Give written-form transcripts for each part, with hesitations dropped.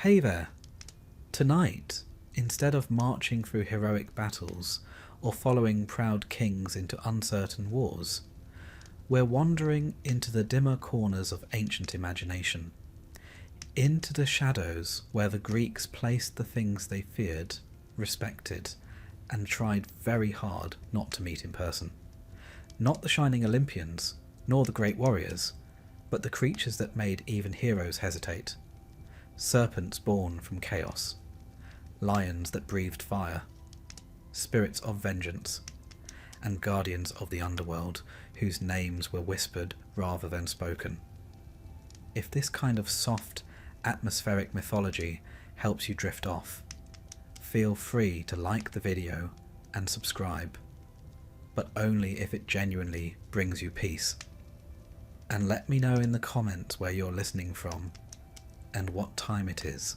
Hey there! Tonight, instead of marching through heroic battles or following proud kings into uncertain wars, we're wandering into the dimmer corners of ancient imagination, into the shadows where the Greeks placed the things they feared, respected, and tried very hard not to meet in person. Not the shining Olympians, nor the great warriors, but the creatures that made even heroes hesitate. Serpents born from chaos, lions that breathed fire, spirits of vengeance, and guardians of the underworld whose names were whispered rather than spoken. If this kind of soft, atmospheric mythology helps you drift off, feel free to like the video and subscribe, but only if it genuinely brings you peace. And let me know in the comments where you're listening from and what time it is.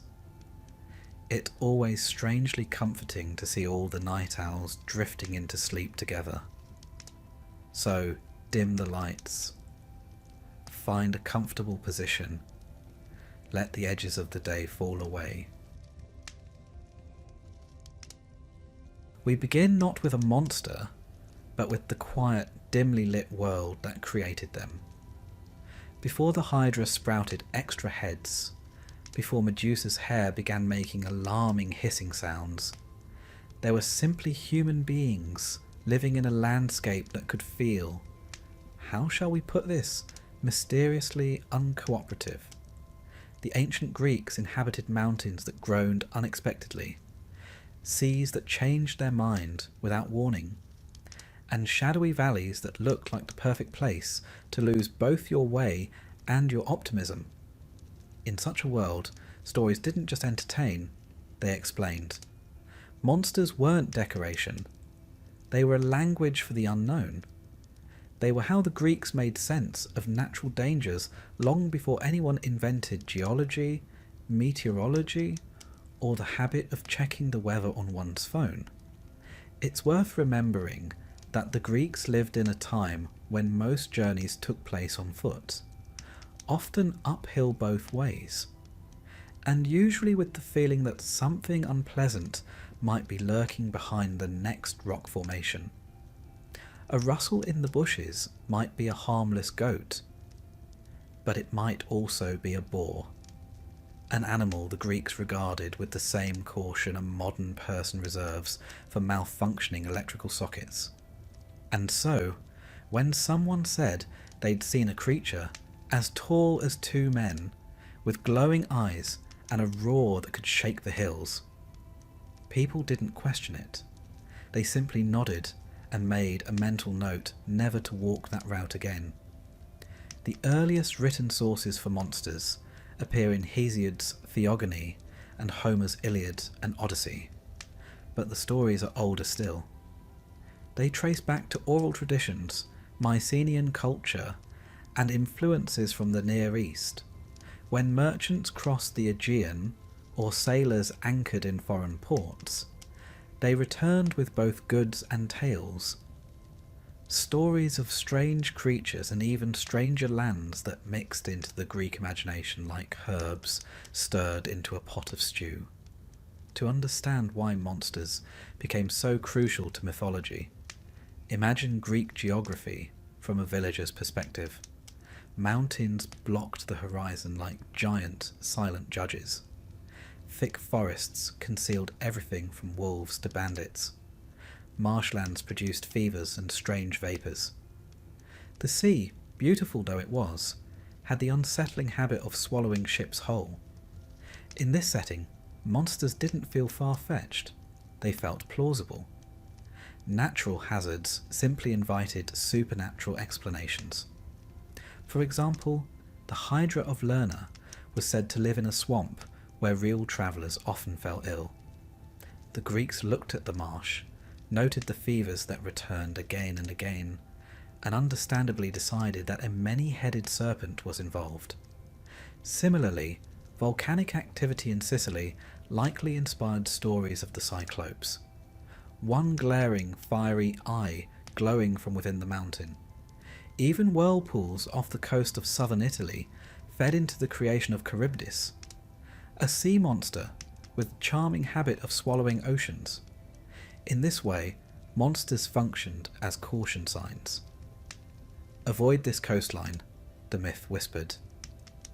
It's always strangely comforting to see all the night owls drifting into sleep together. So dim the lights, find a comfortable position, let the edges of the day fall away. We begin not with a monster, but with the quiet, dimly lit world that created them. Before the Hydra sprouted extra heads, before Medusa's hair began making alarming hissing sounds, there were simply human beings living in a landscape that could feel, how shall we put this, mysteriously uncooperative. The ancient Greeks inhabited mountains that groaned unexpectedly, seas that changed their mind without warning, and shadowy valleys that looked like the perfect place to lose both your way and your optimism. In such a world, stories didn't just entertain, they explained. Monsters weren't decoration. They were a language for the unknown. They were how the Greeks made sense of natural dangers long before anyone invented geology, meteorology, or the habit of checking the weather on one's phone. It's worth remembering that the Greeks lived in a time when most journeys took place on foot, often uphill both ways, and usually with the feeling that something unpleasant might be lurking behind the next rock formation. A rustle in the bushes might be a harmless goat, but it might also be a boar, an animal the Greeks regarded with the same caution a modern person reserves for malfunctioning electrical sockets. And so, when someone said they'd seen a creature as tall as two men, with glowing eyes and a roar that could shake the hills, people didn't question it. They simply nodded and made a mental note never to walk that route again. The earliest written sources for monsters appear in Hesiod's Theogony and Homer's Iliad and Odyssey, but the stories are older still. They trace back to oral traditions, Mycenaean culture, and influences from the Near East. When merchants crossed the Aegean, or sailors anchored in foreign ports, they returned with both goods and tales. Stories of strange creatures and even stranger lands that mixed into the Greek imagination like herbs stirred into a pot of stew. To understand why monsters became so crucial to mythology, imagine Greek geography from a villager's perspective. Mountains blocked the horizon like giant, silent judges. Thick forests concealed everything from wolves to bandits. Marshlands produced fevers and strange vapours. The sea, beautiful though it was, had the unsettling habit of swallowing ships whole. In this setting, monsters didn't feel far-fetched. They felt plausible. Natural hazards simply invited supernatural explanations. For example, the Hydra of Lerna was said to live in a swamp where real travellers often fell ill. The Greeks looked at the marsh, noted the fevers that returned again and again, and understandably decided that a many-headed serpent was involved. Similarly, volcanic activity in Sicily likely inspired stories of the Cyclopes. One glaring, fiery eye glowing from within the mountain. Even whirlpools off the coast of southern Italy fed into the creation of Charybdis. a sea monster with the charming habit of swallowing oceans. In this way, monsters functioned as caution signs. "Avoid this coastline," the myth whispered.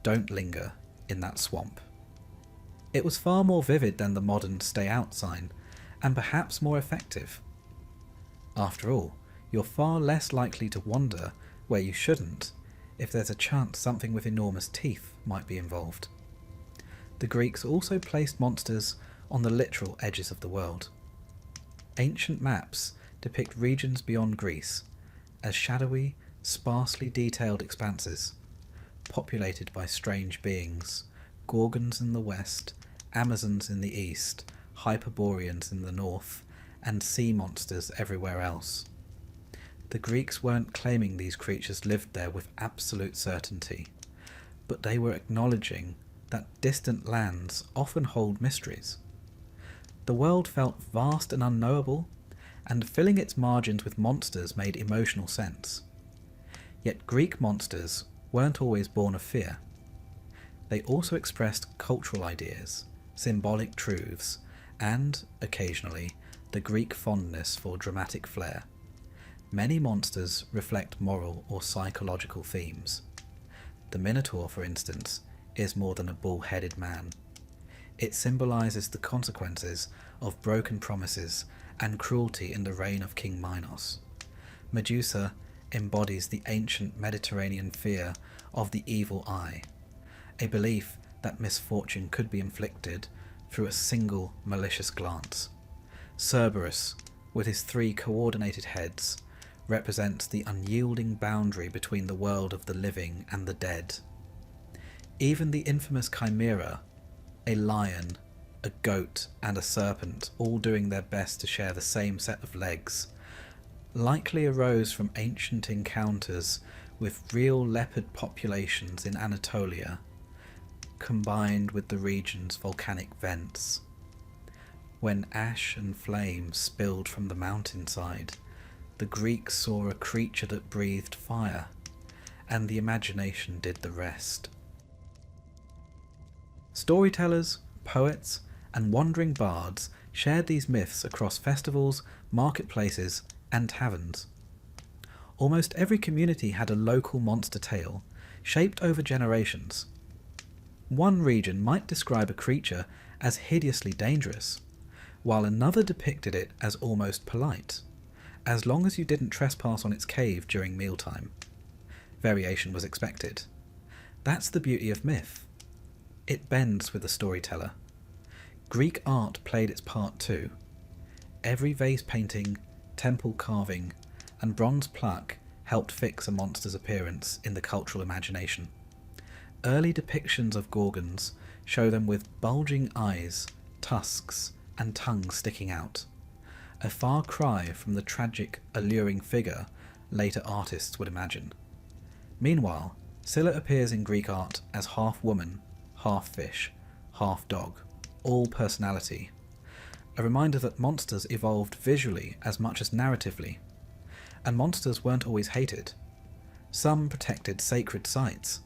"Don't linger in that swamp." It was far more vivid than the modern "stay out" sign, and perhaps more effective. After all, you're far less likely to wander where you shouldn't if there's a chance something with enormous teeth might be involved. The Greeks also placed monsters on the literal edges of the world. Ancient maps depict regions beyond Greece as shadowy, sparsely detailed expanses, populated by strange beings, Gorgons in the west, Amazons in the east, Hyperboreans in the north, and sea monsters everywhere else. The Greeks weren't claiming these creatures lived there with absolute certainty, but they were acknowledging that distant lands often hold mysteries. The world felt vast and unknowable, and filling its margins with monsters made emotional sense. Yet Greek monsters weren't always born of fear. They also expressed cultural ideas, symbolic truths, and, occasionally, the Greek fondness for dramatic flair. Many monsters reflect moral or psychological themes. The Minotaur, for instance, is more than a bull-headed man. It symbolises the consequences of broken promises and cruelty in the reign of King Minos. Medusa embodies the ancient Mediterranean fear of the evil eye, a belief that misfortune could be inflicted through a single malicious glance. Cerberus, with his 3 coordinated heads, represents the unyielding boundary between the world of the living and the dead. Even the infamous Chimera, a lion, a goat, and a serpent, all doing their best to share the same set of legs, likely arose from ancient encounters with real leopard populations in Anatolia, combined with the region's volcanic vents. When ash and flame spilled from the mountainside, the Greeks saw a creature that breathed fire, and the imagination did the rest. Storytellers, poets, and wandering bards shared these myths across festivals, marketplaces, and taverns. Almost every community had a local monster tale, shaped over generations. One region might describe a creature as hideously dangerous, while another depicted it as almost polite, as long as you didn't trespass on its cave during mealtime. Variation was expected. That's the beauty of myth. It bends with the storyteller. Greek art played its part too. Every vase painting, temple carving, and bronze plaque helped fix a monster's appearance in the cultural imagination. Early depictions of Gorgons show them with bulging eyes, tusks, and tongues sticking out, a far cry from the tragic, alluring figure later artists would imagine. Meanwhile, Scylla appears in Greek art as half woman, half fish, half dog, all personality, a reminder that monsters evolved visually as much as narratively. And monsters weren't always hated. Some protected sacred sites.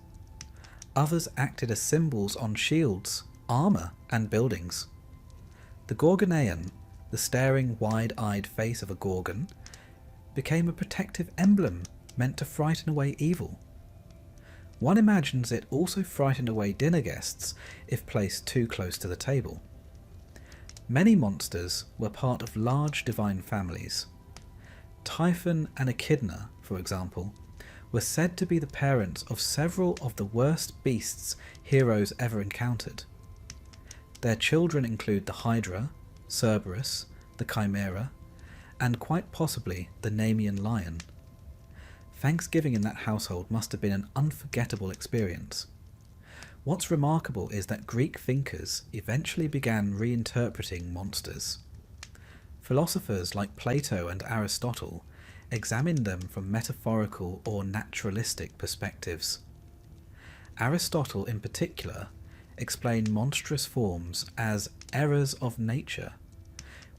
Others acted as symbols on shields, armour, and buildings. The Gorgonean, the staring, wide-eyed face of a Gorgon, became a protective emblem meant to frighten away evil. One imagines it also frightened away dinner guests if placed too close to the table. Many monsters were part of large divine families. Typhon and Echidna, for example, were said to be the parents of several of the worst beasts heroes ever encountered. Their children include the Hydra, Cerberus, the Chimera, and quite possibly the Nemean lion. Thanksgiving in that household must have been an unforgettable experience. What's remarkable is that Greek thinkers eventually began reinterpreting monsters. Philosophers like Plato and Aristotle examined them from metaphorical or naturalistic perspectives. Aristotle, in particular, explained monstrous forms as errors of nature,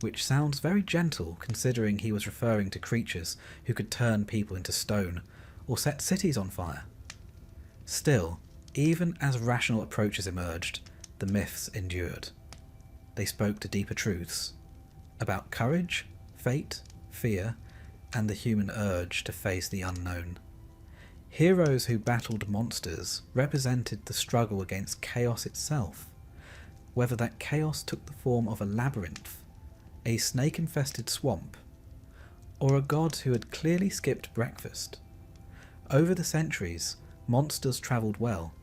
which sounds very gentle considering he was referring to creatures who could turn people into stone or set cities on fire. Still, even as rational approaches emerged, the myths endured. They spoke to deeper truths about courage, fate, fear, and the human urge to face the unknown. Heroes who battled monsters represented the struggle against chaos itself, whether that chaos took the form of a labyrinth, a snake-infested swamp, or a god who had clearly skipped breakfast. Over the centuries, monsters travelled well.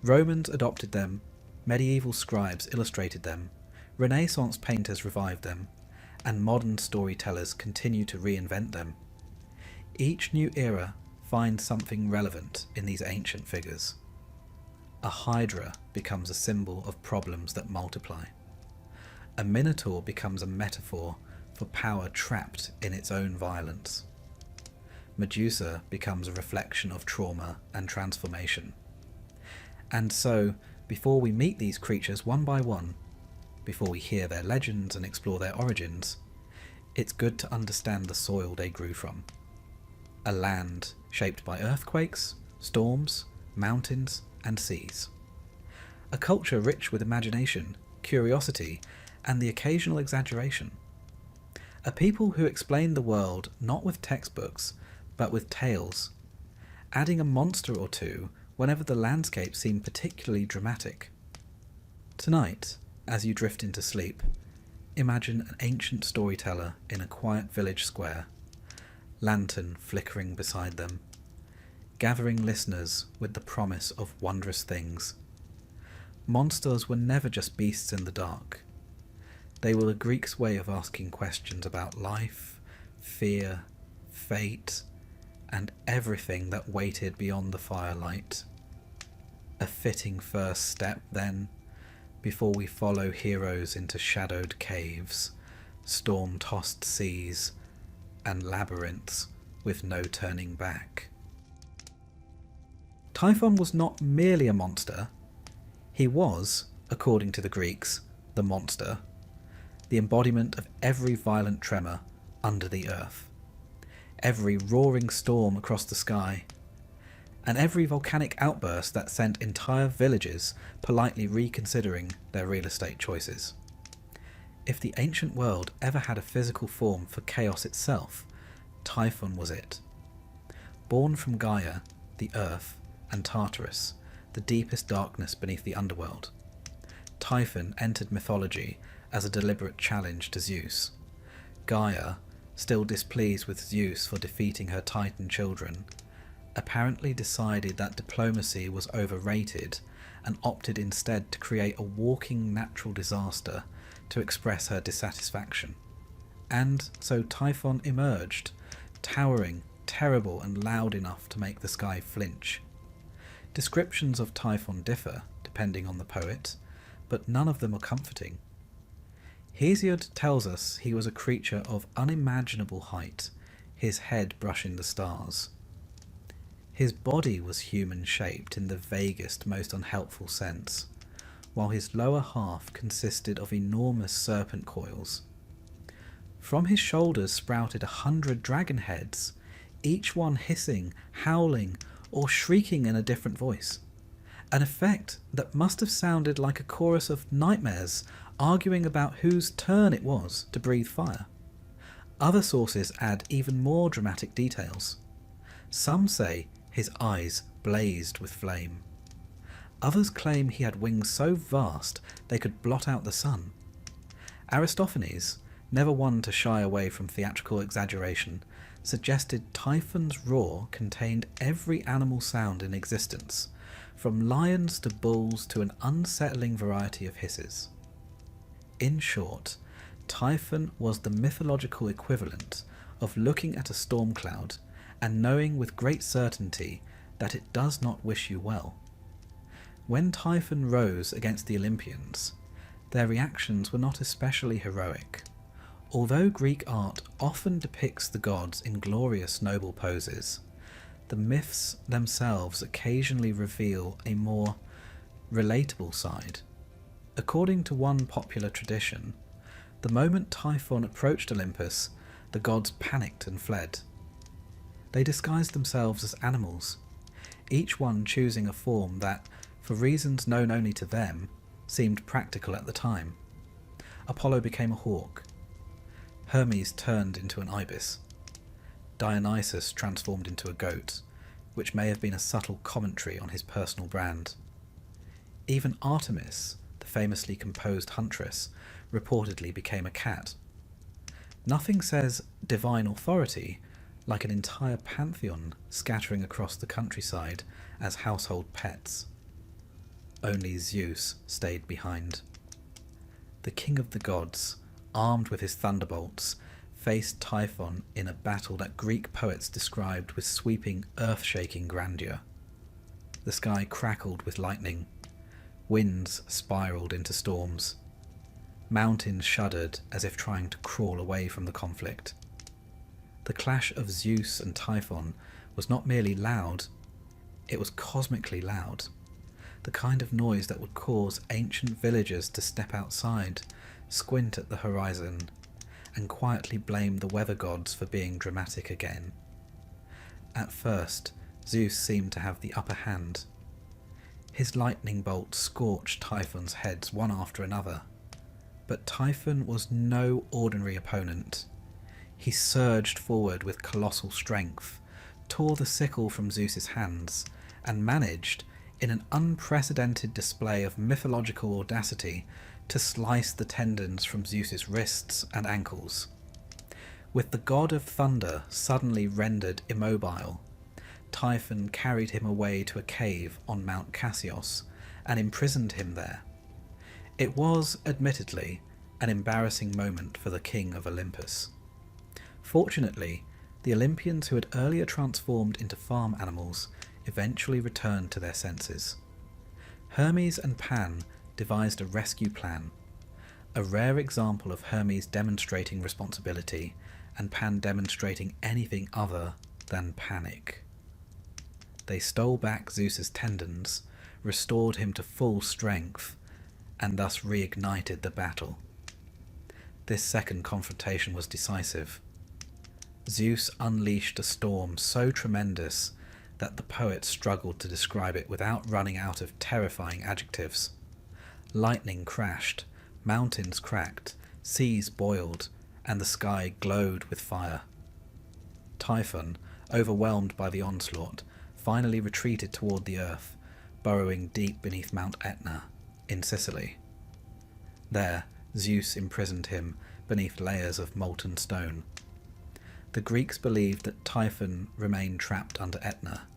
Romans adopted them, medieval scribes illustrated them, Renaissance painters revived them, and modern storytellers continue to reinvent them. Each new era finds something relevant in these ancient figures. A Hydra becomes a symbol of problems that multiply. A minotaur becomes a metaphor for power trapped in its own violence. Medusa becomes a reflection of trauma and transformation. And so, before we meet these creatures one by one, before we hear their legends and explore their origins, it's good to understand the soil they grew from. A land shaped by earthquakes, storms, mountains, and seas. A culture rich with imagination, curiosity, and the occasional exaggeration. A people who explain the world not with textbooks, but with tales, adding a monster or two whenever the landscape seemed particularly dramatic. Tonight, as you drift into sleep, imagine an ancient storyteller in a quiet village square, lantern flickering beside them, gathering listeners with the promise of wondrous things. Monsters were never just beasts in the dark. They were the Greeks' way of asking questions about life, fear, fate, and everything that waited beyond the firelight. A fitting first step, then, before we follow heroes into shadowed caves, storm-tossed seas, and labyrinths with no turning back. Typhon was not merely a monster. He was, according to the Greeks, the monster, the embodiment of every violent tremor under the earth, every roaring storm across the sky, and every volcanic outburst that sent entire villages politely reconsidering their real estate choices. If the ancient world ever had a physical form for chaos itself, Typhon was it. Born from Gaia, the earth, and Tartarus, the deepest darkness beneath the underworld, Typhon entered mythology as a deliberate challenge to Zeus. Gaia, still displeased with Zeus for defeating her Titan children, apparently decided that diplomacy was overrated and opted instead to create a walking natural disaster to express her dissatisfaction. And so Typhon emerged, towering, terrible, and loud enough to make the sky flinch. Descriptions of Typhon differ, depending on the poet, but none of them are comforting. Hesiod tells us he was a creature of unimaginable height, his head brushing the stars. His body was human-shaped in the vaguest, most unhelpful sense, while his lower half consisted of enormous serpent coils. From his shoulders sprouted 100 dragon heads, each one hissing, howling, or shrieking in a different voice, an effect that must have sounded like a chorus of nightmares arguing about whose turn it was to breathe fire. Other sources add even more dramatic details. Some say his eyes blazed with flame. Others claim he had wings so vast they could blot out the sun. Aristophanes, never one to shy away from theatrical exaggeration, suggested Typhon's roar contained every animal sound in existence, from lions to bulls to an unsettling variety of hisses. In short, Typhon was the mythological equivalent of looking at a storm cloud and knowing with great certainty that it does not wish you well. When Typhon rose against the Olympians, their reactions were not especially heroic. Although Greek art often depicts the gods in glorious noble poses, the myths themselves occasionally reveal a more relatable side. According to one popular tradition, the moment Typhon approached Olympus, the gods panicked and fled. They disguised themselves as animals, each one choosing a form that, for reasons known only to them, seemed practical at the time. Apollo became a hawk. Hermes turned into an ibis. Dionysus transformed into a goat, which may have been a subtle commentary on his personal brand. Even Artemis, the famously composed huntress, reportedly became a cat. Nothing says divine authority like an entire pantheon scattering across the countryside as household pets. Only Zeus stayed behind. The king of the gods, armed with his thunderbolts, faced Typhon in a battle that Greek poets described with sweeping, earth-shaking grandeur. The sky crackled with lightning. Winds spiraled into storms. Mountains shuddered as if trying to crawl away from the conflict. The clash of Zeus and Typhon was not merely loud, it was cosmically loud. The kind of noise that would cause ancient villagers to step outside, squint at the horizon, and quietly blame the weather gods for being dramatic again. At first, Zeus seemed to have the upper hand. His lightning bolts scorched Typhon's heads one after another. But Typhon was no ordinary opponent. He surged forward with colossal strength, tore the sickle from Zeus's hands, and managed, in an unprecedented display of mythological audacity, to slice the tendons from Zeus's wrists and ankles. With the god of thunder suddenly rendered immobile, Typhon carried him away to a cave on Mount Cassios and imprisoned him there. It was, admittedly, an embarrassing moment for the king of Olympus. Fortunately, the Olympians who had earlier transformed into farm animals eventually returned to their senses. Hermes and Pan devised a rescue plan, a rare example of Hermes demonstrating responsibility and Pan demonstrating anything other than panic. They stole back Zeus's tendons, restored him to full strength, and thus reignited the battle. This second confrontation was decisive. Zeus unleashed a storm so tremendous that the poet struggled to describe it without running out of terrifying adjectives. Lightning crashed, mountains cracked, seas boiled, and the sky glowed with fire. Typhon, overwhelmed by the onslaught, finally retreated toward the earth, burrowing deep beneath Mount Etna, in Sicily. There, Zeus imprisoned him beneath layers of molten stone. The Greeks believed that Typhon remained trapped under Etna,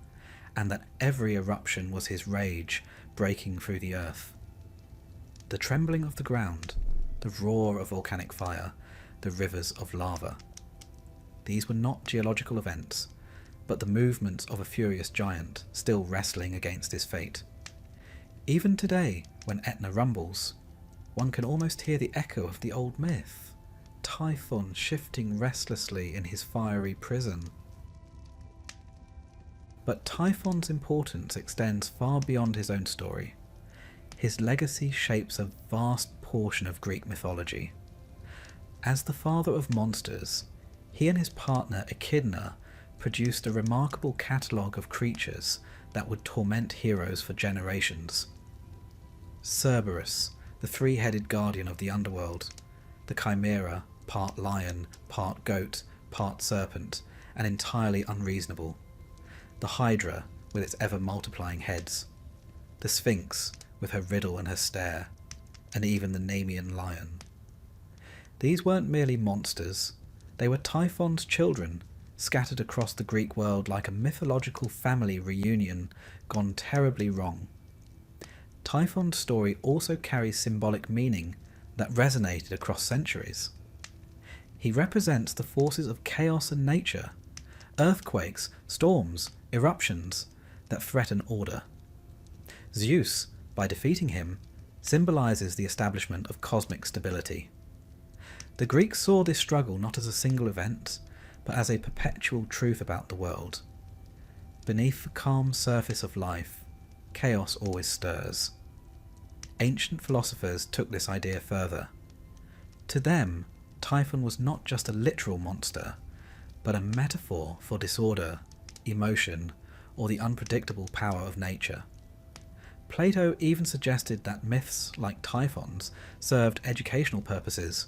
and that every eruption was his rage breaking through the earth. The trembling of the ground, the roar of volcanic fire, the rivers of lava. These were not geological events, but the movements of a furious giant still wrestling against his fate. Even today, when Etna rumbles, one can almost hear the echo of the old myth, Typhon shifting restlessly in his fiery prison. But Typhon's importance extends far beyond his own story. His legacy shapes a vast portion of Greek mythology. As the father of monsters, he and his partner Echidna produced a remarkable catalogue of creatures that would torment heroes for generations. Cerberus, the three-headed guardian of the underworld, the Chimera, part lion, part goat, part serpent, and entirely unreasonable, the Hydra with its ever-multiplying heads, the Sphinx with her riddle and her stare, and even the Nemean lion. These weren't merely monsters, they were Typhon's children, scattered across the Greek world like a mythological family reunion gone terribly wrong. Typhon's story also carries symbolic meaning that resonated across centuries. He represents the forces of chaos and nature, earthquakes, storms, eruptions that threaten order. Zeus, by defeating him, symbolizes the establishment of cosmic stability. The Greeks saw this struggle not as a single event, but as a perpetual truth about the world. Beneath the calm surface of life, chaos always stirs. Ancient philosophers took this idea further. To them, Typhon was not just a literal monster, but a metaphor for disorder, emotion, or the unpredictable power of nature. Plato even suggested that myths like typhons served educational purposes,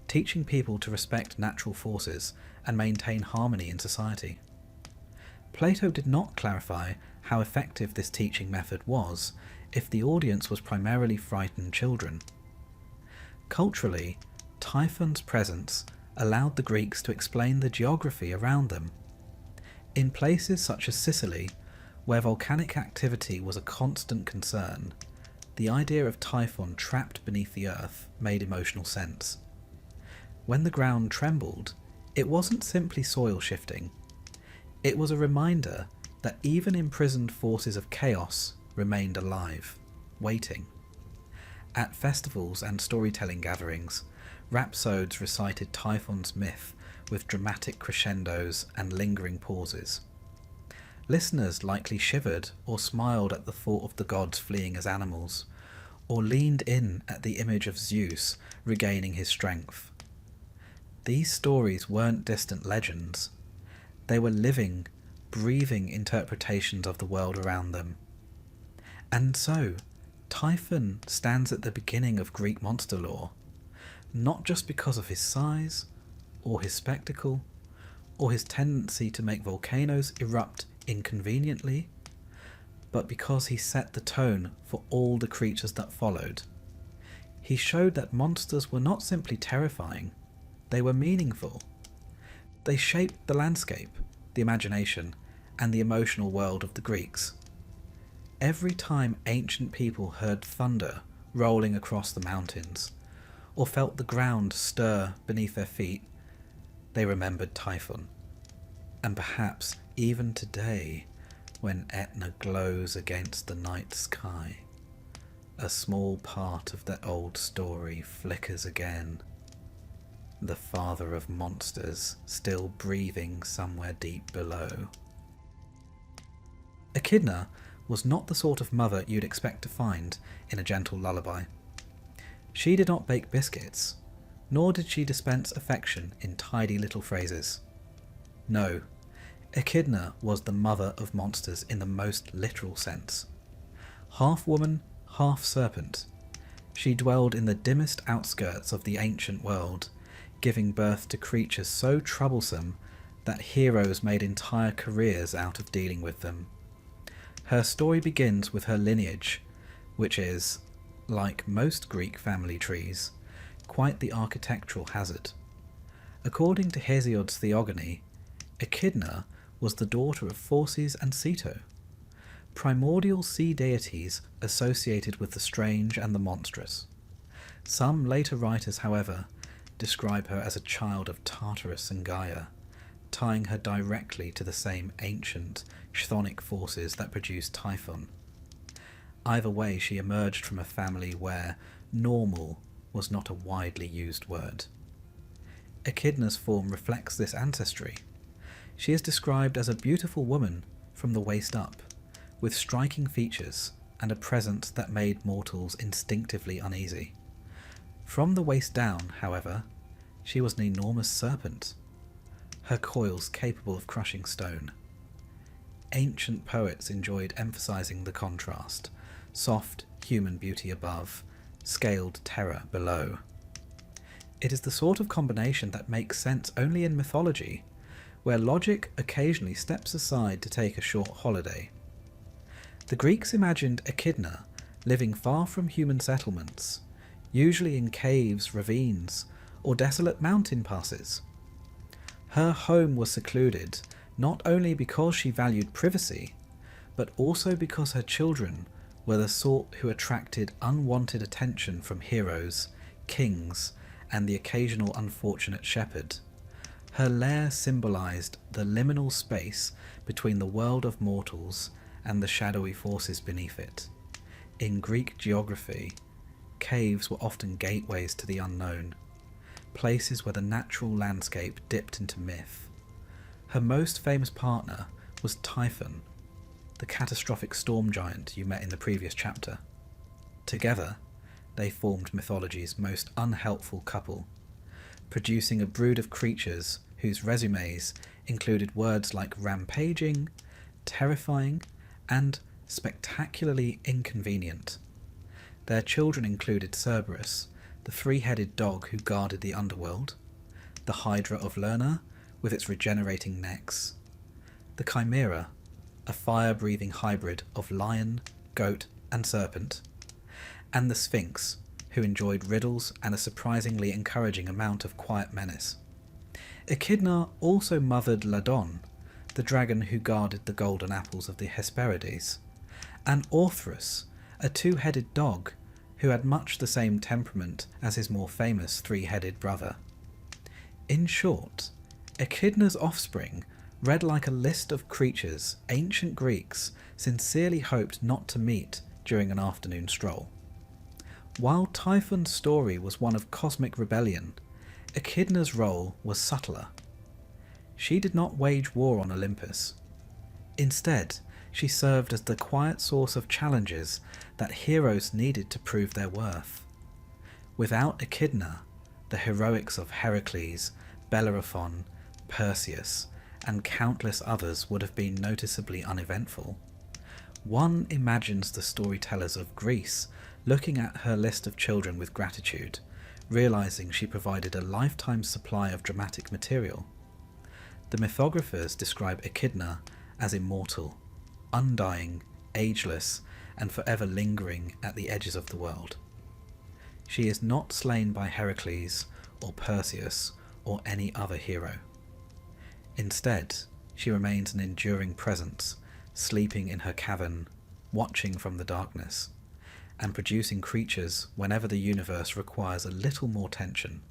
teaching people to respect natural forces and maintain harmony in society. Plato did not clarify how effective this teaching method was if the audience was primarily frightened children. Culturally, Typhon's presence allowed the Greeks to explain the geography around them. In places such as Sicily, where volcanic activity was a constant concern, the idea of Typhon trapped beneath the earth made emotional sense. When the ground trembled, it wasn't simply soil shifting. It was a reminder that even imprisoned forces of chaos remained alive, waiting. At festivals and storytelling gatherings, rhapsodes recited Typhon's myth with dramatic crescendos and lingering pauses. Listeners likely shivered or smiled at the thought of the gods fleeing as animals, or leaned in at the image of Zeus regaining his strength. These stories weren't distant legends. They were living, breathing interpretations of the world around them. And so, Typhon stands at the beginning of Greek monster lore, not just because of his size, or his spectacle, or his tendency to make volcanoes erupt inconveniently, but because he set the tone for all the creatures that followed. He showed that monsters were not simply terrifying, they were meaningful. They shaped the landscape, the imagination, and the emotional world of the Greeks. Every time ancient people heard thunder rolling across the mountains, or felt the ground stir beneath their feet, they remembered Typhon. And perhaps even today, when Etna glows against the night sky, a small part of that old story flickers again. The father of monsters still breathing somewhere deep below. Echidna was not the sort of mother you'd expect to find in a gentle lullaby. She did not bake biscuits, nor did she dispense affection in tidy little phrases. No, Echidna was the mother of monsters in the most literal sense. Half woman, half serpent, she dwelled in the dimmest outskirts of the ancient world, giving birth to creatures so troublesome that heroes made entire careers out of dealing with them. Her story begins with her lineage, which is, like most Greek family trees, quite the architectural hazard. According to Hesiod's Theogony, Echidna was the daughter of Phorcys and Ceto, primordial sea deities associated with the strange and the monstrous. Some later writers, however, describe her as a child of Tartarus and Gaia, tying her directly to the same ancient chthonic forces that produced Typhon. Either way, she emerged from a family where normal was not a widely used word. Echidna's form reflects this ancestry. She is described as a beautiful woman from the waist up, with striking features and a presence that made mortals instinctively uneasy. From the waist down, however, she was an enormous serpent, her coils capable of crushing stone. Ancient poets enjoyed emphasizing the contrast: soft human beauty above, scaled terror below. It is the sort of combination that makes sense only in mythology, where logic occasionally steps aside to take a short holiday. The Greeks imagined Echidna living far from human settlements, usually in caves, ravines, or desolate mountain passes. Her home was secluded not only because she valued privacy, but also because her children were the sort who attracted unwanted attention from heroes, kings, and the occasional unfortunate shepherd. Her lair symbolized the liminal space between the world of mortals and the shadowy forces beneath it. In Greek geography, caves were often gateways to the unknown, places where the natural landscape dipped into myth. Her most famous partner was Typhon, the catastrophic storm giant you met in the previous chapter. Together, they formed mythology's most unhelpful couple, producing a brood of creatures whose resumes included words like rampaging, terrifying, and spectacularly inconvenient. Their children included Cerberus, the three-headed dog who guarded the underworld, the Hydra of Lerna, with its regenerating necks, the Chimera, a fire-breathing hybrid of lion, goat, and serpent, and the Sphinx, who enjoyed riddles and a surprisingly encouraging amount of quiet menace. Echidna also mothered Ladon, the dragon who guarded the golden apples of the Hesperides, and Orthrus, a two-headed dog who had much the same temperament as his more famous three-headed brother. In short, Echidna's offspring read like a list of creatures ancient Greeks sincerely hoped not to meet during an afternoon stroll. While Typhon's story was one of cosmic rebellion, Echidna's role was subtler. She did not wage war on Olympus. Instead, she served as the quiet source of challenges that heroes needed to prove their worth. Without Echidna, the heroics of Heracles, Bellerophon, Perseus, and countless others would have been noticeably uneventful. One imagines the storytellers of Greece looking at her list of children with gratitude, realizing she provided a lifetime supply of dramatic material. The mythographers describe Echidna as immortal, undying, ageless, and forever lingering at the edges of the world. She is not slain by Heracles or Perseus or any other hero. Instead, she remains an enduring presence, sleeping in her cavern, watching from the darkness, and producing creatures whenever the universe requires a little more tension.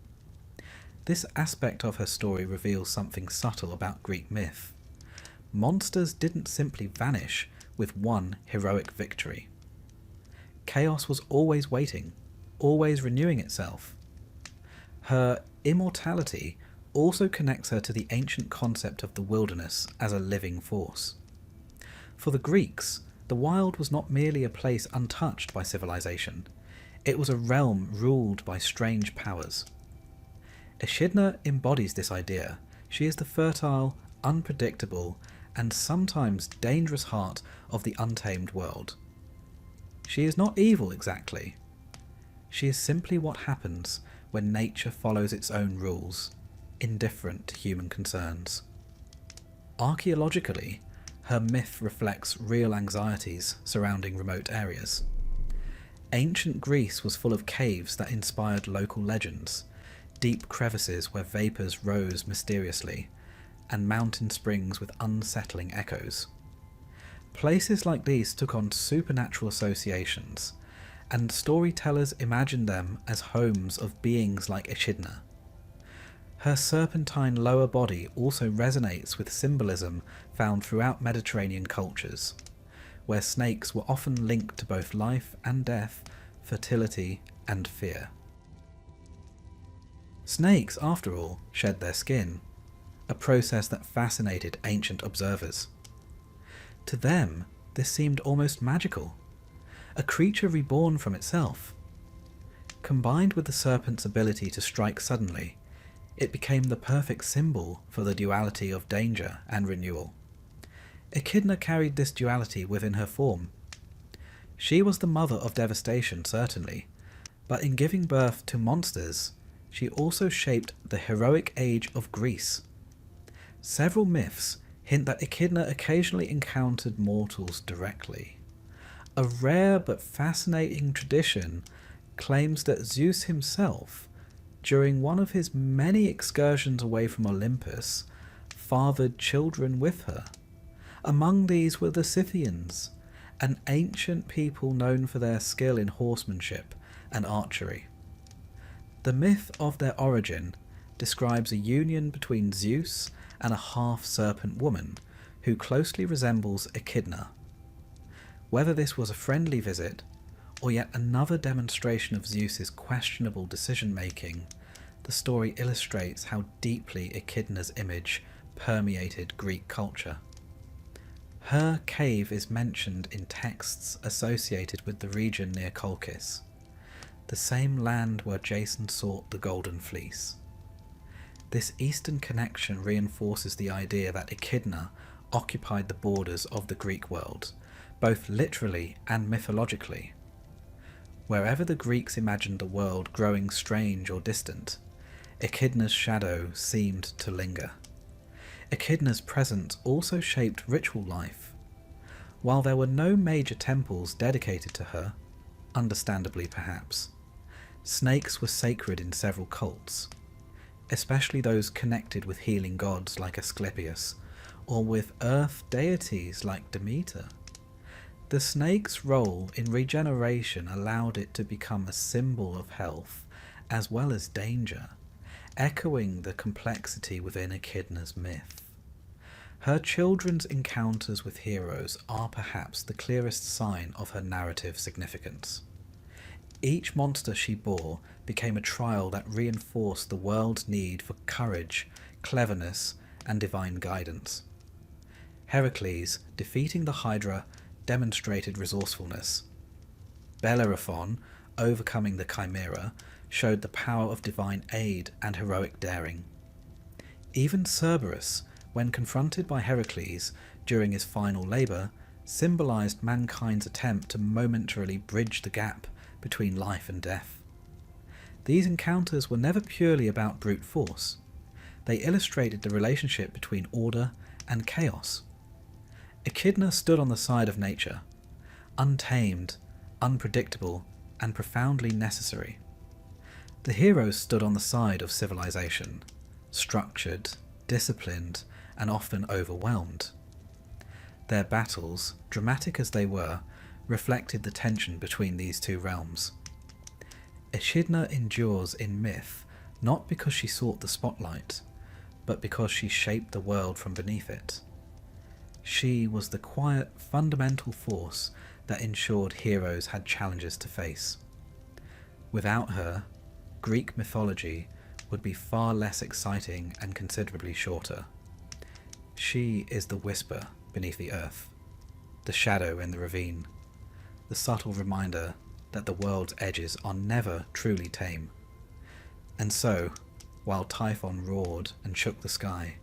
This aspect of her story reveals something subtle about Greek myth. Monsters didn't simply vanish with one heroic victory. Chaos was always waiting, always renewing itself. Her immortality also connects her to the ancient concept of the wilderness as a living force. For the Greeks, the wild was not merely a place untouched by civilization, it was a realm ruled by strange powers. Echidna embodies this idea. She is the fertile, unpredictable, and sometimes dangerous heart of the untamed world. She is not evil exactly. She is simply what happens when nature follows its own rules, indifferent to human concerns. Archaeologically, her myth reflects real anxieties surrounding remote areas. Ancient Greece was full of caves that inspired local legends, deep crevices where vapours rose mysteriously, and mountain springs with unsettling echoes. Places like these took on supernatural associations, and storytellers imagined them as homes of beings like Echidna. Her serpentine lower body also resonates with symbolism found throughout Mediterranean cultures, where snakes were often linked to both life and death, fertility and fear. Snakes, after all, shed their skin, a process that fascinated ancient observers. To them, this seemed almost magical, a creature reborn from itself. Combined with the serpent's ability to strike suddenly, it became the perfect symbol for the duality of danger and renewal. Echidna carried this duality within her form. She was the mother of devastation, certainly, but in giving birth to monsters, she also shaped the heroic age of Greece. Several myths hint that Echidna occasionally encountered mortals directly. A rare but fascinating tradition claims that Zeus himself, during one of his many excursions away from Olympus, fathered children with her. Among these were the Scythians, an ancient people known for their skill in horsemanship and archery. The myth of their origin describes a union between Zeus and a half-serpent woman who closely resembles Echidna. Whether this was a friendly visit, or yet another demonstration of Zeus's questionable decision-making, the story illustrates how deeply Echidna's image permeated Greek culture. Her cave is mentioned in texts associated with the region near Colchis, the same land where Jason sought the Golden Fleece. This eastern connection reinforces the idea that Echidna occupied the borders of the Greek world, both literally and mythologically. Wherever the Greeks imagined the world growing strange or distant, Echidna's shadow seemed to linger. Echidna's presence also shaped ritual life. While there were no major temples dedicated to her, understandably perhaps, snakes were sacred in several cults, especially those connected with healing gods like Asclepius, or with earth deities like Demeter. The snake's role in regeneration allowed it to become a symbol of health as well as danger, echoing the complexity within Echidna's myth. Her children's encounters with heroes are perhaps the clearest sign of her narrative significance. Each monster she bore became a trial that reinforced the world's need for courage, cleverness, and divine guidance. Heracles, defeating the Hydra, demonstrated resourcefulness. Bellerophon, overcoming the Chimera, showed the power of divine aid and heroic daring. Even Cerberus, when confronted by Heracles during his final labour, symbolised mankind's attempt to momentarily bridge the gap between life and death. These encounters were never purely about brute force. They illustrated the relationship between order and chaos. Echidna stood on the side of nature, untamed, unpredictable, and profoundly necessary. The heroes stood on the side of civilization, structured, disciplined, and often overwhelmed. Their battles, dramatic as they were, reflected the tension between these two realms. Echidna endures in myth not because she sought the spotlight, but because she shaped the world from beneath it. She was the quiet, fundamental force that ensured heroes had challenges to face. Without her, Greek mythology would be far less exciting and considerably shorter. She is the whisper beneath the earth, the shadow in the ravine, the subtle reminder that the world's edges are never truly tame. And so, while Typhon roared and shook the sky,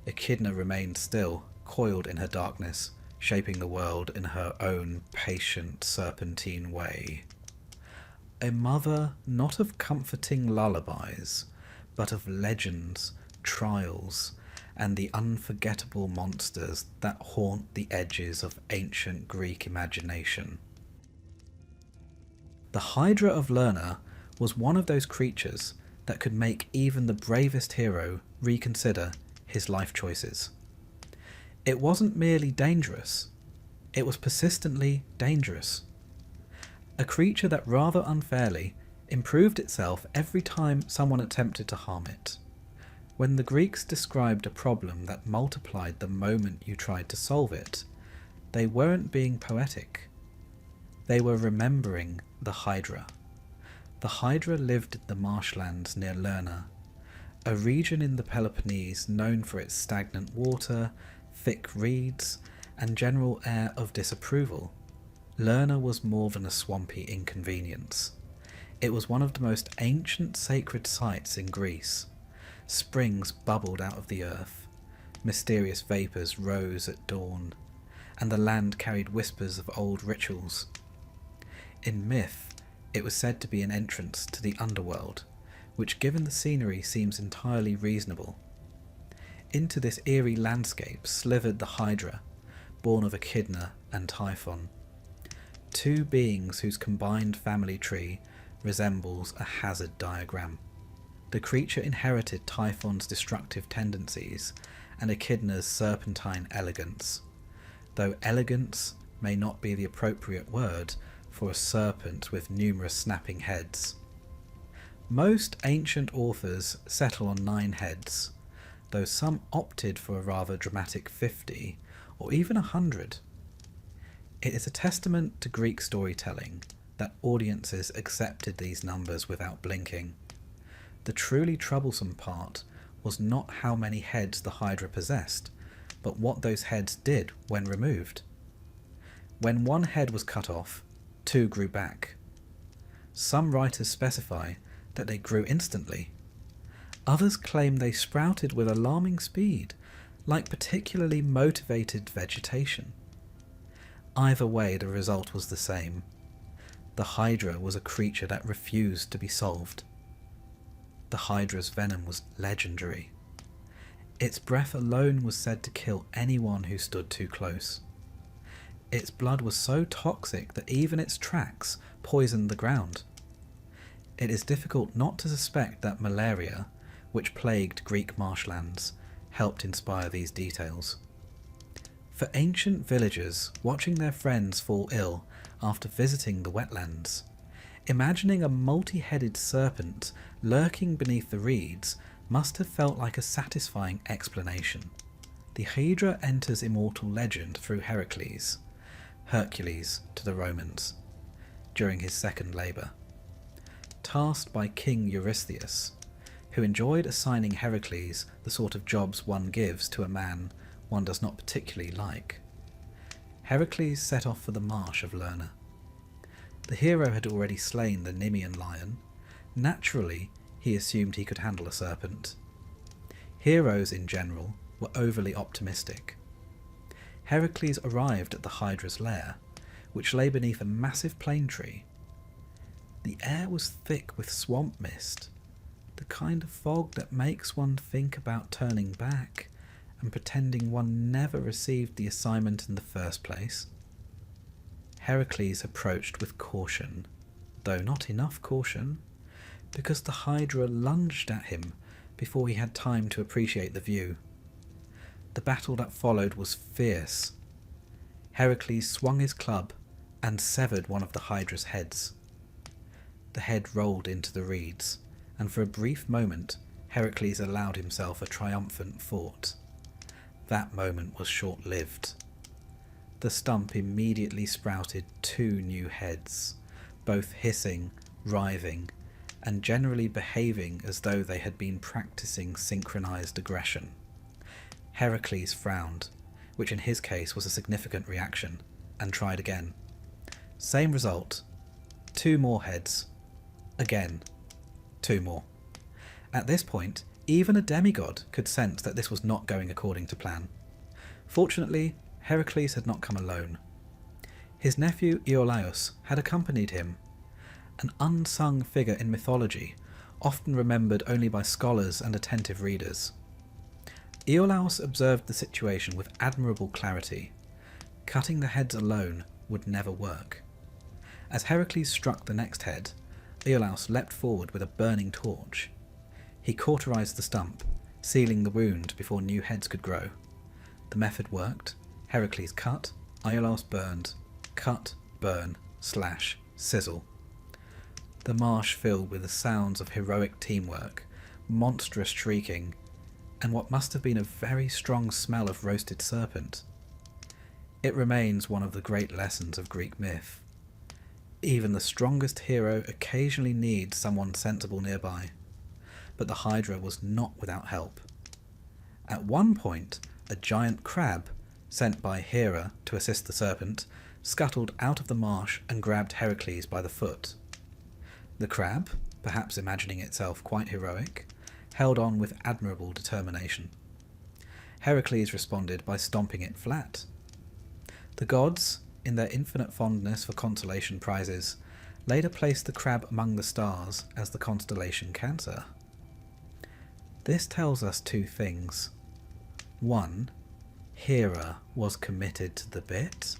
Echidna remained still, coiled in her darkness, shaping the world in her own patient, serpentine way. A mother not of comforting lullabies, but of legends, trials, and the unforgettable monsters that haunt the edges of ancient Greek imagination. The Hydra of Lerna was one of those creatures that could make even the bravest hero reconsider his life choices. It wasn't merely dangerous, it was persistently dangerous. A creature that rather unfairly improved itself every time someone attempted to harm it. When the Greeks described a problem that multiplied the moment you tried to solve it, they weren't being poetic. They were remembering the Hydra. The Hydra lived in the marshlands near Lerna, a region in the Peloponnese known for its stagnant water, thick reeds, and general air of disapproval. Lerna was more than a swampy inconvenience. It was one of the most ancient sacred sites in Greece. Springs bubbled out of the earth, mysterious vapours rose at dawn, and the land carried whispers of old rituals. In myth, it was said to be an entrance to the underworld, which given the scenery seems entirely reasonable. Into this eerie landscape slithered the Hydra, born of Echidna and Typhon, two beings whose combined family tree resembles a hazard diagram. The creature inherited Typhon's destructive tendencies and Echidna's serpentine elegance, though elegance may not be the appropriate word for a serpent with numerous snapping heads. Most ancient authors settle on 9 heads, though some opted for a rather dramatic 50 or even 100. It is a testament to Greek storytelling that audiences accepted these numbers without blinking. The truly troublesome part was not how many heads the Hydra possessed, but what those heads did when removed. When one head was cut off, 2 grew back. Some writers specify that they grew instantly. Others claim they sprouted with alarming speed, like particularly motivated vegetation. Either way, the result was the same. The Hydra was a creature that refused to be solved. The Hydra's venom was legendary. Its breath alone was said to kill anyone who stood too close. Its blood was so toxic that even its tracks poisoned the ground. It is difficult not to suspect that malaria, which plagued Greek marshlands, helped inspire these details. For ancient villagers watching their friends fall ill after visiting the wetlands, imagining a multi-headed serpent lurking beneath the reeds must have felt like a satisfying explanation. The Hydra enters immortal legend through Heracles to the Romans, during his second labour. Tasked by King Eurystheus, who enjoyed assigning Heracles the sort of jobs one gives to a man one does not particularly like, Heracles set off for the marsh of Lerna. The hero had already slain the Nemean lion. Naturally, he assumed he could handle a serpent. Heroes, in general, were overly optimistic. Heracles arrived at the Hydra's lair, which lay beneath a massive plane tree. The air was thick with swamp mist, the kind of fog that makes one think about turning back and pretending one never received the assignment in the first place. Heracles approached with caution, though not enough caution, because the Hydra lunged at him before he had time to appreciate the view. The battle that followed was fierce. Heracles swung his club and severed one of the Hydra's heads. The head rolled into the reeds, and for a brief moment Heracles allowed himself a triumphant thought. That moment was short-lived. The stump immediately sprouted 2 new heads, both hissing, writhing, and generally behaving as though they had been practicing synchronized aggression. Heracles frowned, which in his case was a significant reaction, and tried again. Same result. 2 more heads. Again. 2 more. At this point, even a demigod could sense that this was not going according to plan. Fortunately, Heracles had not come alone. His nephew Iolaus had accompanied him, an unsung figure in mythology, often remembered only by scholars and attentive readers. Iolaus observed the situation with admirable clarity. Cutting the heads alone would never work. As Heracles struck the next head, Iolaus leapt forward with a burning torch. He cauterized the stump, sealing the wound before new heads could grow. The method worked. Heracles cut, Iolaus burned. Cut, burn, slash, sizzle. The marsh filled with the sounds of heroic teamwork, monstrous shrieking, and what must have been a very strong smell of roasted serpent. It remains one of the great lessons of Greek myth. Even the strongest hero occasionally needs someone sensible nearby, but the Hydra was not without help. At one point, a giant crab, sent by Hera to assist the serpent, scuttled out of the marsh and grabbed Heracles by the foot. The crab, perhaps imagining itself quite heroic, held on with admirable determination. Heracles responded by stomping it flat. The gods, in their infinite fondness for consolation prizes, later placed the crab among the stars as the constellation Cancer. This tells us 2 things. 1. Hera was committed to the bit.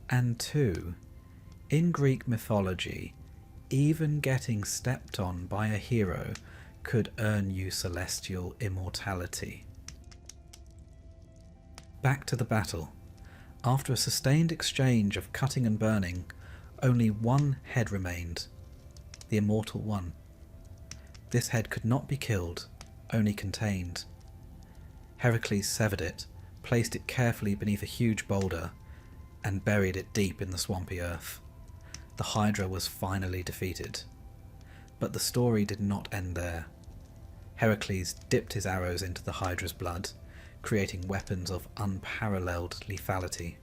And 2. In Greek mythology, even getting stepped on by a hero could earn you celestial immortality. Back to the battle. After a sustained exchange of cutting and burning, only 1 head remained, the immortal one. This head could not be killed, only contained. Heracles severed it, placed it carefully beneath a huge boulder, and buried it deep in the swampy earth. The Hydra was finally defeated. But the story did not end there. Heracles dipped his arrows into the Hydra's blood, creating weapons of unparalleled lethality.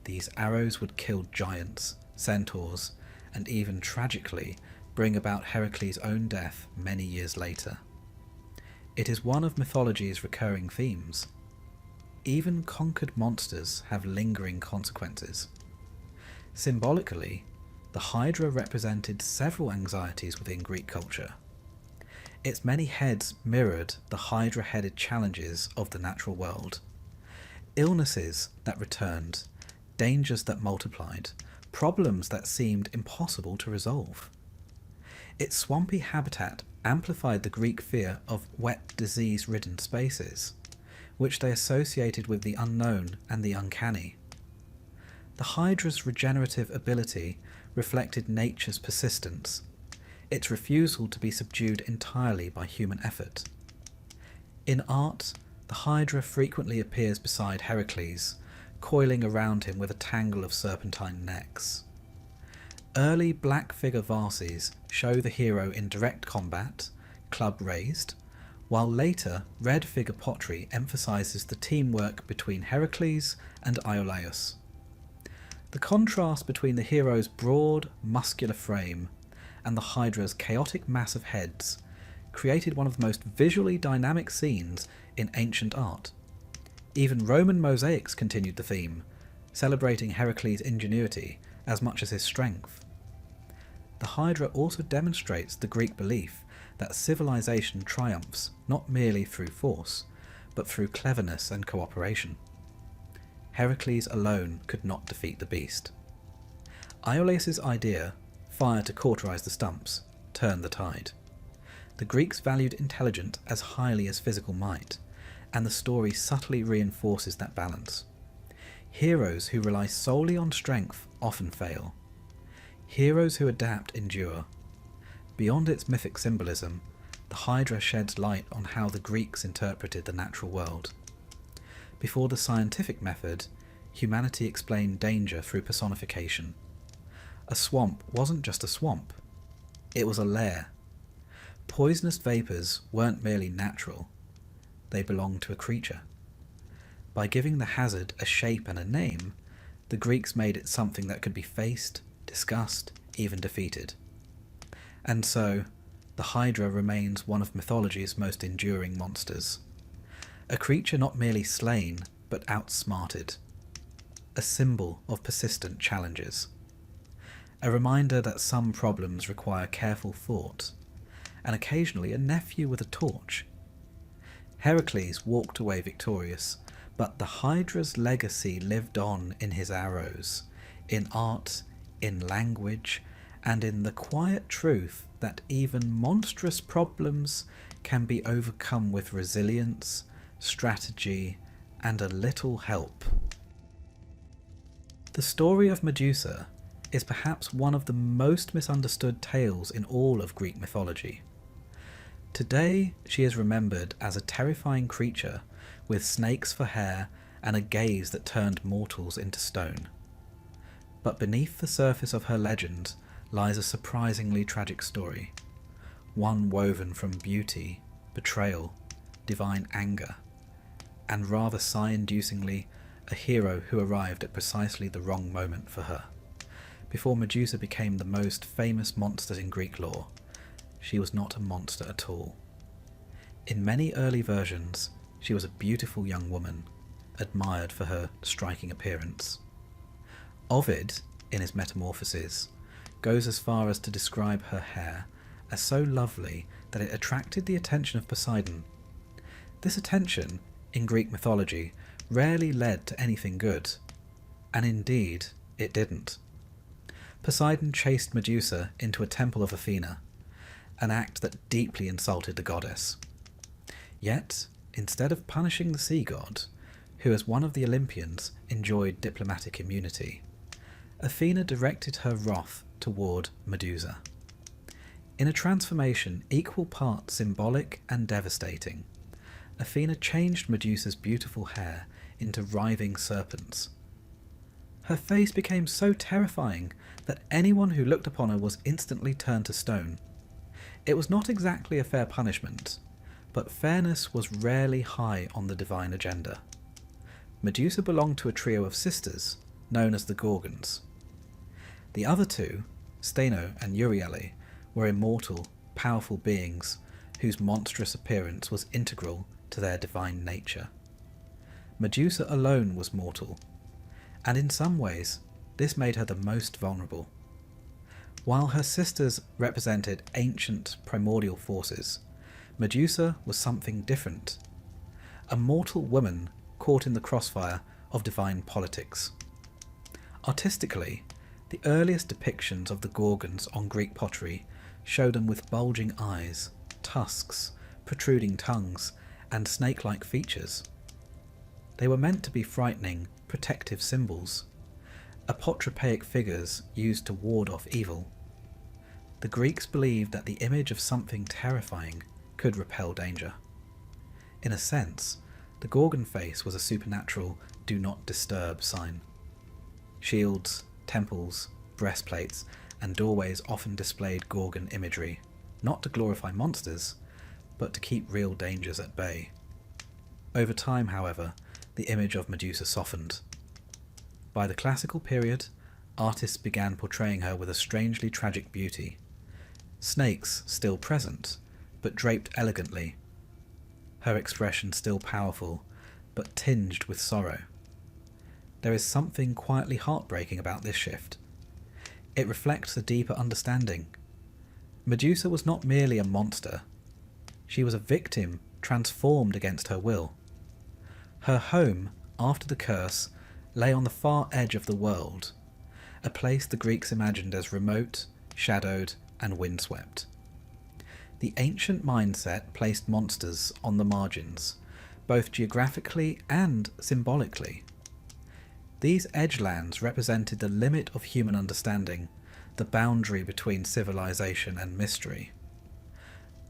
These arrows would kill giants, centaurs, and even tragically bring about Heracles' own death many years later. It is one of mythology's recurring themes. even conquered monsters have lingering consequences. Symbolically, the Hydra represented several anxieties within Greek culture. Its many heads mirrored the Hydra-headed challenges of the natural world. Illnesses that returned, dangers that multiplied, problems that seemed impossible to resolve. Its swampy habitat amplified the Greek fear of wet, disease-ridden spaces, which they associated with the unknown and the uncanny. The Hydra's regenerative ability reflected nature's persistence, its refusal to be subdued entirely by human effort. In art, the Hydra frequently appears beside Heracles, coiling around him with a tangle of serpentine necks. Early black figure vases show the hero in direct combat, club raised, while later red figure pottery emphasises the teamwork between Heracles and Iolaus. The contrast between the hero's broad, muscular frame and the Hydra's chaotic mass of heads created one of the most visually dynamic scenes in ancient art. Even Roman mosaics continued the theme, celebrating Heracles' ingenuity as much as his strength. The Hydra also demonstrates the Greek belief that civilization triumphs not merely through force, but through cleverness and cooperation. Heracles alone could not defeat the beast. Iolaus' idea, fire to cauterize the stumps, turned the tide. The Greeks valued intelligence as highly as physical might, and the story subtly reinforces that balance. Heroes who rely solely on strength often fail. Heroes who adapt endure. Beyond its mythic symbolism, the Hydra sheds light on how the Greeks interpreted the natural world. Before the scientific method, humanity explained danger through personification. A swamp wasn't just a swamp, it was a lair. Poisonous vapours weren't merely natural, they belonged to a creature. By giving the hazard a shape and a name, the Greeks made it something that could be faced, discussed, even defeated. And so, the Hydra remains one of mythology's most enduring monsters. A creature not merely slain, but outsmarted. A symbol of persistent challenges. A reminder that some problems require careful thought, and occasionally a nephew with a torch. Heracles walked away victorious, but the Hydra's legacy lived on in his arrows, in art, in language, and in the quiet truth that even monstrous problems can be overcome with resilience, strategy, and a little help. The story of Medusa is perhaps one of the most misunderstood tales in all of Greek mythology. Today, she is remembered as a terrifying creature with snakes for hair and a gaze that turned mortals into stone. But beneath the surface of her legend lies a surprisingly tragic story, one woven from beauty, betrayal, divine anger, and rather sigh-inducingly, a hero who arrived at precisely the wrong moment for her. Before Medusa became the most famous monster in Greek lore, she was not a monster at all. In many early versions, she was a beautiful young woman, admired for her striking appearance. Ovid, in his Metamorphoses, goes as far as to describe her hair as so lovely that it attracted the attention of Poseidon. This attention, in Greek mythology, rarely led to anything good, and indeed it didn't. Poseidon chased Medusa into a temple of Athena, an act that deeply insulted the goddess. Yet, instead of punishing the sea god, who as one of the Olympians enjoyed diplomatic immunity, Athena directed her wrath toward Medusa. In a transformation equal parts symbolic and devastating, Athena changed Medusa's beautiful hair into writhing serpents. Her face became so terrifying that anyone who looked upon her was instantly turned to stone. It was not exactly a fair punishment, but fairness was rarely high on the divine agenda. Medusa belonged to a trio of sisters, known as the Gorgons. The other two, Steno and Euryale, were immortal, powerful beings whose monstrous appearance was integral to their divine nature. Medusa alone was mortal, and in some ways this made her the most vulnerable. While her sisters represented ancient primordial forces, Medusa was something different. A mortal woman caught in the crossfire of divine politics. Artistically, the earliest depictions of the Gorgons on Greek pottery show them with bulging eyes, tusks, protruding tongues, and snake-like features. They were meant to be frightening, protective symbols, apotropaic figures used to ward off evil. The Greeks believed that the image of something terrifying could repel danger. In a sense, the Gorgon face was a supernatural do not disturb sign. Shields, temples, breastplates, and doorways often displayed Gorgon imagery, not to glorify monsters, but to keep real dangers at bay. Over time, however, the image of Medusa softened. By the classical period, artists began portraying her with a strangely tragic beauty. Snakes still present, but draped elegantly. Her expression still powerful, but tinged with sorrow. There is something quietly heartbreaking about this shift. It reflects a deeper understanding. Medusa was not merely a monster. She was a victim transformed against her will. Her home, after the curse, lay on the far edge of the world, a place the Greeks imagined as remote, shadowed, and windswept. The ancient mindset placed monsters on the margins, both geographically and symbolically. These edgelands represented the limit of human understanding, the boundary between civilization and mystery.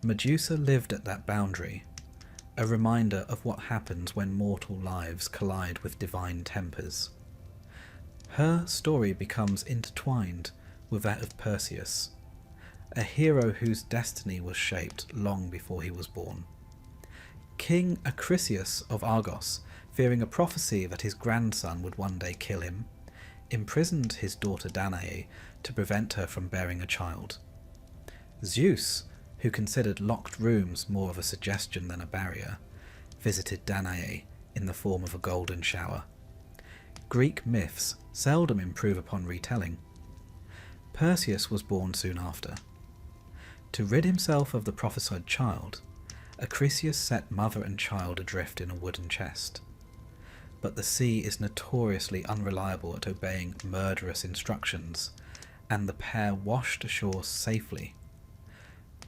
Medusa lived at that boundary, a reminder of what happens when mortal lives collide with divine tempers. Her story becomes intertwined with that of Perseus, a hero whose destiny was shaped long before he was born. King Acrisius of Argos, fearing a prophecy that his grandson would one day kill him, imprisoned his daughter Danae to prevent her from bearing a child. Zeus, who considered locked rooms more of a suggestion than a barrier, visited Danae in the form of a golden shower. Greek myths seldom improve upon retelling. Perseus was born soon after. To rid himself of the prophesied child, Acrisius set mother and child adrift in a wooden chest. But the sea is notoriously unreliable at obeying murderous instructions, and the pair washed ashore safely.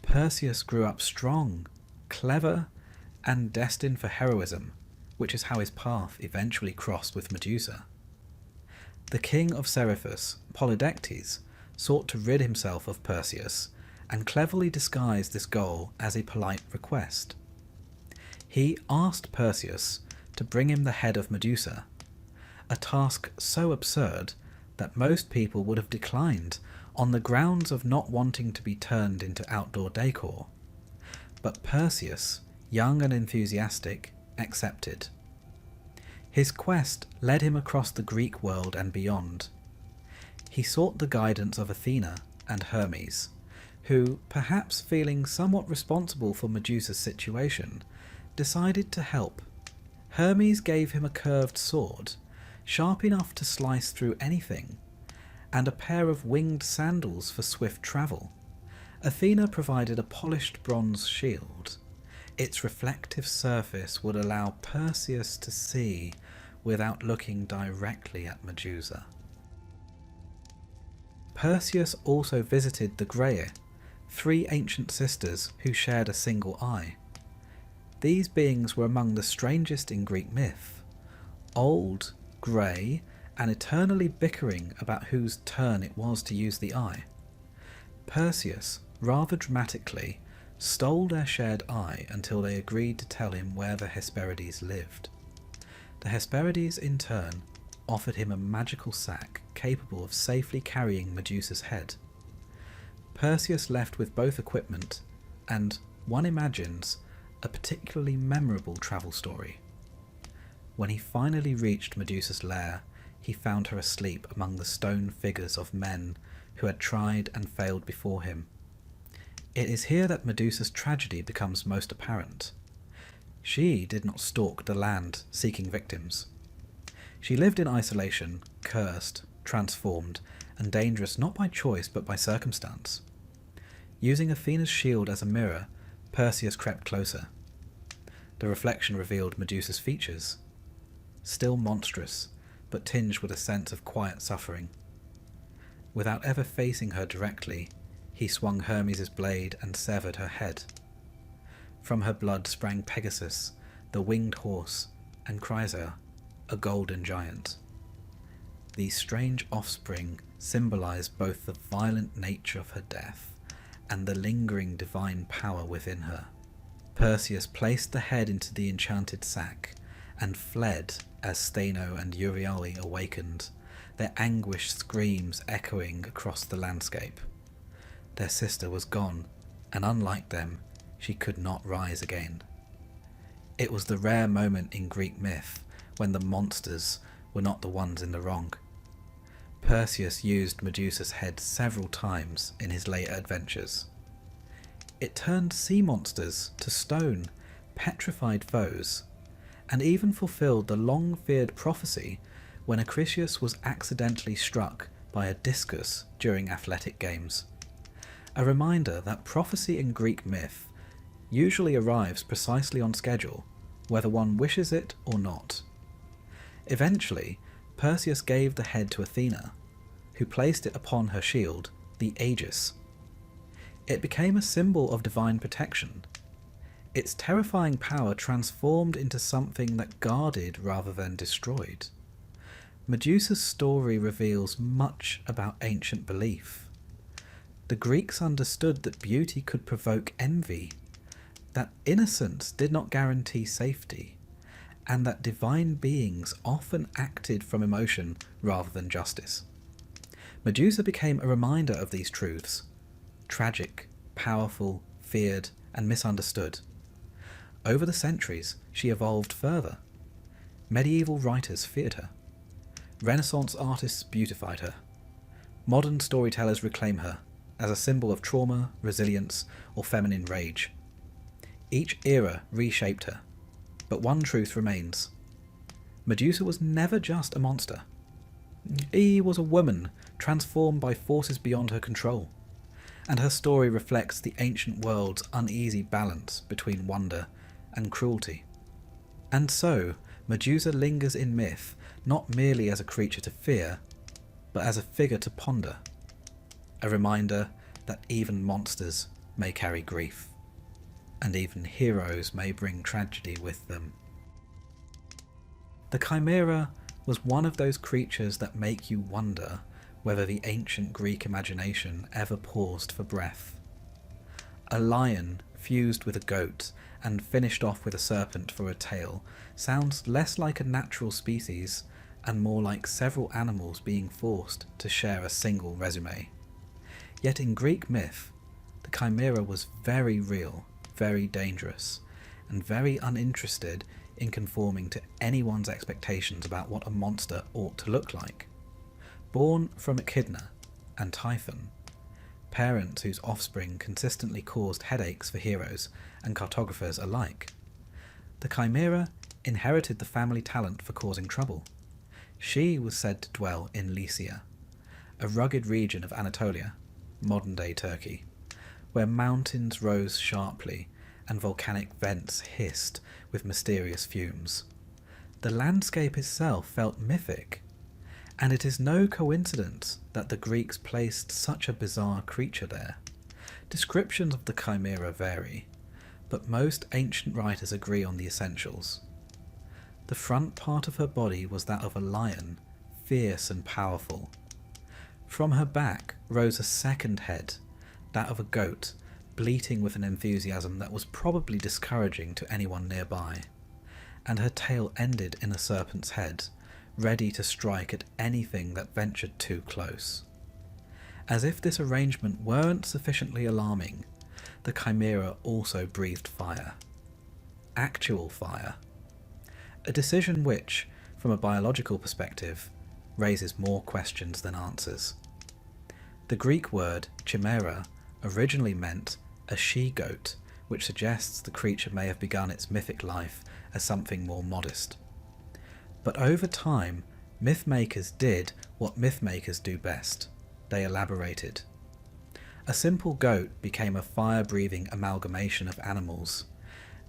Perseus grew up strong, clever, and destined for heroism, which is how his path eventually crossed with Medusa. The king of Seriphus, Polydectes, sought to rid himself of Perseus, and cleverly disguised this goal as a polite request. He asked Perseus to bring him the head of Medusa, a task so absurd that most people would have declined on the grounds of not wanting to be turned into outdoor decor. But Perseus, young and enthusiastic, accepted. His quest led him across the Greek world and beyond. He sought the guidance of Athena and Hermes, who, perhaps feeling somewhat responsible for Medusa's situation, decided to help. Hermes gave him a curved sword, sharp enough to slice through anything, and a pair of winged sandals for swift travel. Athena provided a polished bronze shield. Its reflective surface would allow Perseus to see without looking directly at Medusa. Perseus also visited the Graeae, 3 ancient sisters who shared a single eye. These beings were among the strangest in Greek myth, old, grey, and eternally bickering about whose turn it was to use the eye. Perseus, rather dramatically, stole their shared eye until they agreed to tell him where the Hesperides lived. The Hesperides, in turn, offered him a magical sack capable of safely carrying Medusa's head. Perseus left with both equipment and, one imagines, a particularly memorable travel story. When he finally reached Medusa's lair, he found her asleep among the stone figures of men who had tried and failed before him. It is here that Medusa's tragedy becomes most apparent. She did not stalk the land seeking victims. She lived in isolation, cursed, transformed, and dangerous not by choice but by circumstance. Using Athena's shield as a mirror, Perseus crept closer. The reflection revealed Medusa's features, still monstrous, but tinged with a sense of quiet suffering. Without ever facing her directly, he swung Hermes' blade and severed her head. From her blood sprang Pegasus, the winged horse, and Chrysa, a golden giant. These strange offspring symbolized both the violent nature of her death and the lingering divine power within her. Perseus placed the head into the enchanted sack and fled as Steno and Euryale awakened, their anguished screams echoing across the landscape. Their sister was gone, and unlike them, she could not rise again. It was the rare moment in Greek myth when the monsters were not the ones in the wrong. Perseus used Medusa's head several times in his later adventures. It turned sea monsters to stone, petrified foes, and even fulfilled the long-feared prophecy when Acrisius was accidentally struck by a discus during athletic games. A reminder that prophecy in Greek myth usually arrives precisely on schedule, whether one wishes it or not. Eventually, Perseus gave the head to Athena, who placed it upon her shield, the Aegis. It became a symbol of divine protection. Its terrifying power transformed into something that guarded rather than destroyed. Medusa's story reveals much about ancient belief. The Greeks understood that beauty could provoke envy, that innocence did not guarantee safety, and that divine beings often acted from emotion rather than justice. Medusa became a reminder of these truths: tragic, powerful, feared, and misunderstood. Over the centuries, she evolved further. Medieval writers feared her. Renaissance artists beautified her. Modern storytellers reclaim her as a symbol of trauma, resilience, or feminine rage. Each era reshaped her, but one truth remains. Medusa was never just a monster. She was a woman transformed by forces beyond her control, and her story reflects the ancient world's uneasy balance between wonder and cruelty. And so, Medusa lingers in myth not merely as a creature to fear, but as a figure to ponder, a reminder that even monsters may carry grief, and even heroes may bring tragedy with them. The Chimera was one of those creatures that make you wonder whether the ancient Greek imagination ever paused for breath. A lion fused with a goat and finished off with a serpent for a tail sounds less like a natural species and more like several animals being forced to share a single resume. Yet in Greek myth, the Chimera was very real, very dangerous, and very uninterested in conforming to anyone's expectations about what a monster ought to look like. Born from Echidna and Typhon, parents whose offspring consistently caused headaches for heroes and cartographers alike, the Chimera inherited the family talent for causing trouble. She was said to dwell in Lycia, a rugged region of Anatolia, modern-day Turkey, where mountains rose sharply and volcanic vents hissed with mysterious fumes. The landscape itself felt mythic, and it is no coincidence that the Greeks placed such a bizarre creature there. Descriptions of the Chimera vary, but most ancient writers agree on the essentials. The front part of her body was that of a lion, fierce and powerful. From her back rose a second head, that of a goat, bleating with an enthusiasm that was probably discouraging to anyone nearby, and her tail ended in a serpent's head, ready to strike at anything that ventured too close. As if this arrangement weren't sufficiently alarming, the Chimera also breathed fire. Actual fire. A decision which, from a biological perspective, raises more questions than answers. The Greek word chimera originally meant a she-goat which suggests the creature may have begun its mythic life as something more modest. But over time, mythmakers did what mythmakers do best. They elaborated. A simple goat became a fire-breathing amalgamation of animals,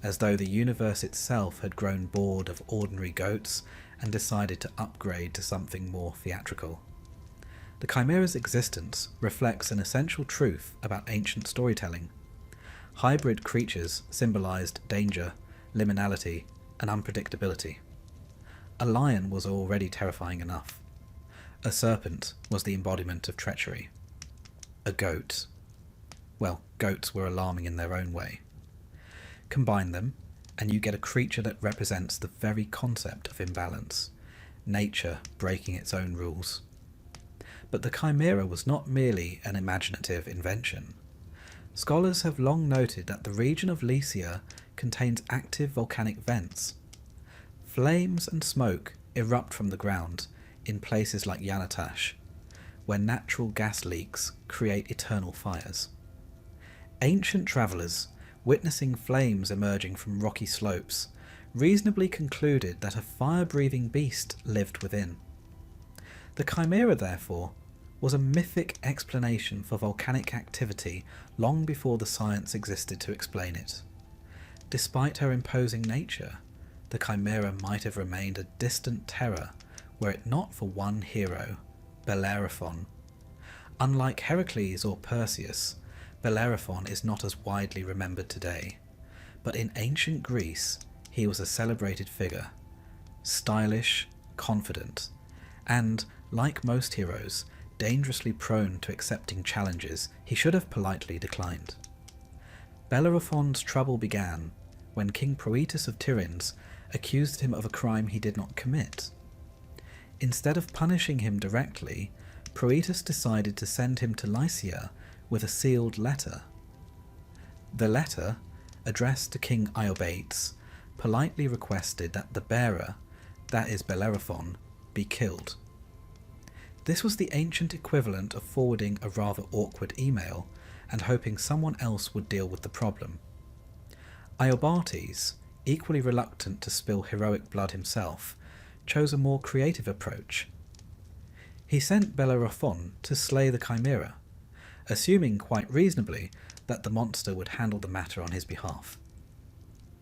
as though the universe itself had grown bored of ordinary goats and decided to upgrade to something more theatrical. The Chimera's existence reflects an essential truth about ancient storytelling. Hybrid creatures symbolized danger, liminality, and unpredictability. A lion was already terrifying enough. A serpent was the embodiment of treachery. A goat. Well, goats were alarming in their own way. Combine them, and you get a creature that represents the very concept of imbalance, nature breaking its own rules. But the Chimera was not merely an imaginative invention. Scholars have long noted that the region of Lycia contains active volcanic vents. Flames and smoke erupt from the ground in places like Yanatash, where natural gas leaks create eternal fires. Ancient travellers, witnessing flames emerging from rocky slopes, reasonably concluded that a fire-breathing beast lived within. The Chimera, therefore, was a mythic explanation for volcanic activity long before the science existed to explain it. Despite her imposing nature, the Chimera might have remained a distant terror were it not for one hero, Bellerophon. Unlike Heracles or Perseus, Bellerophon is not as widely remembered today, but in ancient Greece he was a celebrated figure, stylish, confident, and, like most heroes, dangerously prone to accepting challenges he should have politely declined. Bellerophon's trouble began when King Proetus of Tiryns accused him of a crime he did not commit. Instead of punishing him directly, Proetus decided to send him to Lycia with a sealed letter. The letter, addressed to King Iobates, politely requested that the bearer, that is Bellerophon, be killed. This was the ancient equivalent of forwarding a rather awkward email and hoping someone else would deal with the problem. Iobates, equally reluctant to spill heroic blood himself, chose a more creative approach. He sent Bellerophon to slay the Chimera, assuming quite reasonably that the monster would handle the matter on his behalf.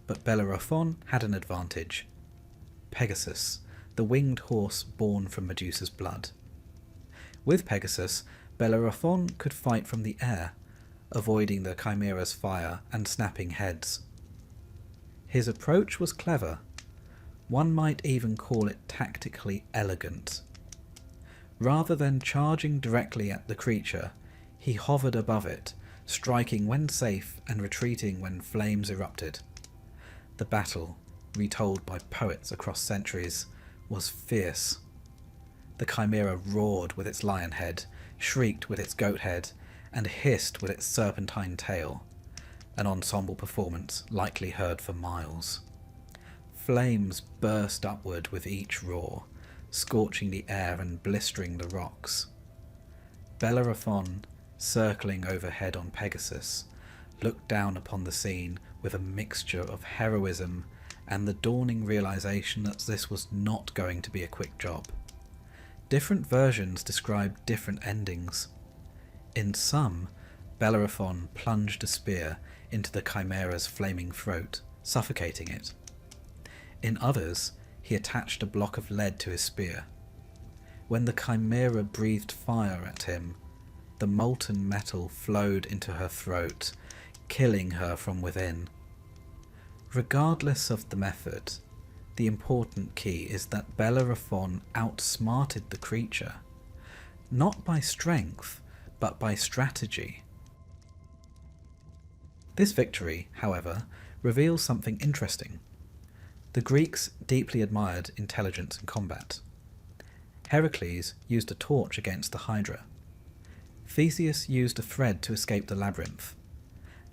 But Bellerophon had an advantage: Pegasus, the winged horse born from Medusa's blood. With Pegasus, Bellerophon could fight from the air, avoiding the Chimera's fire and snapping heads. His approach was clever. One might even call it tactically elegant. Rather than charging directly at the creature, he hovered above it, striking when safe and retreating when flames erupted. The battle, retold by poets across centuries, was fierce. The Chimera roared with its lion head, shrieked with its goat head, and hissed with its serpentine tail, an ensemble performance likely heard for miles. Flames burst upward with each roar, scorching the air and blistering the rocks. Bellerophon, circling overhead on Pegasus, looked down upon the scene with a mixture of heroism and the dawning realization that this was not going to be a quick job. Different versions describe different endings. In some, Bellerophon plunged a spear into the Chimera's flaming throat, suffocating it. In others, he attached a block of lead to his spear. When the Chimera breathed fire at him, the molten metal flowed into her throat, killing her from within. Regardless of the method, the important key is that Bellerophon outsmarted the creature, not by strength, but by strategy. This victory, however, reveals something interesting. The Greeks deeply admired intelligence in combat. Heracles used a torch against the Hydra. Theseus used a thread to escape the labyrinth,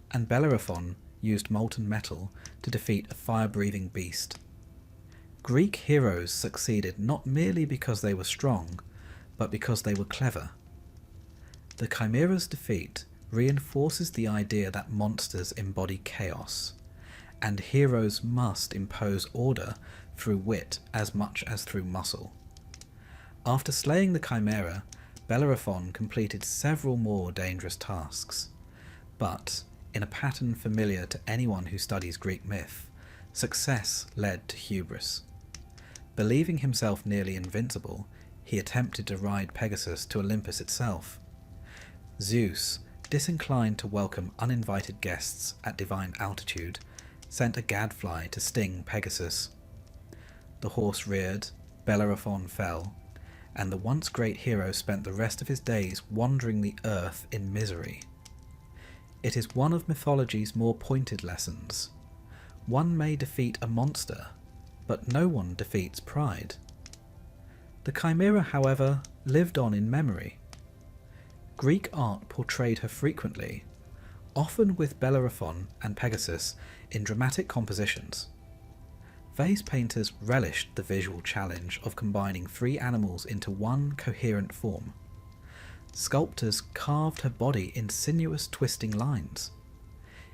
and Bellerophon used molten metal to defeat a fire-breathing beast. Greek heroes succeeded not merely because they were strong, but because they were clever. The Chimera's defeat reinforces the idea that monsters embody chaos, and heroes must impose order through wit as much as through muscle. After slaying the Chimera, Bellerophon completed several more dangerous tasks, but, in a pattern familiar to anyone who studies Greek myth, success led to hubris. Believing himself nearly invincible, he attempted to ride Pegasus to Olympus itself. Zeus, disinclined to welcome uninvited guests at divine altitude, sent a gadfly to sting Pegasus. The horse reared, Bellerophon fell, and the once great hero spent the rest of his days wandering the earth in misery. It is one of mythology's more pointed lessons. One may defeat a monster, but no one defeats pride. The Chimera, however, lived on in memory. Greek art portrayed her frequently, often with Bellerophon and Pegasus in dramatic compositions. Vase painters relished the visual challenge of combining three animals into one coherent form. Sculptors carved her body in sinuous twisting lines.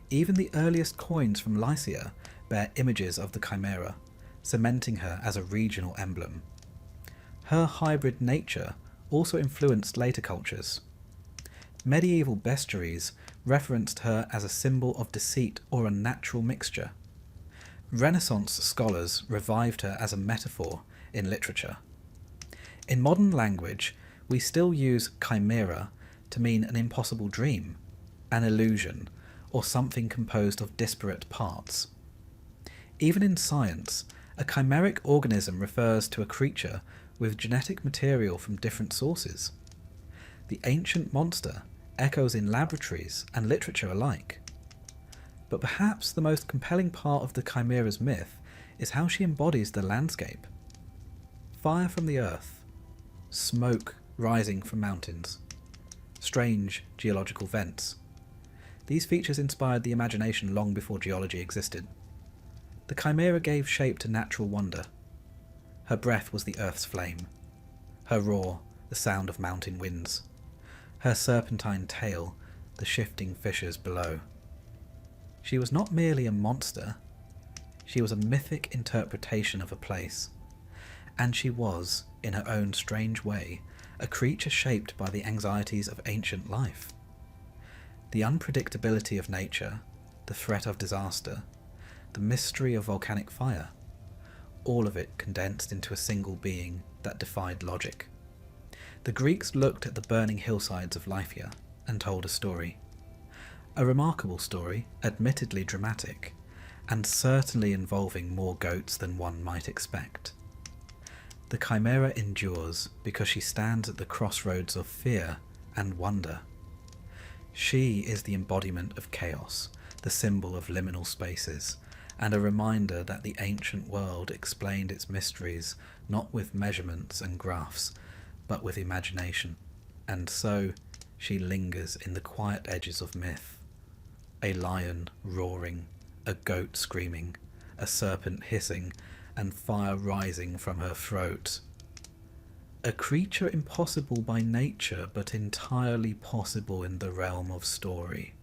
Even the earliest coins from Lycia bear images of the Chimera, cementing her as a regional emblem. Her hybrid nature also influenced later cultures. Medieval bestiaries referenced her as a symbol of deceit or unnatural mixture. Renaissance scholars revived her as a metaphor in literature. In modern language, we still use chimera to mean an impossible dream, an illusion, or something composed of disparate parts. Even in science, a chimeric organism refers to a creature with genetic material from different sources. The ancient monster echoes in laboratories and literature alike. But perhaps the most compelling part of the Chimera's myth is how she embodies the landscape. Fire from the earth, smoke rising from mountains, strange geological vents. These features inspired the imagination long before geology existed. The Chimera gave shape to natural wonder. Her breath was the earth's flame, her roar the sound of mountain winds, her serpentine tail the shifting fissures below. She was not merely a monster, she was a mythic interpretation of a place, and she was, in her own strange way, a creature shaped by the anxieties of ancient life. The unpredictability of nature, the threat of disaster, the mystery of volcanic fire, all of it condensed into a single being that defied logic. The Greeks looked at the burning hillsides of Lycia and told a story. A remarkable story, admittedly dramatic, and certainly involving more goats than one might expect. The Chimera endures because she stands at the crossroads of fear and wonder. She is the embodiment of chaos, the symbol of liminal spaces, and a reminder that the ancient world explained its mysteries not with measurements and graphs, but with imagination, and so she lingers in the quiet edges of myth. A lion roaring, a goat screaming, a serpent hissing, and fire rising from her throat. A creature impossible by nature, but entirely possible in the realm of story.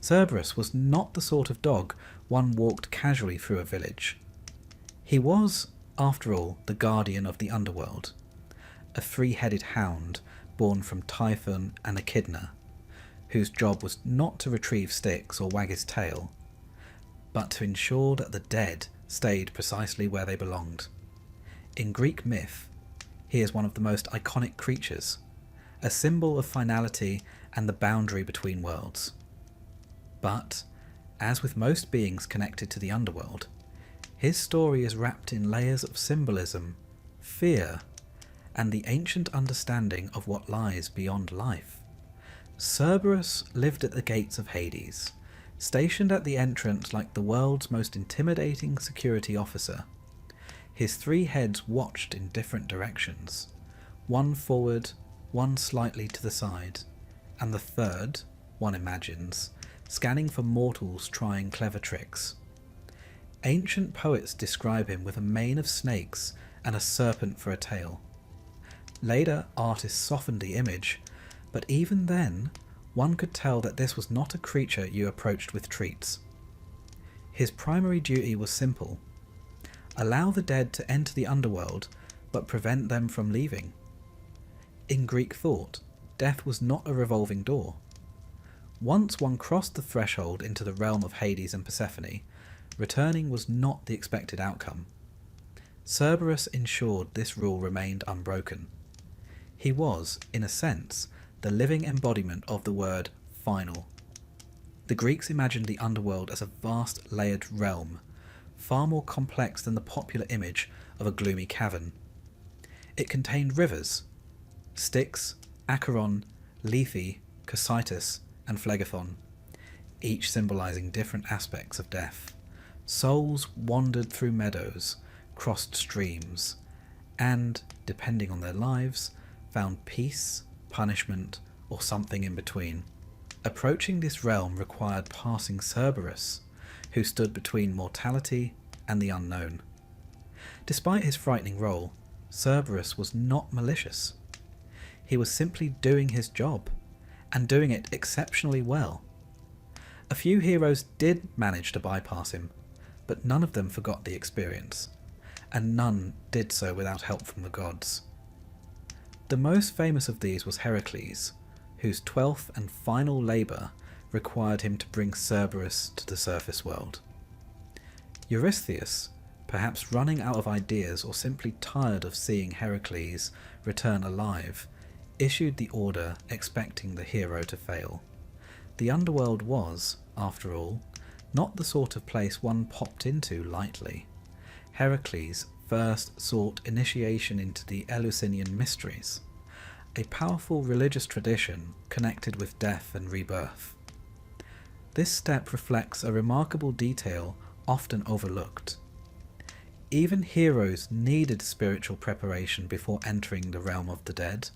Cerberus was not the sort of dog one walked casually through a village. He was, after all, the guardian of the underworld, a three-headed hound born from Typhon and Echidna, whose job was not to retrieve sticks or wag his tail, but to ensure that the dead stayed precisely where they belonged. In Greek myth, he is one of the most iconic creatures, a symbol of finality and the boundary between worlds. But, as with most beings connected to the underworld, his story is wrapped in layers of symbolism, fear, and the ancient understanding of what lies beyond life. Cerberus lived at the gates of Hades, stationed at the entrance like the world's most intimidating security officer. His three heads watched in different directions, one forward, one slightly to the side, and the third, one imagines, scanning for mortals trying clever tricks. Ancient poets describe him with a mane of snakes and a serpent for a tail. Later artists softened the image, But even then, one could tell that this was not a creature you approached with treats. His primary duty was simple: allow the dead to enter the underworld, but prevent them from leaving. In Greek thought, death was not a revolving door. Once one crossed the threshold into the realm of Hades and Persephone, returning was not the expected outcome. Cerberus ensured this rule remained unbroken. He was, in a sense, the living embodiment of the word final. The Greeks imagined the underworld as a vast layered realm, far more complex than the popular image of a gloomy cavern. It contained rivers: Styx, Acheron, Lethe, Cocytus, and Phlegethon, each symbolizing different aspects of death. Souls wandered through meadows, crossed streams, and, depending on their lives, found peace, punishment, or something in between. Approaching this realm required passing Cerberus, who stood between mortality and the unknown. Despite his frightening role, Cerberus was not malicious. He was simply doing his job, and doing it exceptionally well. A few heroes did manage to bypass him, but none of them forgot the experience, and none did so without help from the gods. The most famous of these was Heracles, whose 12th and final labour required him to bring Cerberus to the surface world. Eurystheus, perhaps running out of ideas or simply tired of seeing Heracles return alive, issued the order expecting the hero to fail. The underworld was, after all, not the sort of place one popped into lightly. Heracles first sought initiation into the Eleusinian mysteries, a powerful religious tradition connected with death and rebirth. This step reflects a remarkable detail often overlooked. Even heroes needed spiritual preparation before entering the realm of the dead.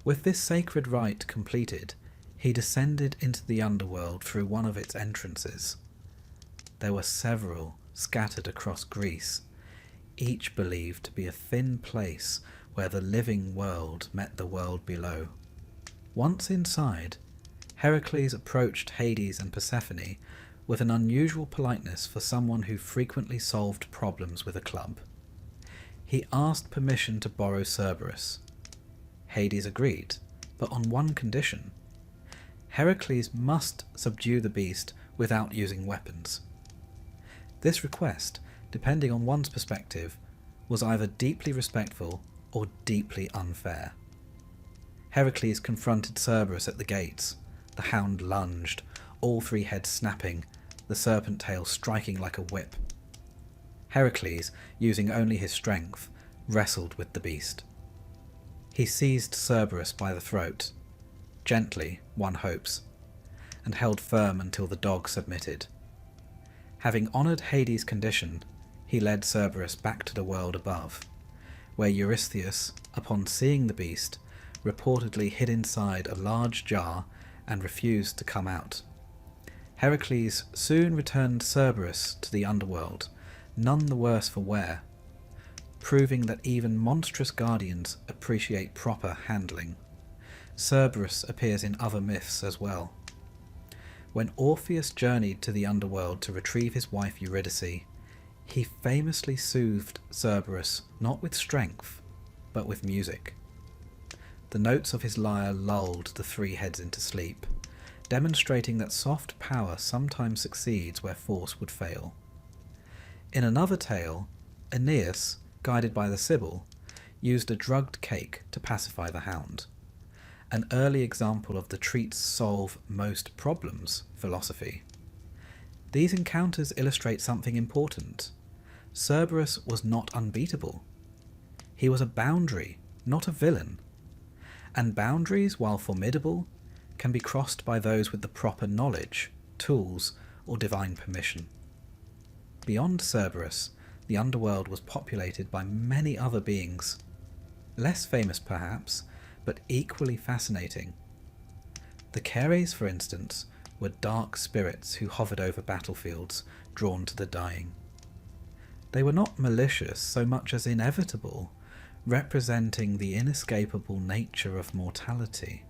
With this sacred rite completed, he descended into the underworld through one of its entrances. There were several scattered across Greece, each believed to be a thin place where the living world met the world below. Once inside, Heracles approached Hades and Persephone with an unusual politeness for someone who frequently solved problems with a club. He asked permission to borrow Cerberus. Hades agreed, but on one condition: Heracles must subdue the beast without using weapons. This request, depending on one's perspective, was either deeply respectful or deeply unfair. Heracles confronted Cerberus at the gates. The hound lunged, all three heads snapping, the serpent tail striking like a whip. Heracles, using only his strength, wrestled with the beast. He seized Cerberus by the throat, gently, one hopes, and held firm until the dog submitted. Having honoured Hades' condition, he led Cerberus back to the world above, where Eurystheus, upon seeing the beast, reportedly hid inside a large jar and refused to come out. Heracles soon returned Cerberus to the underworld, none the worse for wear, proving that even monstrous guardians appreciate proper handling. Cerberus appears in other myths as well. When Orpheus journeyed to the underworld to retrieve his wife Eurydice, he famously soothed Cerberus not with strength, but with music. The notes of his lyre lulled the three heads into sleep, demonstrating that soft power sometimes succeeds where force would fail. In another tale, Aeneas, guided by the Sibyl, used a drugged cake to pacify the hound, an early example of the treats solve most problems philosophy. These encounters illustrate something important. Cerberus was not unbeatable. He was a boundary, not a villain. And boundaries, while formidable, can be crossed by those with the proper knowledge, tools, or divine permission. Beyond Cerberus, the underworld was populated by many other beings, less famous perhaps, but equally fascinating. The Keres, for instance, were dark spirits who hovered over battlefields, drawn to the dying. They were not malicious so much as inevitable, representing the inescapable nature of mortality.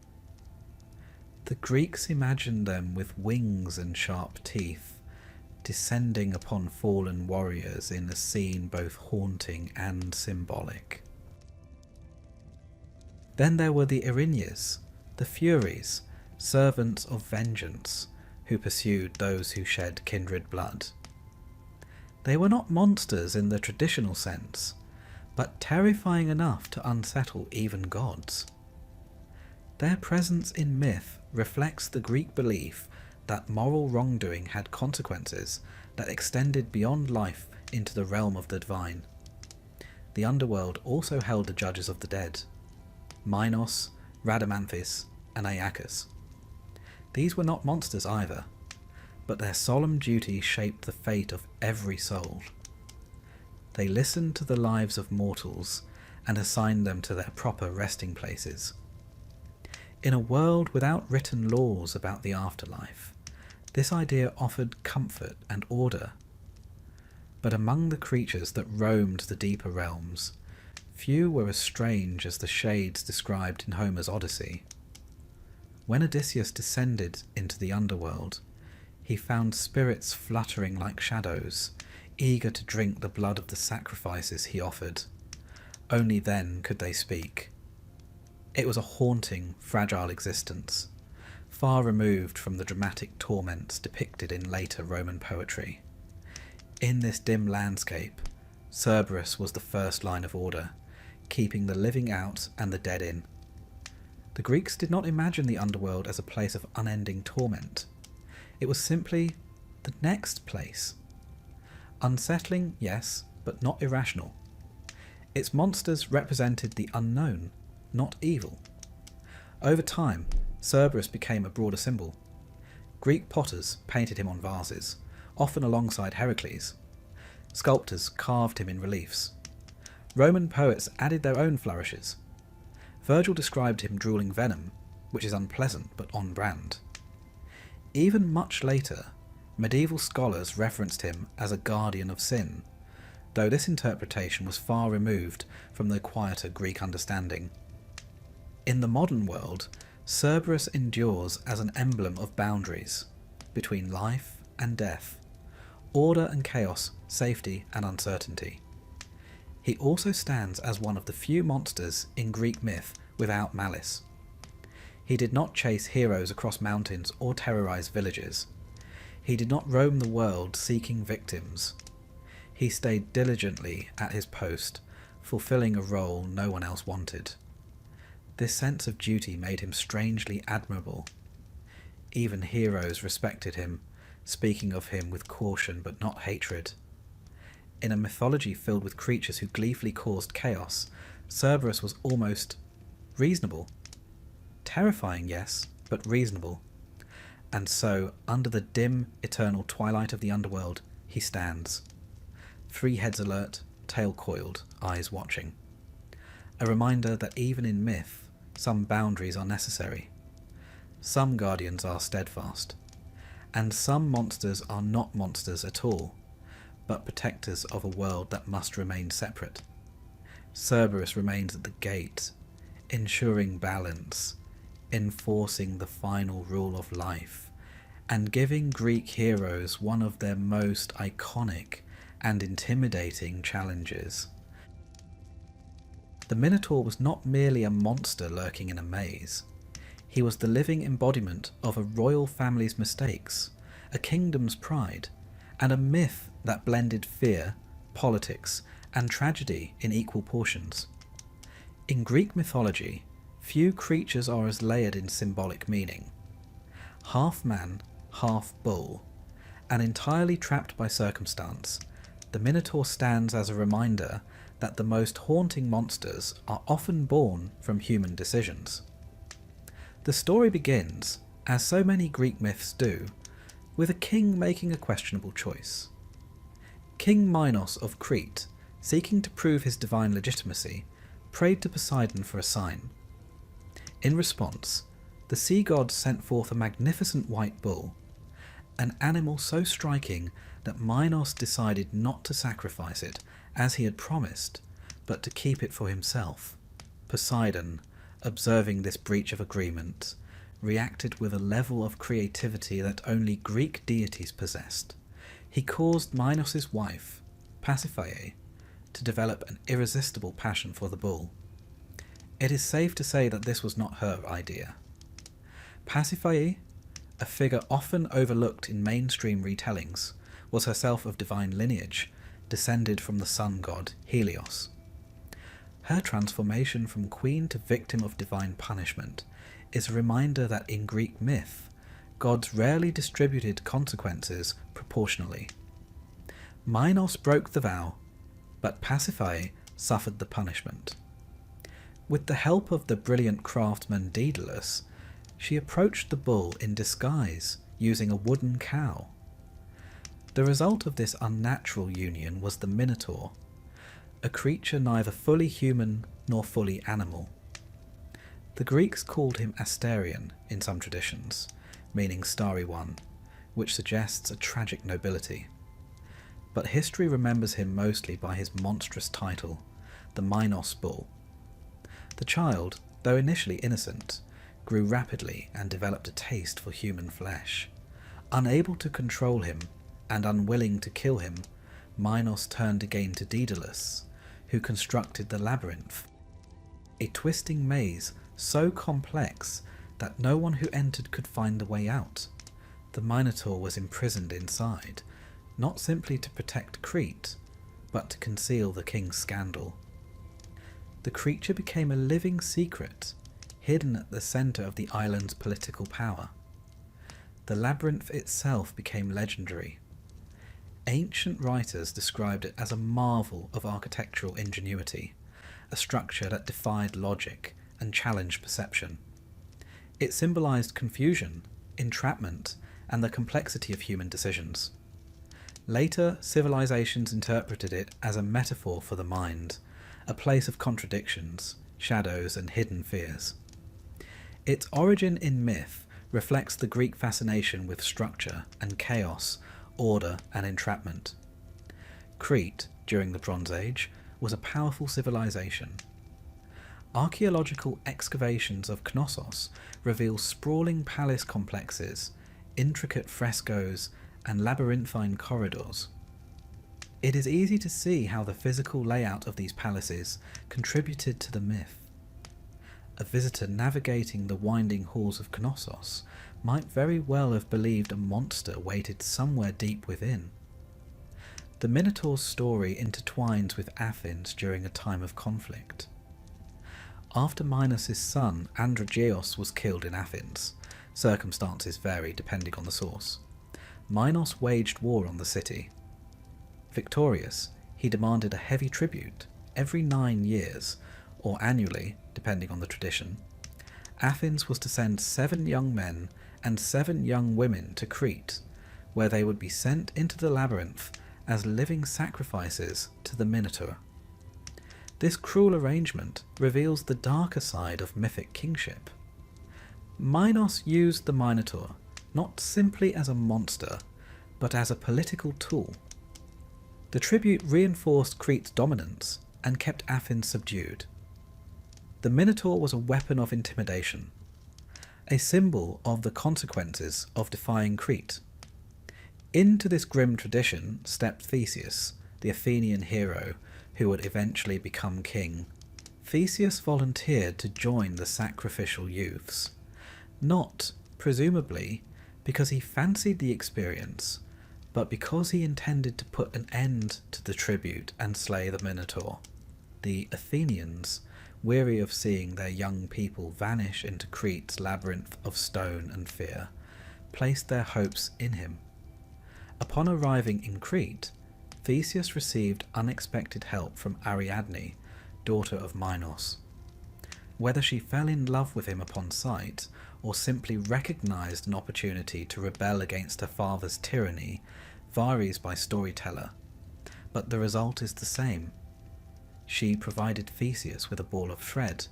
The Greeks imagined them with wings and sharp teeth, descending upon fallen warriors in a scene both haunting and symbolic. Then there were the Erinyes, the Furies, servants of vengeance, who pursued those who shed kindred blood. They were not monsters in the traditional sense, but terrifying enough to unsettle even gods. Their presence in myth reflects the Greek belief that moral wrongdoing had consequences that extended beyond life into the realm of the divine. The underworld also held the judges of the dead, Minos, Rhadamanthus, and Aeacus. These were not monsters either, but their solemn duty shaped the fate of every soul. They listened to the lives of mortals and assigned them to their proper resting places. In a world without written laws about the afterlife, this idea offered comfort and order. But among the creatures that roamed the deeper realms, few were as strange as the shades described in Homer's Odyssey. When Odysseus descended into the underworld, he found spirits fluttering like shadows, eager to drink the blood of the sacrifices he offered. Only then could they speak. It was a haunting, fragile existence, far removed from the dramatic torments depicted in later Roman poetry. In this dim landscape, Cerberus was the first line of order, keeping the living out and the dead in. The Greeks did not imagine the underworld as a place of unending torment. It was simply the next place. Unsettling, yes, but not irrational. Its monsters represented the unknown, not evil. Over time, Cerberus became a broader symbol. Greek potters painted him on vases, often alongside Heracles. Sculptors carved him in reliefs. Roman poets added their own flourishes. Virgil described him drooling venom, which is unpleasant but on brand. Even much later, medieval scholars referenced him as a guardian of sin, though this interpretation was far removed from the quieter Greek understanding. In the modern world, Cerberus endures as an emblem of boundaries between life and death, order and chaos, safety and uncertainty. He also stands as one of the few monsters in Greek myth without malice. He did not chase heroes across mountains or terrorize villages. He did not roam the world seeking victims. He stayed diligently at his post, fulfilling a role no one else wanted. This sense of duty made him strangely admirable. Even heroes respected him, speaking of him with caution but not hatred. In a mythology filled with creatures who gleefully caused chaos, Cerberus was almost reasonable. Terrifying, yes, but reasonable. And so, under the dim, eternal twilight of the underworld, he stands. 3 heads alert, tail coiled, eyes watching. A reminder that even in myth, some boundaries are necessary. Some guardians are steadfast, and some monsters are not monsters at all, but protectors of a world that must remain separate. Cerberus remains at the gate, ensuring balance, enforcing the final rule of life, and giving Greek heroes one of their most iconic and intimidating challenges. The Minotaur was not merely a monster lurking in a maze. He was the living embodiment of a royal family's mistakes, a kingdom's pride, and a myth that blended fear, politics, and tragedy in equal portions. In Greek mythology, few creatures are as layered in symbolic meaning. Half man, half bull, and entirely trapped by circumstance, the Minotaur stands as a reminder that the most haunting monsters are often born from human decisions. The story begins, as so many Greek myths do, with a king making a questionable choice. King Minos of Crete, seeking to prove his divine legitimacy, prayed to Poseidon for a sign. In response, the sea god sent forth a magnificent white bull, an animal so striking that Minos decided not to sacrifice it as he had promised, but to keep it for himself. Poseidon, observing this breach of agreement, reacted with a level of creativity that only Greek deities possessed. He caused Minos' wife, Pasiphae, to develop an irresistible passion for the bull. It is safe to say that this was not her idea. Pasiphae, a figure often overlooked in mainstream retellings, was herself of divine lineage, descended from the sun god Helios. Her transformation from queen to victim of divine punishment is a reminder that in Greek myth, gods rarely distributed consequences proportionally. Minos broke the vow, but Pasiphae suffered the punishment. With the help of the brilliant craftsman Daedalus, she approached the bull in disguise, using a wooden cow. The result of this unnatural union was the Minotaur, a creature neither fully human nor fully animal. The Greeks called him Asterion in some traditions, meaning starry one, which suggests a tragic nobility. But history remembers him mostly by his monstrous title, the Minos bull. The child, though initially innocent, grew rapidly and developed a taste for human flesh. Unable to control him, and unwilling to kill him, Minos turned again to Daedalus, who constructed the labyrinth, a twisting maze so complex that no one who entered could find the way out. The Minotaur was imprisoned inside, not simply to protect Crete, but to conceal the king's scandal. The creature became a living secret, hidden at the centre of the island's political power. The labyrinth itself became legendary. Ancient writers described it as a marvel of architectural ingenuity, a structure that defied logic and challenged perception. It symbolised confusion, entrapment, and the complexity of human decisions. Later, civilizations interpreted it as a metaphor for the mind, a place of contradictions, shadows, and hidden fears. Its origin in myth reflects the Greek fascination with structure and chaos, order and entrapment. Crete, during the Bronze Age, was a powerful civilization. Archaeological excavations of Knossos reveal sprawling palace complexes, intricate frescoes, and labyrinthine corridors. It is easy to see how the physical layout of these palaces contributed to the myth. A visitor navigating the winding halls of Knossos might very well have believed a monster waited somewhere deep within. The Minotaur's story intertwines with Athens during a time of conflict. After Minos' son Androgeos was killed in Athens, circumstances vary depending on the source, Minos waged war on the city. Victorious, he demanded a heavy tribute every 9 years, or annually, depending on the tradition. Athens was to send 7 young men and 7 young women to Crete, where they would be sent into the labyrinth as living sacrifices to the Minotaur. This cruel arrangement reveals the darker side of mythic kingship. Minos used the Minotaur not simply as a monster, but as a political tool. The tribute reinforced Crete's dominance and kept Athens subdued. The Minotaur was a weapon of intimidation, a symbol of the consequences of defying Crete. Into this grim tradition stepped Theseus, the Athenian hero who would eventually become king. Theseus volunteered to join the sacrificial youths, not, presumably, because he fancied the experience, but because he intended to put an end to the tribute and slay the Minotaur. The Athenians, weary of seeing their young people vanish into Crete's labyrinth of stone and fear, placed their hopes in him. Upon arriving in Crete, Theseus received unexpected help from Ariadne, daughter of Minos. Whether she fell in love with him upon sight, or simply recognised an opportunity to rebel against her father's tyranny, varies by storyteller, but the result is the same. She provided Theseus with a ball of thread.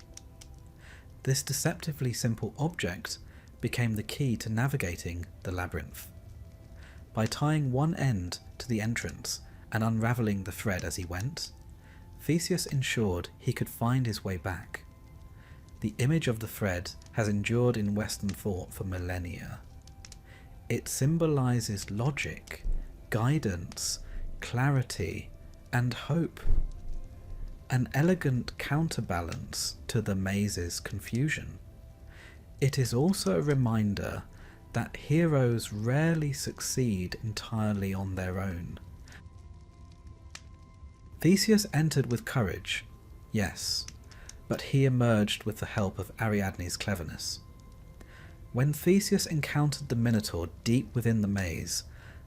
This deceptively simple object became the key to navigating the labyrinth. By tying one end to the entrance and unravelling the thread as he went, Theseus ensured he could find his way back. the image of the thread has endured in Western thought for millennia. It symbolises logic, guidance, clarity, and hope. An elegant counterbalance to the maze's confusion. It is also a reminder that heroes rarely succeed entirely on their own. Theseus entered with courage, yes, but he emerged with the help of Ariadne's cleverness. When Theseus encountered the Minotaur deep within the maze,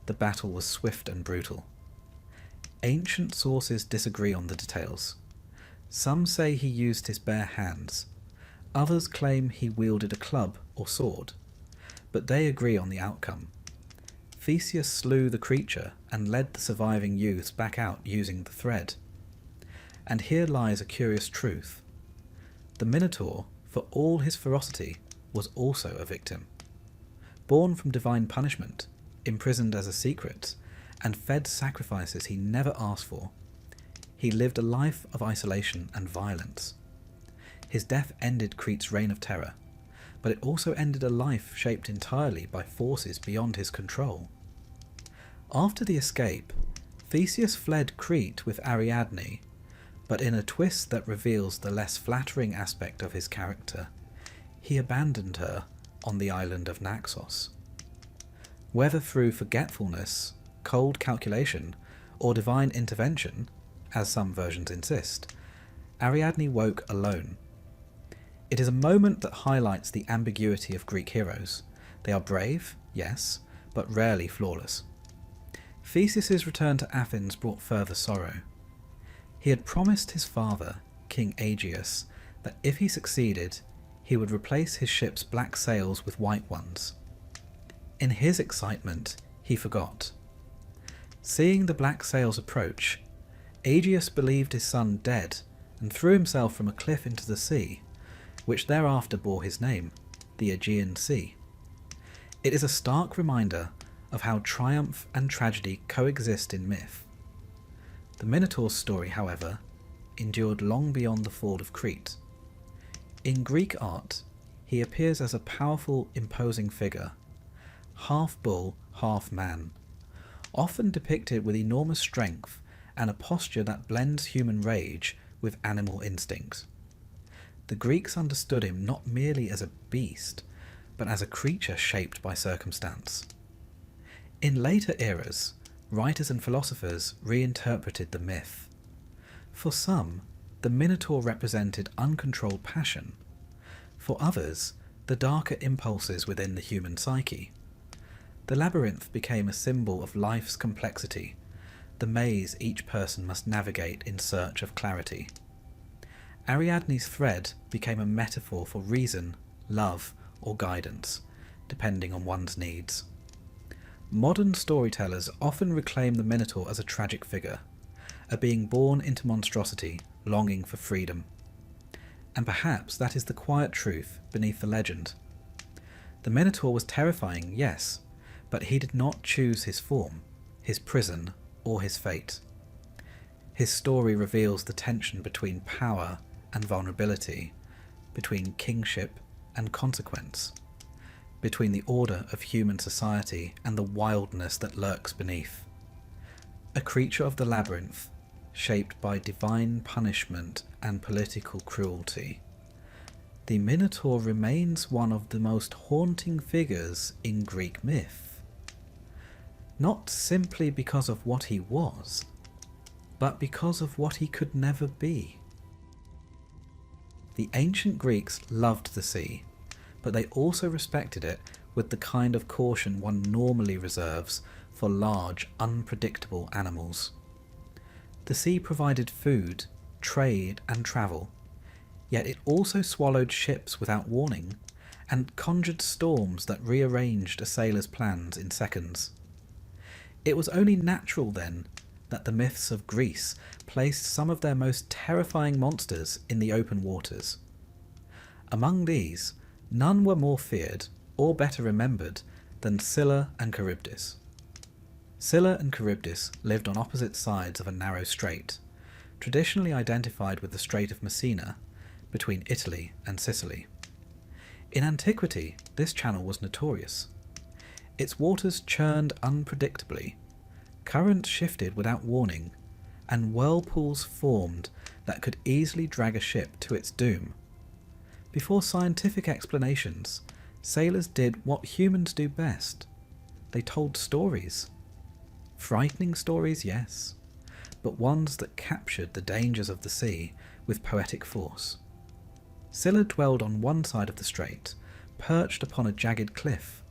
the battle was swift and brutal. Ancient sources disagree on the details. Some say he used his bare hands, others claim he wielded a club or sword, but they agree on the outcome. Theseus slew the creature and led the surviving youths back out using the thread. And here lies a curious truth. The Minotaur, for all his ferocity, was also a victim. Born from divine punishment, imprisoned as a secret, and fed sacrifices he never asked for, he lived a life of isolation and violence. His death ended Crete's reign of terror, but it also ended a life shaped entirely by forces beyond his control. After the escape, Theseus fled Crete with Ariadne, but in a twist that reveals the less flattering aspect of his character, he abandoned her on the island of Naxos. Whether through forgetfulness, cold calculation, or divine intervention, as some versions insist, Ariadne woke alone. It is a moment that highlights the ambiguity of Greek heroes. They are brave, yes, but rarely flawless. Theseus's return to Athens brought further sorrow. He had promised his father, King Aegeus, that if he succeeded, he would replace his ship's black sails with white ones. In his excitement, he forgot. Seeing the black sails approach, Aegeus believed his son dead and threw himself from a cliff into the sea, which thereafter bore his name, the Aegean Sea. It is a stark reminder of how triumph and tragedy coexist in myth. The Minotaur's story, however, endured long beyond the fall of Crete. In Greek art, he appears as a powerful, imposing figure, half bull, half man, often depicted with enormous strength and a posture that blends human rage with animal instincts. The Greeks understood him not merely as a beast, but as a creature shaped by circumstance. In later eras, writers and philosophers reinterpreted the myth. For some, the Minotaur represented uncontrolled passion. For others, the darker impulses within the human psyche. The labyrinth became a symbol of life's complexity, the maze each person must navigate in search of clarity. Ariadne's thread became a metaphor for reason, love, or guidance, depending on one's needs. Modern storytellers often reclaim the Minotaur as a tragic figure, a being born into monstrosity, longing for freedom. And perhaps that is the quiet truth beneath the legend. The Minotaur was terrifying, yes, but he did not choose his form, his prison, or his fate. His story reveals the tension between power and vulnerability, between kingship and consequence, between the order of human society and the wildness that lurks beneath. A creature of the labyrinth, shaped by divine punishment and political cruelty, the Minotaur remains one of the most haunting figures in Greek myth. Not simply because of what he was, but because of what he could never be. The ancient Greeks loved the sea, but they also respected it with the kind of caution one normally reserves for large, unpredictable animals. The sea provided food, trade, and travel, yet it also swallowed ships without warning, and conjured storms that rearranged a sailor's plans in seconds. It was only natural, then, that the myths of Greece placed some of their most terrifying monsters in the open waters. Among these, none were more feared, or better remembered, than Scylla and Charybdis. Scylla and Charybdis lived on opposite sides of a narrow strait, traditionally identified with the Strait of Messina, between Italy and Sicily. In antiquity, this channel was notorious. Its waters churned unpredictably, currents shifted without warning, and whirlpools formed that could easily drag a ship to its doom. Before scientific explanations, sailors did what humans do best. They told stories. Frightening stories, yes, but ones that captured the dangers of the sea with poetic force. Scylla dwelled on one side of the strait, perched upon a jagged cliff.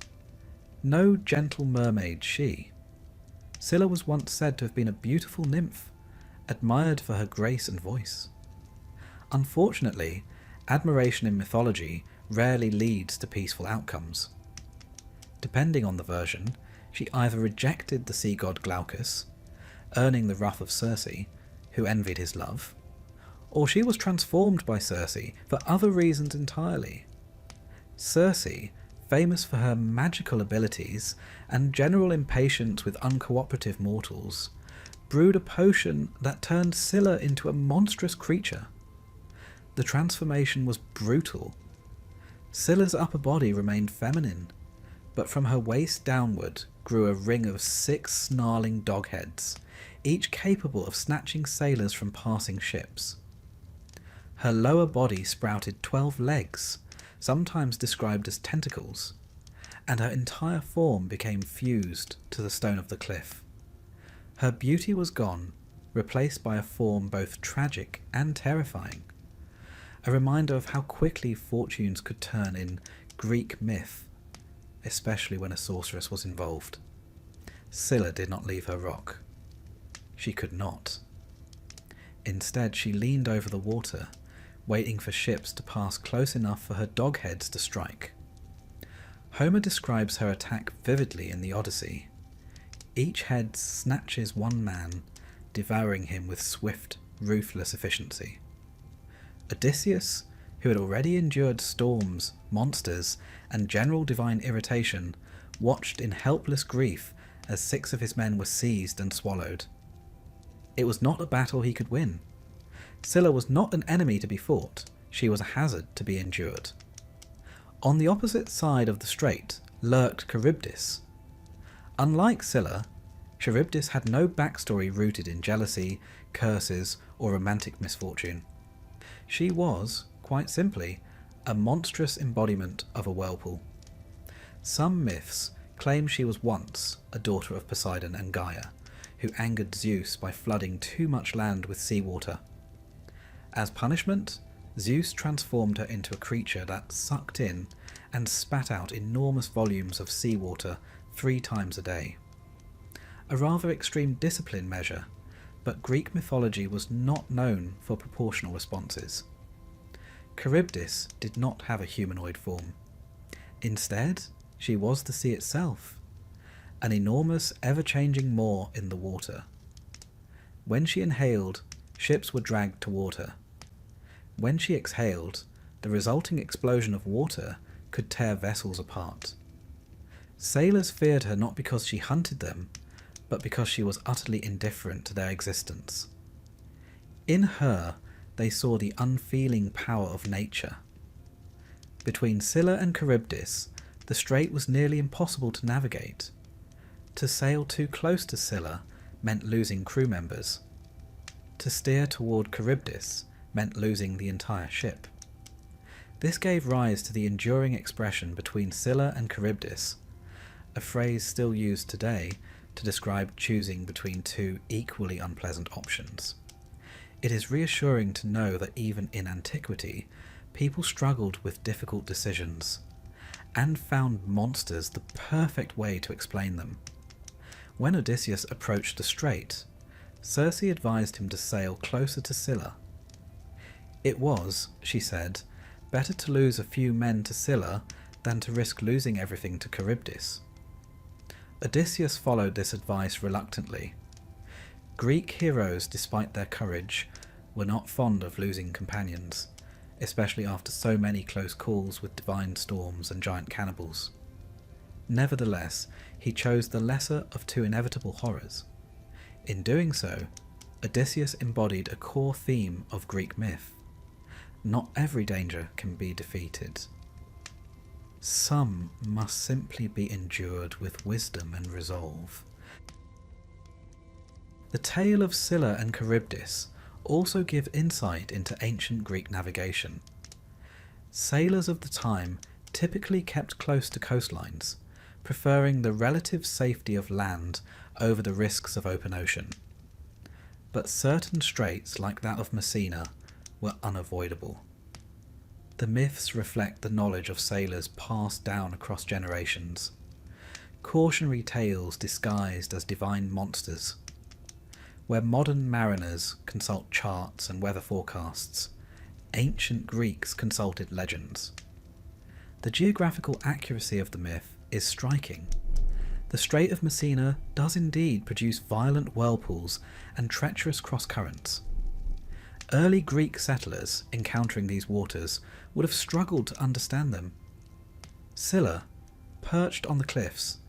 No gentle mermaid she. Scylla was once said to have been a beautiful nymph, admired for her grace and voice. Unfortunately, admiration in mythology rarely leads to peaceful outcomes. Depending on the version, she either rejected the sea god Glaucus, earning the wrath of Circe, who envied his love, or she was transformed by Circe for other reasons entirely. Circe, famous for her magical abilities and general impatience with uncooperative mortals, brewed a potion that turned Scylla into a monstrous creature. The transformation was brutal. Scylla's upper body remained feminine, but from her waist downward grew a ring of 6 snarling dog heads, each capable of snatching sailors from passing ships. Her lower body sprouted 12 legs, sometimes described as tentacles, and her entire form became fused to the stone of the cliff. Her beauty was gone, replaced by a form both tragic and terrifying, a reminder of how quickly fortunes could turn in Greek myth, especially when a sorceress was involved. Scylla did not leave her rock. She could not. Instead, she leaned over the water, waiting for ships to pass close enough for her dog heads to strike. Homer describes her attack vividly in the Odyssey. Each head snatches one man, devouring him with swift, ruthless efficiency. Odysseus, who had already endured storms, monsters, and general divine irritation, watched in helpless grief as 6 of his men were seized and swallowed. It was not a battle he could win. Scylla was not an enemy to be fought, she was a hazard to be endured. On the opposite side of the strait lurked Charybdis. Unlike Scylla, Charybdis had no backstory rooted in jealousy, curses, or romantic misfortune. She was, quite simply, a monstrous embodiment of a whirlpool. Some myths claim she was once a daughter of Poseidon and Gaia, who angered Zeus by flooding too much land with seawater. As punishment, Zeus transformed her into a creature that sucked in and spat out enormous volumes of seawater 3 times a day. A rather extreme discipline measure, but Greek mythology was not known for proportional responses. Charybdis did not have a humanoid form. Instead, she was the sea itself, an enormous, ever-changing maw in the water. When she inhaled, ships were dragged toward her. When she exhaled, the resulting explosion of water could tear vessels apart. Sailors feared her not because she hunted them, but because she was utterly indifferent to their existence. In her, they saw the unfeeling power of nature. Between Scylla and Charybdis, the strait was nearly impossible to navigate. To sail too close to Scylla meant losing crew members. To steer toward Charybdis meant losing the entire ship. This gave rise to the enduring expression between Scylla and Charybdis, a phrase still used today to describe choosing between 2 equally unpleasant options. It is reassuring to know that even in antiquity, people struggled with difficult decisions, and found monsters the perfect way to explain them. When Odysseus approached the strait, Circe advised him to sail closer to Scylla. It was, she said, better to lose a few men to Scylla than to risk losing everything to Charybdis. Odysseus followed this advice reluctantly. Greek heroes, despite their courage, were not fond of losing companions, especially after so many close calls with divine storms and giant cannibals. Nevertheless, he chose the lesser of 2 inevitable horrors. In doing so, Odysseus embodied a core theme of Greek myth: Not every danger can be defeated. Some must simply be endured with wisdom and resolve. The tale of Scylla and Charybdis also give insight into ancient Greek navigation. Sailors of the time typically kept close to coastlines, preferring the relative safety of land over the risks of open ocean. But certain straits, like that of Messina, were unavoidable. The myths reflect the knowledge of sailors passed down across generations, cautionary tales disguised as divine monsters. Where modern mariners consult charts and weather forecasts, ancient Greeks consulted legends. The geographical accuracy of the myth is striking. The Strait of Messina does indeed produce violent whirlpools and treacherous cross-currents. Early Greek settlers encountering these waters would have struggled to understand them. Scylla, perched on the cliffs,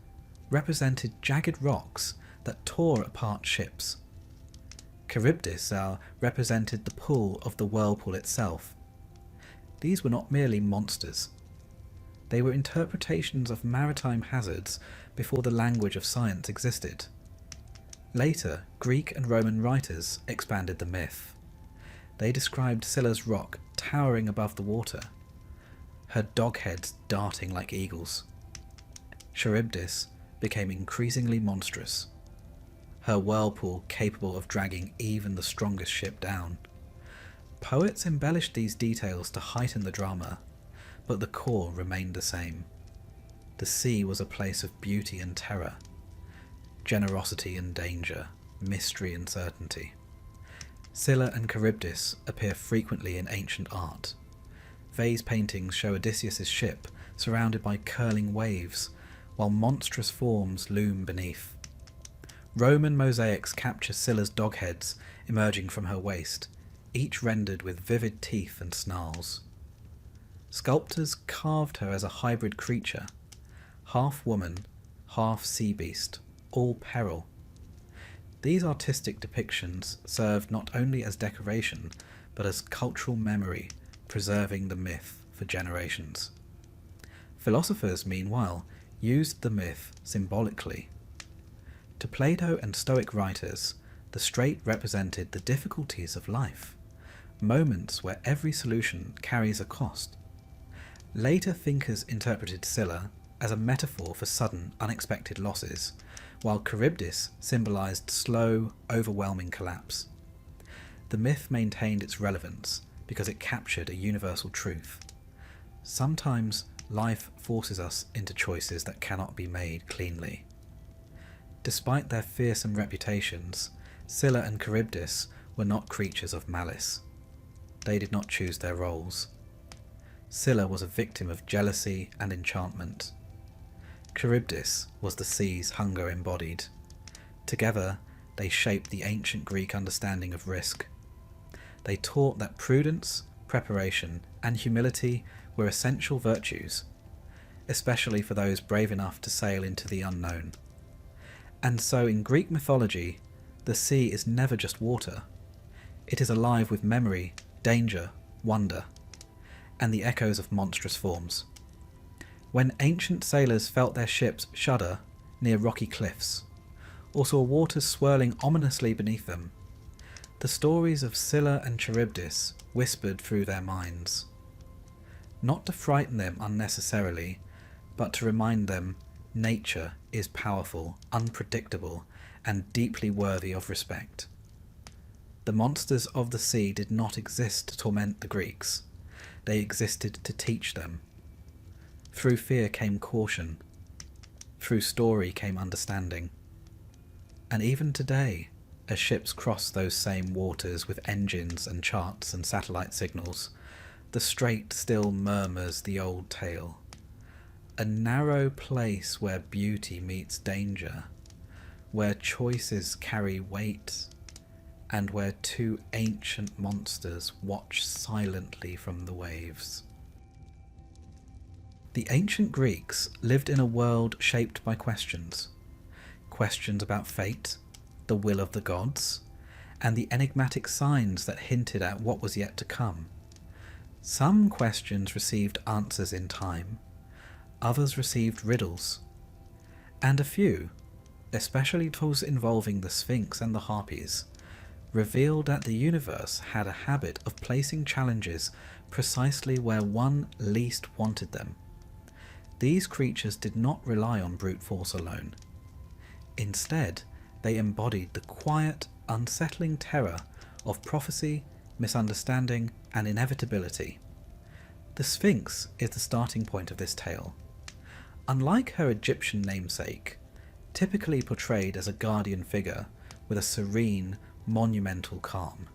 represented jagged rocks that tore apart ships. Charybdis represented the pull of the whirlpool itself. These were not merely monsters. They were interpretations of maritime hazards before the language of science existed. Later, Greek and Roman writers expanded the myth. They described Scylla's rock towering above the water, her dogheads darting like eagles. Charybdis became increasingly monstrous, her whirlpool capable of dragging even the strongest ship down. Poets embellished these details to heighten the drama, but the core remained the same. The sea was a place of beauty and terror, generosity and danger, mystery and certainty. Scylla and Charybdis appear frequently in ancient art. Vase paintings show Odysseus' ship surrounded by curling waves, while monstrous forms loom beneath. Roman mosaics capture Scylla's dogheads emerging from her waist, each rendered with vivid teeth and snarls. Sculptors carved her as a hybrid creature, half woman, half sea beast, all peril. These artistic depictions served not only as decoration, but as cultural memory, preserving the myth for generations. Philosophers, meanwhile, used the myth symbolically. To Plato and Stoic writers, the strait represented the difficulties of life, moments where every solution carries a cost. Later thinkers interpreted Scylla as a metaphor for sudden, unexpected losses, while Charybdis symbolized slow, overwhelming collapse. The myth maintained its relevance because it captured a universal truth. Sometimes life forces us into choices that cannot be made cleanly. Despite their fearsome reputations, Scylla and Charybdis were not creatures of malice. They did not choose their roles. Scylla was a victim of jealousy and enchantment. Charybdis was the sea's hunger embodied. Together, they shaped the ancient Greek understanding of risk. They taught that prudence, preparation, and humility were essential virtues, especially for those brave enough to sail into the unknown. And so in Greek mythology, the sea is never just water. It is alive with memory, danger, wonder, and the echoes of monstrous forms. When ancient sailors felt their ships shudder near rocky cliffs, or saw waters swirling ominously beneath them, the stories of Scylla and Charybdis whispered through their minds. Not to frighten them unnecessarily, but to remind them nature is powerful, unpredictable, and deeply worthy of respect. The monsters of the sea did not exist to torment the Greeks. They existed to teach them. Through fear came caution. Through story came understanding. And even today, as ships cross those same waters with engines and charts and satellite signals, the strait still murmurs the old tale. A narrow place where beauty meets danger, where choices carry weight, and where two ancient monsters watch silently from the waves. The ancient Greeks lived in a world shaped by questions. Questions about fate, the will of the gods, and the enigmatic signs that hinted at what was yet to come. Some questions received answers in time, others received riddles, and a few, especially those involving the Sphinx and the Harpies, revealed that the universe had a habit of placing challenges precisely where one least wanted them. These creatures did not rely on brute force alone. Instead, they embodied the quiet, unsettling terror of prophecy, misunderstanding, and inevitability. The Sphinx is the starting point of this tale. Unlike her Egyptian namesake, typically portrayed as a guardian figure with a serene, monumental calm,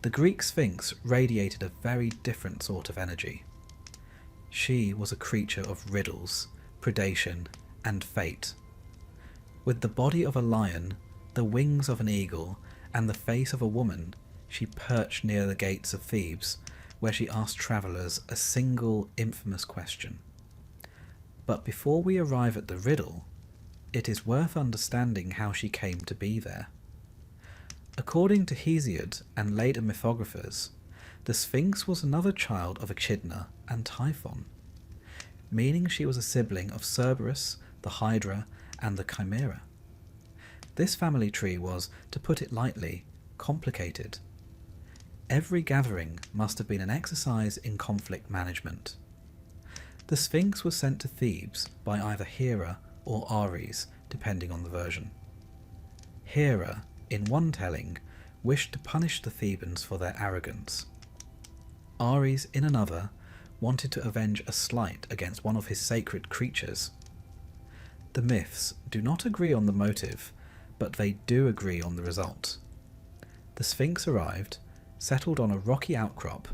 the Greek Sphinx radiated a very different sort of energy. She was a creature of riddles, predation, and fate. With the body of a lion, the wings of an eagle, and the face of a woman, she perched near the gates of Thebes, where she asked travellers a single infamous question. But before we arrive at the riddle, it is worth understanding how she came to be there. According to Hesiod and later mythographers, the Sphinx was another child of Echidna and Typhon, meaning she was a sibling of Cerberus, the Hydra, and the Chimera. This family tree was, to put it lightly, complicated. Every gathering must have been an exercise in conflict management. The Sphinx was sent to Thebes by either Hera or Ares, depending on the version. Hera, in one telling, wished to punish the Thebans for their arrogance. Ares, in another, wanted to avenge a slight against one of his sacred creatures. The myths do not agree on the motive, but they do agree on the result. The Sphinx arrived, settled on a rocky outcrop,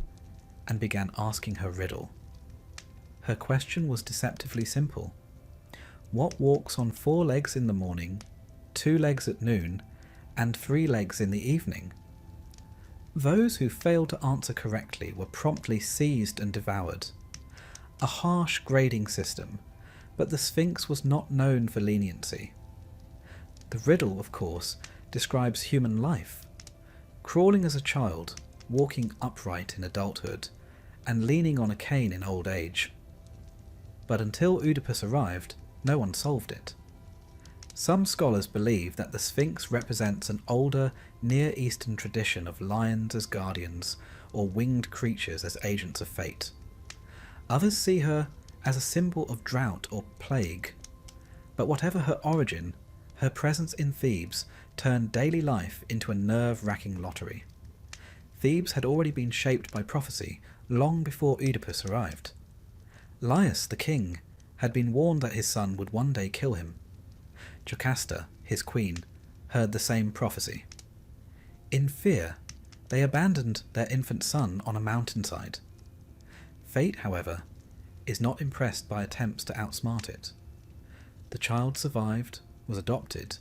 and began asking her riddle. Her question was deceptively simple. What walks on 4 legs in the morning, 2 legs at noon, and 3 legs in the evening? Those who failed to answer correctly were promptly seized and devoured. A harsh grading system, but the Sphinx was not known for leniency. The riddle, of course, describes human life. Crawling as a child, walking upright in adulthood, and leaning on a cane in old age. But until Oedipus arrived, no one solved it. Some scholars believe that the Sphinx represents an older, Near Eastern tradition of lions as guardians, or winged creatures as agents of fate. Others see her as a symbol of drought or plague. But whatever her origin, her presence in Thebes turned daily life into a nerve-wracking lottery. Thebes had already been shaped by prophecy long before Oedipus arrived. Laius, the king, had been warned that his son would one day kill him. Jocasta, his queen, heard the same prophecy. In fear, they abandoned their infant son on a mountainside. Fate, however, is not impressed by attempts to outsmart it. The child survived, was adopted,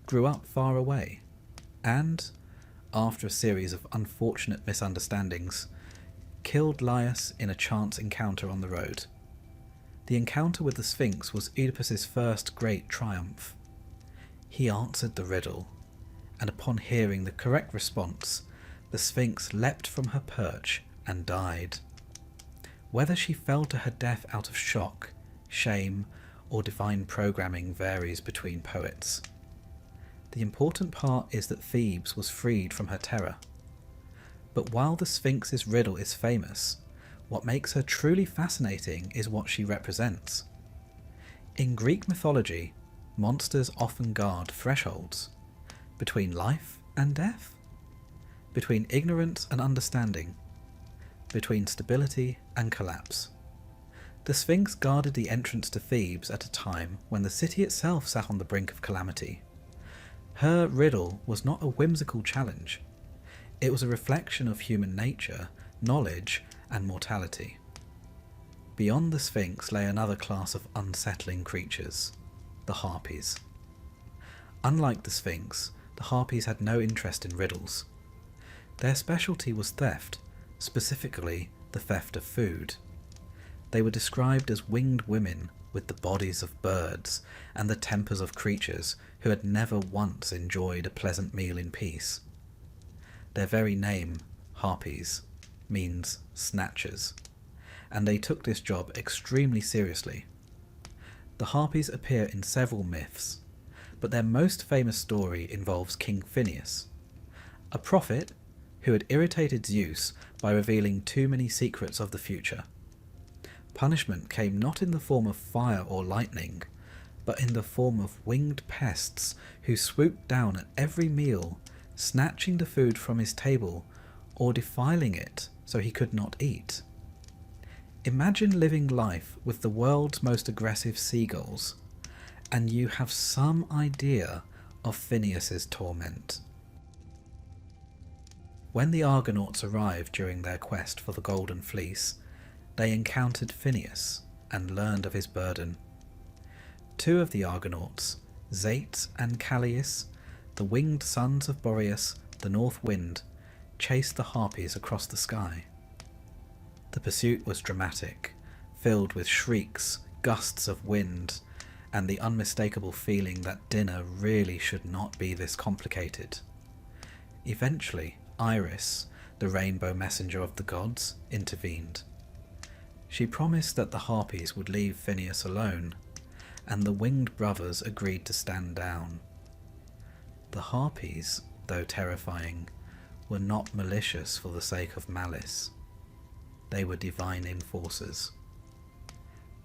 grew up far away, and, after a series of unfortunate misunderstandings, killed Laius in a chance encounter on the road. The encounter with the Sphinx was Oedipus's first great triumph. He answered the riddle, and upon hearing the correct response, the Sphinx leapt from her perch and died. Whether she fell to her death out of shock, shame, or divine programming varies between poets. The important part is that Thebes was freed from her terror. But while the Sphinx's riddle is famous, what makes her truly fascinating is what she represents. In Greek mythology, monsters often guard thresholds between life and death, between ignorance and understanding, between stability and collapse. The Sphinx guarded the entrance to Thebes at a time when the city itself sat on the brink of calamity. Her riddle was not a whimsical challenge. It was a reflection of human nature, knowledge, and mortality. Beyond the Sphinx lay another class of unsettling creatures, the Harpies. Unlike the Sphinx, the Harpies had no interest in riddles. Their specialty was theft, specifically the theft of food. They were described as winged women with the bodies of birds and the tempers of creatures who had never once enjoyed a pleasant meal in peace. Their very name, Harpies, means snatchers, and they took this job extremely seriously. The Harpies appear in several myths, but their most famous story involves King Phineus, a prophet who had irritated Zeus by revealing too many secrets of the future. Punishment came not in the form of fire or lightning, but in the form of winged pests who swooped down at every meal, snatching the food from his table or defiling it so he could not eat. Imagine living life with the world's most aggressive seagulls, and you have some idea of Phineus's torment. When the Argonauts arrived during their quest for the Golden Fleece, they encountered Phineus and learned of his burden. Two of the Argonauts, Zates and Callias, the winged sons of Boreas, the North Wind, chased the Harpies across the sky. The pursuit was dramatic, filled with shrieks, gusts of wind, and the unmistakable feeling that dinner really should not be this complicated. Eventually, Iris, the rainbow messenger of the gods, intervened. She promised that the Harpies would leave Phineus alone, and the winged brothers agreed to stand down. The Harpies, though terrifying, were not malicious for the sake of malice. They were divine enforcers.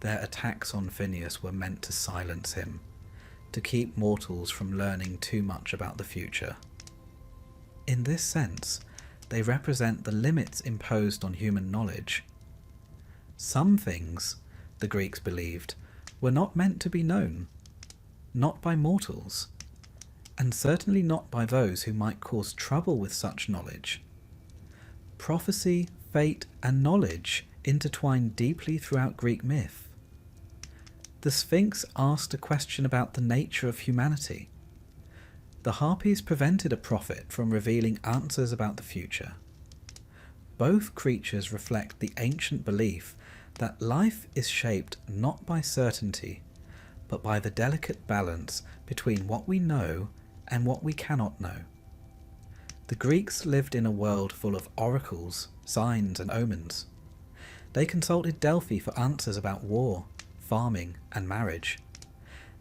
Their attacks on Phineus were meant to silence him, to keep mortals from learning too much about the future. In this sense, they represent the limits imposed on human knowledge. Some things, the Greeks believed, were not meant to be known, not by mortals, and certainly not by those who might cause trouble with such knowledge. Prophecy, fate, and knowledge intertwine deeply throughout Greek myth. The Sphinx asked a question about the nature of humanity. The Harpies prevented a prophet from revealing answers about the future. Both creatures reflect the ancient belief that life is shaped not by certainty, but by the delicate balance between what we know and what we cannot know. The Greeks lived in a world full of oracles, signs, and omens. They consulted Delphi for answers about war, farming, and marriage.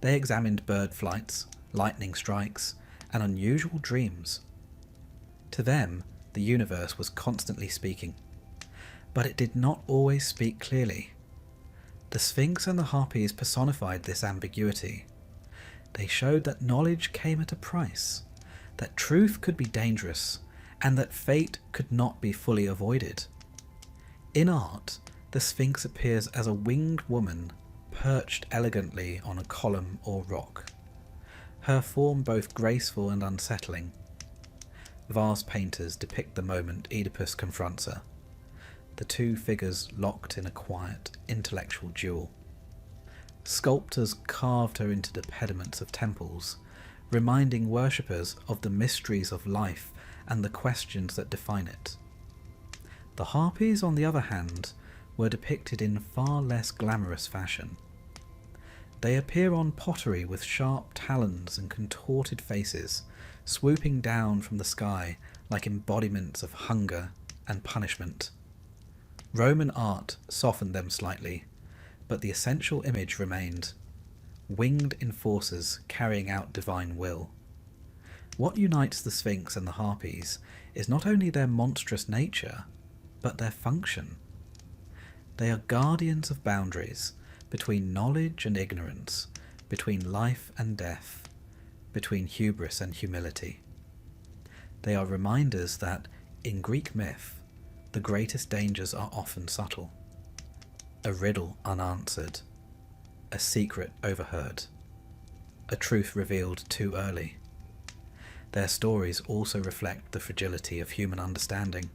They examined bird flights, lightning strikes, and unusual dreams. To them, the universe was constantly speaking, but it did not always speak clearly. The Sphinx and the Harpies personified this ambiguity. They showed that knowledge came at a price, that truth could be dangerous, and that fate could not be fully avoided. In art, the Sphinx appears as a winged woman perched elegantly on a column or rock, her form both graceful and unsettling. Vase painters depict the moment Oedipus confronts her, the two figures locked in a quiet, intellectual duel. Sculptors carved her into the pediments of temples, reminding worshippers of the mysteries of life and the questions that define it. The Harpies, on the other hand, were depicted in far less glamorous fashion. They appear on pottery with sharp talons and contorted faces, swooping down from the sky like embodiments of hunger and punishment. Roman art softened them slightly, but the essential image remained: winged enforcers carrying out divine will. What unites the Sphinx and the Harpies is not only their monstrous nature, but their function. They are guardians of boundaries between knowledge and ignorance, between life and death, between hubris and humility. They are reminders that, in Greek myth, the greatest dangers are often subtle. A riddle unanswered, a secret overheard, a truth revealed too early. Their stories also reflect the fragility of human understanding.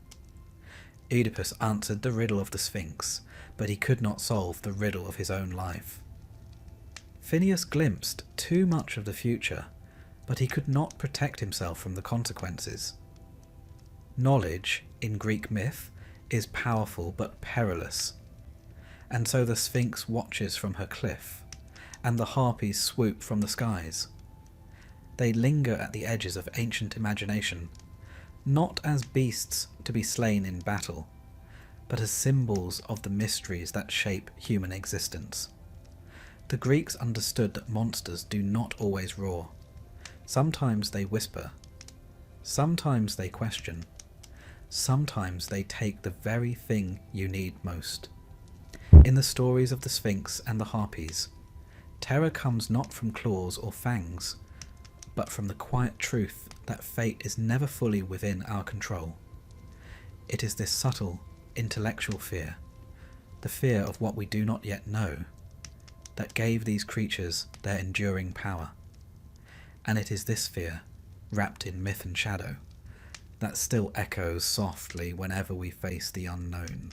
Oedipus answered the riddle of the Sphinx, but he could not solve the riddle of his own life. Phineus glimpsed too much of the future, but he could not protect himself from the consequences. Knowledge, in Greek myth, is powerful but perilous, and so the Sphinx watches from her cliff, and the Harpies swoop from the skies. They linger at the edges of ancient imagination, not as beasts to be slain in battle, but as symbols of the mysteries that shape human existence. The Greeks understood that monsters do not always roar. Sometimes they whisper. Sometimes they question. Sometimes they take the very thing you need most. In the stories of the Sphinx and the Harpies, terror comes not from claws or fangs, but from the quiet truth that fate is never fully within our control. It is this subtle, intellectual fear, the fear of what we do not yet know, that gave these creatures their enduring power. And it is this fear, wrapped in myth and shadow, that still echoes softly whenever we face the unknown.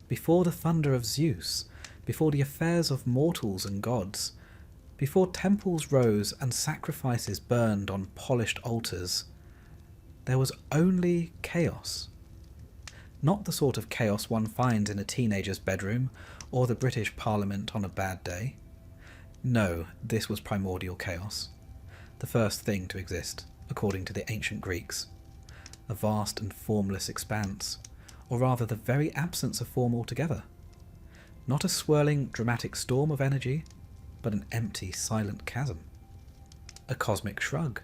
Before the thunder of Zeus, before the affairs of mortals and gods, before temples rose and sacrifices burned on polished altars, there was only chaos. Not the sort of chaos one finds in a teenager's bedroom or the British Parliament on a bad day. No, this was primordial chaos, the first thing to exist, according to the ancient Greeks. A vast and formless expanse, or rather the very absence of form altogether. Not a swirling, dramatic storm of energy, but an empty, silent chasm. A cosmic shrug.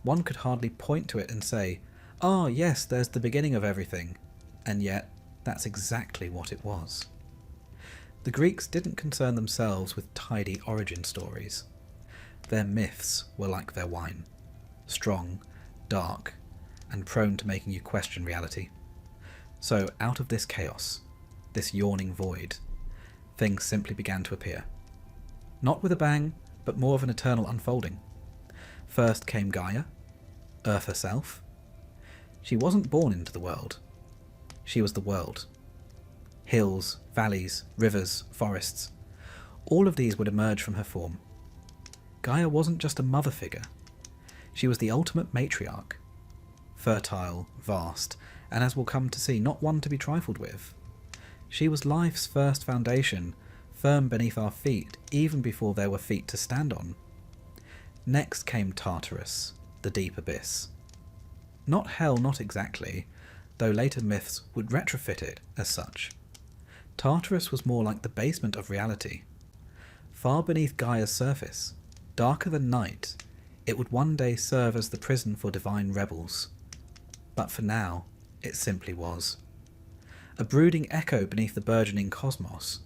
One could hardly point to it and say, "Ah, yes, there's the beginning of everything," and yet that's exactly what it was. The Greeks didn't concern themselves with tidy origin stories. Their myths were like their wine, strong, dark, and prone to making you question reality. So out of this chaos, this yawning void, things simply began to appear. Not with a bang, but more of an eternal unfolding. First came Gaia, Earth herself. She wasn't born into the world. She was the world. Hills, valleys, rivers, forests. All of these would emerge from her form. Gaia wasn't just a mother figure. She was the ultimate matriarch. Fertile, vast, and as we'll come to see, not one to be trifled with. She was life's first foundation, firm beneath our feet, even before there were feet to stand on. Next came Tartarus, the deep abyss. Not hell, not exactly, though later myths would retrofit it as such. Tartarus was more like the basement of reality. Far beneath Gaia's surface, darker than night, it would one day serve as the prison for divine rebels. But for now, it simply was. A brooding echo beneath the burgeoning cosmos.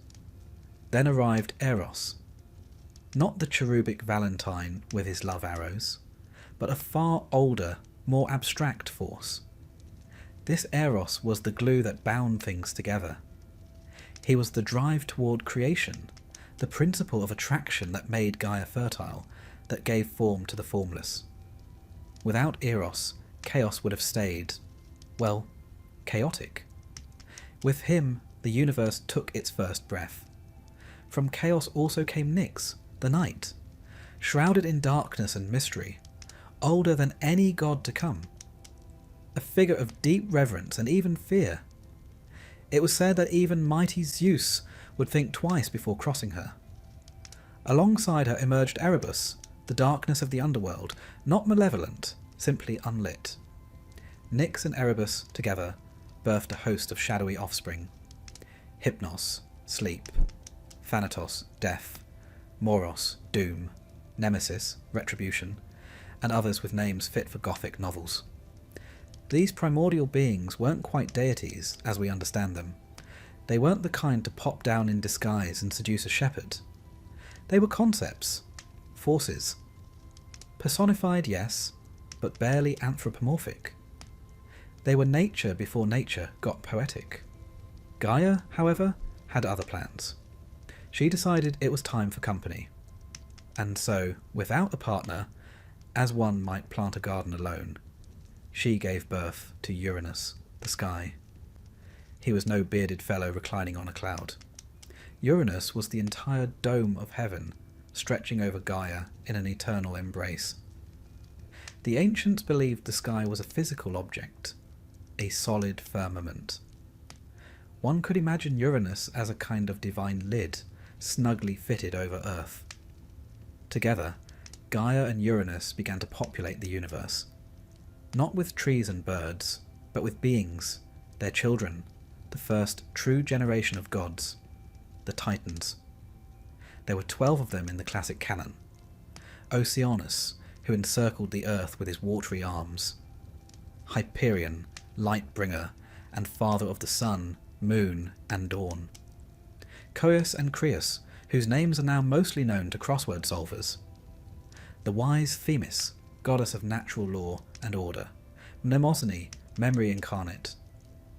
Then arrived Eros. Not the cherubic Valentine with his love arrows, but a far older, more abstract force. This Eros was the glue that bound things together. He was the drive toward creation, the principle of attraction that made Gaia fertile, that gave form to the formless. Without Eros, chaos would have stayed, well, chaotic. With him, the universe took its first breath. From chaos also came Nyx, the night, shrouded in darkness and mystery, older than any god to come. A figure of deep reverence and even fear. It was said that even mighty Zeus would think twice before crossing her. Alongside her emerged Erebus, the darkness of the underworld, not malevolent, simply unlit. Nyx and Erebus together birthed a host of shadowy offspring. Hypnos, sleep. Thanatos, death. Moros, doom. Nemesis, retribution. And others with names fit for Gothic novels. These primordial beings weren't quite deities, as we understand them. They weren't the kind to pop down in disguise and seduce a shepherd. They were concepts, forces. Personified, yes, but barely anthropomorphic. They were nature before nature got poetic. Gaia, however, had other plans. She decided it was time for company. And so, without a partner, as one might plant a garden alone, she gave birth to Uranus, the sky. He was no bearded fellow reclining on a cloud. Uranus was the entire dome of heaven, stretching over Gaia in an eternal embrace. The ancients believed the sky was a physical object, a solid firmament. One could imagine Uranus as a kind of divine lid, snugly fitted over Earth. Together, Gaia and Uranus began to populate the universe. not with trees and birds, but with beings, their children, the first true generation of gods, the Titans. There were 12 of them in the classic canon. Oceanus, who encircled the earth with his watery arms. Hyperion, light-bringer, and father of the sun, moon, and dawn. Coeus and Creus, whose names are now mostly known to crossword solvers. The wise Themis, goddess of natural law and order. Mnemosyne, memory incarnate.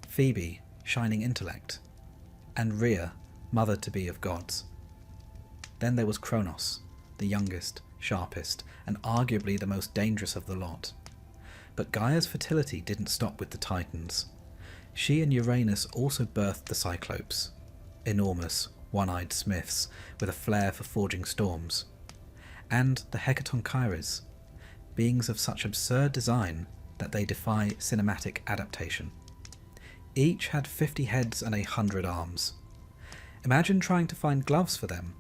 Phoebe, shining intellect. And Rhea, mother-to-be of gods. Then there was Kronos, the youngest, sharpest, and arguably the most dangerous of the lot. But Gaia's fertility didn't stop with the Titans. She and Uranus also birthed the Cyclopes, enormous, one-eyed smiths with a flair for forging storms, and the Hecatonchires, beings of such absurd design that they defy cinematic adaptation. Each had 50 heads and 100 arms. Imagine trying to find gloves for them.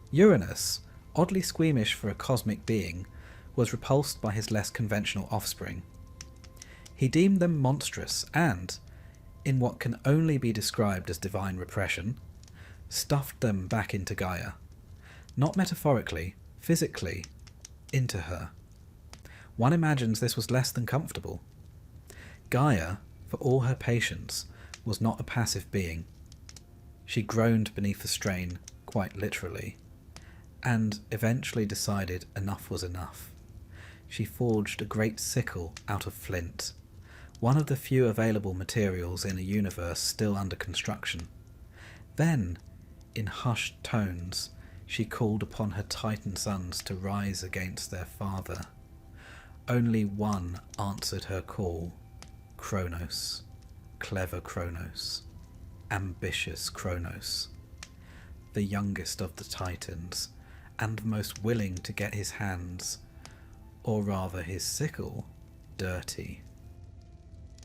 Uranus, oddly squeamish for a cosmic being, was repulsed by his less conventional offspring. He deemed them monstrous and, in what can only be described as divine repression, stuffed them back into Gaia. Not metaphorically, physically, into her. One imagines this was less than comfortable. Gaia, for all her patience, was not a passive being. She groaned beneath the strain, quite literally, and eventually decided enough was enough. She forged a great sickle out of flint, one of the few available materials in a universe still under construction. Then, in hushed tones, she called upon her Titan sons to rise against their father. Only one answered her call: Kronos, clever Kronos, ambitious Kronos, the youngest of the Titans, and most willing to get his hands, or rather his sickle, dirty.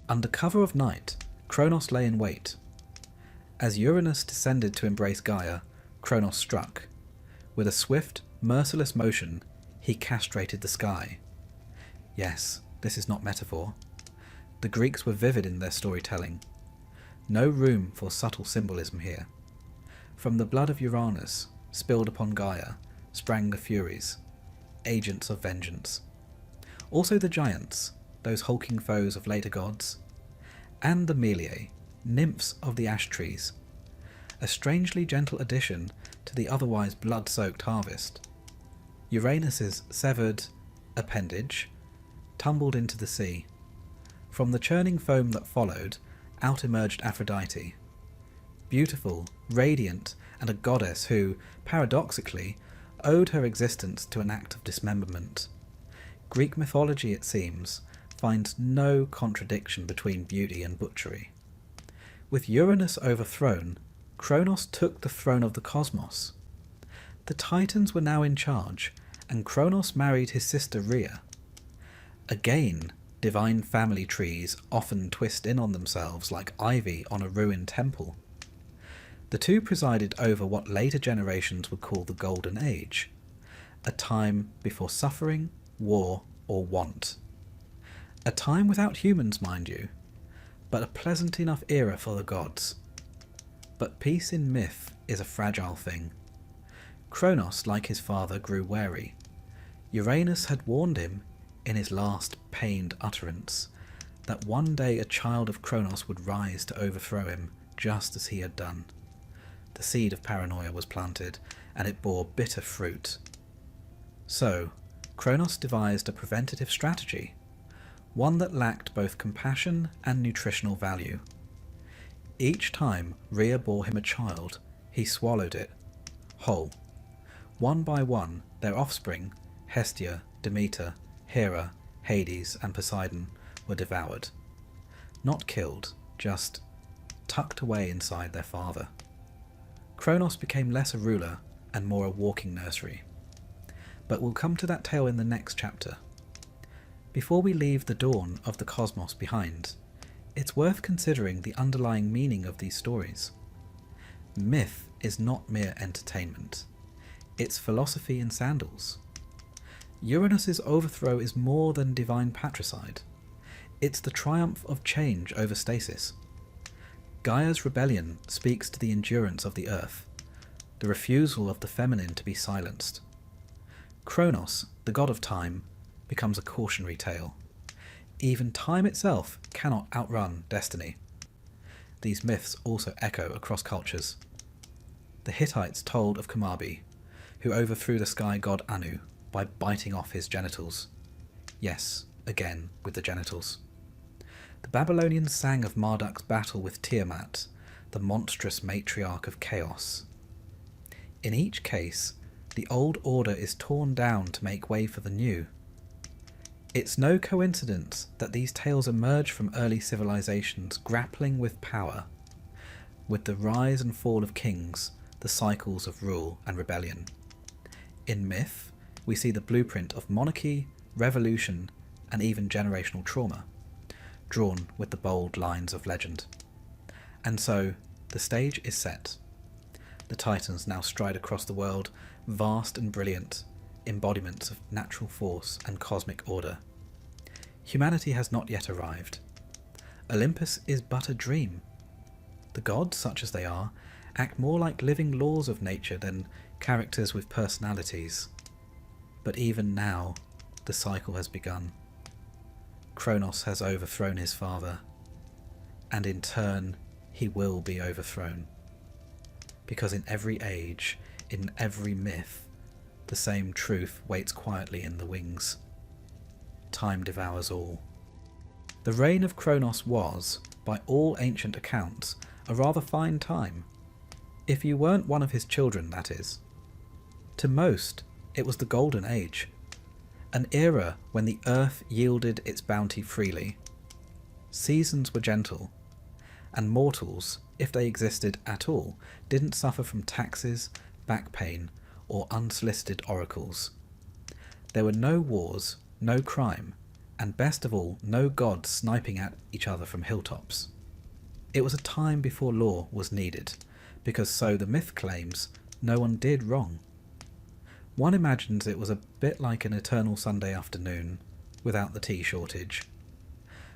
Under cover of night, Kronos lay in wait. As Uranus descended to embrace Gaia, Kronos struck. With a swift, merciless motion, he castrated the sky. Yes, this is not metaphor. The Greeks were vivid in their storytelling. No room for subtle symbolism here. From the blood of Uranus, spilled upon Gaia, sprang the Furies, agents of vengeance. Also the giants, those hulking foes of later gods, and the Meliae, nymphs of the ash trees, a strangely gentle addition to the otherwise blood-soaked harvest. Uranus's severed appendage tumbled into the sea. From the churning foam that followed, out emerged Aphrodite, beautiful, radiant, and a goddess who, paradoxically, owed her existence to an act of dismemberment. Greek mythology, it seems, finds no contradiction between beauty and butchery. With Uranus overthrown, Kronos took the throne of the cosmos. The Titans were now in charge, and Kronos married his sister Rhea. Again, divine family trees often twist in on themselves like ivy on a ruined temple. The two presided over what later generations would call the Golden Age, a time before suffering, war, or want. A time without humans, mind you, but a pleasant enough era for the gods. But peace in myth is a fragile thing. Kronos, like his father, grew wary. Uranus had warned him, in his last pained utterance, that one day a child of Kronos would rise to overthrow him, just as he had done. The seed of paranoia was planted, and it bore bitter fruit. So, Kronos devised a preventative strategy, one that lacked both compassion and nutritional value. Each time Rhea bore him a child, he swallowed it, whole. One by one, their offspring, Hestia, Demeter, Hera, Hades, and Poseidon, were devoured. Not killed, just tucked away inside their father. Kronos became less a ruler and more a walking nursery. But we'll come to that tale in the next chapter. Before we leave the dawn of the cosmos behind, it's worth considering the underlying meaning of these stories. Myth is not mere entertainment. It's philosophy in sandals. Uranus's overthrow is more than divine patricide. It's the triumph of change over stasis. Gaia's rebellion speaks to the endurance of the earth, the refusal of the feminine to be silenced. Kronos, the god of time, becomes a cautionary tale. Even time itself cannot outrun destiny. These myths also echo across cultures. The Hittites told of Kamabi, who overthrew the sky god Anu by biting off his genitals. Yes, again with the genitals. The Babylonians sang of Marduk's battle with Tiamat, the monstrous matriarch of chaos. In each case, the old order is torn down to make way for the new. It's no coincidence that these tales emerge from early civilizations grappling with power, with the rise and fall of kings, the cycles of rule and rebellion. In myth, we see the blueprint of monarchy, revolution, and even generational trauma, drawn with the bold lines of legend. And so, the stage is set. The Titans now stride across the world, vast and brilliant, embodiments of natural force and cosmic order. Humanity has not yet arrived. Olympus is but a dream. The gods, such as they are, act more like living laws of nature than characters with personalities. But even now, the cycle has begun. Kronos has overthrown his father, and in turn he will be overthrown. Because in every age, in every myth, the same truth waits quietly in the wings. Time devours all. The reign of Kronos was, by all ancient accounts, a rather fine time. If you weren't one of his children, that is. To most, it was the Golden Age, an era when the earth yielded its bounty freely. Seasons were gentle, and mortals, if they existed at all, didn't suffer from taxes, back pain, or unsolicited oracles. There were no wars, no crime, and best of all, no gods sniping at each other from hilltops. It was a time before law was needed, because so the myth claims, no one did wrong. One imagines it was a bit like an eternal Sunday afternoon, without the tea shortage.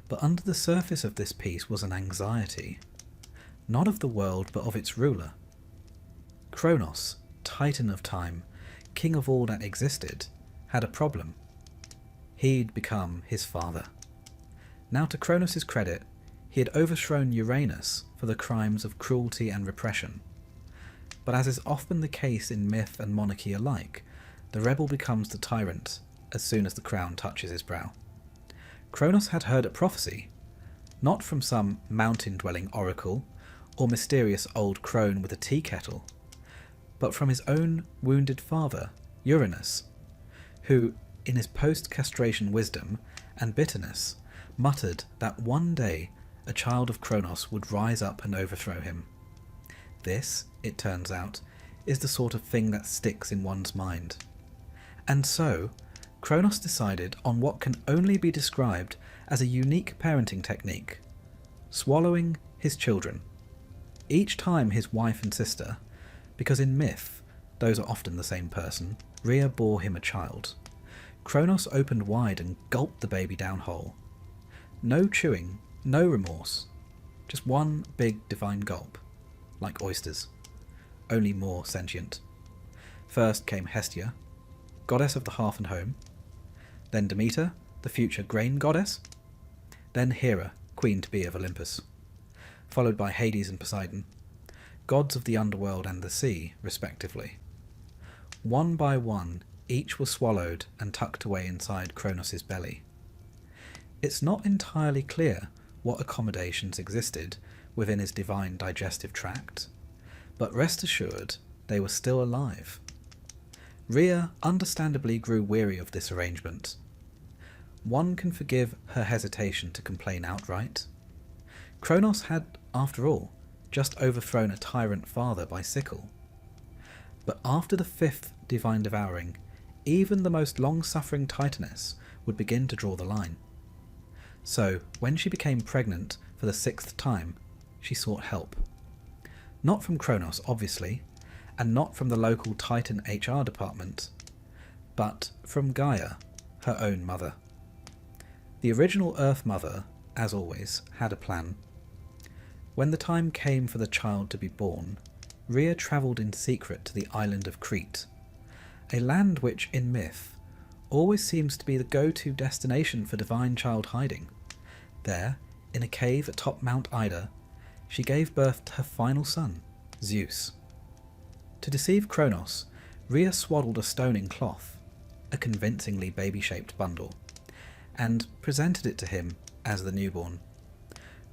But under the surface of this peace was an anxiety, not of the world but of its ruler. Kronos, Titan of time, king of all that existed, had a problem. He'd become his father. Now, to Kronos' credit, he had overthrown Uranus for the crimes of cruelty and repression. But as is often the case in myth and monarchy alike, the rebel becomes the tyrant as soon as the crown touches his brow. Kronos had heard a prophecy, not from some mountain-dwelling oracle or mysterious old crone with a tea kettle, but from his own wounded father, Uranus, who, in his post-castration wisdom and bitterness, muttered that one day a child of Kronos would rise up and overthrow him. This, it turns out, is the sort of thing that sticks in one's mind. And so, Kronos decided on what can only be described as a unique parenting technique: swallowing his children. Each time his wife and sister, because in myth those are often the same person, Rhea bore him a child. Kronos opened wide and gulped the baby down whole. No chewing, no remorse, just one big divine gulp, like oysters, only more sentient. First came Hestia, goddess of the hearth and home, then Demeter, the future grain goddess, then Hera, queen to be of Olympus, followed by Hades and Poseidon, gods of the underworld and the sea, respectively. One by one, each was swallowed and tucked away inside Kronos' belly. It's not entirely clear what accommodations existed within his divine digestive tract, but rest assured they were still alive. Rhea understandably grew weary of this arrangement. One can forgive her hesitation to complain outright. Kronos had, after all, just overthrown a tyrant father by sickle. But after the fifth divine devouring, even the most long-suffering Titaness would begin to draw the line. So, when she became pregnant for the sixth time, she sought help. Not from Kronos, obviously, and not from the local Titan HR department, but from Gaia, her own mother. The original Earth Mother, as always, had a plan. When the time came for the child to be born, Rhea travelled in secret to the island of Crete, a land which, in myth, always seems to be the go-to destination for divine child hiding. There, in a cave atop Mount Ida, she gave birth to her final son, Zeus. To deceive Kronos, Rhea swaddled a stone in cloth, a convincingly baby-shaped bundle, and presented it to him as the newborn.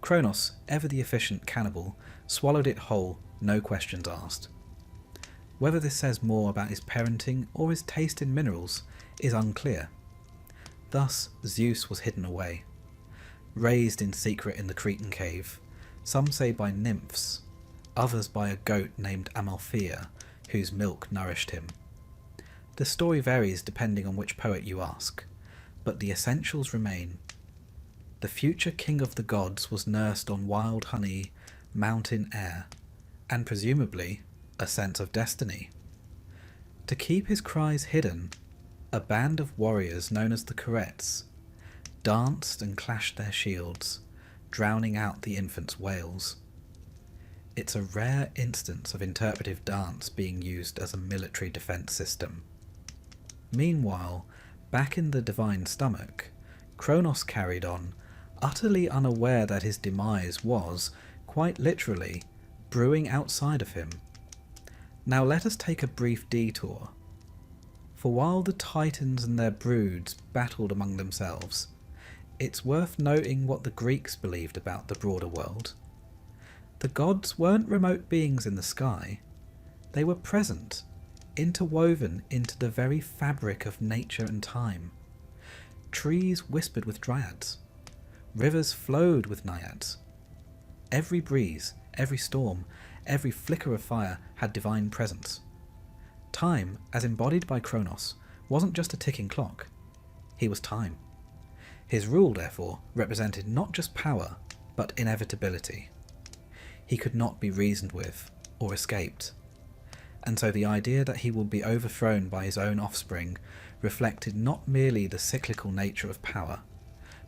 Kronos, ever the efficient cannibal, swallowed it whole, no questions asked. Whether this says more about his parenting or his taste in minerals is unclear. Thus Zeus was hidden away, raised in secret in the Cretan cave, some say by nymphs, others by a goat named Amalthea, whose milk nourished him. The story varies depending on which poet you ask, but the essentials remain. The future king of the gods was nursed on wild honey, mountain air, and presumably a sense of destiny. To keep his cries hidden, a band of warriors known as the Corets danced and clashed their shields, drowning out the infant's wails. It's a rare instance of interpretive dance being used as a military defense system. Meanwhile, back in the divine stomach, Kronos carried on, utterly unaware that his demise was, quite literally, brewing outside of him. Now let us take a brief detour. For while the Titans and their broods battled among themselves, it's worth noting what the Greeks believed about the broader world. The gods weren't remote beings in the sky. They were present, interwoven into the very fabric of nature and time. Trees whispered with dryads. Rivers flowed with naiads. Every breeze, every storm, every flicker of fire had divine presence. Time, as embodied by Kronos, wasn't just a ticking clock. He was time. His rule, therefore, represented not just power, but inevitability. He could not be reasoned with, or escaped. And so the idea that he would be overthrown by his own offspring reflected not merely the cyclical nature of power,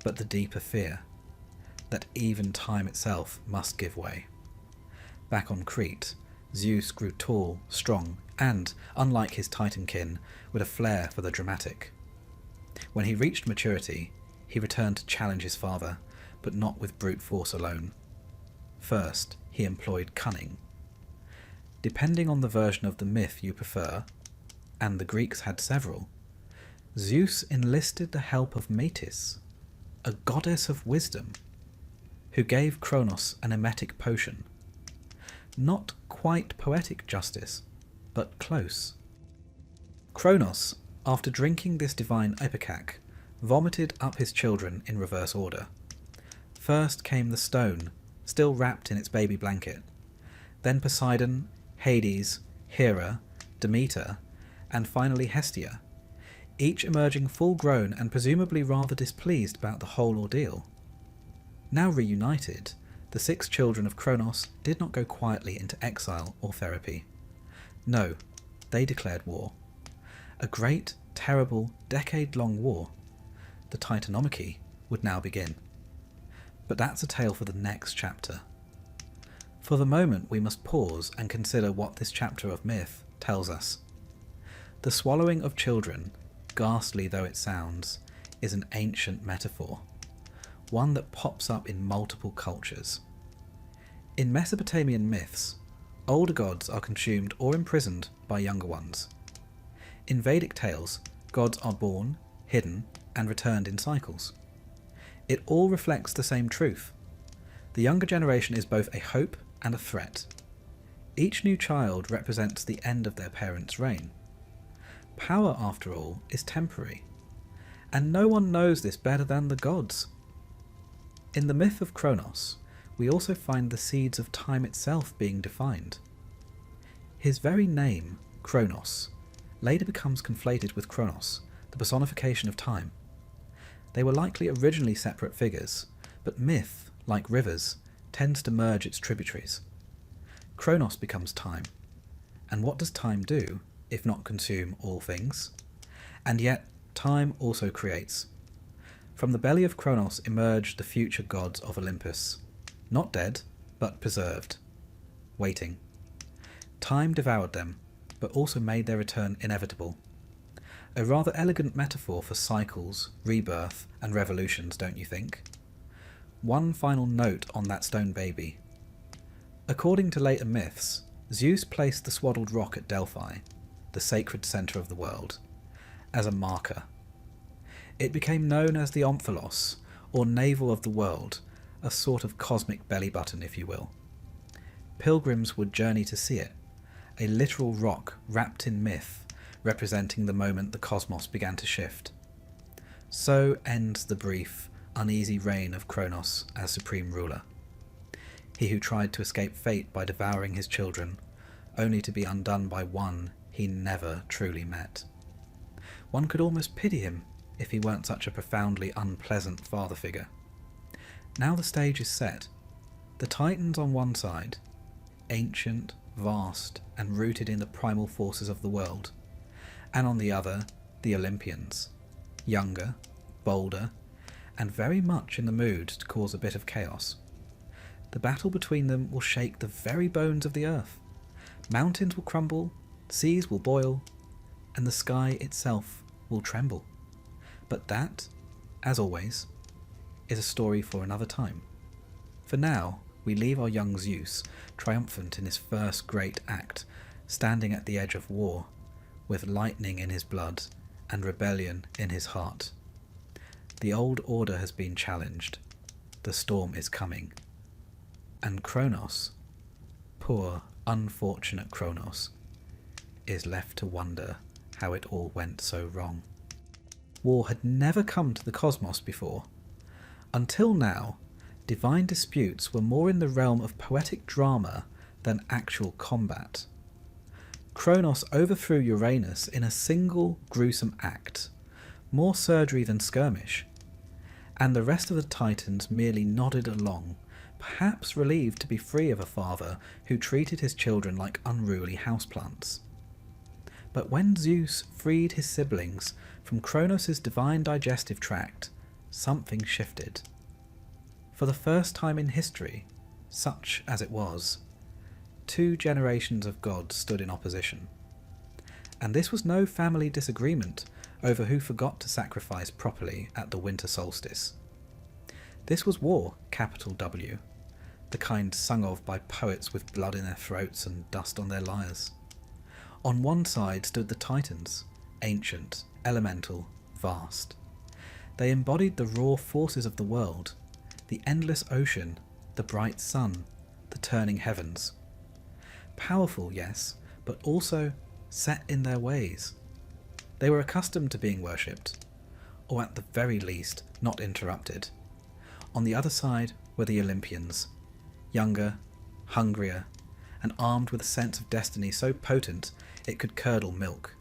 but the deeper fear, that even time itself must give way. Back on Crete, Zeus grew tall, strong, and, unlike his Titan kin, with a flair for the dramatic. When he reached maturity, he returned to challenge his father, but not with brute force alone. First, he employed cunning. Depending on the version of the myth you prefer, and the Greeks had several, Zeus enlisted the help of Metis, a goddess of wisdom, who gave Kronos an emetic potion. Not quite poetic justice, but close. Kronos, after drinking this divine ipecac, vomited up his children in reverse order. First came the stone, still wrapped in its baby blanket, then Poseidon, Hades, Hera, Demeter, and finally Hestia, each emerging full-grown and presumably rather displeased about the whole ordeal. Now reunited, the 6 children of Kronos did not go quietly into exile or therapy. No, they declared war. A great, terrible, decade-long war. The Titanomachy would now begin. But that's a tale for the next chapter. For the moment we must pause and consider what this chapter of myth tells us. The swallowing of children, ghastly though it sounds, is an ancient metaphor, one that pops up in multiple cultures. In Mesopotamian myths, older gods are consumed or imprisoned by younger ones. In Vedic tales, gods are born, hidden, and returned in cycles. It all reflects the same truth. The younger generation is both a hope and a threat. Each new child represents the end of their parents' reign. Power, after all, is temporary, and no one knows this better than the gods. In the myth of Kronos, we also find the seeds of time itself being defined. His very name, Kronos, later becomes conflated with Kronos, the personification of time. They were likely originally separate figures, but myth, like rivers, tends to merge its tributaries. Kronos becomes time. And what does time do, if not consume all things? And yet, time also creates. From the belly of Kronos emerged the future gods of Olympus, not dead, but preserved, waiting. Time devoured them, but also made their return inevitable. A rather elegant metaphor for cycles, rebirth, and revolutions, don't you think? One final note on that stone baby. According to later myths, Zeus placed the swaddled rock at Delphi, the sacred centre of the world, as a marker. It became known as the omphalos, or navel of the world, a sort of cosmic belly button, if you will. Pilgrims would journey to see it, a literal rock wrapped in myth, representing the moment the cosmos began to shift. So ends the brief, uneasy reign of Kronos as supreme ruler. He who tried to escape fate by devouring his children, only to be undone by one he never truly met. One could almost pity him if he weren't such a profoundly unpleasant father figure. Now the stage is set. The Titans on one side, ancient, vast, and rooted in the primal forces of the world, and on the other, the Olympians, younger, bolder, and very much in the mood to cause a bit of chaos. The battle between them will shake the very bones of the earth. Mountains will crumble, seas will boil, and the sky itself will tremble. But that, as always, is a story for another time. For now, we leave our young Zeus, triumphant in his first great act, standing at the edge of war, with lightning in his blood and rebellion in his heart. The old order has been challenged. The storm is coming. And Kronos, poor, unfortunate Kronos, is left to wonder how it all went so wrong. War had never come to the cosmos before. Until now, divine disputes were more in the realm of poetic drama than actual combat. Kronos overthrew Uranus in a single gruesome act, more surgery than skirmish, and the rest of the Titans merely nodded along, perhaps relieved to be free of a father who treated his children like unruly houseplants. But when Zeus freed his siblings from Kronos' divine digestive tract, something shifted. For the first time in history, such as it was, 2 generations of gods stood in opposition. And this was no family disagreement over who forgot to sacrifice properly at the winter solstice. This was war, capital W, the kind sung of by poets with blood in their throats and dust on their lyres. On one side stood the Titans, ancient, elemental, vast. They embodied the raw forces of the world, the endless ocean, the bright sun, the turning heavens. Powerful, yes, but also set in their ways. They were accustomed to being worshipped, or at the very least, not interrupted. On the other side were the Olympians, younger, hungrier, and armed with a sense of destiny so potent it could curdle milk.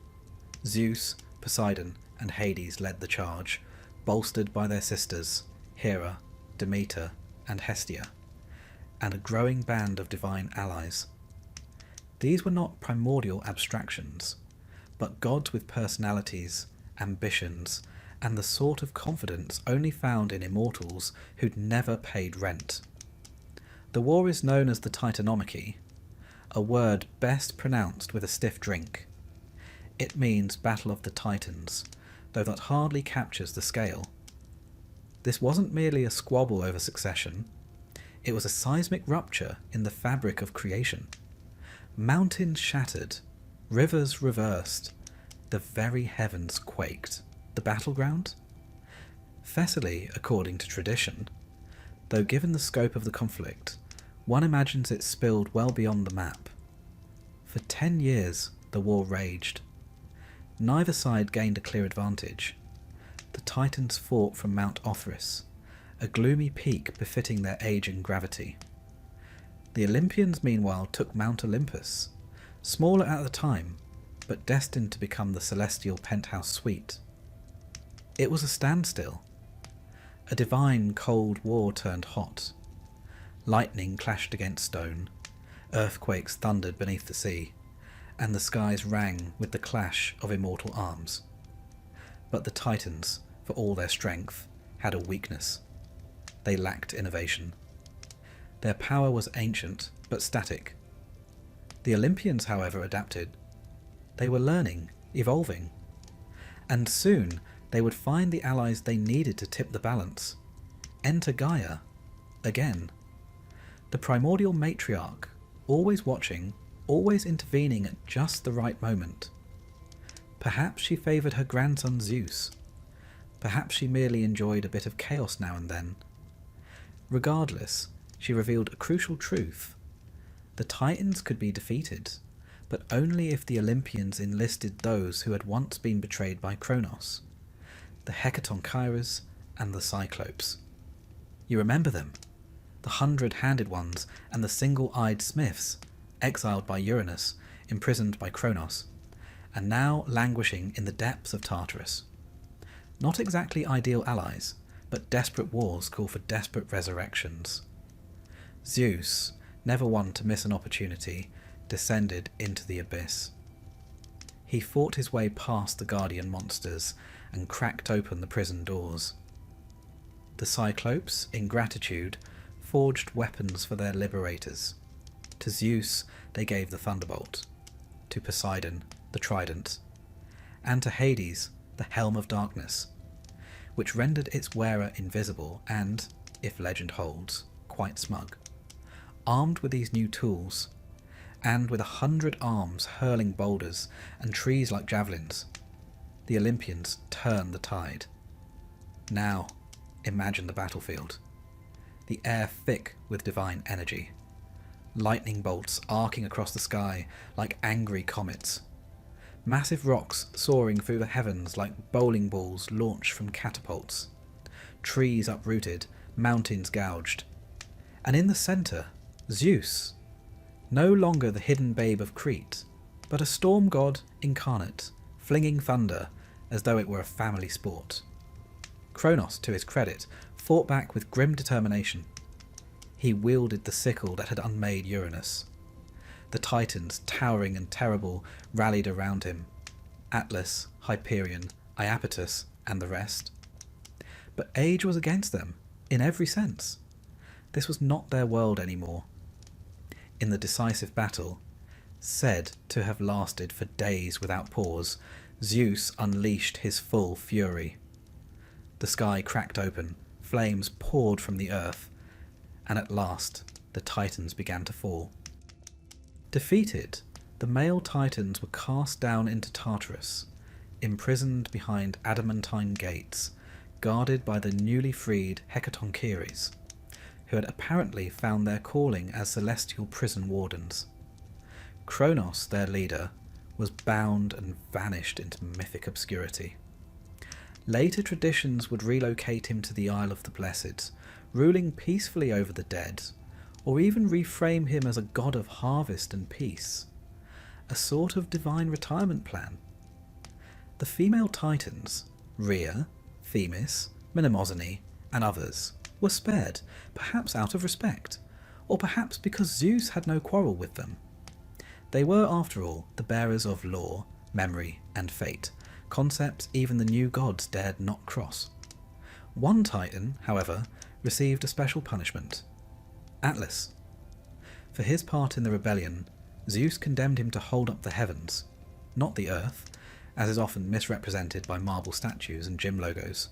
Zeus, Poseidon, and Hades led the charge, bolstered by their sisters, Hera, Demeter, and Hestia, and a growing band of divine allies. These were not primordial abstractions, but gods with personalities, ambitions, and the sort of confidence only found in immortals who'd never paid rent. The war is known as the Titanomachy, a word best pronounced with a stiff drink. It means Battle of the Titans, though that hardly captures the scale. This wasn't merely a squabble over succession, it was a seismic rupture in the fabric of creation. Mountains shattered, rivers reversed, the very heavens quaked. The battleground? Thessaly, according to tradition, though given the scope of the conflict, one imagines it spilled well beyond the map. For 10 years the war raged. Neither side gained a clear advantage. The Titans fought from Mount Othrys, a gloomy peak befitting their age and gravity. The Olympians meanwhile took Mount Olympus, smaller at the time, but destined to become the celestial penthouse suite. It was a standstill. A divine cold war turned hot. Lightning clashed against stone, earthquakes thundered beneath the sea, and the skies rang with the clash of immortal arms. But the Titans, for all their strength, had a weakness. They lacked innovation. Their power was ancient but static. The Olympians, however, adapted. They were learning, evolving. And soon they would find the allies they needed to tip the balance. Enter Gaia, again. The primordial matriarch, always watching, always intervening at just the right moment. Perhaps she favoured her grandson Zeus. Perhaps she merely enjoyed a bit of chaos now and then. Regardless, she revealed a crucial truth. The Titans could be defeated, but only if the Olympians enlisted those who had once been betrayed by Kronos, the Hecatonchires and the Cyclopes. You remember them? The 100-handed ones and the single-eyed smiths, exiled by Uranus, imprisoned by Kronos, and now languishing in the depths of Tartarus. Not exactly ideal allies, but desperate wars call for desperate resurrections. Zeus, never one to miss an opportunity, descended into the abyss. He fought his way past the guardian monsters and cracked open the prison doors. The Cyclopes, in gratitude, forged weapons for their liberators. To Zeus they gave the thunderbolt, to Poseidon the trident, and to Hades the helm of darkness, which rendered its wearer invisible and, if legend holds, quite smug. Armed with these new tools, and with 100 arms hurling boulders and trees like javelins, the Olympians turned the tide. Now, imagine the battlefield. The air thick with divine energy. Lightning bolts arcing across the sky like angry comets. Massive rocks soaring through the heavens like bowling balls launched from catapults. Trees uprooted, mountains gouged. And in the centre, Zeus. No longer the hidden babe of Crete, but a storm god incarnate, flinging thunder as though it were a family sport. Kronos, to his credit, fought back with grim determination. He wielded the sickle that had unmade Uranus. The Titans, towering and terrible, rallied around him. Atlas, Hyperion, Iapetus, and the rest. But age was against them, in every sense. This was not their world anymore. In the decisive battle, said to have lasted for days without pause, Zeus unleashed his full fury. The sky cracked open, flames poured from the earth, and at last the Titans began to fall. Defeated, the male Titans were cast down into Tartarus, imprisoned behind adamantine gates, guarded by the newly freed Hecatonchires, who had apparently found their calling as celestial prison wardens. Kronos, their leader, was bound and vanished into mythic obscurity. Later traditions would relocate him to the Isle of the Blessed, ruling peacefully over the dead, or even reframe him as a god of harvest and peace, a sort of divine retirement plan. The female titans, Rhea, Themis, Mnemosyne, and others, were spared, perhaps out of respect, or perhaps because Zeus had no quarrel with them. They were, after all, the bearers of law, memory, and fate, concepts even the new gods dared not cross. One titan, however, received a special punishment: Atlas. For his part in the rebellion, Zeus condemned him to hold up the heavens, not the earth, as is often misrepresented by marble statues and gym logos,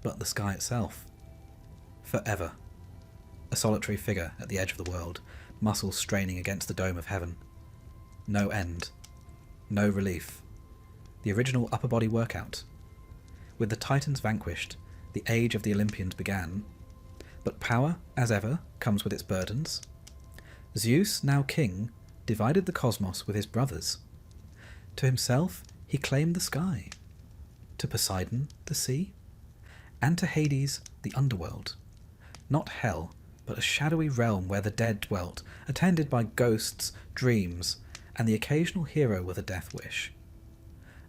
but the sky itself. Forever. A solitary figure at the edge of the world, muscles straining against the dome of heaven. No end. No relief. The original upper body workout. With the Titans vanquished, the age of the Olympians began, but power, as ever, comes with its burdens. Zeus, now king, divided the cosmos with his brothers. To himself, he claimed the sky. To Poseidon, the sea. And to Hades, the underworld. Not hell, but a shadowy realm where the dead dwelt, attended by ghosts, dreams, and the occasional hero with a death wish.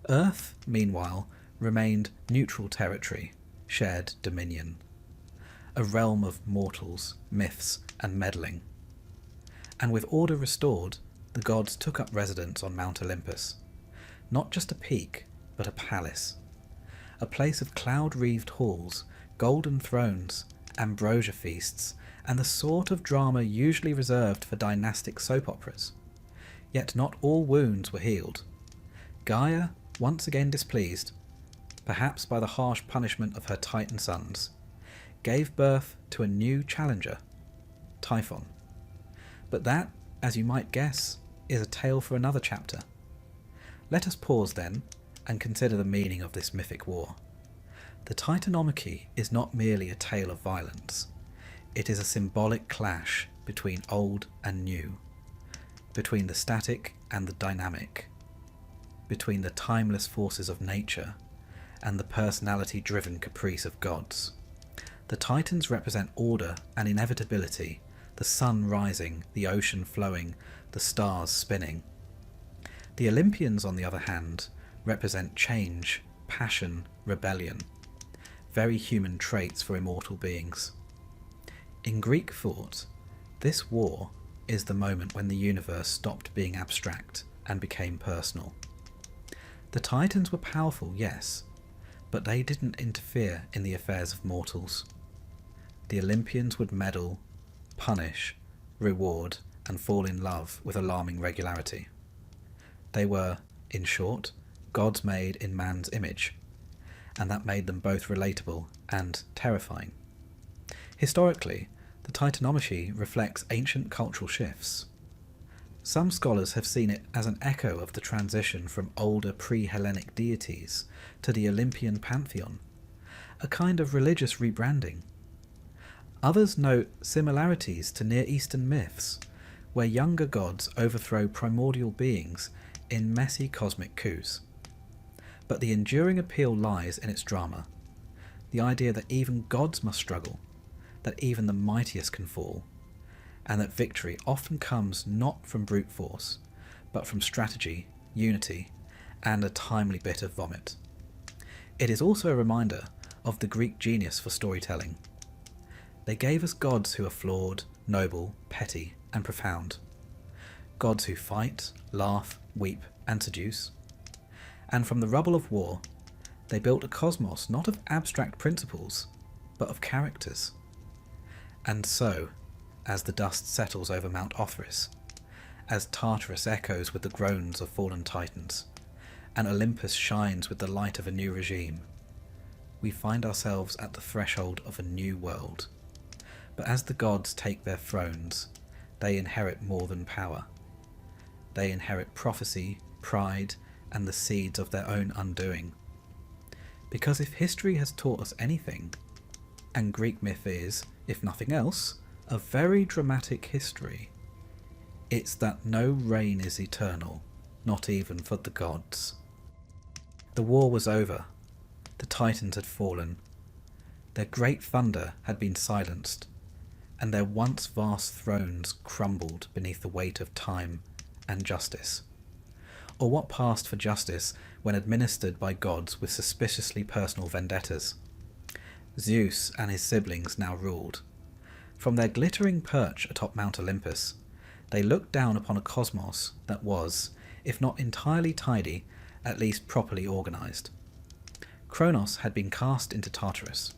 Earth, meanwhile, remained neutral territory, shared dominion. A realm of mortals, myths, and meddling. And with order restored, the gods took up residence on Mount Olympus. Not just a peak, but a palace. A place of cloud-wreathed halls, golden thrones, ambrosia feasts, and the sort of drama usually reserved for dynastic soap operas. Yet not all wounds were healed. Gaia, once again displeased, perhaps by the harsh punishment of her Titan sons, gave birth to a new challenger, Typhon. But that, as you might guess, is a tale for another chapter. Let us pause then and consider the meaning of this mythic war. The Titanomachy is not merely a tale of violence. It is a symbolic clash between old and new, between the static and the dynamic, between the timeless forces of nature and the personality-driven caprice of gods. The Titans represent order and inevitability, the sun rising, the ocean flowing, the stars spinning. The Olympians, on the other hand, represent change, passion, rebellion, very human traits for immortal beings. In Greek thought, this war is the moment when the universe stopped being abstract and became personal. The Titans were powerful, yes, but they didn't interfere in the affairs of mortals. The Olympians would meddle, punish, reward, and fall in love with alarming regularity. They were, in short, gods made in man's image, and that made them both relatable and terrifying. Historically, the Titanomachy reflects ancient cultural shifts. Some scholars have seen it as an echo of the transition from older pre-Hellenic deities to the Olympian pantheon, a kind of religious rebranding. Others note similarities to Near Eastern myths, where younger gods overthrow primordial beings in messy cosmic coups. But the enduring appeal lies in its drama, the idea that even gods must struggle, that even the mightiest can fall, and that victory often comes not from brute force, but from strategy, unity, and a timely bit of vomit. It is also a reminder of the Greek genius for storytelling. They gave us gods who are flawed, noble, petty, and profound. Gods who fight, laugh, weep, and seduce. And from the rubble of war, they built a cosmos not of abstract principles, but of characters. And so, as the dust settles over Mount Othrys, as Tartarus echoes with the groans of fallen titans, and Olympus shines with the light of a new regime, we find ourselves at the threshold of a new world. But as the gods take their thrones, they inherit more than power. They inherit prophecy, pride, and the seeds of their own undoing. Because if history has taught us anything, and Greek myth is, if nothing else, a very dramatic history, it's that no reign is eternal, not even for the gods. The war was over. The Titans had fallen. Their great thunder had been silenced, and their once vast thrones crumbled beneath the weight of time and justice. Or what passed for justice when administered by gods with suspiciously personal vendettas. Zeus and his siblings now ruled. From their glittering perch atop Mount Olympus, they looked down upon a cosmos that was, if not entirely tidy, at least properly organised. Kronos had been cast into Tartarus.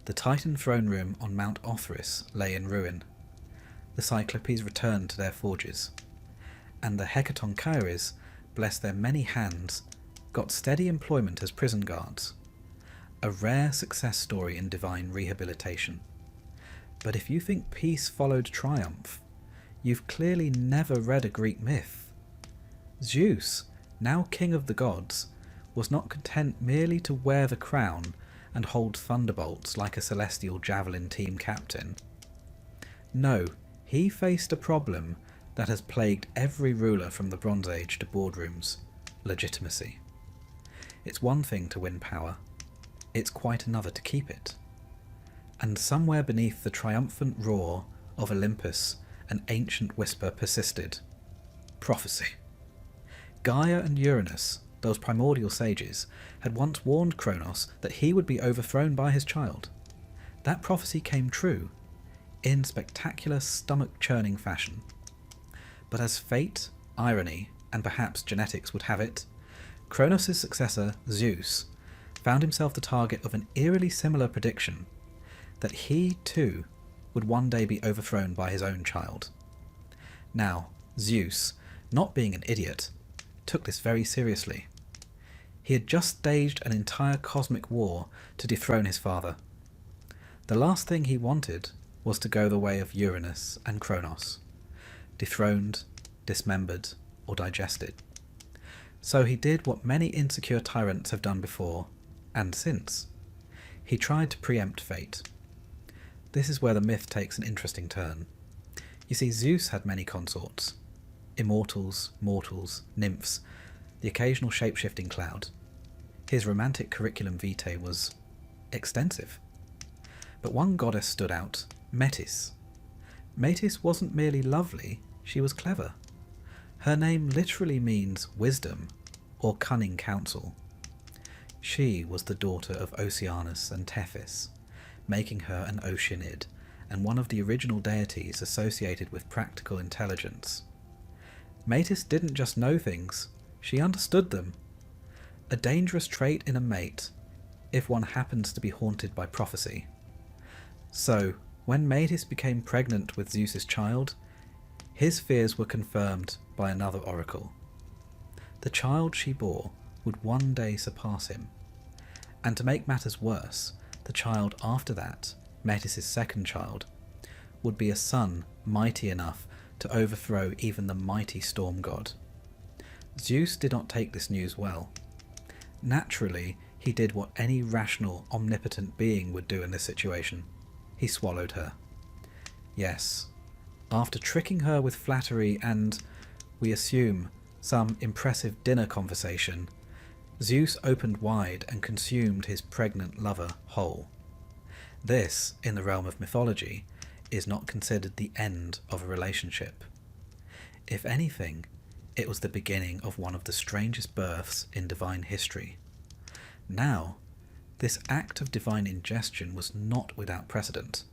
The Titan throne room on Mount Othrys lay in ruin. The Cyclopes returned to their forges, and the Hecatonchires, bless their many hands, got steady employment as prison guards. A rare success story in divine rehabilitation. But if you think peace followed triumph, you've clearly never read a Greek myth. Zeus, now king of the gods, was not content merely to wear the crown and hold thunderbolts like a celestial javelin team captain. No, he faced a problem that has plagued every ruler from the Bronze Age to boardrooms: legitimacy. It's one thing to win power, it's quite another to keep it. And somewhere beneath the triumphant roar of Olympus, an ancient whisper persisted: prophecy. Gaia and Uranus, those primordial sages, had once warned Kronos that he would be overthrown by his child. That prophecy came true, in spectacular stomach-churning fashion. But as fate, irony, and perhaps genetics would have it, Kronos' successor, Zeus, found himself the target of an eerily similar prediction that he too would one day be overthrown by his own child. Now, Zeus, not being an idiot, took this very seriously. He had just staged an entire cosmic war to dethrone his father. The last thing he wanted was to go the way of Uranus and Kronos, dethroned, dismembered, or digested. So he did what many insecure tyrants have done before, and since. He tried to preempt fate. This is where the myth takes an interesting turn. You see, Zeus had many consorts. Immortals, mortals, nymphs, the occasional shape-shifting cloud. His romantic curriculum vitae was extensive. But one goddess stood out, Metis. Metis wasn't merely lovely, she was clever. Her name literally means wisdom, or cunning counsel. She was the daughter of Oceanus and Tethys, making her an Oceanid, and one of the original deities associated with practical intelligence. Metis didn't just know things, she understood them. A dangerous trait in a mate, if one happens to be haunted by prophecy. So, when Metis became pregnant with Zeus's child, his fears were confirmed by another oracle. The child she bore would one day surpass him. And to make matters worse, the child after that, Metis' second child, would be a son mighty enough to overthrow even the mighty storm god. Zeus did not take this news well. Naturally, he did what any rational, omnipotent being would do in this situation. He swallowed her. Yes, after tricking her with flattery and, we assume, some impressive dinner conversation, Zeus opened wide and consumed his pregnant lover whole. This, in the realm of mythology, is not considered the end of a relationship. If anything, it was the beginning of one of the strangest births in divine history. Now, this act of divine ingestion was not without precedent.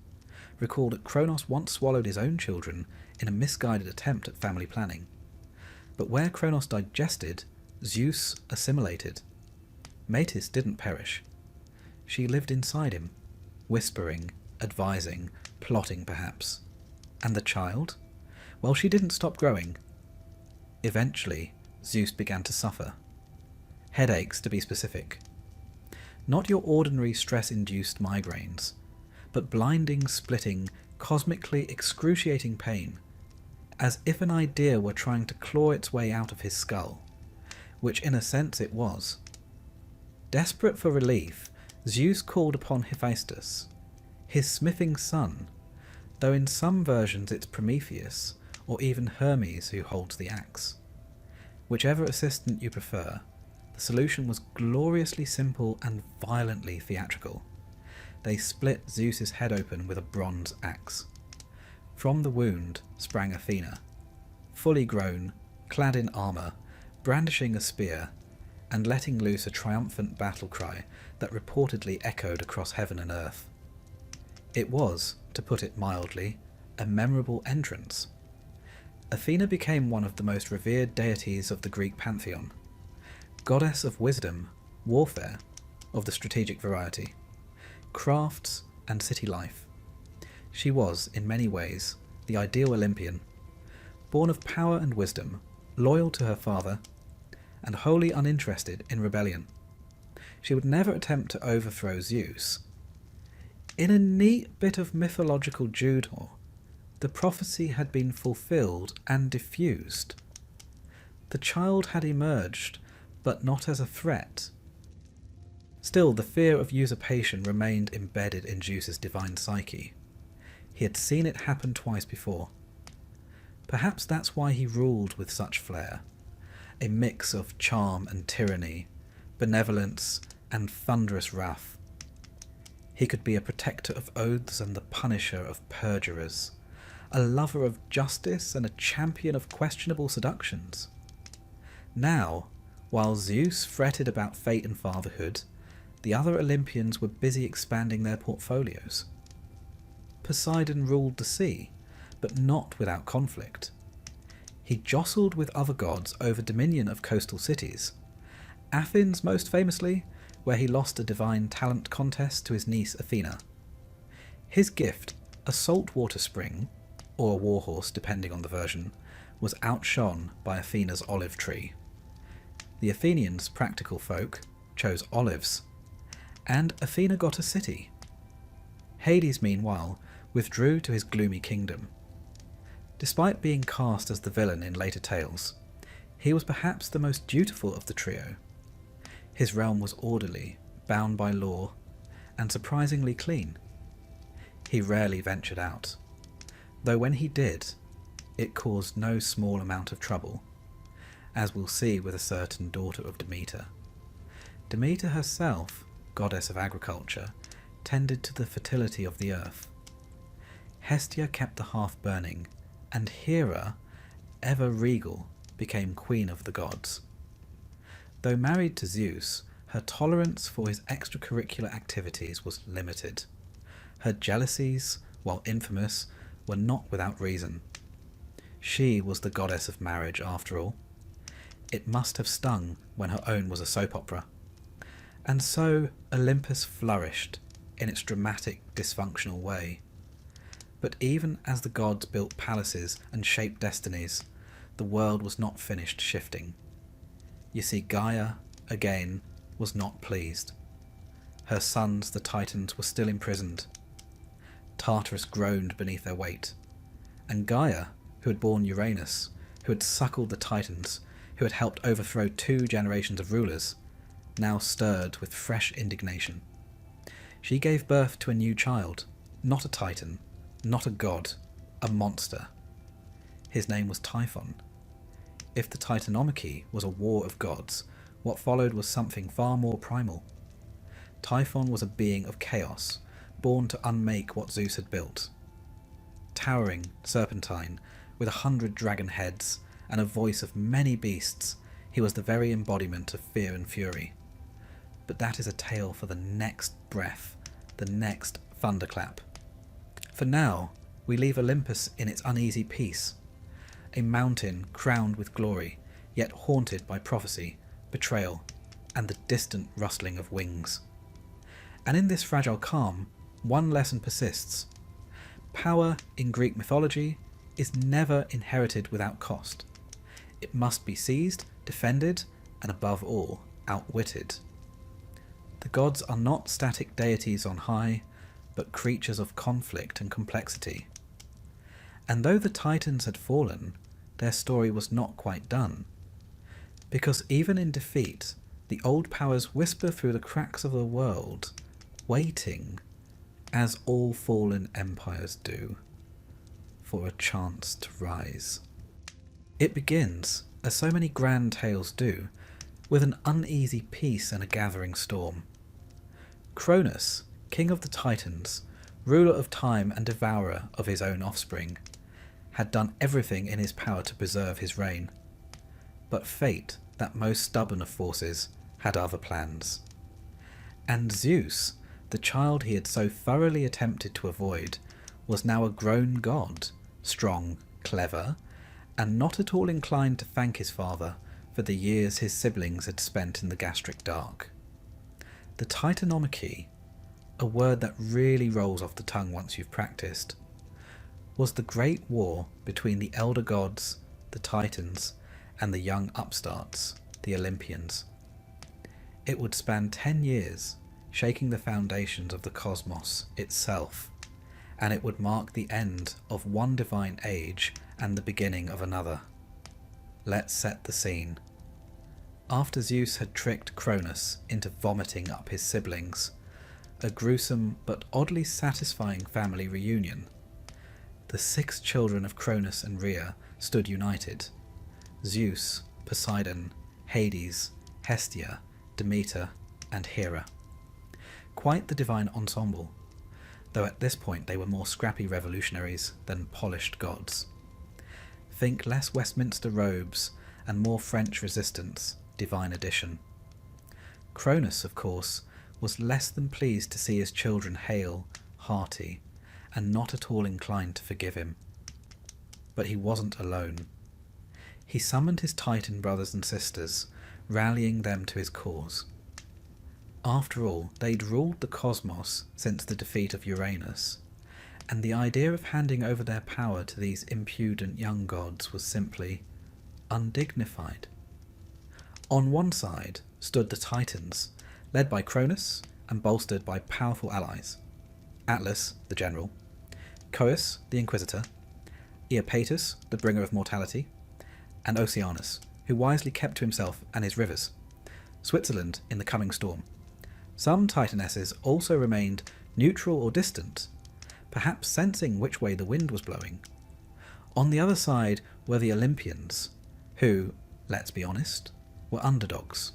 Recall that Kronos once swallowed his own children in a misguided attempt at family planning. But where Kronos digested, Zeus assimilated. Metis didn't perish. She lived inside him, whispering, advising, plotting perhaps. And the child? Well, she didn't stop growing. Eventually, Zeus began to suffer. Headaches, to be specific. Not your ordinary stress-induced migraines, but blinding, splitting, cosmically excruciating pain, as if an idea were trying to claw its way out of his skull, which in a sense it was. Desperate for relief, Zeus called upon Hephaestus, his smithing son, though in some versions it's Prometheus, or even Hermes who holds the axe. Whichever assistant you prefer, the solution was gloriously simple and violently theatrical. They split Zeus's head open with a bronze axe. From the wound sprang Athena, fully grown, clad in armour, brandishing a spear, and letting loose a triumphant battle cry that reportedly echoed across heaven and earth. It was, to put it mildly, a memorable entrance. Athena became one of the most revered deities of the Greek pantheon, goddess of wisdom, warfare, of the strategic variety, crafts and city life. She was, in many ways, the ideal Olympian, born of power and wisdom, loyal to her father, and wholly uninterested in rebellion. She would never attempt to overthrow Zeus. In a neat bit of mythological judo, the prophecy had been fulfilled and diffused. The child had emerged, but not as a threat. Still, the fear of usurpation remained embedded in Zeus's divine psyche. He had seen it happen twice before. Perhaps that's why he ruled with such flair, a mix of charm and tyranny, benevolence and thunderous wrath. He could be a protector of oaths and the punisher of perjurers, a lover of justice and a champion of questionable seductions. Now, while Zeus fretted about fate and fatherhood, the other Olympians were busy expanding their portfolios. Poseidon ruled the sea, but not without conflict. He jostled with other gods over dominion of coastal cities. Athens, most famously, where he lost a divine talent contest to his niece Athena. His gift, a saltwater spring, or a warhorse depending on the version, was outshone by Athena's olive tree. The Athenians, practical folk, chose olives, and Athena got a city. Hades, meanwhile, withdrew to his gloomy kingdom. Despite being cast as the villain in later tales, he was perhaps the most dutiful of the trio. His realm was orderly, bound by law, and surprisingly clean. He rarely ventured out, though when he did, it caused no small amount of trouble, as we'll see with a certain daughter of Demeter. Demeter herself, goddess of agriculture, tended to the fertility of the earth. Hestia kept the hearth burning, and Hera, ever regal, became queen of the gods. Though married to Zeus, her tolerance for his extracurricular activities was limited. Her jealousies, while infamous, were not without reason. She was the goddess of marriage, after all. It must have stung when her own was a soap opera. And so Olympus flourished in its dramatic, dysfunctional way. But even as the gods built palaces and shaped destinies, the world was not finished shifting. You see, Gaia, again, was not pleased. Her sons, the Titans, were still imprisoned. Tartarus groaned beneath their weight, and Gaia, who had borne Uranus, who had suckled the Titans, who had helped overthrow 2 generations of rulers, now stirred with fresh indignation. She gave birth to a new child, not a Titan, not a god, a monster. His name was Typhon. If the Titanomachy was a war of gods, what followed was something far more primal. Typhon was a being of chaos, born to unmake what Zeus had built. Towering, serpentine, with 100 dragon heads and a voice of many beasts, he was the very embodiment of fear and fury. But that is a tale for the next breath, the next thunderclap. For now, we leave Olympus in its uneasy peace, a mountain crowned with glory, yet haunted by prophecy, betrayal, and the distant rustling of wings. And in this fragile calm, one lesson persists. Power in Greek mythology is never inherited without cost. It must be seized, defended, and above all, outwitted. The gods are not static deities on high, but creatures of conflict and complexity. And though the Titans had fallen, their story was not quite done. Because even in defeat, the old powers whisper through the cracks of the world, waiting, as all fallen empires do, for a chance to rise. It begins, as so many grand tales do, with an uneasy peace and a gathering storm. Cronus, king of the Titans, ruler of time and devourer of his own offspring, had done everything in his power to preserve his reign. But fate, that most stubborn of forces, had other plans. And Zeus, the child he had so thoroughly attempted to avoid, was now a grown god, strong, clever, and not at all inclined to thank his father for the years his siblings had spent in the gastric dark. The Titanomachy, a word that really rolls off the tongue once you've practiced, was the great war between the elder gods, the Titans, and the young upstarts, the Olympians. It would span 10 years, shaking the foundations of the cosmos itself, and it would mark the end of one divine age and the beginning of another. Let's set the scene. After Zeus had tricked Cronus into vomiting up his siblings, a gruesome but oddly satisfying family reunion, the 6 children of Cronus and Rhea stood united: Zeus, Poseidon, Hades, Hestia, Demeter, and Hera. Quite the divine ensemble, though at this point they were more scrappy revolutionaries than polished gods. Think less Westminster robes and more French resistance, divine addition. Cronus, of course, was less than pleased to see his children hale, hearty, and not at all inclined to forgive him. But he wasn't alone. He summoned his Titan brothers and sisters, rallying them to his cause. After all, they'd ruled the cosmos since the defeat of Uranus, and the idea of handing over their power to these impudent young gods was simply undignified. On one side stood the Titans, led by Cronus and bolstered by powerful allies: Atlas, the general; Coeus, the inquisitor; Iapetus, the bringer of mortality; and Oceanus, who wisely kept to himself and his rivers; Switzerland in the coming storm. Some Titanesses also remained neutral or distant, perhaps sensing which way the wind was blowing. On the other side were the Olympians, who, let's be honest, were underdogs.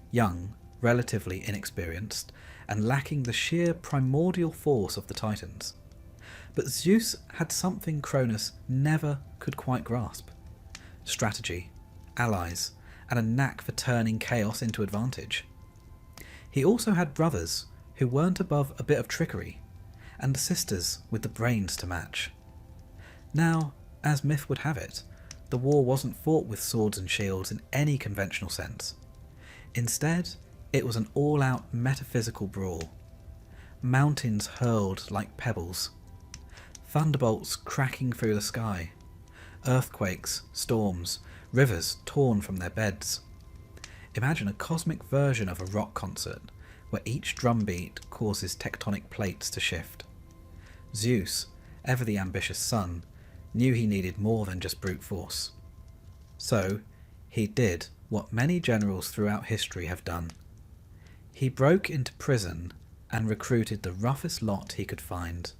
Young, relatively inexperienced, and lacking the sheer primordial force of the Titans. But Zeus had something Cronus never could quite grasp: strategy, allies, and a knack for turning chaos into advantage. He also had brothers who weren't above a bit of trickery, and sisters with the brains to match. Now, as myth would have it, the war wasn't fought with swords and shields in any conventional sense. Instead, it was an all-out metaphysical brawl. Mountains hurled like pebbles, thunderbolts cracking through the sky, earthquakes, storms, rivers torn from their beds. Imagine a cosmic version of a rock concert, where each drumbeat causes tectonic plates to shift. Zeus, ever the ambitious son, knew he needed more than just brute force. So, he did what many generals throughout history have done. He broke into prison and recruited the roughest lot he could find.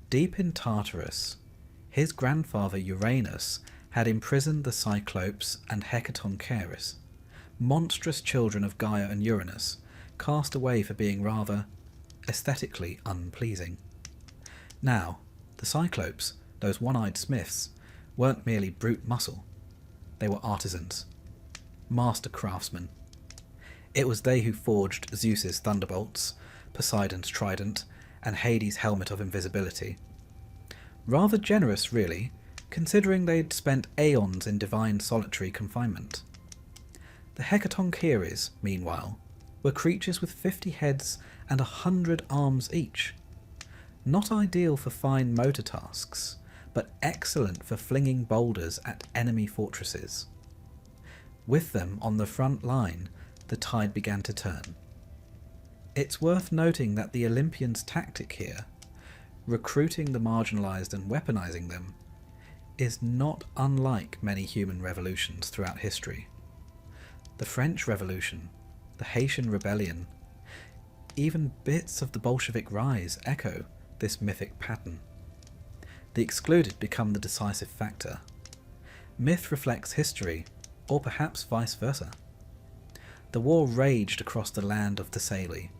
Deep in Tartarus, his grandfather Uranus had imprisoned the Cyclopes and Hecatoncheires, monstrous children of Gaia and Uranus, cast away for being rather aesthetically unpleasing. Now, the Cyclopes, those one-eyed smiths, weren't merely brute muscle. They were artisans, master craftsmen. It was they who forged Zeus's thunderbolts, Poseidon's trident, and Hades' helmet of invisibility. Rather generous, really, considering they'd spent aeons in divine solitary confinement. The Hecatoncheires, meanwhile, were creatures with 50 heads and 100 arms each. Not ideal for fine motor tasks, but excellent for flinging boulders at enemy fortresses. With them on the front line, the tide began to turn. It's worth noting that the Olympians' tactic here, recruiting the marginalised and weaponising them, is not unlike many human revolutions throughout history. The French Revolution, the Haitian Rebellion, even bits of the Bolshevik rise echo this mythic pattern. The excluded become the decisive factor. Myth reflects history, or perhaps vice versa. The war raged across the land of Thessaly,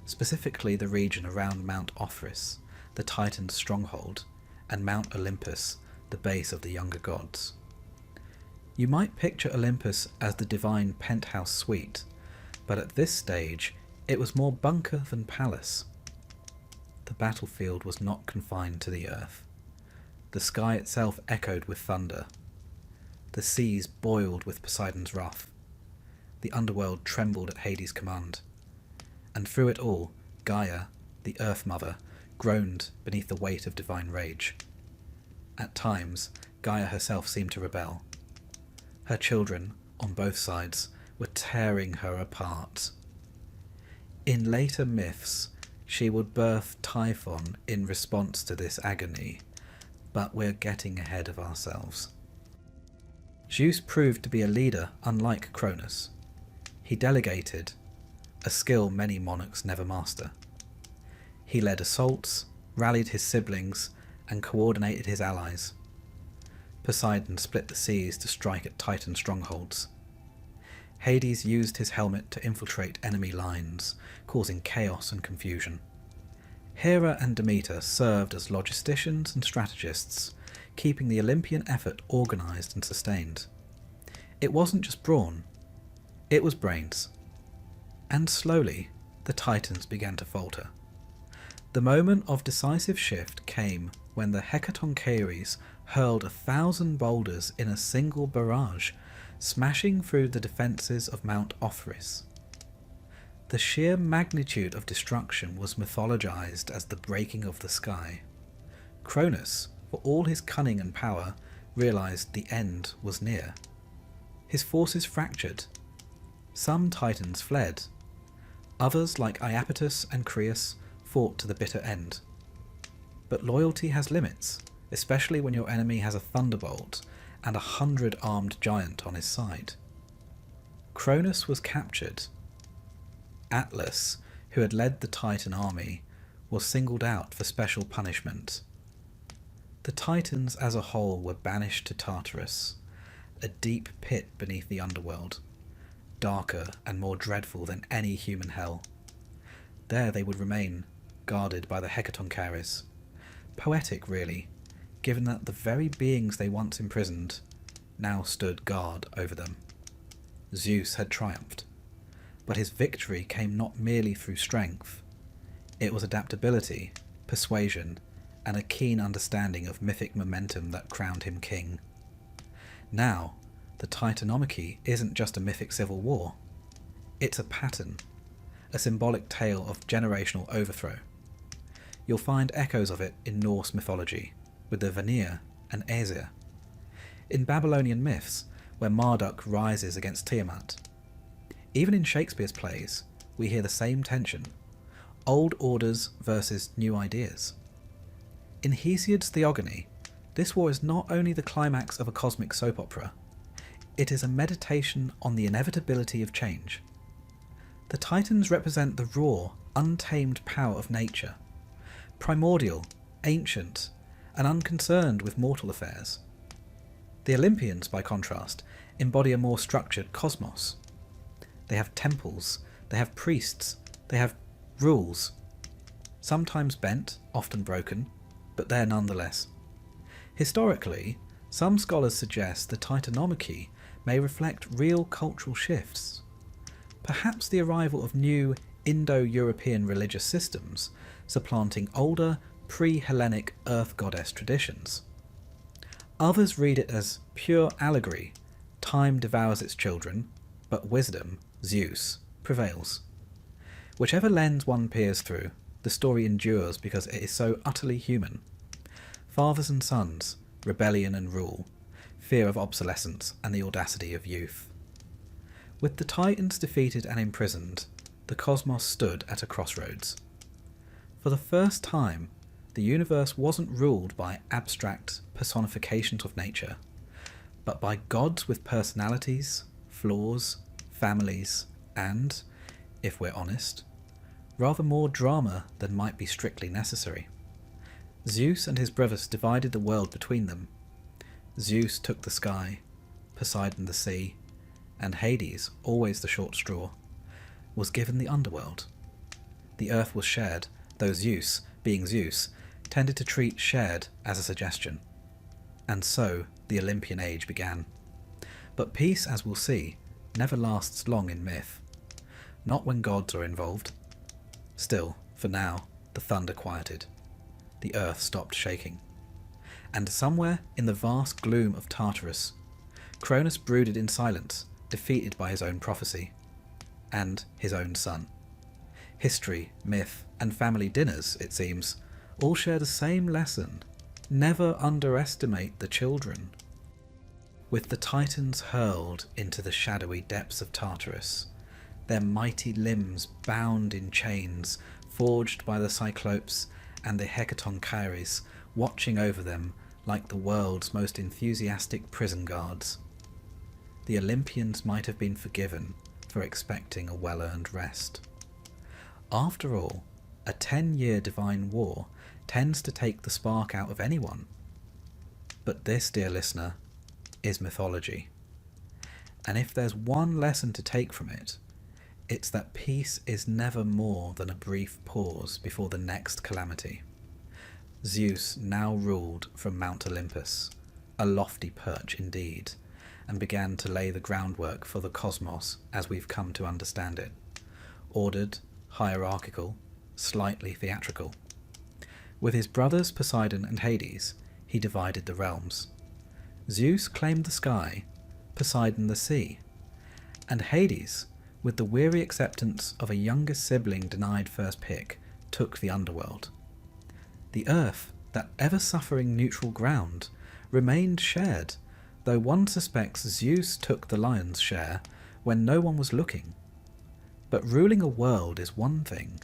specifically the region around Mount Ophrys, the Titan's stronghold, and Mount Olympus, the base of the younger gods. You might picture Olympus as the divine penthouse suite, but at this stage it was more bunker than palace. The battlefield was not confined to the earth. The sky itself echoed with thunder. The seas boiled with Poseidon's wrath. The underworld trembled at Hades' command. And through it all, Gaia, the Earth Mother, groaned beneath the weight of divine rage. At times, Gaia herself seemed to rebel. Her children, on both sides, were tearing her apart. In later myths, she would birth Typhon in response to this agony, but we're getting ahead of ourselves. Zeus proved to be a leader unlike Cronus. He delegated, a skill many monarchs never master. He led assaults, rallied his siblings, and coordinated his allies. Poseidon split the seas to strike at Titan strongholds. Hades used his helmet to infiltrate enemy lines, causing chaos and confusion. Hera and Demeter served as logisticians and strategists, keeping the Olympian effort organised and sustained. It wasn't just brawn, it was brains. And slowly, the Titans began to falter. The moment of decisive shift came when the Hecatoncheires hurled 1,000 boulders in a single barrage, smashing through the defences of Mount Ophrys. The sheer magnitude of destruction was mythologized as the breaking of the sky. Cronus, for all his cunning and power, realized the end was near. His forces fractured. Some titans fled. Others, like Iapetus and Creus, fought to the bitter end. But loyalty has limits, especially when your enemy has a thunderbolt and 100 armed giant on his side. Cronus was captured. Atlas, who had led the Titan army, was singled out for special punishment. The Titans as a whole were banished to Tartarus, a deep pit beneath the underworld, darker and more dreadful than any human hell. There they would remain, guarded by the Hecatonchires. Poetic, really, given that the very beings they once imprisoned now stood guard over them. Zeus had triumphed, but his victory came not merely through strength. It was adaptability, persuasion, and a keen understanding of mythic momentum that crowned him king. Now, the Titanomachy isn't just a mythic civil war. It's a pattern, a symbolic tale of generational overthrow. You'll find echoes of it in Norse mythology, with the Vanir and Aesir. In Babylonian myths, where Marduk rises against Tiamat. Even in Shakespeare's plays, we hear the same tension, old orders versus new ideas. In Hesiod's Theogony, this war is not only the climax of a cosmic soap opera, it is a meditation on the inevitability of change. The Titans represent the raw, untamed power of nature, primordial, ancient, and unconcerned with mortal affairs. The Olympians, by contrast, embody a more structured cosmos. They have temples, they have priests, they have rules, sometimes bent, often broken, but there nonetheless. Historically, some scholars suggest the Titanomachy may reflect real cultural shifts. Perhaps the arrival of new Indo-European religious systems supplanting older, pre-Hellenic earth goddess traditions. Others read it as pure allegory. Time devours its children, but wisdom, Zeus, prevails. Whichever lens one peers through, the story endures because it is so utterly human. Fathers and sons, rebellion and rule, fear of obsolescence and the audacity of youth. With the Titans defeated and imprisoned, the cosmos stood at a crossroads. For the first time, the universe wasn't ruled by abstract personifications of nature, but by gods with personalities, flaws, families, and, if we're honest, rather more drama than might be strictly necessary. Zeus and his brothers divided the world between them. Zeus took the sky, Poseidon the sea, and Hades, always the short straw, was given the underworld. The earth was shared, though Zeus, being Zeus, tended to treat shared as a suggestion. And so the Olympian age began. But peace, as we'll see, never lasts long in myth. Not when gods are involved. Still, for now, the thunder quieted. The earth stopped shaking. And somewhere in the vast gloom of Tartarus, Cronus brooded in silence, defeated by his own prophecy. And his own son. History, myth, and family dinners, it seems, all share the same lesson. Never underestimate the children. With the Titans hurled into the shadowy depths of Tartarus, their mighty limbs bound in chains, forged by the Cyclopes and the Hecatonchires, watching over them like the world's most enthusiastic prison guards. The Olympians might have been forgiven for expecting a well-earned rest. After all, a 10-year divine war tends to take the spark out of anyone. But this, dear listener, is mythology. And if there's one lesson to take from it, it's that peace is never more than a brief pause before the next calamity. Zeus now ruled from Mount Olympus, a lofty perch indeed, and began to lay the groundwork for the cosmos as we've come to understand it. Ordered, hierarchical, slightly theatrical. With his brothers Poseidon and Hades, he divided the realms. Zeus claimed the sky, Poseidon the sea, and Hades, with the weary acceptance of a younger sibling denied first pick, took the underworld. The earth, that ever-suffering neutral ground, remained shared, though one suspects Zeus took the lion's share when no one was looking. But ruling a world is one thing.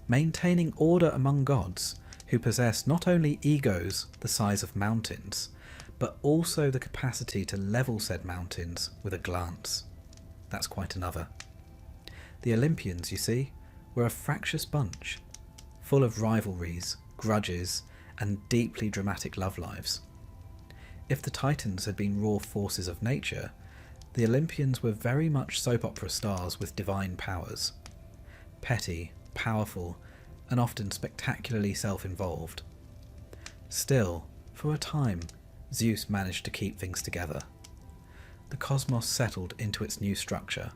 Maintaining order among gods, who possess not only egos the size of mountains, but also the capacity to level said mountains with a glance. That's quite another. The Olympians, you see, were a fractious bunch, full of rivalries, grudges, and deeply dramatic love lives. If the Titans had been raw forces of nature, the Olympians were very much soap opera stars with divine powers. Petty, powerful, and often spectacularly self-involved. Still, for a time, Zeus managed to keep things together. The cosmos settled into its new structure.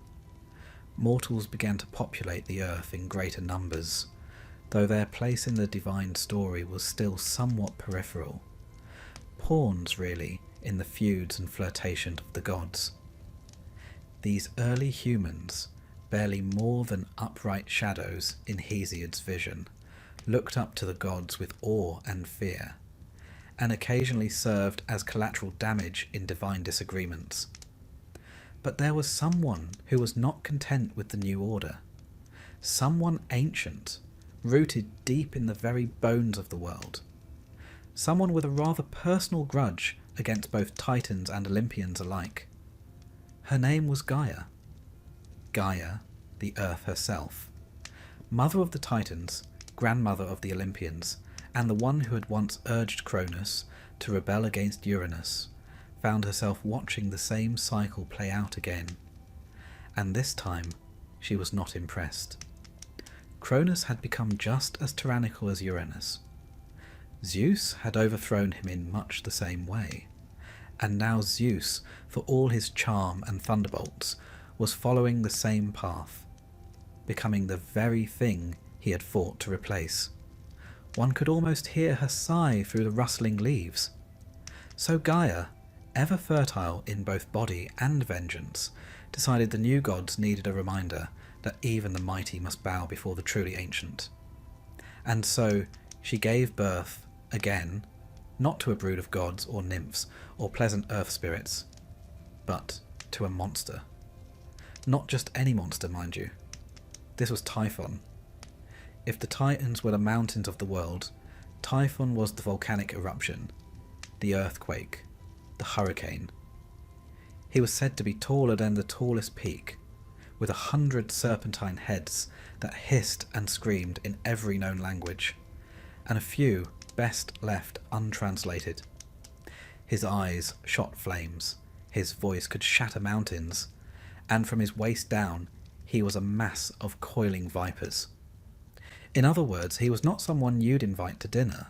Mortals began to populate the earth in greater numbers, though their place in the divine story was still somewhat peripheral. Pawns, really, in the feuds and flirtations of the gods. These early humans, barely more than upright shadows in Hesiod's vision, looked up to the gods with awe and fear, and occasionally served as collateral damage in divine disagreements. But there was someone who was not content with the new order, someone ancient, rooted deep in the very bones of the world, someone with a rather personal grudge against both Titans and Olympians alike. Her name was Gaia. Gaia, the Earth herself, mother of the Titans, grandmother of the Olympians, and the one who had once urged Cronus to rebel against Uranus, found herself watching the same cycle play out again. And this time, she was not impressed. Cronus had become just as tyrannical as Uranus. Zeus had overthrown him in much the same way, and now Zeus, for all his charm and thunderbolts, was following the same path, becoming the very thing he had fought to replace. One could almost hear her sigh through the rustling leaves. So Gaia, ever fertile in both body and vengeance, decided the new gods needed a reminder that even the mighty must bow before the truly ancient. And so she gave birth, again, not to a brood of gods or nymphs or pleasant earth spirits, but to a monster. Not just any monster, mind you. This was Typhon. If the Titans were the mountains of the world, Typhon was the volcanic eruption, the earthquake, the hurricane. He was said to be taller than the tallest peak, with 100 serpentine heads that hissed and screamed in every known language, and a few best left untranslated. His eyes shot flames, his voice could shatter mountains, and from his waist down he was a mass of coiling vipers. In other words, he was not someone you'd invite to dinner,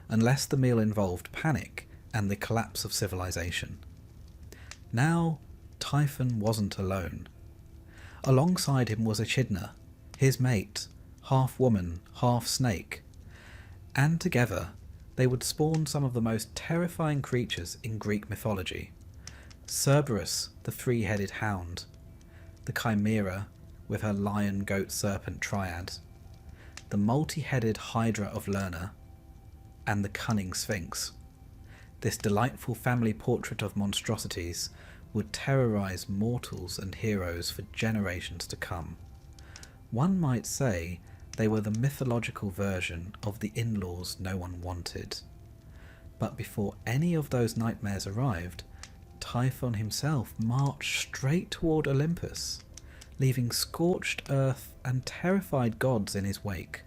unless the meal involved panic and the collapse of civilization. Now, Typhon wasn't alone. Alongside him was Echidna, his mate, half woman, half snake, and together they would spawn some of the most terrifying creatures in Greek mythology. Cerberus, the three-headed hound, the Chimera with her lion-goat-serpent triad, the multi-headed Hydra of Lerna, and the cunning Sphinx. This delightful family portrait of monstrosities would terrorize mortals and heroes for generations to come. One might say they were the mythological version of the in-laws no one wanted. But before any of those nightmares arrived, Typhon himself marched straight toward Olympus, leaving scorched earth and terrified gods in his wake.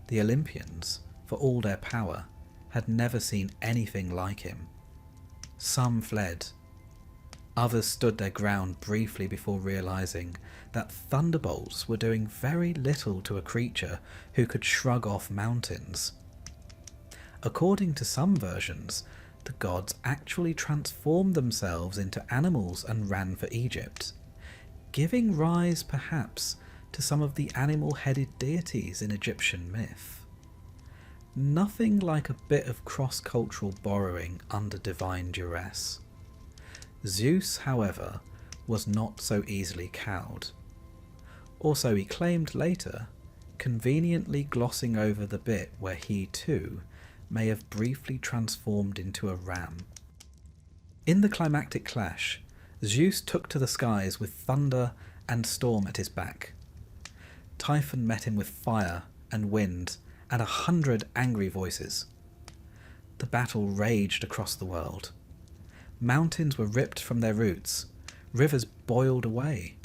The Olympians, for all their power, had never seen anything like him. Some fled. Others stood their ground briefly before realizing that thunderbolts were doing very little to a creature who could shrug off mountains. According to some versions, the gods actually transformed themselves into animals and ran for Egypt, giving rise perhaps to some of the animal-headed deities in Egyptian myth. Nothing like a bit of cross-cultural borrowing under divine duress. Zeus, however, was not so easily cowed. Or so he claimed later, conveniently glossing over the bit where he too may have briefly transformed into a ram. In the climactic clash, Zeus took to the skies with thunder and storm at his back. Typhon met him with fire and wind and 100 angry voices. The battle raged across the world. Mountains were ripped from their roots, rivers boiled away,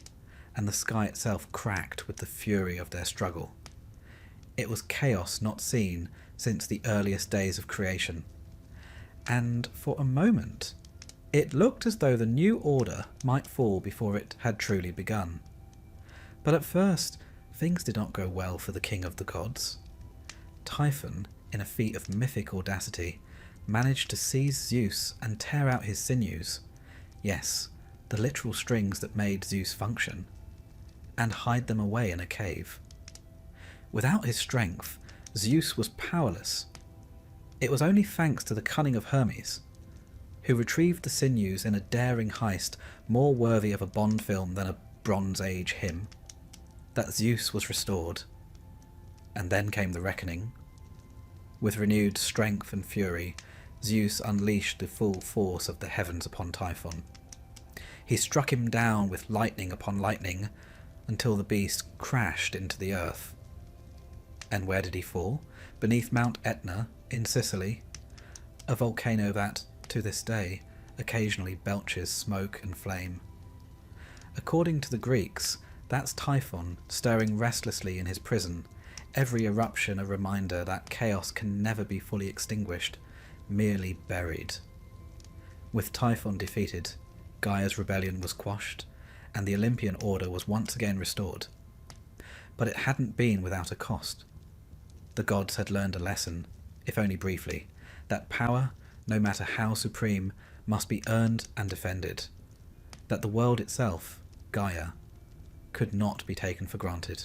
and the sky itself cracked with the fury of their struggle. It was chaos not seen since the earliest days of creation, and for a moment it looked as though the new order might fall before it had truly begun. But at first things did not go well for the king of the gods. Typhon, in a feat of mythic audacity, managed to seize Zeus and tear out his sinews, yes, the literal strings that made Zeus function, and hide them away in a cave. Without his strength, Zeus was powerless. It was only thanks to the cunning of Hermes, who retrieved the sinews in a daring heist more worthy of a Bond film than a Bronze Age hymn, that Zeus was restored. And then came the reckoning. With renewed strength and fury, Zeus unleashed the full force of the heavens upon Typhon. He struck him down with lightning upon lightning until the beast crashed into the earth. And where did he fall? Beneath Mount Etna in Sicily, a volcano that, to this day, occasionally belches smoke and flame. According to the Greeks, that's Typhon stirring restlessly in his prison, every eruption a reminder that chaos can never be fully extinguished, merely buried. With Typhon defeated, Gaia's rebellion was quashed, and the Olympian order was once again restored. But it hadn't been without a cost. The gods had learned a lesson, if only briefly, that power, no matter how supreme, must be earned and defended, that the world itself, Gaia, could not be taken for granted,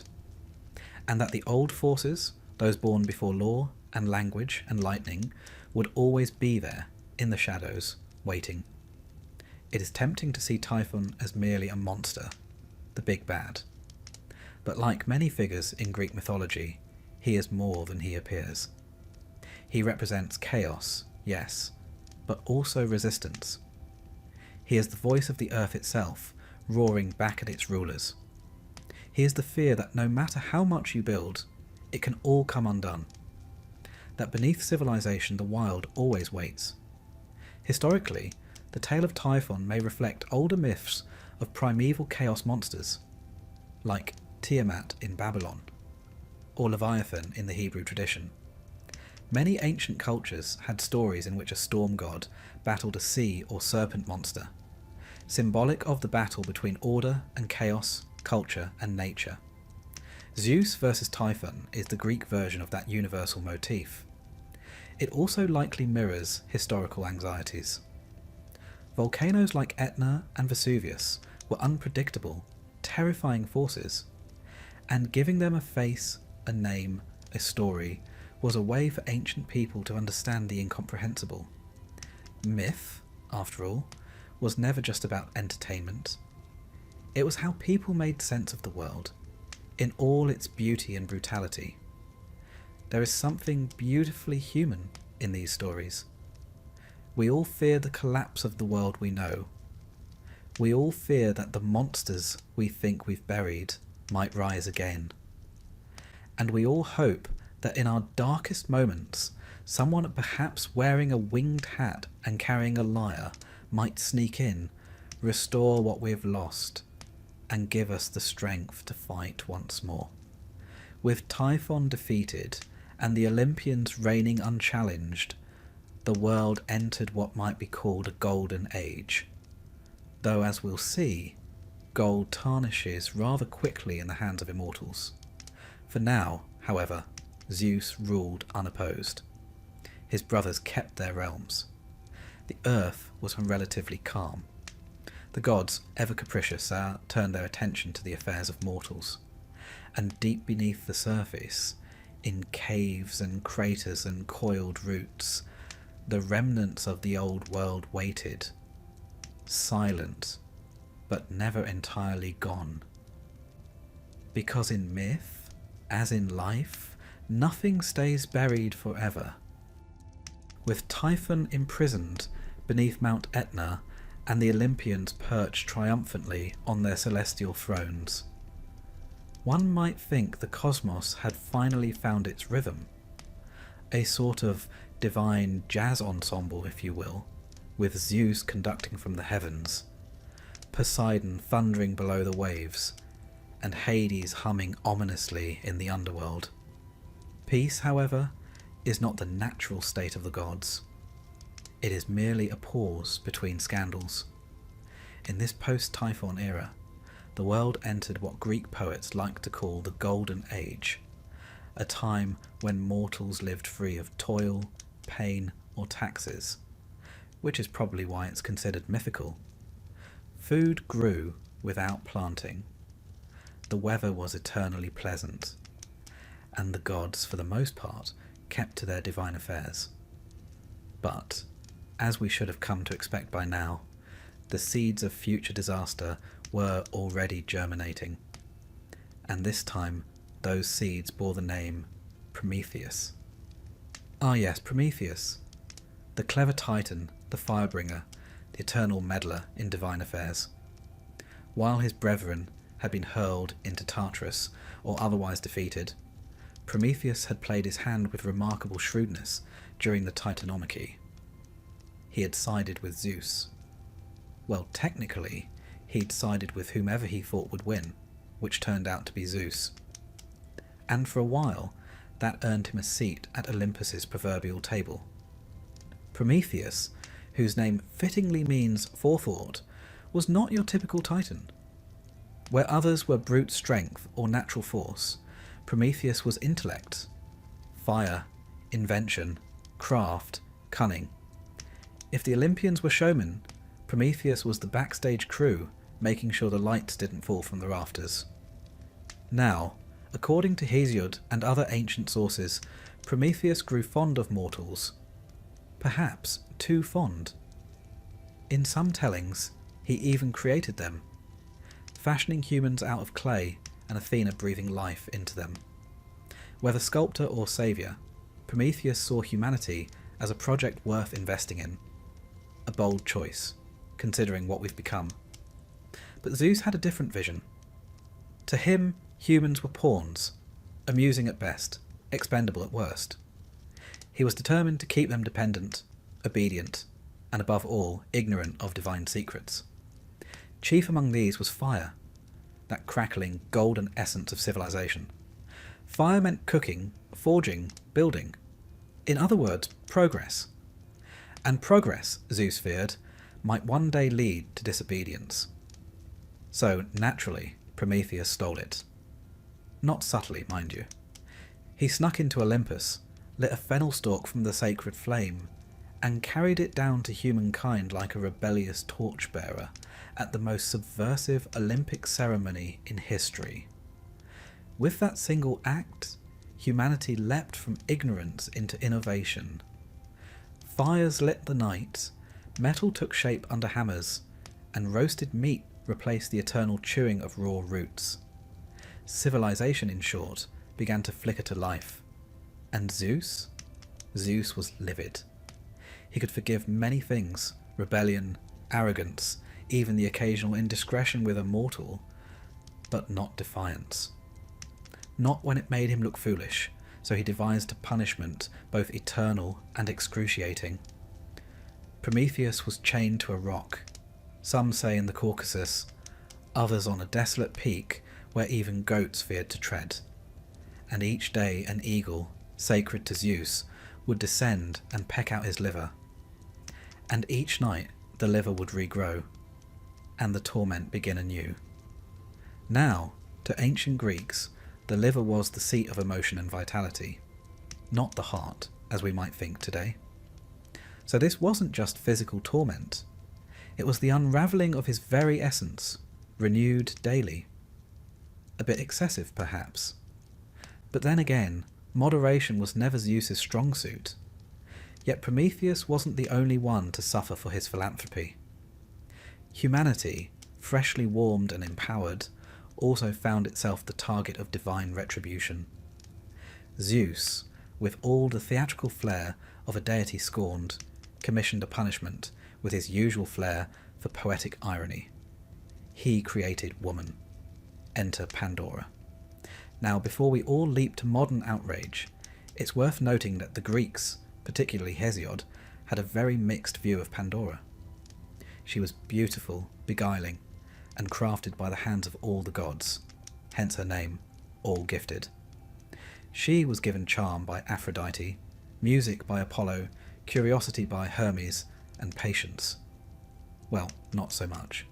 and that the old forces, those born before law and language and lightning, would always be there, in the shadows, waiting. It is tempting to see Typhon as merely a monster, the big bad. But like many figures in Greek mythology, he is more than he appears. He represents chaos, yes, but also resistance. He is the voice of the earth itself, roaring back at its rulers. He is the fear that no matter how much you build, it can all come undone. That beneath civilization the wild always waits. Historically, the tale of Typhon may reflect older myths of primeval chaos monsters, like Tiamat in Babylon, or Leviathan in the Hebrew tradition. Many ancient cultures had stories in which a storm god battled a sea or serpent monster, symbolic of the battle between order and chaos, culture and nature. Zeus versus Typhon is the Greek version of that universal motif. It also likely mirrors historical anxieties. Volcanoes like Etna and Vesuvius were unpredictable, terrifying forces, and giving them a face, a name, a story, was a way for ancient people to understand the incomprehensible. Myth, after all, was never just about entertainment. It was how people made sense of the world, in all its beauty and brutality. There is something beautifully human in these stories. We all fear the collapse of the world we know. We all fear that the monsters we think we've buried might rise again. And we all hope that in our darkest moments, someone perhaps wearing a winged hat and carrying a lyre might sneak in, restore what we've lost, and give us the strength to fight once more. With Typhon defeated and the Olympians reigning unchallenged, the world entered what might be called a golden age. Though, as we'll see, gold tarnishes rather quickly in the hands of immortals. For now, however, Zeus ruled unopposed. His brothers kept their realms. The earth was relatively calm. The gods, ever capricious, turned their attention to the affairs of mortals. And deep beneath the surface, in caves and craters and coiled roots, the remnants of the old world waited, silent, but never entirely gone. Because in myth, as in life, nothing stays buried forever. With Typhon imprisoned beneath Mount Etna and the Olympians perched triumphantly on their celestial thrones, one might think the cosmos had finally found its rhythm, a sort of divine jazz ensemble, if you will, with Zeus conducting from the heavens, Poseidon thundering below the waves, and Hades humming ominously in the underworld. Peace, however, is not the natural state of the gods. It is merely a pause between scandals. In this post-Typhon era, the world entered what Greek poets like to call the Golden Age, a time when mortals lived free of toil, pain, or taxes, which is probably why it's considered mythical. Food grew without planting. The weather was eternally pleasant, and the gods, for the most part, kept to their divine affairs. But, as we should have come to expect by now, the seeds of future disaster were already germinating, and this time those seeds bore the name Prometheus. Ah yes, Prometheus, the clever titan, the firebringer, the eternal meddler in divine affairs. While his brethren had been hurled into Tartarus or otherwise defeated, Prometheus had played his hand with remarkable shrewdness during the Titanomachy. He had sided with Zeus. Well, technically, he'd sided with whomever he thought would win, which turned out to be Zeus. And for a while, that earned him a seat at Olympus's proverbial table. Prometheus, whose name fittingly means forethought, was not your typical titan. Where others were brute strength or natural force, Prometheus was intellect, fire, invention, craft, cunning. If the Olympians were showmen, Prometheus was the backstage crew, making sure the lights didn't fall from the rafters. Now, according to Hesiod and other ancient sources, Prometheus grew fond of mortals. Perhaps too fond. In some tellings, he even created them, fashioning humans out of clay and Athena breathing life into them. Whether sculptor or saviour, Prometheus saw humanity as a project worth investing in. A bold choice, considering what we've become. But Zeus had a different vision. To him, humans were pawns, amusing at best, expendable at worst. He was determined to keep them dependent, obedient, and above all, ignorant of divine secrets. Chief among these was fire, that crackling, golden essence of civilization. Fire meant cooking, forging, building. In other words, progress. And progress, Zeus feared, might one day lead to disobedience. So, naturally, Prometheus stole it. Not subtly, mind you. He snuck into Olympus, lit a fennel stalk from the sacred flame, and carried it down to humankind like a rebellious torchbearer at the most subversive Olympic ceremony in history. With that single act, humanity leapt from ignorance into innovation. Fires lit the night, metal took shape under hammers, and roasted meat replaced the eternal chewing of raw roots. Civilization, in short, began to flicker to life. And Zeus? Zeus was livid. He could forgive many things, rebellion, arrogance, even the occasional indiscretion with a mortal, but not defiance. Not when it made him look foolish, so he devised a punishment both eternal and excruciating. Prometheus was chained to a rock, some say in the Caucasus, others on a desolate peak where even goats feared to tread. And each day an eagle, sacred to Zeus, would descend and peck out his liver. And each night the liver would regrow, and the torment begin anew. Now, to ancient Greeks, the liver was the seat of emotion and vitality, not the heart, as we might think today. So this wasn't just physical torment. It was the unravelling of his very essence, renewed daily. A bit excessive, perhaps. But then again, moderation was never Zeus's strong suit. Yet Prometheus wasn't the only one to suffer for his philanthropy. Humanity, freshly warmed and empowered, also found itself the target of divine retribution. Zeus, with all the theatrical flair of a deity scorned, commissioned a punishment with his usual flair for poetic irony. He created woman. Enter Pandora. Now, before we all leap to modern outrage, it's worth noting that the Greeks, particularly Hesiod, had a very mixed view of Pandora. She was beautiful, beguiling, and crafted by the hands of all the gods, hence her name, all gifted. She was given charm by Aphrodite, music by Apollo, curiosity by Hermes, and patience. Well, not so much.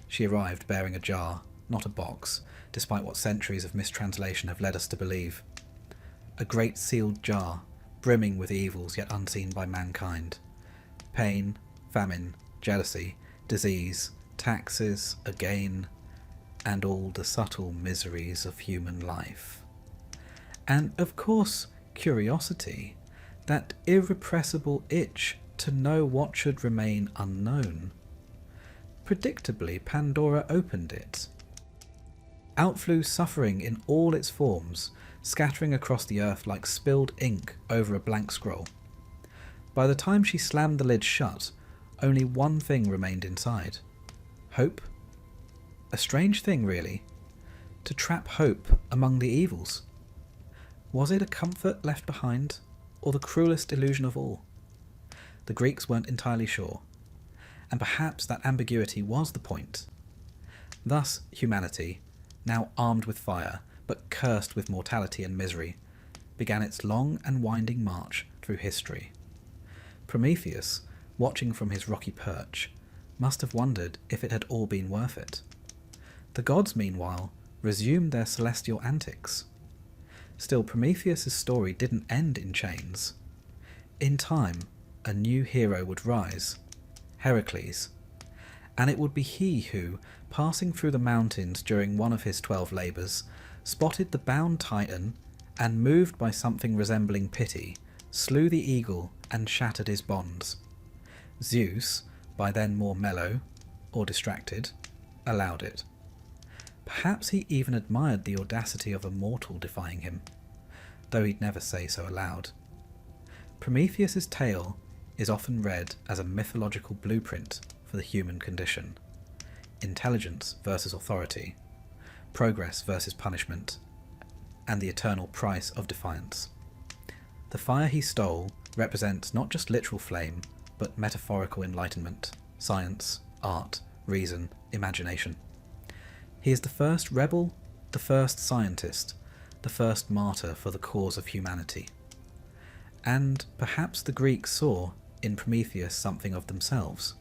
She arrived bearing a jar, not a box, despite what centuries of mistranslation have led us to believe. A great sealed jar, brimming with evils yet unseen by mankind. Pain, famine, jealousy, disease, taxes, again, and all the subtle miseries of human life. And of course, curiosity, that irrepressible itch to know what should remain unknown. Predictably, Pandora opened it. Out flew suffering in all its forms, scattering across the earth like spilled ink over a blank scroll. By the time she slammed the lid shut, only one thing remained inside. Hope. A strange thing, really, to trap hope among the evils. Was it a comfort left behind, or the cruelest illusion of all? The Greeks weren't entirely sure, and perhaps that ambiguity was the point. Thus, humanity, now armed with fire, but cursed with mortality and misery, began its long and winding march through history. Prometheus, watching from his rocky perch, must have wondered if it had all been worth it. The gods, meanwhile, resumed their celestial antics. Still, Prometheus's story didn't end in chains. In time, a new hero would rise, Heracles, and it would be he who, passing through the mountains during one of his 12 labours, spotted the bound Titan, and moved by something resembling pity, slew the eagle and shattered his bonds. Zeus, by then more mellow, or distracted, allowed it. Perhaps he even admired the audacity of a mortal defying him, though he'd never say so aloud. Prometheus's tale is often read as a mythological blueprint for the human condition. Intelligence versus authority, progress versus punishment, and the eternal price of defiance. The fire he stole represents not just literal flame, but metaphorical enlightenment, science, art, reason, imagination. He is the first rebel, the first scientist, the first martyr for the cause of humanity. And perhaps the Greeks saw in Prometheus something of themselves,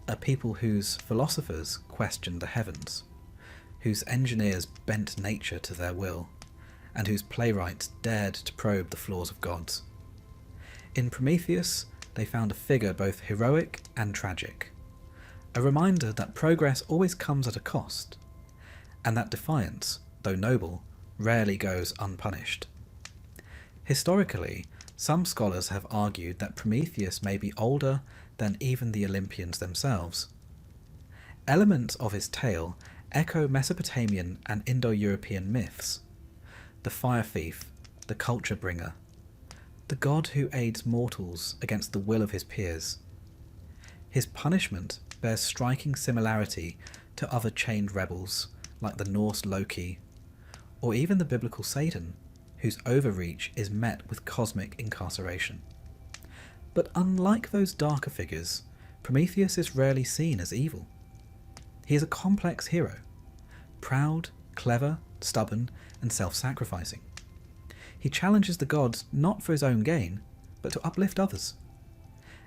a people whose philosophers questioned the heavens, whose engineers bent nature to their will, and whose playwrights dared to probe the flaws of gods. In Prometheus, they found a figure both heroic and tragic, a reminder that progress always comes at a cost, and that defiance, though noble, rarely goes unpunished. Historically, some scholars have argued that Prometheus may be older than even the Olympians themselves. Elements of his tale echo Mesopotamian and Indo-European myths. The fire thief, the culture bringer, the god who aids mortals against the will of his peers. His punishment bears striking similarity to other chained rebels like the Norse Loki, or even the biblical Satan, whose overreach is met with cosmic incarceration. But unlike those darker figures, Prometheus is rarely seen as evil. He is a complex hero, proud, clever, stubborn, and self-sacrificing. He challenges the gods not for his own gain, but to uplift others.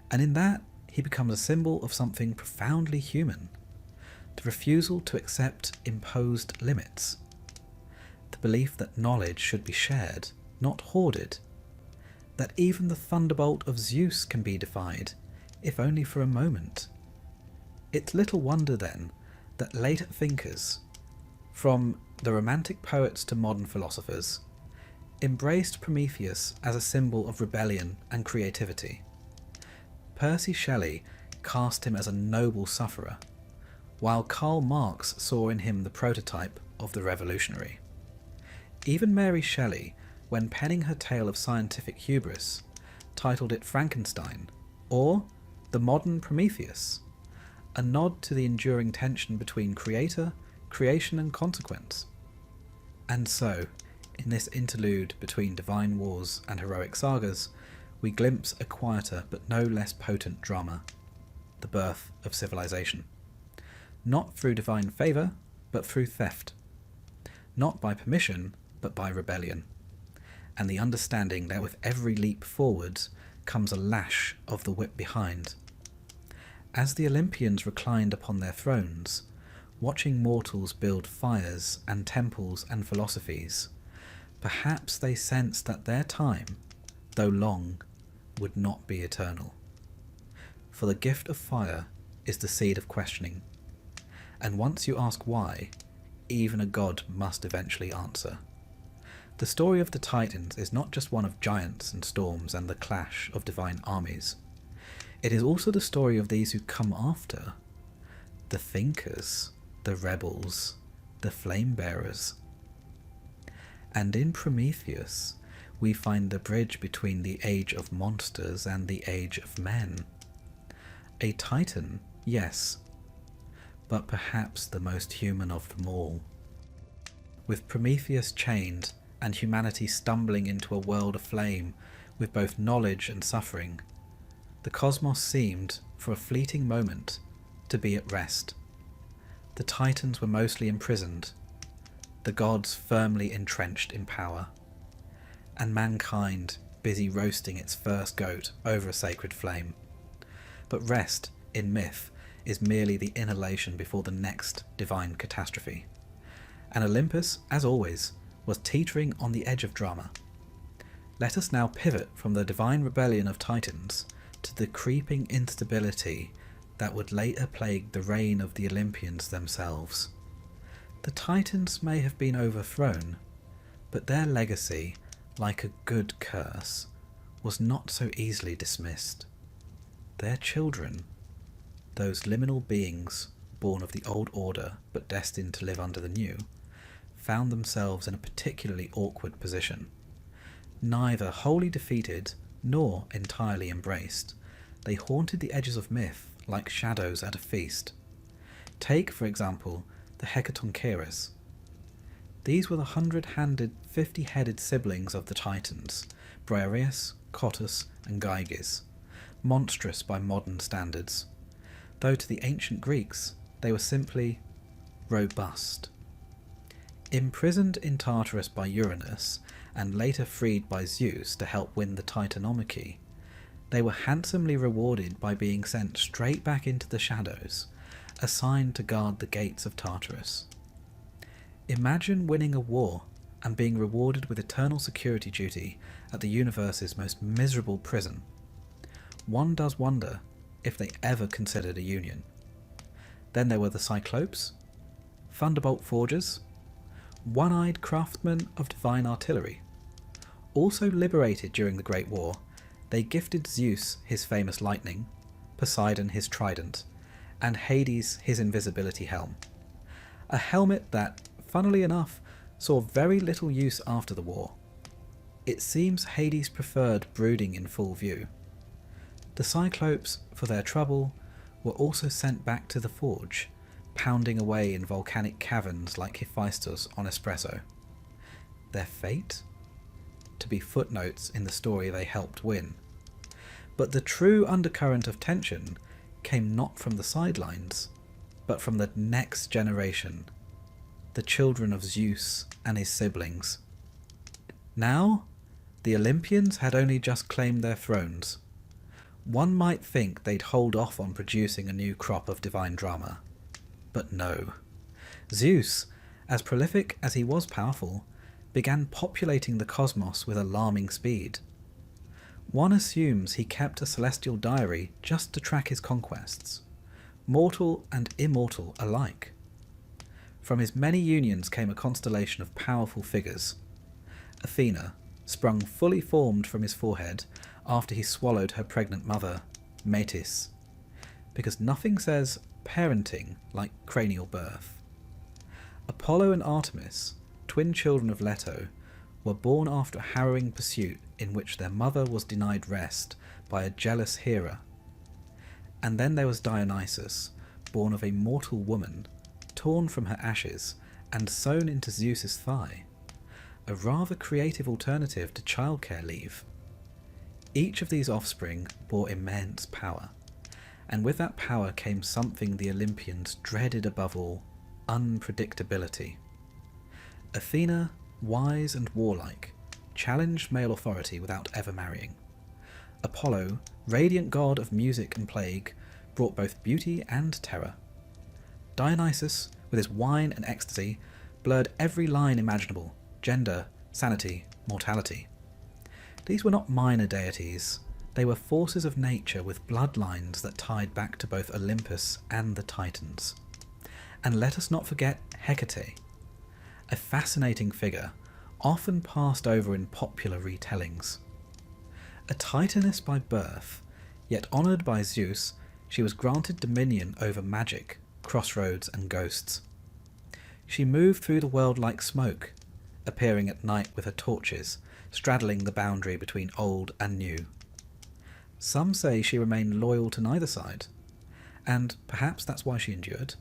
And in that, he becomes a symbol of something profoundly human, the refusal to accept imposed limits, the belief that knowledge should be shared, not hoarded, that even the thunderbolt of Zeus can be defied, if only for a moment. It's little wonder, then, that later thinkers, from the Romantic poets to modern philosophers, embraced Prometheus as a symbol of rebellion and creativity. Percy Shelley cast him as a noble sufferer, while Karl Marx saw in him the prototype of the revolutionary. Even Mary Shelley, when penning her tale of scientific hubris, titled it Frankenstein, or The Modern Prometheus, a nod to the enduring tension between creator, creation and consequence. And so, in this interlude between divine wars and heroic sagas, we glimpse a quieter but no less potent drama, the birth of civilization. Not through divine favour, but through theft. Not by permission, but by rebellion. And the understanding that with every leap forwards comes a lash of the whip behind. As the Olympians reclined upon their thrones, watching mortals build fires and temples and philosophies, perhaps they sensed that their time, though long, would not be eternal. For the gift of fire is the seed of questioning, and once you ask why, even a god must eventually answer. The story of the Titans is not just one of giants and storms and the clash of divine armies. It is also the story of these who come after, the thinkers, the rebels, the flame bearers. And in Prometheus, we find the bridge between the age of monsters and the age of men. A titan, yes, but perhaps the most human of them all. With Prometheus chained and humanity stumbling into a world aflame with both knowledge and suffering, the cosmos seemed, for a fleeting moment, to be at rest. The Titans were mostly imprisoned, the gods firmly entrenched in power, and mankind busy roasting its first goat over a sacred flame. But rest, in myth, is merely the inhalation before the next divine catastrophe. And Olympus, as always, was teetering on the edge of drama. Let us now pivot from the divine rebellion of Titans to the creeping instability that would later plague the reign of the Olympians themselves. The Titans may have been overthrown, but their legacy, like a good curse, was not so easily dismissed. Their children, those liminal beings born of the old order but destined to live under the new, found themselves in a particularly awkward position. Neither wholly defeated nor entirely embraced, they haunted the edges of myth like shadows at a feast. Take, for example, the Hecatoncheires. These were the 100-handed, 50-headed siblings of the Titans, Briareus, Cottus and Gyges, monstrous by modern standards, though to the ancient Greeks they were simply robust. Imprisoned in Tartarus by Uranus, and later freed by Zeus to help win the Titanomachy, they were handsomely rewarded by being sent straight back into the shadows, assigned to guard the gates of Tartarus. Imagine winning a war and being rewarded with eternal security duty at the universe's most miserable prison. One does wonder if they ever considered a union. Then there were the Cyclopes, Thunderbolt Forgers, one-eyed craftsmen of divine artillery. Also liberated during the Great War, they gifted Zeus his famous lightning, Poseidon his trident, and Hades his invisibility helm. A helmet that, funnily enough, saw very little use after the war. It seems Hades preferred brooding in full view. The Cyclopes, for their trouble, were also sent back to the forge, pounding away in volcanic caverns like Hephaestus on espresso. Their fate? To be footnotes in the story they helped win. But the true undercurrent of tension came not from the sidelines, but from the next generation, the children of Zeus and his siblings. Now, the Olympians had only just claimed their thrones. One might think they'd hold off on producing a new crop of divine drama. But no. Zeus, as prolific as he was powerful, began populating the cosmos with alarming speed. One assumes he kept a celestial diary just to track his conquests, mortal and immortal alike. From his many unions came a constellation of powerful figures. Athena, sprung fully formed from his forehead after he swallowed her pregnant mother, Metis, because nothing says parenting like cranial birth. Apollo and Artemis, twin children of Leto, were born after a harrowing pursuit in which their mother was denied rest by a jealous Hera. And then there was Dionysus, born of a mortal woman, torn from her ashes and sewn into Zeus's thigh, a rather creative alternative to childcare leave. Each of these offspring bore immense power, and with that power came something the Olympians dreaded above all: unpredictability. Athena, wise and warlike, challenged male authority without ever marrying. Apollo, radiant god of music and plague, brought both beauty and terror. Dionysus, with his wine and ecstasy, blurred every line imaginable: gender, sanity, mortality. These were not minor deities, they were forces of nature with bloodlines that tied back to both Olympus and the Titans. And let us not forget Hecate, a fascinating figure, often passed over in popular retellings. A Titaness by birth, yet honoured by Zeus, she was granted dominion over magic, crossroads and ghosts. She moved through the world like smoke, appearing at night with her torches, straddling the boundary between old and new. Some say she remained loyal to neither side, and perhaps that's why she endured.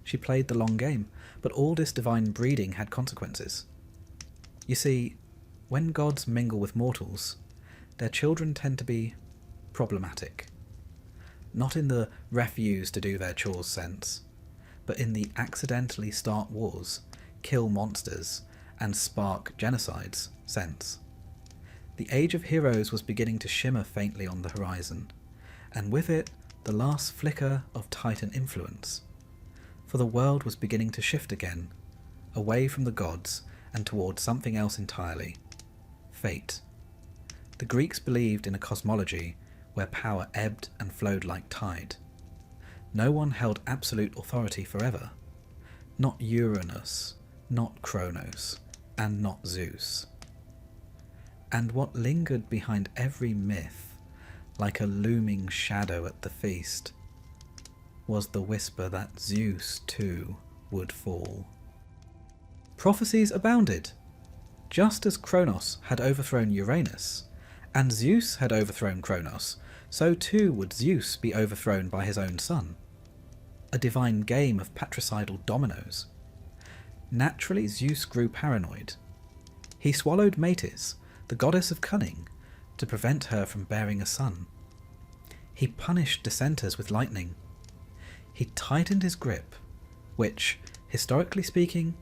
She played the long game, but all this divine breeding had consequences. You see, when gods mingle with mortals, their children tend to be problematic. Not in the refuse to do their chores sense, but in the accidentally start wars, kill monsters, and spark genocides sense. The age of heroes was beginning to shimmer faintly on the horizon, and with it the last flicker of Titan influence. For the world was beginning to shift again, away from the gods and towards something else entirely: fate. The Greeks believed in a cosmology where power ebbed and flowed like tide. No one held absolute authority forever. Not Uranus, not Kronos, and not Zeus. And what lingered behind every myth, like a looming shadow at the feast, was the whisper that Zeus, too, would fall. Prophecies abounded. Just as Kronos had overthrown Uranus, and Zeus had overthrown Kronos, so too would Zeus be overthrown by his own son. A divine game of patricidal dominoes. Naturally, Zeus grew paranoid. He swallowed Metis, the goddess of cunning, to prevent her from bearing a son. He punished dissenters with lightning. He tightened his grip, which, historically speaking,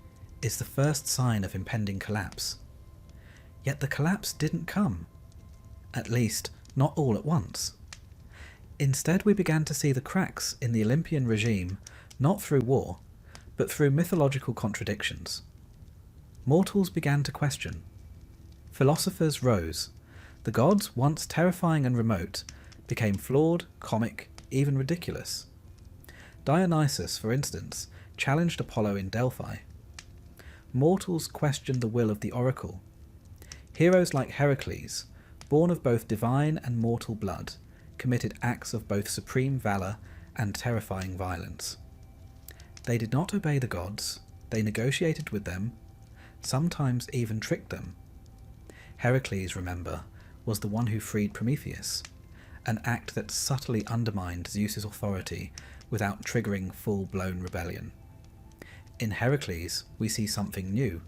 is the first sign of impending collapse. Yet the collapse didn't come. At least, not all at once. Instead, we began to see the cracks in the Olympian regime, not through war, but through mythological contradictions. Mortals began to question. Philosophers rose. The gods, once terrifying and remote, became flawed, comic, even ridiculous. Dionysus, for instance, challenged Apollo in Delphi. Mortals questioned the will of the oracle. Heroes like Heracles, born of both divine and mortal blood, committed acts of both supreme valour and terrifying violence. They did not obey the gods, they negotiated with them, sometimes even tricked them. Heracles, remember, was the one who freed Prometheus, an act that subtly undermined Zeus's authority without triggering full-blown rebellion. In Heracles, we see something new,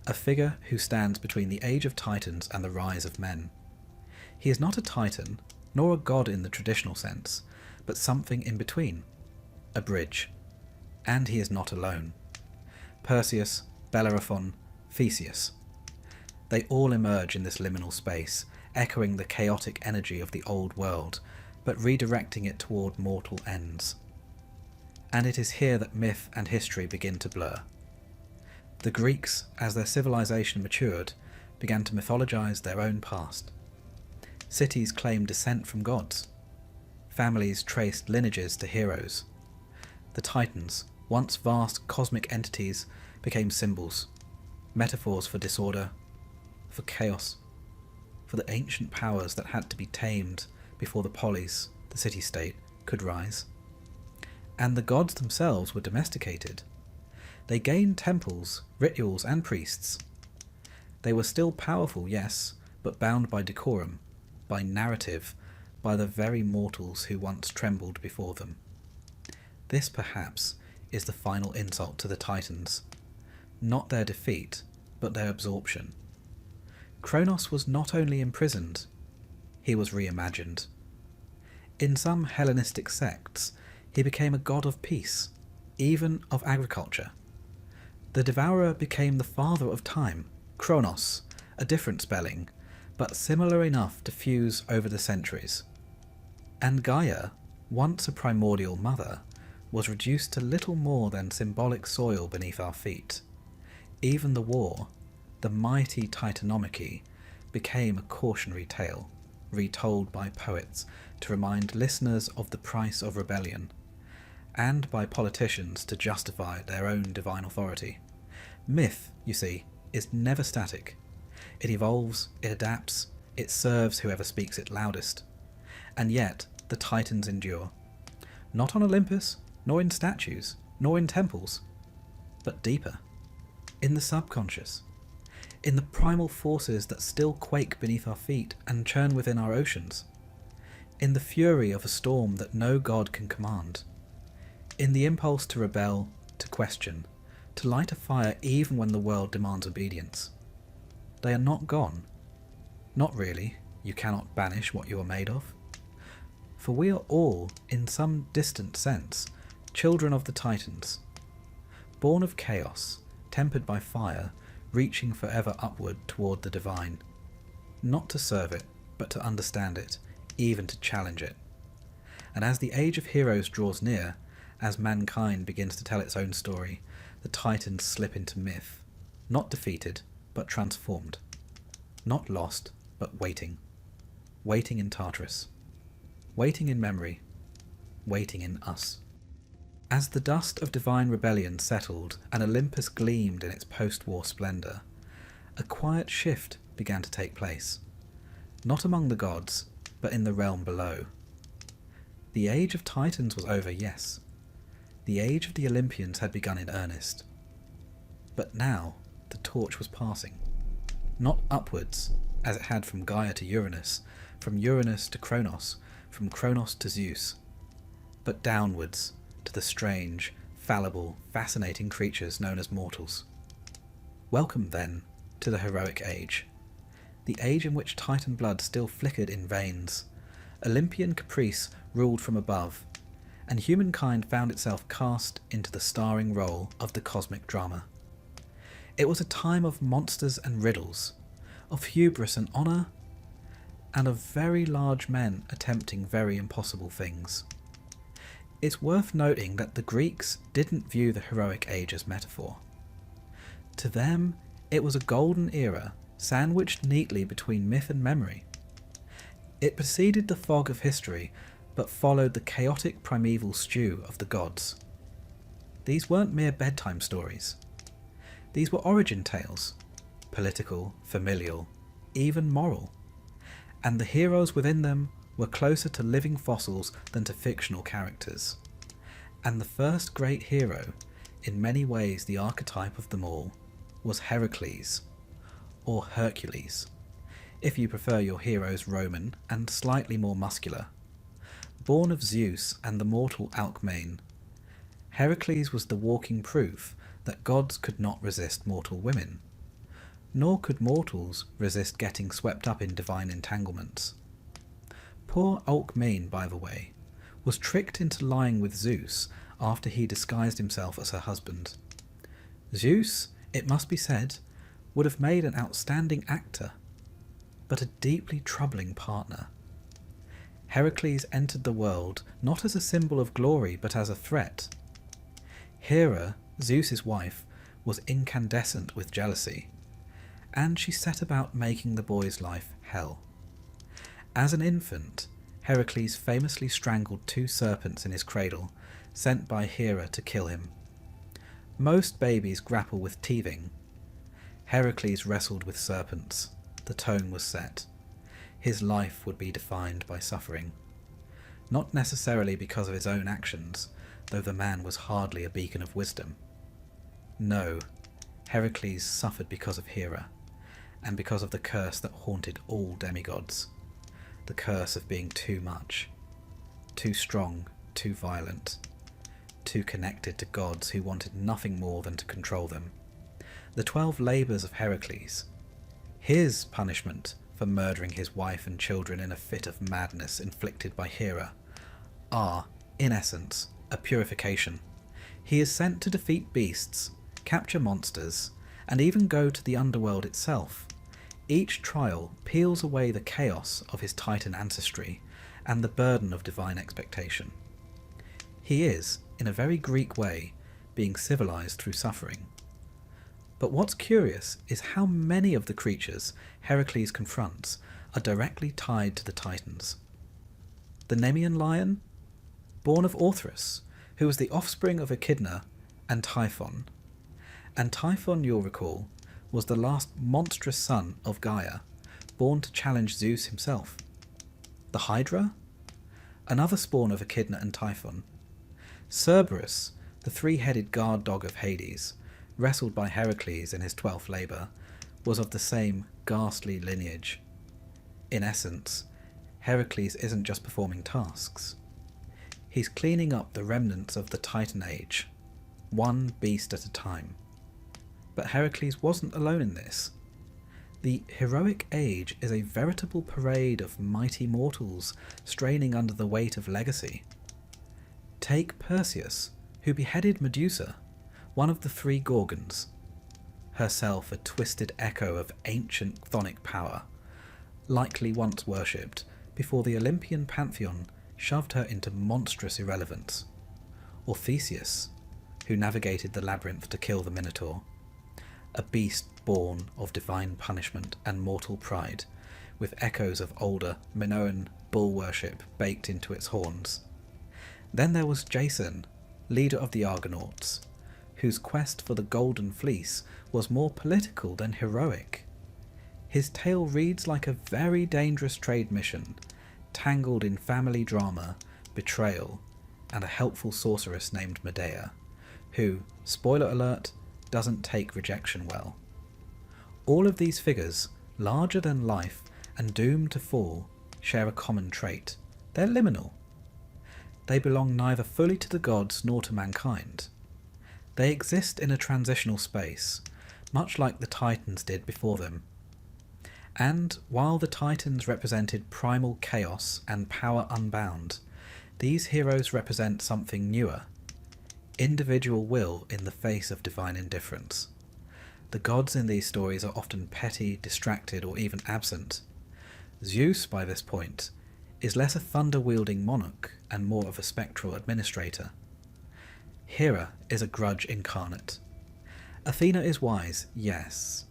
a figure who stands between the age of Titans and the rise of men. He is not a Titan, nor a god in the traditional sense, but something in between, a bridge. And he is not alone. Perseus, Bellerophon, Theseus. They all emerge in this liminal space, echoing the chaotic energy of the old world, but redirecting it toward mortal ends. And it is here that myth and history begin to blur. The Greeks, as their civilization matured, began to mythologize their own past. Cities claimed descent from gods. Families traced lineages to heroes. The Titans, once vast cosmic entities, became symbols, metaphors for disorder, for chaos, for the ancient powers that had to be tamed before the polis, the city-state, could rise. and the gods themselves were domesticated. They gained temples, rituals, and priests. They were still powerful, yes, but bound by decorum, by narrative, by the very mortals who once trembled before them. This, perhaps, is the final insult to the Titans. Not their defeat, but their absorption. Kronos was not only imprisoned, he was reimagined. In some Hellenistic sects, he became a god of peace, even of agriculture. The devourer became the father of time, Kronos, a different spelling, but similar enough to fuse over the centuries. And Gaia, once a primordial mother, was reduced to little more than symbolic soil beneath our feet. Even the war, the mighty Titanomachy, became a cautionary tale, retold by poets to remind listeners of the price of rebellion, and by politicians to justify their own divine authority. Myth, you see, is never static. It evolves, it adapts, it serves whoever speaks it loudest. And yet, the Titans endure. Not on Olympus, nor in statues, nor in temples, but deeper, in the subconscious, in the primal forces that still quake beneath our feet and churn within our oceans, in the fury of a storm that no god can command, in the impulse to rebel, to question, to light a fire even when the world demands obedience. They are not gone. Not really, you cannot banish what you are made of. For we are all, in some distant sense, children of the Titans, born of chaos, tempered by fire, reaching forever upward toward the divine, not to serve it, but to understand it, even to challenge it. And as the age of heroes draws near, as mankind begins to tell its own story, the Titans slip into myth, not defeated, but transformed, not lost, but waiting. Waiting in Tartarus, waiting in memory, waiting in us. As the dust of divine rebellion settled and Olympus gleamed in its post-war splendour, a quiet shift began to take place, not among the gods, but in the realm below. The age of Titans was over, yes. The age of the Olympians had begun in earnest. But now the torch was passing, not upwards, as it had from Gaia to Uranus, from Uranus to Kronos, from Kronos to Zeus, but downwards to the strange, fallible, fascinating creatures known as mortals. Welcome, then, to the heroic age, the age in which Titan blood still flickered in veins, Olympian caprice ruled from above, and humankind found itself cast into the starring role of the cosmic drama. It was a time of monsters and riddles, of hubris and honour, and of very large men attempting very impossible things. It's worth noting that the Greeks didn't view the heroic age as metaphor. To them, it was a golden era sandwiched neatly between myth and memory. It preceded the fog of history, but followed the chaotic primeval stew of the gods. These weren't mere bedtime stories. These were origin tales, political, familial, even moral, and the heroes within them were closer to living fossils than to fictional characters. And the first great hero, in many ways the archetype of them all, was Heracles, or Hercules, if you prefer your heroes Roman and slightly more muscular. Born of Zeus and the mortal Alcmene, Heracles was the walking proof that gods could not resist mortal women, nor could mortals resist getting swept up in divine entanglements. Poor Alcmene, by the way, was tricked into lying with Zeus after he disguised himself as her husband. Zeus, it must be said, would have made an outstanding actor, but a deeply troubling partner. Heracles entered the world not as a symbol of glory but as a threat. Hera, Zeus's wife, was incandescent with jealousy, and she set about making the boy's life hell. As an infant, Heracles famously strangled 2 serpents in his cradle, sent by Hera to kill him. Most babies grapple with teething. Heracles wrestled with serpents. The tone was set. His life would be defined by suffering. Not necessarily because of his own actions, though the man was hardly a beacon of wisdom. No, Heracles suffered because of Hera, and because of the curse that haunted all demigods, the curse of being too much, too strong, too violent, too connected to gods who wanted nothing more than to control them. The 12 labours of Heracles, his punishment for murdering his wife and children in a fit of madness inflicted by Hera, are, in essence, a purification. He is sent to defeat beasts, capture monsters, and even go to the underworld itself. Each trial peels away the chaos of his Titan ancestry and the burden of divine expectation. He is, in a very Greek way, being civilized through suffering. But what's curious is how many of the creatures Heracles confronts are directly tied to the Titans. The Nemean lion, born of Orthrus, who was the offspring of Echidna and Typhon. And Typhon, you'll recall, was the last monstrous son of Gaia, born to challenge Zeus himself. The Hydra, another spawn of Echidna and Typhon. Cerberus, the 3-headed guard dog of Hades, wrestled by Heracles in his 12th labour, was of the same ghastly lineage. In essence, Heracles isn't just performing tasks. He's cleaning up the remnants of the Titan Age, one beast at a time. But Heracles wasn't alone in this. The heroic age is a veritable parade of mighty mortals straining under the weight of legacy. Take Perseus, who beheaded Medusa, one of the 3 Gorgons, herself a twisted echo of ancient chthonic power, likely once worshipped before the Olympian pantheon shoved her into monstrous irrelevance. Or Theseus, who navigated the labyrinth to kill the Minotaur, a beast born of divine punishment and mortal pride, with echoes of older Minoan bull worship baked into its horns. Then there was Jason, leader of the Argonauts, whose quest for the Golden Fleece was more political than heroic. His tale reads like a very dangerous trade mission, tangled in family drama, betrayal, and a helpful sorceress named Medea, who, spoiler alert, doesn't take rejection well. All of these figures, larger than life and doomed to fall, share a common trait. They're liminal. They belong neither fully to the gods nor to mankind. They exist in a transitional space, much like the Titans did before them. And while the Titans represented primal chaos and power unbound, these heroes represent something newer: individual will in the face of divine indifference. The gods in these stories are often petty, distracted, or even absent. Zeus, by this point, is less a thunder-wielding monarch and more of a spectral administrator. Hera is a grudge incarnate. Athena is wise, yes,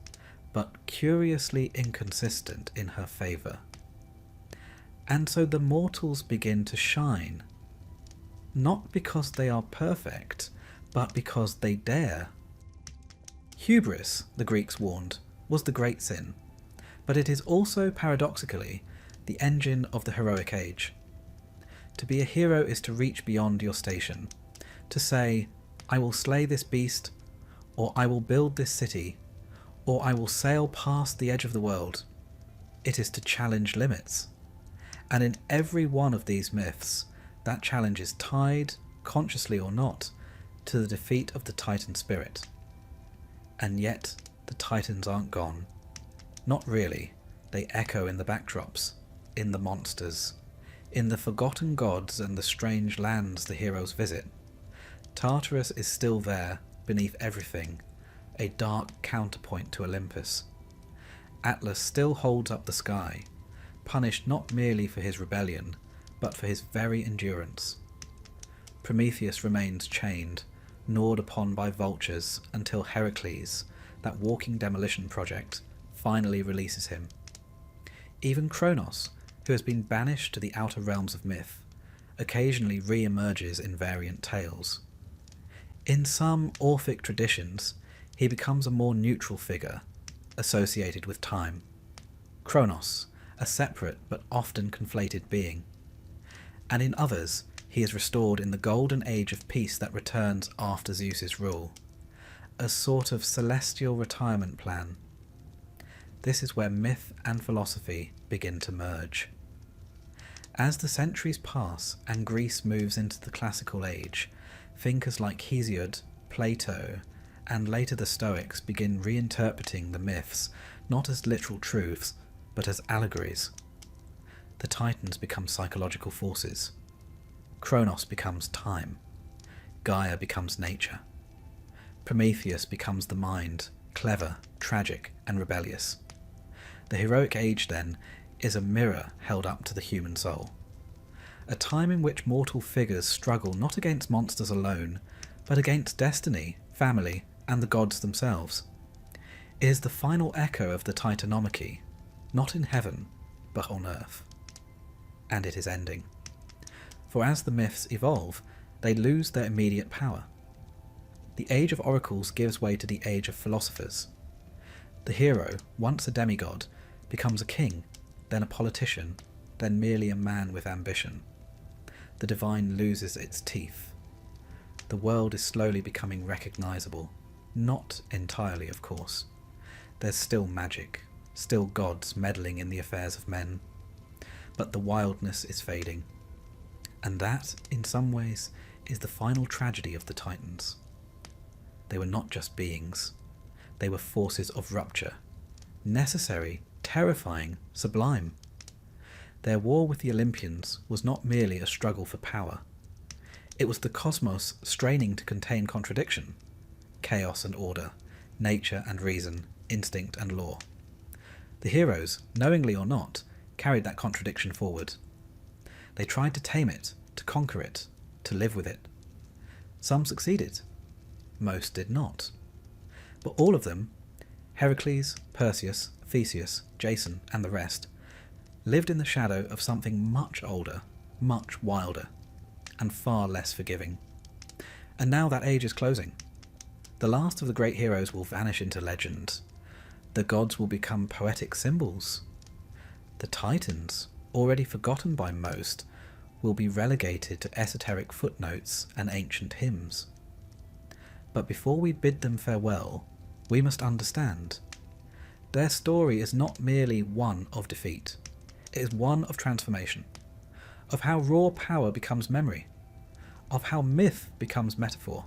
but curiously inconsistent in her favour. And so the mortals begin to shine, not because they are perfect, but because they dare. Hubris, the Greeks warned, was the great sin, but it is also, paradoxically, the engine of the heroic age. To be a hero is to reach beyond your station, to say, I will slay this beast, or I will build this city, or I will sail past the edge of the world. It is to challenge limits. And in every one of these myths, that challenge is tied, consciously or not, to the defeat of the Titan spirit. And yet, the Titans aren't gone. Not really. They echo in the backdrops, in the monsters, in the forgotten gods and the strange lands the heroes visit. Tartarus is still there, beneath everything, a dark counterpoint to Olympus. Atlas still holds up the sky, punished not merely for his rebellion, but for his very endurance. Prometheus remains chained, gnawed upon by vultures, until Heracles, that walking demolition project, finally releases him. Even Kronos, who has been banished to the outer realms of myth, occasionally re-emerges in variant tales. In some Orphic traditions, he becomes a more neutral figure, associated with time. Kronos, a separate but often conflated being. And in others, He is restored in the golden age of peace that returns after Zeus's rule, a sort of celestial retirement plan. This is where myth and philosophy begin to merge. As the centuries pass and Greece moves into the classical age, thinkers like Hesiod, Plato, and later the Stoics begin reinterpreting the myths not as literal truths, but as allegories. The Titans become psychological forces. Kronos becomes time. Gaia becomes nature. Prometheus becomes the mind, clever, tragic, and rebellious. The heroic age, then, is a mirror held up to the human soul. A time in which mortal figures struggle not against monsters alone, but against destiny, family, and the gods themselves. It is the final echo of the Titanomachy, not in heaven, but on earth. And it is ending. For as the myths evolve, they lose their immediate power. The age of oracles gives way to the age of philosophers. The hero, once a demigod, becomes a king, then a politician, then merely a man with ambition. The divine loses its teeth. The world is slowly becoming recognisable, not entirely, of course. There's still magic, still gods meddling in the affairs of men, but the wildness is fading. And that, in some ways, is the final tragedy of the Titans. They were not just beings. They were forces of rupture. Necessary, terrifying, sublime. Their war with the Olympians was not merely a struggle for power. It was the cosmos straining to contain contradiction. Chaos and order, nature and reason, instinct and law. The heroes, knowingly or not, carried that contradiction forward. They tried to tame it, to conquer it, to live with it. Some succeeded. Most did not. But all of them, Heracles, Perseus, Theseus, Jason, and the rest, lived in the shadow of something much older, much wilder, and far less forgiving. And now that age is closing. The last of the great heroes will vanish into legend. The gods will become poetic symbols. The Titans, already forgotten by most, will be relegated to esoteric footnotes and ancient hymns. But before we bid them farewell, we must understand. Their story is not merely one of defeat. It is one of transformation, of how raw power becomes memory, of how myth becomes metaphor,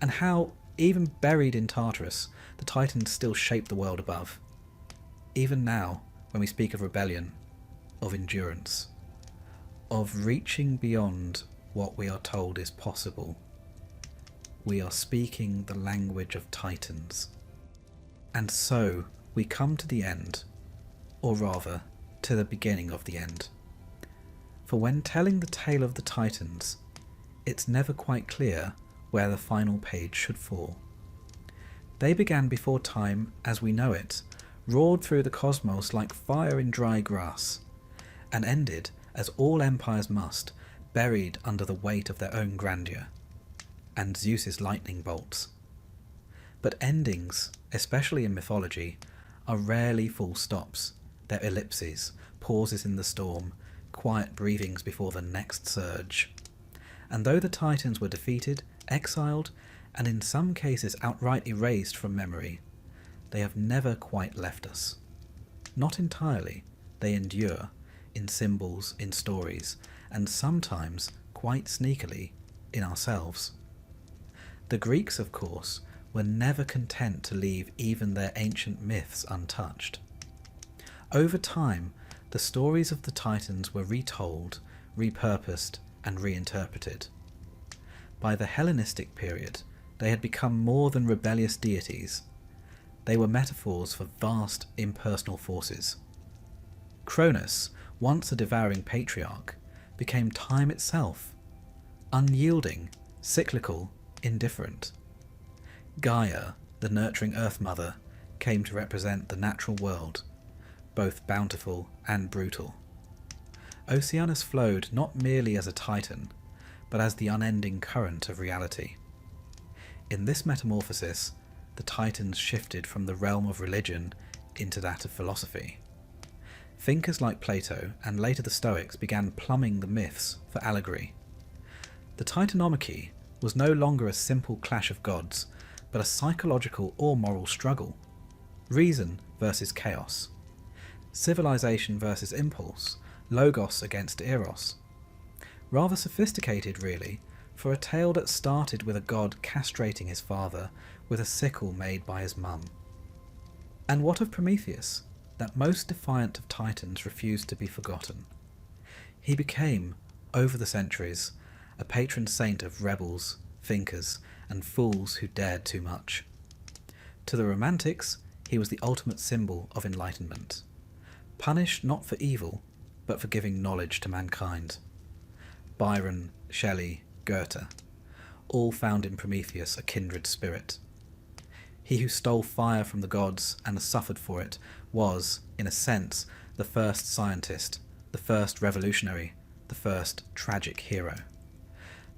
and how, even buried in Tartarus, the Titans still shape the world above. Even now, when we speak of rebellion, of endurance, of reaching beyond what we are told is possible, we are speaking the language of Titans. And so we come to the end, or rather, to the beginning of the end. For when telling the tale of the Titans, it's never quite clear where the final page should fall. They began before time as we know it, roared through the cosmos like fire in dry grass, and ended, as all empires must, buried under the weight of their own grandeur, and Zeus's lightning bolts. But endings, especially in mythology, are rarely full stops. They're ellipses, pauses in the storm, quiet breathings before the next surge. And though the Titans were defeated, exiled, and in some cases outright erased from memory, they have never quite left us. Not entirely, they endure, in symbols, in stories, and sometimes, quite sneakily, in ourselves. The Greeks, of course, were never content to leave even their ancient myths untouched. Over time, the stories of the Titans were retold, repurposed, and reinterpreted. By the Hellenistic period, they had become more than rebellious deities. They were metaphors for vast, impersonal forces. Cronus, once a devouring patriarch, became time itself, unyielding, cyclical, indifferent. Gaia, the nurturing Earth Mother, came to represent the natural world, both bountiful and brutal. Oceanus flowed not merely as a titan, but as the unending current of reality. In this metamorphosis, the Titans shifted from the realm of religion into that of philosophy. Thinkers like Plato and later the Stoics began plumbing the myths for allegory, The Titanomachy was no longer a simple clash of gods, but a psychological or moral struggle. Reason versus chaos. Civilization versus impulse. Logos against eros. Rather sophisticated, really, for a tale that started with a god castrating his father with a sickle made by his mum. And what of Prometheus, that most defiant of titans refused to be forgotten? He became, over the centuries, a patron saint of rebels, thinkers, and fools who dared too much. To the Romantics, he was the ultimate symbol of enlightenment, punished not for evil, but for giving knowledge to mankind. Byron, Shelley, Goethe, all found in Prometheus a kindred spirit. He who stole fire from the gods and suffered for it was, in a sense, the first scientist, the first revolutionary, the first tragic hero.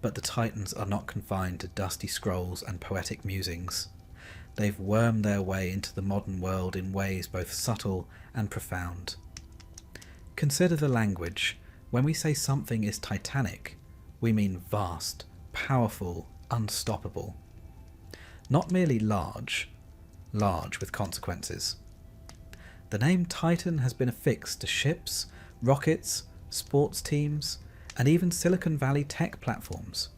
But the Titans are not confined to dusty scrolls and poetic musings. They've wormed their way into the modern world in ways both subtle and profound. Consider the language. When we say something is titanic, we mean vast, powerful, unstoppable. Not merely large with consequences. The name Titan has been affixed to ships, rockets, sports teams, and even Silicon Valley tech platforms,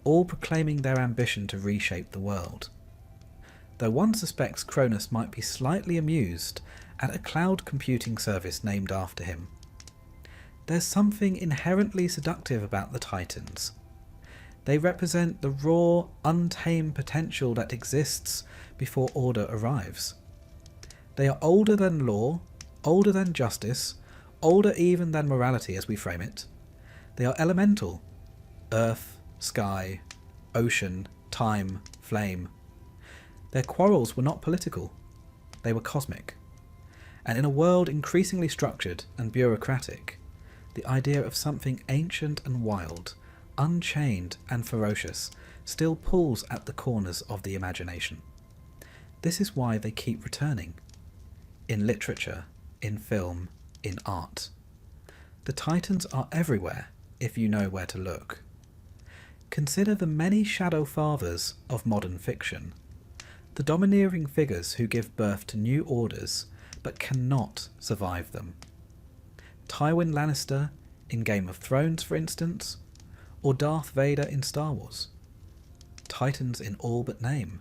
all proclaiming their ambition to reshape the world. Though one suspects Cronus might be slightly amused at a cloud computing service named after him. There's something inherently seductive about the Titans. They represent the raw, untamed potential that exists before order arrives. They are older than law, older than justice, older even than morality as we frame it. They are elemental. Earth, sky, ocean, time, flame. Their quarrels were not political. They were cosmic. And in a world increasingly structured and bureaucratic, the idea of something ancient and wild, unchained and ferocious, still pulls at the corners of the imagination. This is why they keep returning. In literature, in film, in art. The Titans are everywhere, if you know where to look. Consider the many shadow fathers of modern fiction, the domineering figures who give birth to new orders but cannot survive them. Tywin Lannister in Game of Thrones, for instance, or Darth Vader in Star Wars. Titans in all but name,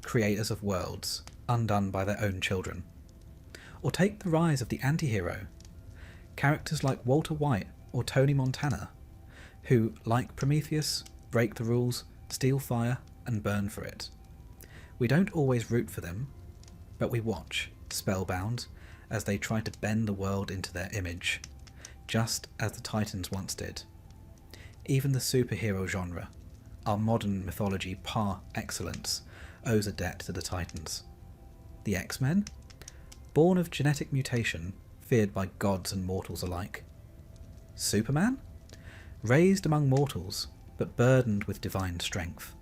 creators of worlds undone by their own children. Or take the rise of the anti-hero, characters like Walter White or Tony Montana, who, like Prometheus, break the rules, steal fire, and burn for it. We don't always root for them, but we watch, spellbound, as they try to bend the world into their image, just as the Titans once did. Even the superhero genre, our modern mythology par excellence, owes a debt to the Titans. The X-Men? Born of genetic mutation, feared by gods and mortals alike. Superman? Raised among mortals, but burdened with divine strength.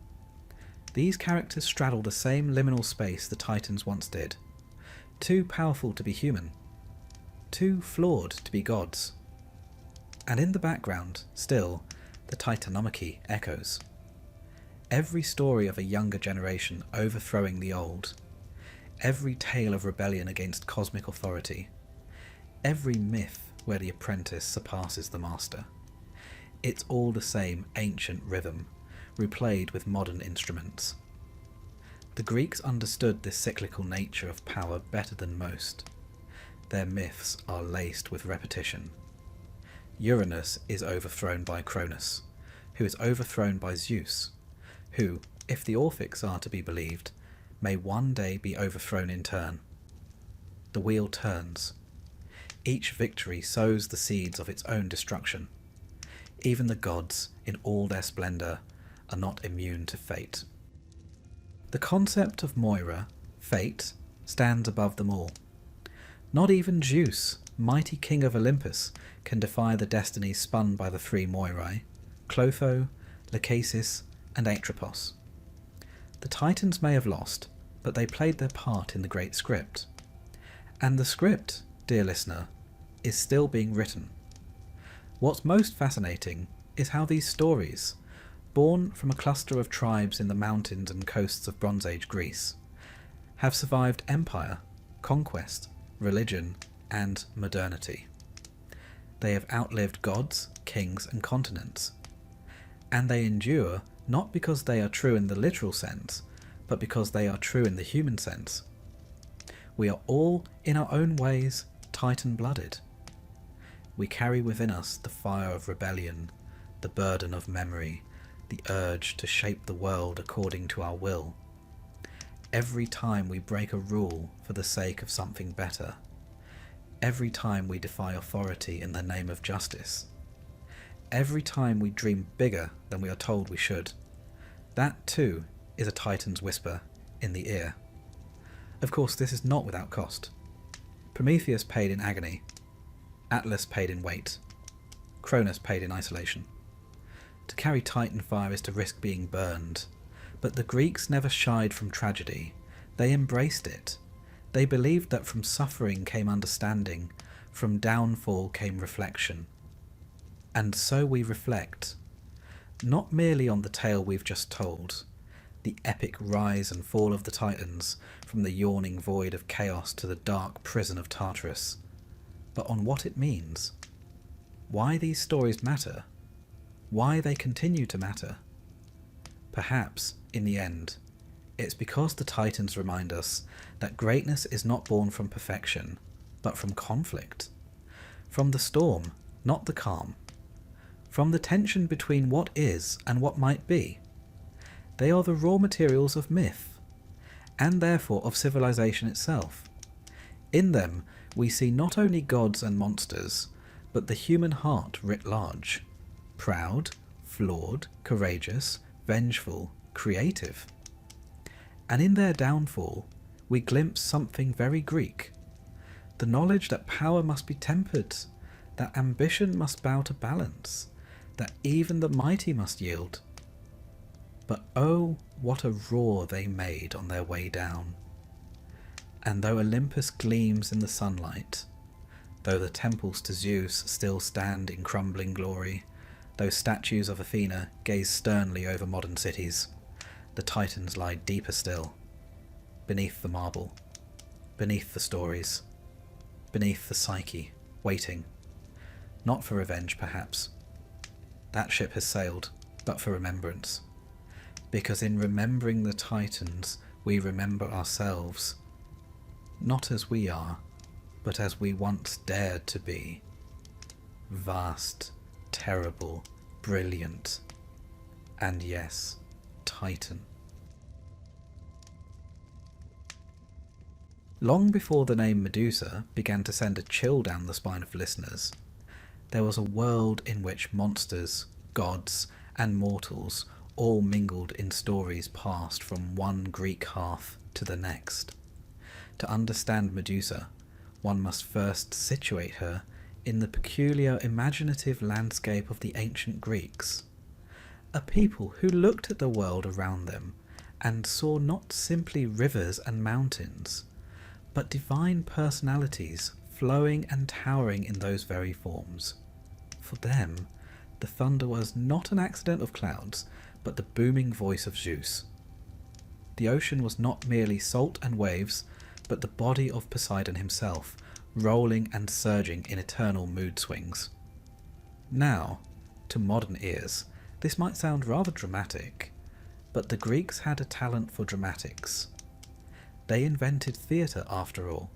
These characters straddle the same liminal space the Titans once did. Too powerful to be human. Too flawed to be gods. And in the background, still, the Titanomachy echoes. Every story of a younger generation overthrowing the old. Every tale of rebellion against cosmic authority. Every myth where the apprentice surpasses the master. It's all the same ancient rhythm, replayed with modern instruments. The Greeks understood this cyclical nature of power better than most. Their myths are laced with repetition. Uranus is overthrown by Cronus, who is overthrown by Zeus, who, if the Orphics are to be believed, may one day be overthrown in turn. The wheel turns. Each victory sows the seeds of its own destruction. Even the gods, in all their splendour, are not immune to fate. The concept of Moira, fate, stands above them all. Not even Zeus, mighty king of Olympus, can defy the destinies spun by the three Moirai, Clotho, Lachesis, and Atropos. The Titans may have lost, but they played their part in the great script. And the script, dear listener, is still being written. What's most fascinating is how these stories, born from a cluster of tribes in the mountains and coasts of Bronze Age Greece, have survived empire, conquest, religion, and modernity. They have outlived gods, kings, and continents, and they endure not because they are true in the literal sense, but because they are true in the human sense. We are all, in our own ways, Titan-blooded. We carry within us the fire of rebellion, the burden of memory, the urge to shape the world according to our will. Every time we break a rule for the sake of something better, every time we defy authority in the name of justice, every time we dream bigger than we are told we should, that too is a Titan's whisper in the ear. Of course, this is not without cost. Prometheus paid in agony, Atlas paid in weight, Cronus paid in isolation. To carry Titan fire is to risk being burned, but the Greeks never shied from tragedy. They embraced it. They believed that from suffering came understanding, from downfall came reflection. And so we reflect, not merely on the tale we've just told, the epic rise and fall of the Titans from the yawning void of chaos to the dark prison of Tartarus, but on what it means, why these stories matter, why they continue to matter. Perhaps, in the end, it's because the Titans remind us that greatness is not born from perfection, but from conflict, from the storm, not the calm, from the tension between what is and what might be. They are the raw materials of myth, and therefore of civilization itself. In them we see not only gods and monsters, but the human heart writ large, proud, flawed, courageous, vengeful, creative. And in their downfall we glimpse something very Greek, the knowledge that power must be tempered, that ambition must bow to balance, that even the mighty must yield. But oh, what a roar they made on their way down. And though Olympus gleams in the sunlight, though the temples to Zeus still stand in crumbling glory, though statues of Athena gaze sternly over modern cities, the Titans lie deeper still, beneath the marble, beneath the stories, beneath the psyche, waiting, not for revenge perhaps. That ship has sailed, but for remembrance. Because in remembering the Titans, we remember ourselves, not as we are, but as we once dared to be. Vast, terrible, brilliant, and yes, Titan. Long before the name Medusa began to send a chill down the spine of listeners, there was a world in which monsters, gods, and mortals all mingled in stories passed from one Greek hearth to the next. To understand Medusa, one must first situate her in the peculiar imaginative landscape of the ancient Greeks, a people who looked at the world around them and saw not simply rivers and mountains, but divine personalities flowing and towering in those very forms. For them, the thunder was not an accident of clouds, but the booming voice of Zeus. The ocean was not merely salt and waves, but the body of Poseidon himself, rolling and surging in eternal mood swings. Now, to modern ears, this might sound rather dramatic, but the Greeks had a talent for dramatics. They invented theatre after all.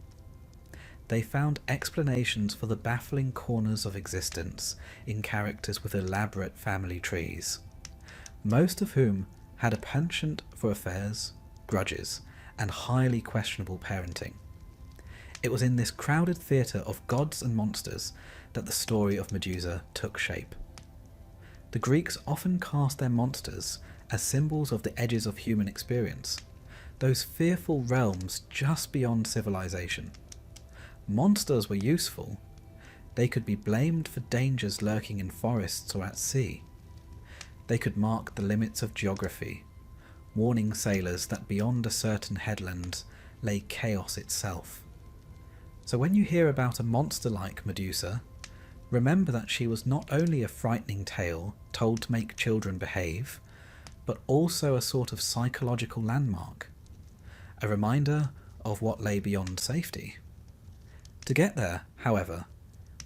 They found explanations for the baffling corners of existence in characters with elaborate family trees, most of whom had a penchant for affairs, grudges, and highly questionable parenting. It was in this crowded theatre of gods and monsters that the story of Medusa took shape. The Greeks often cast their monsters as symbols of the edges of human experience, those fearful realms just beyond civilization. Monsters were useful. They could be blamed for dangers lurking in forests or at sea. They could mark the limits of geography, warning sailors that beyond a certain headland lay chaos itself. So when you hear about a monster like Medusa, remember that she was not only a frightening tale told to make children behave, but also a sort of psychological landmark, a reminder of what lay beyond safety. To get there, however,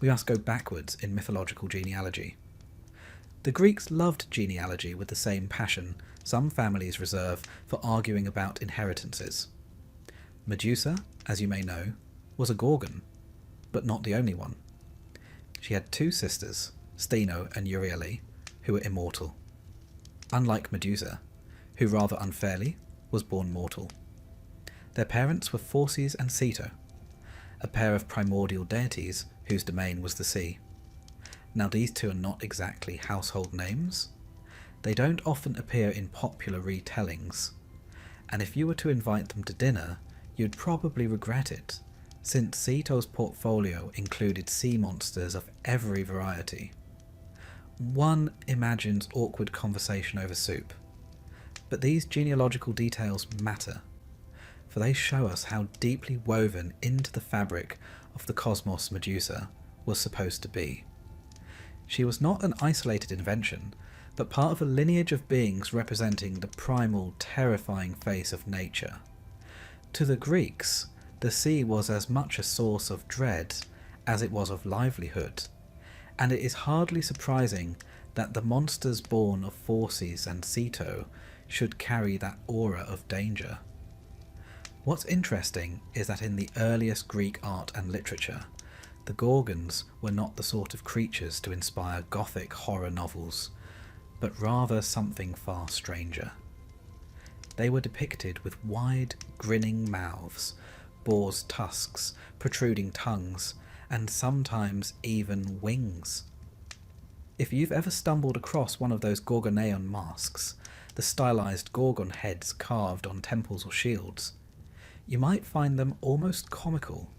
we must go backwards in mythological genealogy. The Greeks loved genealogy with the same passion some families reserve for arguing about inheritances. Medusa, as you may know, was a Gorgon, but not the only one. She had two sisters, Stheno and Euryale, who were immortal. Unlike Medusa, who rather unfairly was born mortal. Their parents were Phorcys and Ceto, a pair of primordial deities whose domain was the sea. Now these two are not exactly household names. They don't often appear in popular retellings, and if you were to invite them to dinner, you'd probably regret it, since Ceto's portfolio included sea monsters of every variety. One imagines awkward conversation over soup, but these genealogical details matter, for they show us how deeply woven into the fabric of the cosmos Medusa was supposed to be. She was not an isolated invention, but part of a lineage of beings representing the primal, terrifying face of nature. To the Greeks, the sea was as much a source of dread as it was of livelihood, and it is hardly surprising that the monsters born of Phorcys and Ceto should carry that aura of danger. What's interesting is that in the earliest Greek art and literature, the Gorgons were not the sort of creatures to inspire gothic horror novels, but rather something far stranger. They were depicted with wide, grinning mouths, boars' tusks, protruding tongues, and sometimes even wings. If you've ever stumbled across one of those Gorgoneon masks, the stylized Gorgon heads carved on temples or shields, you might find them almost comical,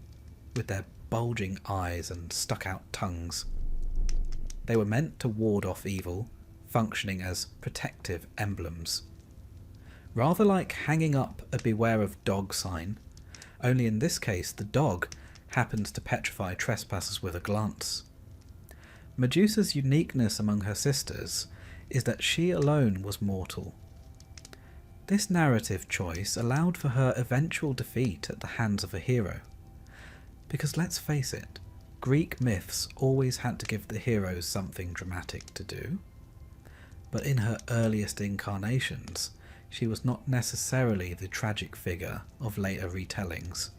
with their bulging eyes and stuck-out tongues. They were meant to ward off evil, functioning as protective emblems. Rather like hanging up a beware of dog sign, only in this case the dog happens to petrify trespassers with a glance. Medusa's uniqueness among her sisters is that she alone was mortal. This narrative choice allowed for her eventual defeat at the hands of a hero. Because let's face it, Greek myths always had to give the heroes something dramatic to do. But in her earliest incarnations, she was not necessarily the tragic figure of later retellings.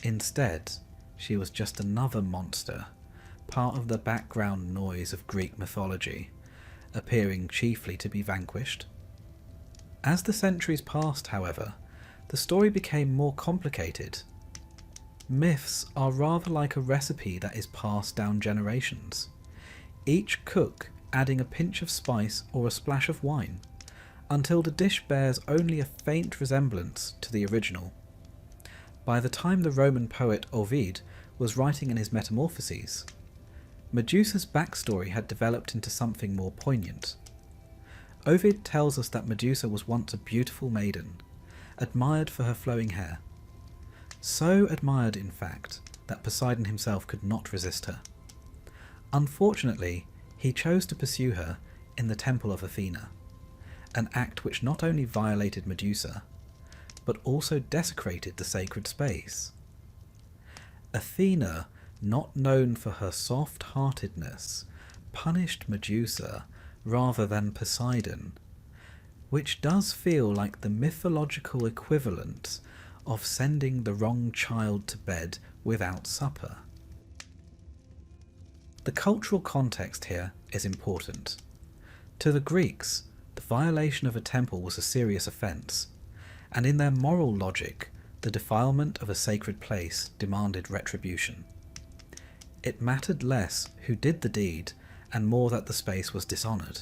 Instead, she was just another monster, part of the background noise of Greek mythology, appearing chiefly to be vanquished. As the centuries passed, however, the story became more complicated. Myths are rather like a recipe that is passed down generations, each cook adding a pinch of spice or a splash of wine, until the dish bears only a faint resemblance to the original. By the time the Roman poet Ovid was writing in his Metamorphoses, Medusa's backstory had developed into something more poignant. Ovid tells us that Medusa was once a beautiful maiden, admired for her flowing hair. So admired, in fact, that Poseidon himself could not resist her. Unfortunately, he chose to pursue her in the temple of Athena, an act which not only violated Medusa, but also desecrated the sacred space. Athena, not known for her soft-heartedness, punished Medusa rather than Poseidon, which does feel like the mythological equivalent of sending the wrong child to bed without supper. The cultural context here is important. To the Greeks, the violation of a temple was a serious offence, and in their moral logic, the defilement of a sacred place demanded retribution. It mattered less who did the deed and more that the space was dishonoured.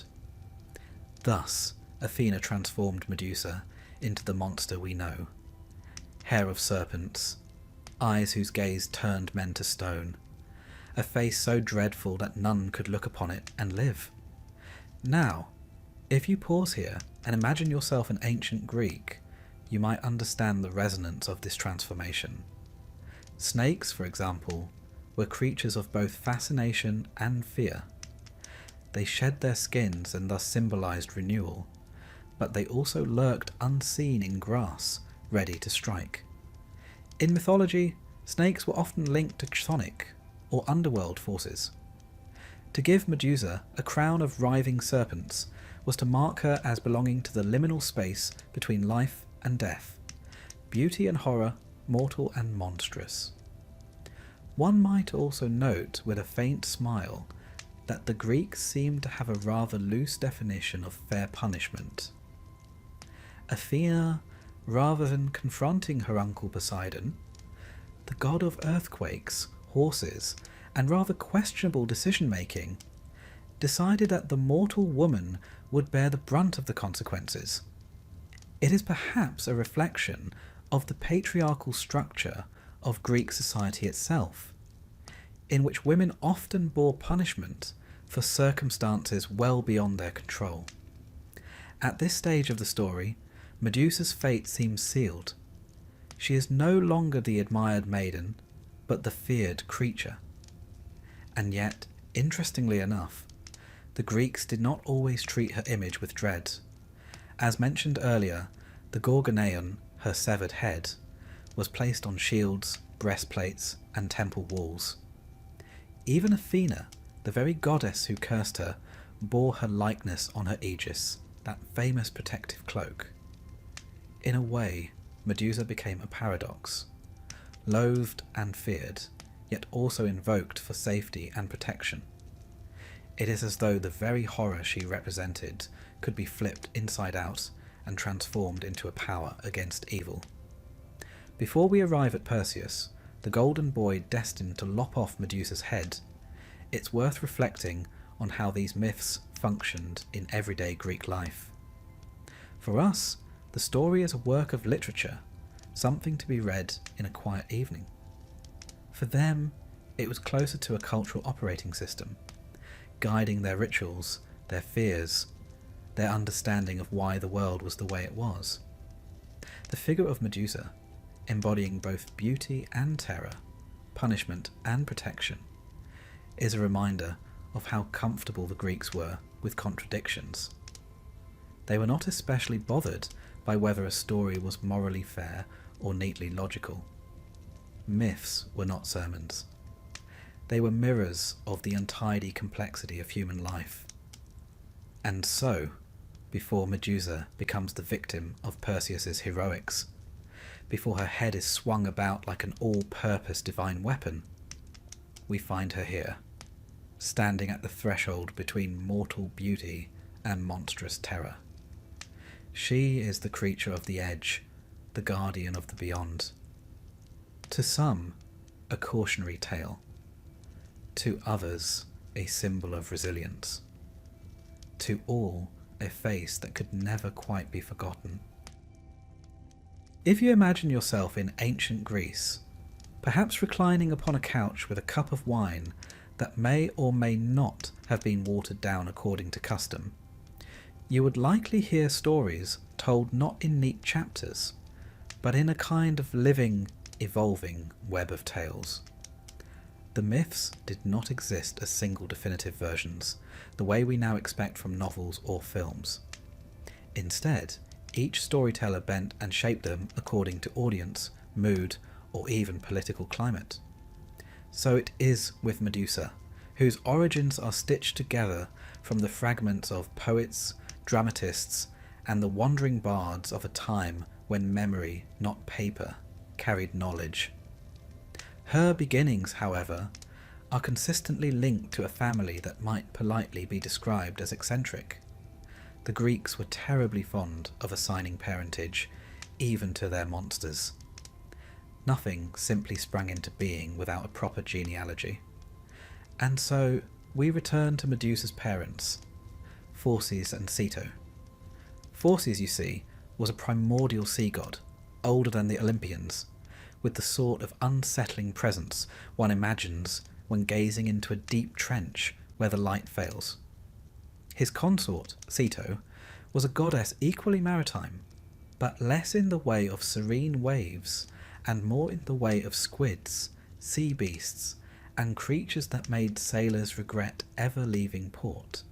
Thus, Athena transformed Medusa into the monster we know. Hair of serpents, eyes whose gaze turned men to stone, a face so dreadful that none could look upon it and live. Now, if you pause here and imagine yourself an ancient Greek, you might understand the resonance of this transformation. Snakes, for example, were creatures of both fascination and fear. They shed their skins and thus symbolised renewal, but they also lurked unseen in grass, ready to strike. In mythology, snakes were often linked to chthonic, or underworld forces. To give Medusa a crown of writhing serpents was to mark her as belonging to the liminal space between life and death, beauty and horror, mortal and monstrous. One might also note with a faint smile that the Greeks seem to have a rather loose definition of fair punishment. Athena, rather than confronting her uncle Poseidon, the god of earthquakes, horses, and rather questionable decision-making, decided that the mortal woman would bear the brunt of the consequences. It is perhaps a reflection of the patriarchal structure of Greek society itself, in which women often bore punishment for circumstances well beyond their control. At this stage of the story, Medusa's fate seems sealed. She is no longer the admired maiden, but the feared creature. And yet, interestingly enough, the Greeks did not always treat her image with dread. As mentioned earlier, the Gorgoneion, her severed head, was placed on shields, breastplates, and temple walls. Even Athena, the very goddess who cursed her, bore her likeness on her aegis, that famous protective cloak. In a way, Medusa became a paradox, loathed and feared, yet also invoked for safety and protection. It is as though the very horror she represented could be flipped inside out and transformed into a power against evil. Before we arrive at Perseus, the golden boy destined to lop off Medusa's head, it's worth reflecting on how these myths functioned in everyday Greek life. For us, the story is a work of literature, something to be read in a quiet evening. For them, it was closer to a cultural operating system, guiding their rituals, their fears, their understanding of why the world was the way it was. The figure of Medusa, embodying both beauty and terror, punishment and protection, is a reminder of how comfortable the Greeks were with contradictions. They were not especially bothered by whether a story was morally fair or neatly logical. Myths were not sermons. They were mirrors of the untidy complexity of human life. And so, before Medusa becomes the victim of Perseus's heroics, before her head is swung about like an all-purpose divine weapon, we find her here, standing at the threshold between mortal beauty and monstrous terror. She is the creature of the edge, the guardian of the beyond. To some, a cautionary tale. To others, a symbol of resilience. To all, a face that could never quite be forgotten. If you imagine yourself in ancient Greece, perhaps reclining upon a couch with a cup of wine that may or may not have been watered down according to custom, you would likely hear stories told not in neat chapters, but in a kind of living, evolving web of tales. The myths did not exist as single definitive versions, the way we now expect from novels or films. Instead, each storyteller bent and shaped them according to audience, mood, or even political climate. So it is with Medusa, whose origins are stitched together from the fragments of poets, dramatists, and the wandering bards of a time when memory, not paper, carried knowledge. Her beginnings, however, are consistently linked to a family that might politely be described as eccentric. The Greeks were terribly fond of assigning parentage, even to their monsters. Nothing simply sprang into being without a proper genealogy. And so we return to Medusa's parents, Phorcys and Ceto. Phorcys, you see, was a primordial sea god, older than the Olympians, with the sort of unsettling presence one imagines when gazing into a deep trench where the light fails. His consort, Ceto, was a goddess equally maritime, but less in the way of serene waves and more in the way of squids, sea beasts, and creatures that made sailors regret ever leaving port.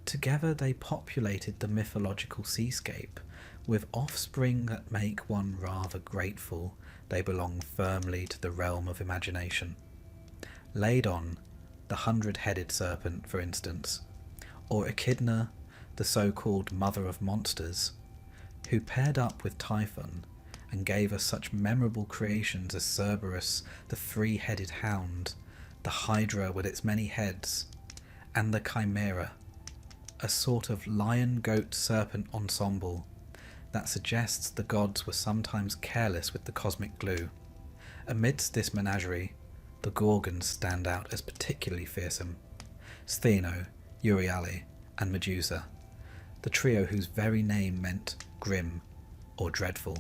Together they populated the mythological seascape, with offspring that make one rather grateful they belong firmly to the realm of imagination. Ladon, the 100-headed serpent, for instance, or Echidna, the so-called mother of monsters, who paired up with Typhon and gave us such memorable creations as Cerberus, the 3-headed hound, the Hydra with its many heads, and the Chimera, a sort of lion-goat-serpent ensemble that suggests the gods were sometimes careless with the cosmic glue. Amidst this menagerie, the Gorgons stand out as particularly fearsome. Stheno, Euryale, and Medusa, the trio whose very name meant grim or dreadful.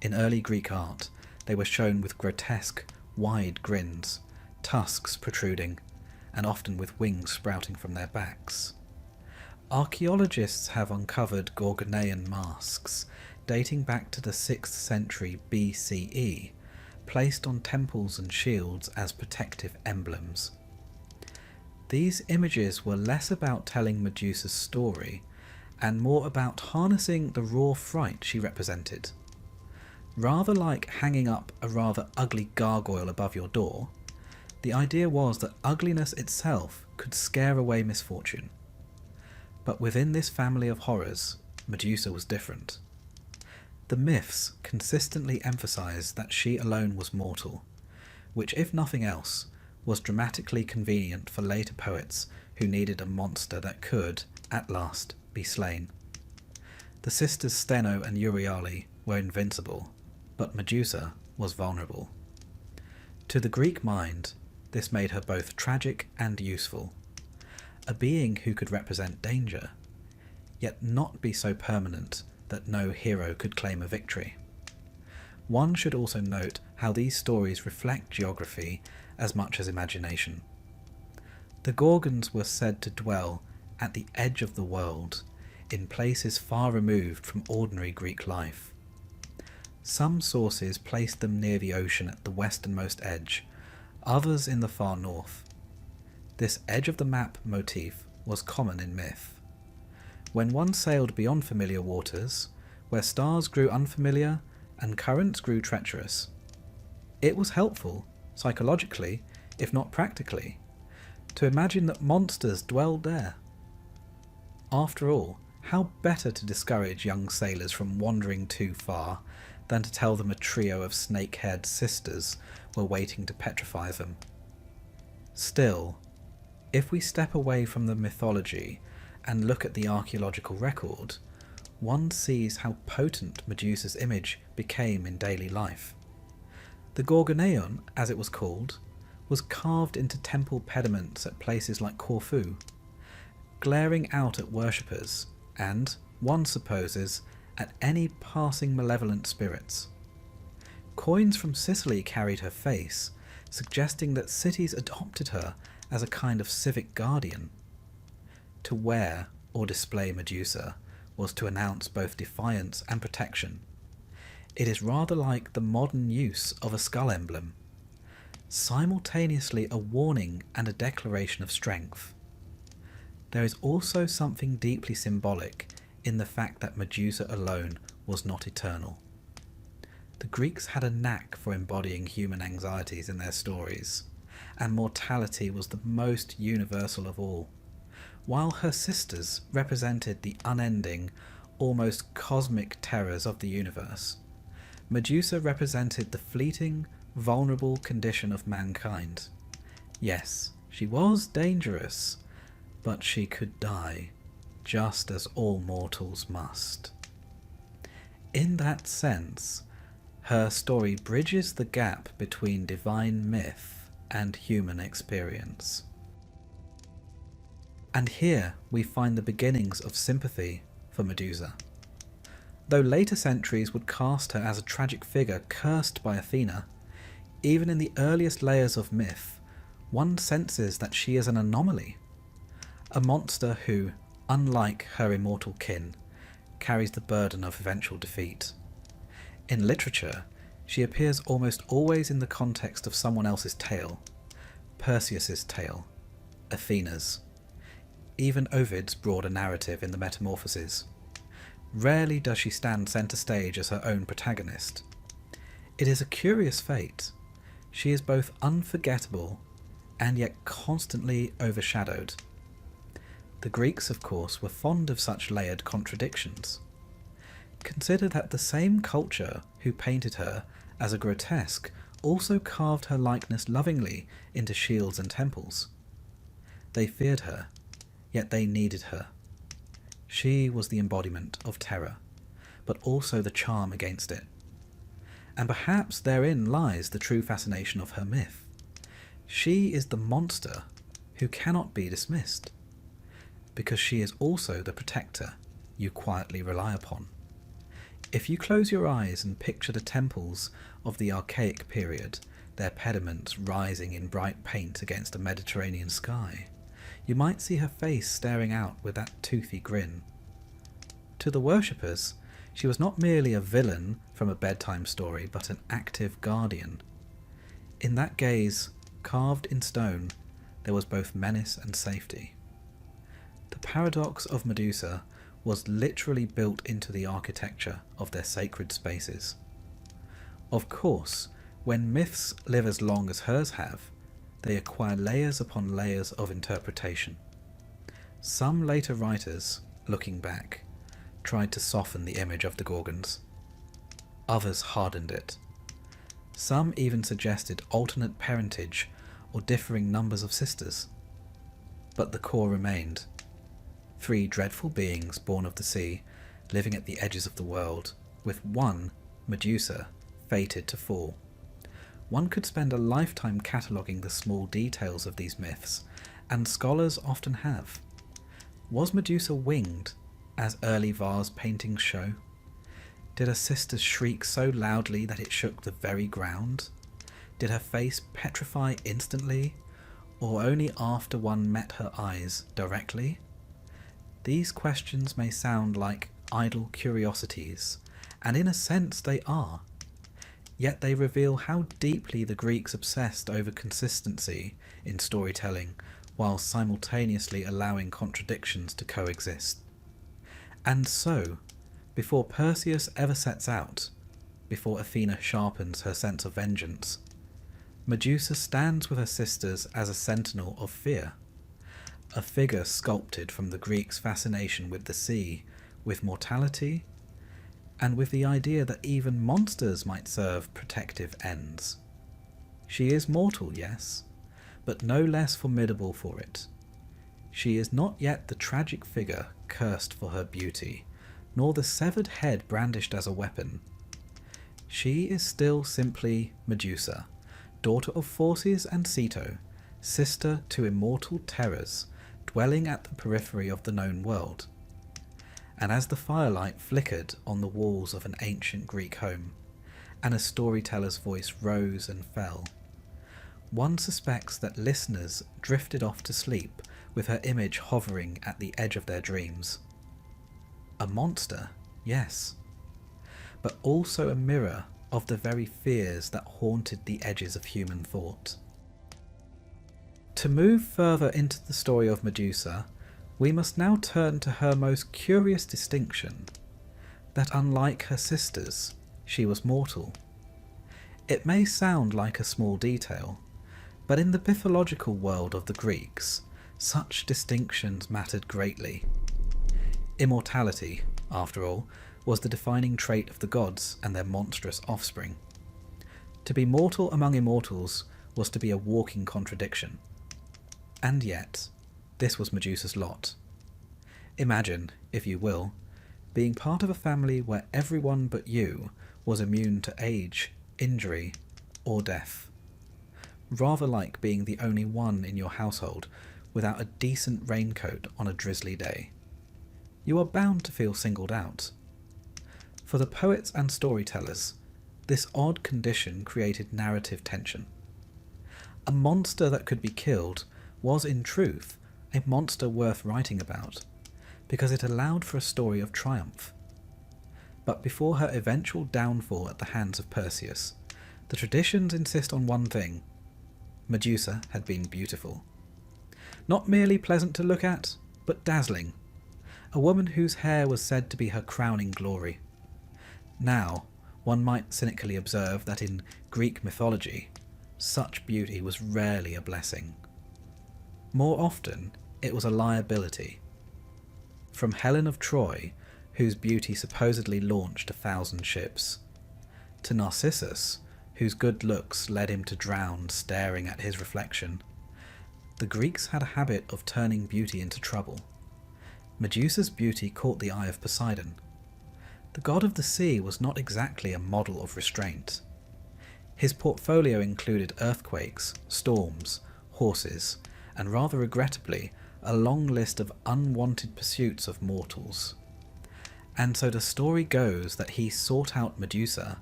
In early Greek art, they were shown with grotesque, wide grins, tusks protruding, and often with wings sprouting from their backs. Archaeologists have uncovered Gorgonean masks dating back to the 6th century BCE, placed on temples and shields as protective emblems. These images were less about telling Medusa's story and more about harnessing the raw fright she represented. Rather like hanging up a rather ugly gargoyle above your door, the idea was that ugliness itself could scare away misfortune. But within this family of horrors, Medusa was different. The myths consistently emphasise that she alone was mortal, which, if nothing else, was dramatically convenient for later poets who needed a monster that could, at last, be slain. The sisters Stheno and Euryale were invincible, but Medusa was vulnerable. To the Greek mind, this made her both tragic and useful. A being who could represent danger, yet not be so permanent that no hero could claim a victory. One should also note how these stories reflect geography as much as imagination. The Gorgons were said to dwell at the edge of the world, in places far removed from ordinary Greek life. Some sources placed them near the ocean at the westernmost edge, others in the far north. This edge-of-the-map motif was common in myth. When one sailed beyond familiar waters, where stars grew unfamiliar and currents grew treacherous, it was helpful, psychologically, if not practically, to imagine that monsters dwelled there. After all, how better to discourage young sailors from wandering too far than to tell them a trio of snake-haired sisters were waiting to petrify them? Still, if we step away from the mythology and look at the archaeological record, one sees how potent Medusa's image became in daily life. The Gorgoneon, as it was called, was carved into temple pediments at places like Corfu, glaring out at worshippers and, one supposes, at any passing malevolent spirits. Coins from Sicily carried her face, suggesting that cities adopted her as a kind of civic guardian. To wear or display Medusa was to announce both defiance and protection. It is rather like the modern use of a skull emblem, simultaneously a warning and a declaration of strength. There is also something deeply symbolic in the fact that Medusa alone was not eternal. The Greeks had a knack for embodying human anxieties in their stories, and mortality was the most universal of all. While her sisters represented the unending, almost cosmic terrors of the universe, Medusa represented the fleeting, vulnerable condition of mankind. Yes, she was dangerous, but she could die, just as all mortals must. In that sense, her story bridges the gap between divine myth and human experience. And here we find the beginnings of sympathy for Medusa. Though later centuries would cast her as a tragic figure cursed by Athena, even in the earliest layers of myth, one senses that she is an anomaly, a monster who, unlike her immortal kin, carries the burden of eventual defeat. In literature, she appears almost always in the context of someone else's tale, Perseus's tale, Athena's, even Ovid's broader narrative in the Metamorphoses. Rarely does she stand centre stage as her own protagonist. It is a curious fate. She is both unforgettable and yet constantly overshadowed. The Greeks, of course, were fond of such layered contradictions. Consider that the same culture who painted her as a grotesque also carved her likeness lovingly into shields and temples. They feared her, yet they needed her. She was the embodiment of terror, but also the charm against it. And perhaps therein lies the true fascination of her myth. She is the monster who cannot be dismissed, because she is also the protector you quietly rely upon. If you close your eyes and picture the temples of the archaic period, their pediments rising in bright paint against a Mediterranean sky, you might see her face staring out with that toothy grin. To the worshippers, she was not merely a villain from a bedtime story, but an active guardian. In that gaze, carved in stone, there was both menace and safety. The paradox of Medusa was literally built into the architecture of their sacred spaces. Of course, when myths live as long as hers have, they acquire layers upon layers of interpretation. Some later writers, looking back, tried to soften the image of the Gorgons. Others hardened it. Some even suggested alternate parentage or differing numbers of sisters. But the core remained. 3 dreadful beings born of the sea, living at the edges of the world, with one, Medusa, fated to fall. One could spend a lifetime cataloguing the small details of these myths, and scholars often have. Was Medusa winged, as early vase paintings show? Did her sisters shriek so loudly that it shook the very ground? Did her face petrify instantly, or only after one met her eyes directly? These questions may sound like idle curiosities, and in a sense they are. Yet they reveal how deeply the Greeks obsessed over consistency in storytelling, while simultaneously allowing contradictions to coexist. And so, before Perseus ever sets out, before Athena sharpens her sense of vengeance, Medusa stands with her sisters as a sentinel of fear, a figure sculpted from the Greeks' fascination with the sea, with mortality, and with the idea that even monsters might serve protective ends. She is mortal, yes, but no less formidable for it. She is not yet the tragic figure cursed for her beauty, nor the severed head brandished as a weapon. She is still simply Medusa, daughter of Phorcys and Ceto, sister to immortal terrors, dwelling at the periphery of the known world. And as the firelight flickered on the walls of an ancient Greek home, and a storyteller's voice rose and fell, one suspects that listeners drifted off to sleep with her image hovering at the edge of their dreams. A monster, yes, but also a mirror of the very fears that haunted the edges of human thought. To move further into the story of Medusa, we must now turn to her most curious distinction, that unlike her sisters, she was mortal. It may sound like a small detail, but in the mythological world of the Greeks, such distinctions mattered greatly. Immortality, after all, was the defining trait of the gods and their monstrous offspring. To be mortal among immortals was to be a walking contradiction. And yet, this was Medusa's lot. Imagine, if you will, being part of a family where everyone but you was immune to age, injury, or death. Rather like being the only one in your household without a decent raincoat on a drizzly day. You are bound to feel singled out. For the poets and storytellers, this odd condition created narrative tension. A monster that could be killed was in truth a monster worth writing about, because it allowed for a story of triumph. But before her eventual downfall at the hands of Perseus, the traditions insist on one thing: Medusa had been beautiful. Not merely pleasant to look at, but dazzling. A woman whose hair was said to be her crowning glory. Now, one might cynically observe that in Greek mythology, such beauty was rarely a blessing. More often, it was a liability. From Helen of Troy, whose beauty supposedly launched 1,000 ships, to Narcissus, whose good looks led him to drown staring at his reflection, the Greeks had a habit of turning beauty into trouble. Medusa's beauty caught the eye of Poseidon. The god of the sea was not exactly a model of restraint. His portfolio included earthquakes, storms, horses, and rather regrettably, a long list of unwanted pursuits of mortals. And so the story goes that he sought out Medusa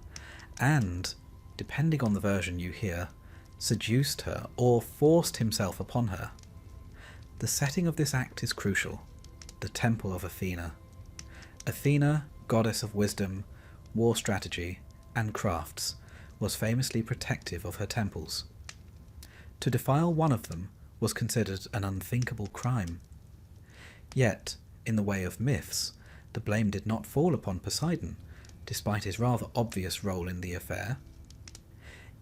and, depending on the version you hear, seduced her or forced himself upon her. The setting of this act is crucial: the temple of Athena. Athena, goddess of wisdom, war strategy, and crafts, was famously protective of her temples. To defile one of them was considered an unthinkable crime. Yet, in the way of myths, the blame did not fall upon Poseidon, despite his rather obvious role in the affair.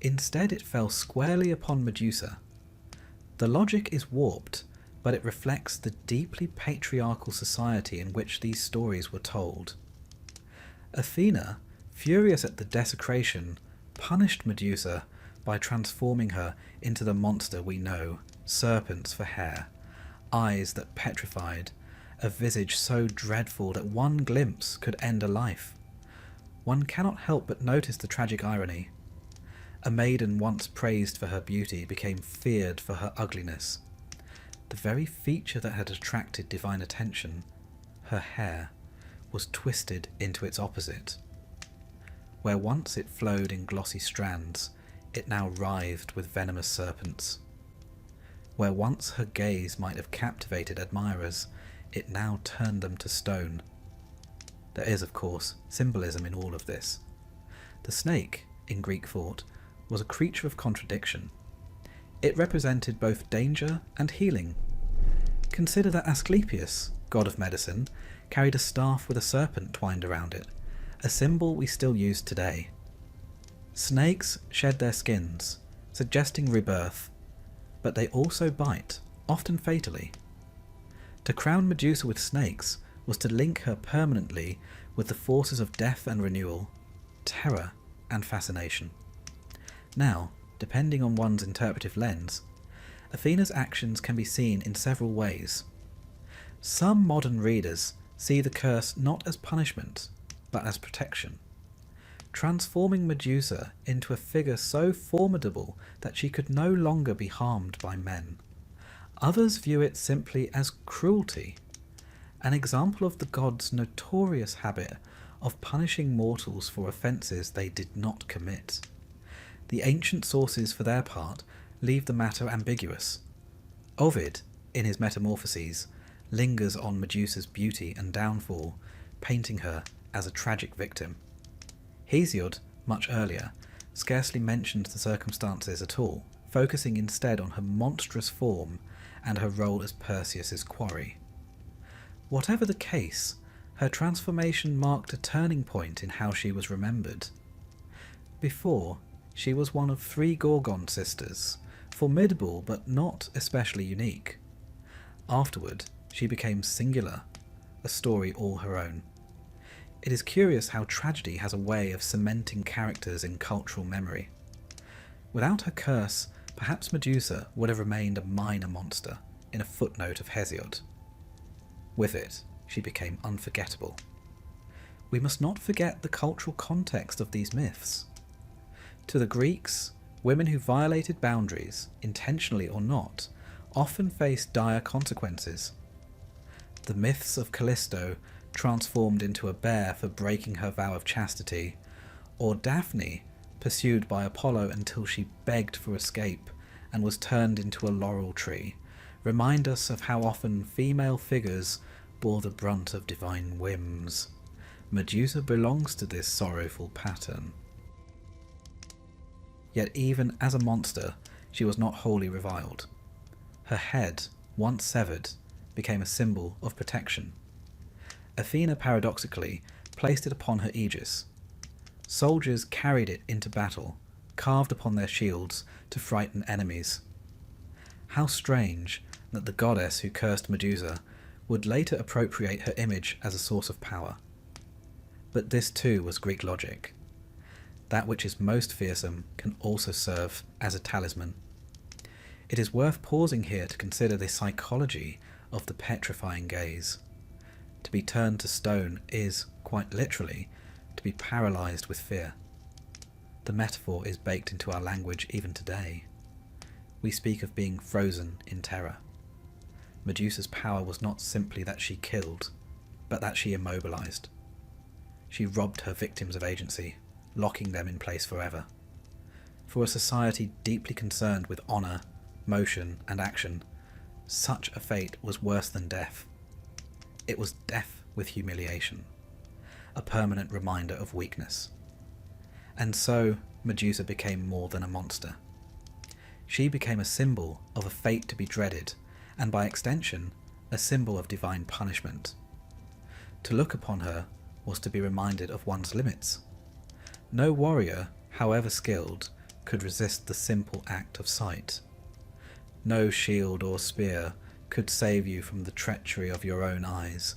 Instead, it fell squarely upon Medusa. The logic is warped, but it reflects the deeply patriarchal society in which these stories were told. Athena, furious at the desecration, punished Medusa by transforming her into the monster we know: serpents for hair, eyes that petrified, a visage so dreadful that one glimpse could end a life. One cannot help but notice the tragic irony. A maiden once praised for her beauty became feared for her ugliness. The very feature that had attracted divine attention, her hair, was twisted into its opposite. Where once it flowed in glossy strands, it now writhed with venomous serpents. Where once her gaze might have captivated admirers, it now turned them to stone. There is, of course, symbolism in all of this. The snake, in Greek thought, was a creature of contradiction. It represented both danger and healing. Consider that Asclepius, god of medicine, carried a staff with a serpent twined around it, a symbol we still use today. Snakes shed their skins, suggesting rebirth, but they also bite, often fatally. To crown Medusa with snakes was to link her permanently with the forces of death and renewal, terror and fascination. Now, depending on one's interpretive lens, Athena's actions can be seen in several ways. Some modern readers see the curse not as punishment, but as protection, transforming Medusa into a figure so formidable that she could no longer be harmed by men. Others view it simply as cruelty, an example of the gods' notorious habit of punishing mortals for offences they did not commit. The ancient sources, for their part, leave the matter ambiguous. Ovid, in his Metamorphoses, lingers on Medusa's beauty and downfall, painting her as a tragic victim. Hesiod, much earlier, scarcely mentions the circumstances at all, focusing instead on her monstrous form and her role as Perseus's quarry. Whatever the case, her transformation marked a turning point in how she was remembered. Before, she was one of 3 Gorgon sisters, formidable but not especially unique. Afterward, she became singular, a story all her own. It is curious how tragedy has a way of cementing characters in cultural memory. Without her curse, perhaps Medusa would have remained a minor monster in a footnote of Hesiod. With it, she became unforgettable. We must not forget the cultural context of these myths. To the Greeks, women who violated boundaries, intentionally or not, often faced dire consequences. The myths of Callisto, transformed into a bear for breaking her vow of chastity, or Daphne, pursued by Apollo until she begged for escape and was turned into a laurel tree, remind us of how often female figures bore the brunt of divine whims. Medusa belongs to this sorrowful pattern. Yet even as a monster, she was not wholly reviled. Her head, once severed, became a symbol of protection. Athena paradoxically placed it upon her aegis. Soldiers carried it into battle, carved upon their shields to frighten enemies. How strange that the goddess who cursed Medusa would later appropriate her image as a source of power. But this too was Greek logic. That which is most fearsome can also serve as a talisman. It is worth pausing here to consider the psychology of the petrifying gaze. To be turned to stone is, quite literally, to be paralysed with fear. The metaphor is baked into our language even today. We speak of being frozen in terror. Medusa's power was not simply that she killed, but that she immobilised. She robbed her victims of agency, locking them in place forever. For a society deeply concerned with honour, motion and action, such a fate was worse than death. It was death with humiliation, a permanent reminder of weakness. And so Medusa became more than a monster. She became a symbol of a fate to be dreaded, and by extension, a symbol of divine punishment. To look upon her was to be reminded of one's limits. No warrior, however skilled, could resist the simple act of sight. No shield or spear could save you from the treachery of your own eyes.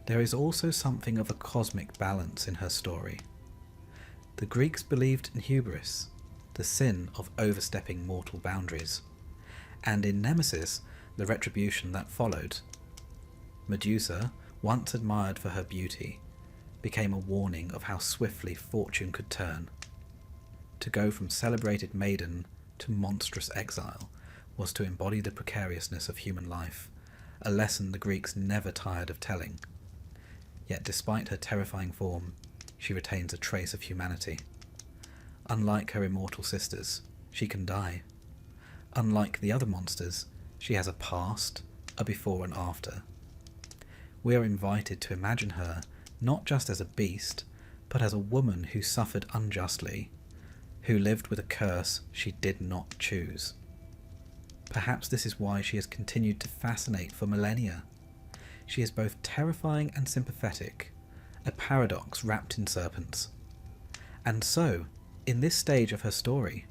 There is also something of a cosmic balance in her story. The Greeks believed in hubris, the sin of overstepping mortal boundaries, and in Nemesis, the retribution that followed. Medusa, once admired for her beauty, became a warning of how swiftly fortune could turn. To go from celebrated maiden to monstrous exile was to embody the precariousness of human life, a lesson the Greeks never tired of telling. Yet despite her terrifying form, she retains a trace of humanity. Unlike her immortal sisters, she can die. Unlike the other monsters, she has a past, a before and after. We are invited to imagine her not just as a beast, but as a woman who suffered unjustly, who lived with a curse she did not choose. Perhaps this is why she has continued to fascinate for millennia. She is both terrifying and sympathetic, a paradox wrapped in serpents. And so, in this stage of her story,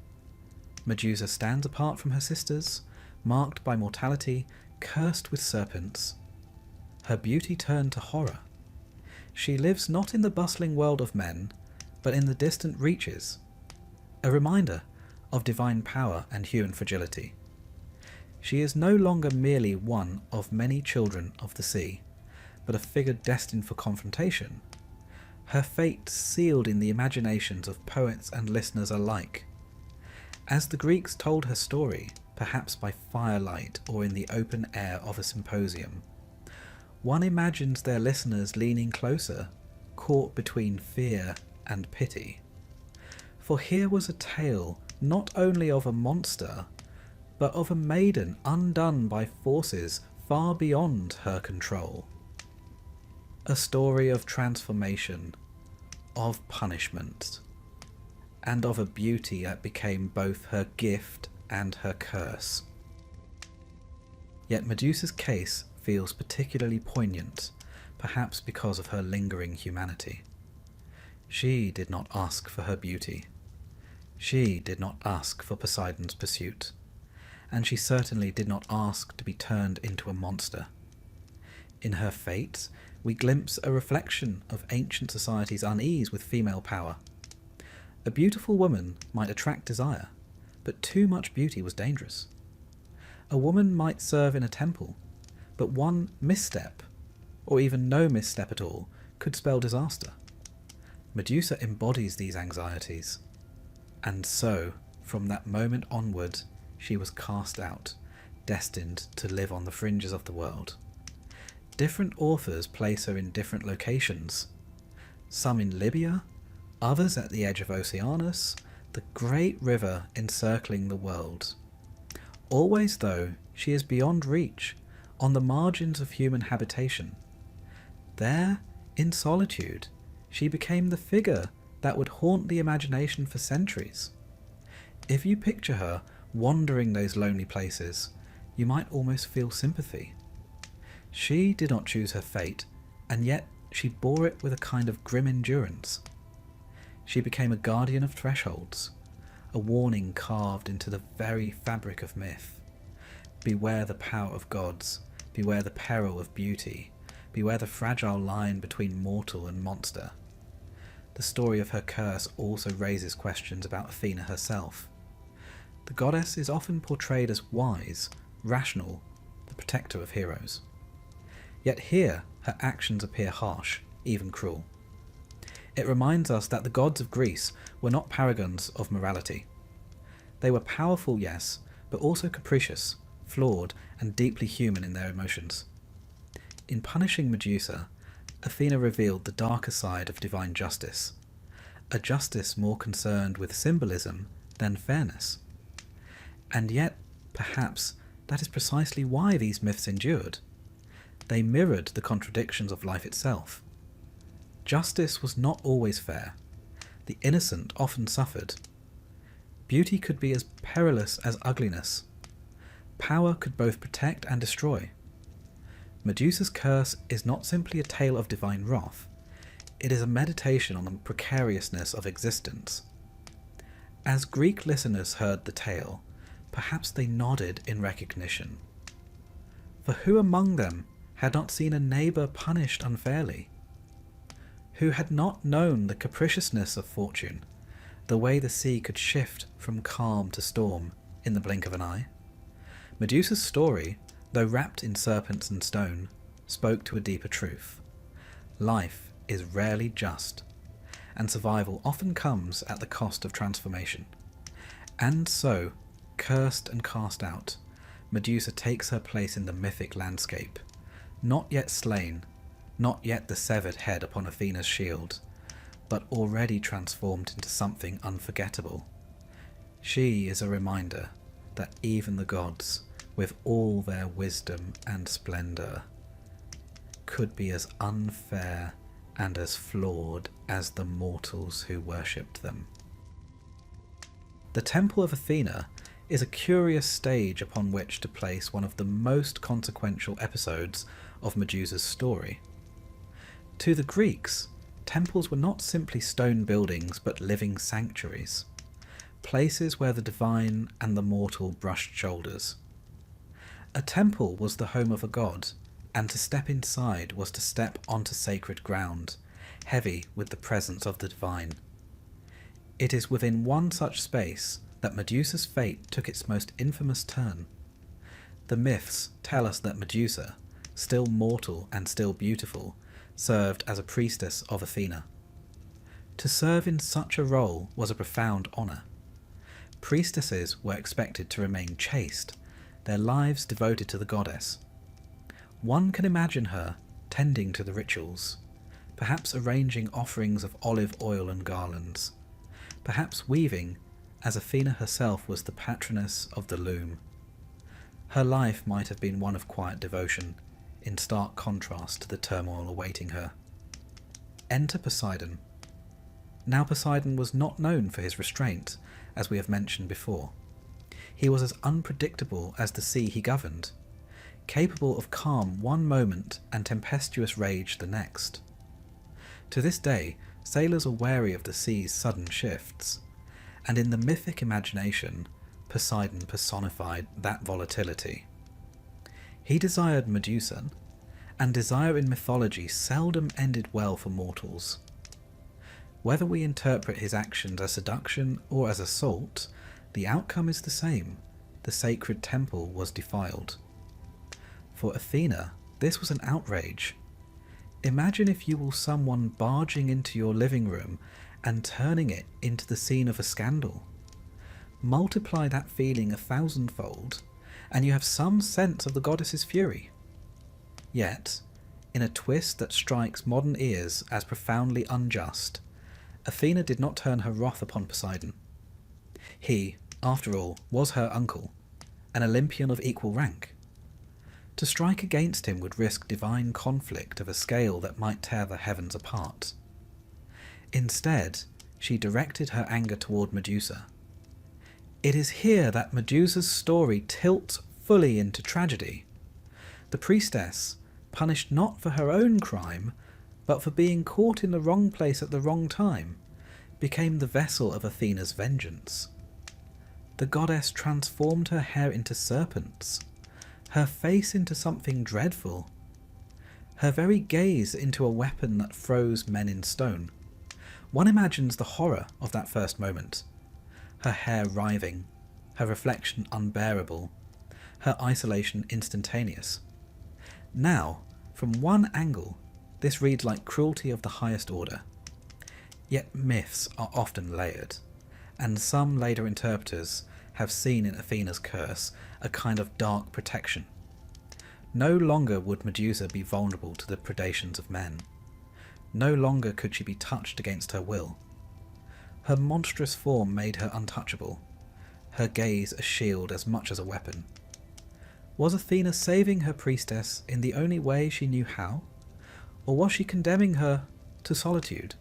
Medusa stands apart from her sisters, marked by mortality, cursed with serpents. Her beauty turned to horror. She lives not in the bustling world of men, but in the distant reaches, a reminder of divine power and human fragility. She is no longer merely one of many children of the sea, but a figure destined for confrontation, her fate sealed in the imaginations of poets and listeners alike. As the Greeks told her story, perhaps by firelight or in the open air of a symposium, one imagines their listeners leaning closer, caught between fear and pity. For here was a tale not only of a monster, but of a maiden undone by forces far beyond her control. A story of transformation, of punishment, and of a beauty that became both her gift and her curse. Yet Medusa's case feels particularly poignant, perhaps because of her lingering humanity. She did not ask for her beauty. She did not ask for Poseidon's pursuit. And she certainly did not ask to be turned into a monster. In her fate, we glimpse a reflection of ancient society's unease with female power. A beautiful woman might attract desire, but too much beauty was dangerous. A woman might serve in a temple, but one misstep, or even no misstep at all, could spell disaster. Medusa embodies these anxieties, and so, from that moment onward, she was cast out, destined to live on the fringes of the world. Different authors place her in different locations, some in Libya, others at the edge of Oceanus, the great river encircling the world. Always, though, she is beyond reach, on the margins of human habitation. There, in solitude, she became the figure that would haunt the imagination for centuries. If you picture her wandering those lonely places, you might almost feel sympathy. She did not choose her fate, and yet she bore it with a kind of grim endurance. She became a guardian of thresholds, a warning carved into the very fabric of myth. Beware the power of gods, beware the peril of beauty, beware the fragile line between mortal and monster. The story of her curse also raises questions about Athena herself. The goddess is often portrayed as wise, rational, the protector of heroes. Yet here her actions appear harsh, even cruel. It reminds us that the gods of Greece were not paragons of morality. They were powerful, yes, but also capricious, flawed, and deeply human in their emotions. In punishing Medusa, Athena revealed the darker side of divine justice, a justice more concerned with symbolism than fairness. And yet, perhaps, that is precisely why these myths endured. They mirrored the contradictions of life itself. Justice was not always fair. The innocent often suffered. Beauty could be as perilous as ugliness. Power could both protect and destroy. Medusa's curse is not simply a tale of divine wrath. It is a meditation on the precariousness of existence. As Greek listeners heard the tale, perhaps they nodded in recognition. For who among them had not seen a neighbour punished unfairly? Who had not known the capriciousness of fortune, the way the sea could shift from calm to storm in the blink of an eye? Medusa's story, though wrapped in serpents and stone, spoke to a deeper truth. Life is rarely just, and survival often comes at the cost of transformation. And so, cursed and cast out, Medusa takes her place in the mythic landscape, not yet slain, not yet the severed head upon Athena's shield, but already transformed into something unforgettable. She is a reminder that even the gods, with all their wisdom and splendour, could be as unfair and as flawed as the mortals who worshipped them. The Temple of Athena is a curious stage upon which to place one of the most consequential episodes of Medusa's story. To the Greeks, temples were not simply stone buildings but living sanctuaries, places where the divine and the mortal brushed shoulders. A temple was the home of a god, and to step inside was to step onto sacred ground, heavy with the presence of the divine. It is within one such space that Medusa's fate took its most infamous turn. The myths tell us that Medusa, still mortal and still beautiful, served as a priestess of Athena. To serve in such a role was a profound honour. Priestesses were expected to remain chaste, their lives devoted to the goddess. One can imagine her tending to the rituals, perhaps arranging offerings of olive oil and garlands, perhaps weaving, as Athena herself was the patroness of the loom. Her life might have been one of quiet devotion, in stark contrast to the turmoil awaiting her. Enter Poseidon. Now Poseidon was not known for his restraint, as we have mentioned before. He was as unpredictable as the sea he governed, capable of calm one moment and tempestuous rage the next. To this day, sailors are wary of the sea's sudden shifts, and in the mythic imagination, Poseidon personified that volatility. He desired Medusa, and desire in mythology seldom ended well for mortals. Whether we interpret his actions as seduction or as assault, the outcome is the same. The sacred temple was defiled. For Athena, this was an outrage. Imagine, if you will, someone barging into your living room and turning it into the scene of a scandal. Multiply that feeling 1,000-fold, and you have some sense of the goddess's fury. Yet, in a twist that strikes modern ears as profoundly unjust, Athena did not turn her wrath upon Poseidon. He, after all, was her uncle, an Olympian of equal rank. To strike against him would risk divine conflict of a scale that might tear the heavens apart. Instead, she directed her anger toward Medusa. It is here that Medusa's story tilts fully into tragedy. The priestess, punished not for her own crime, but for being caught in the wrong place at the wrong time, became the vessel of Athena's vengeance. The goddess transformed her hair into serpents, her face into something dreadful, her very gaze into a weapon that froze men in stone. One imagines the horror of that first moment, her hair writhing, her reflection unbearable, her isolation instantaneous. Now, from one angle, this reads like cruelty of the highest order. Yet myths are often layered, and some later interpreters have seen in Athena's curse a kind of dark protection. No longer would Medusa be vulnerable to the predations of men. No longer could she be touched against her will. Her monstrous form made her untouchable, her gaze a shield as much as a weapon. Was Athena saving her priestess in the only way she knew how? Or was she condemning her to solitude?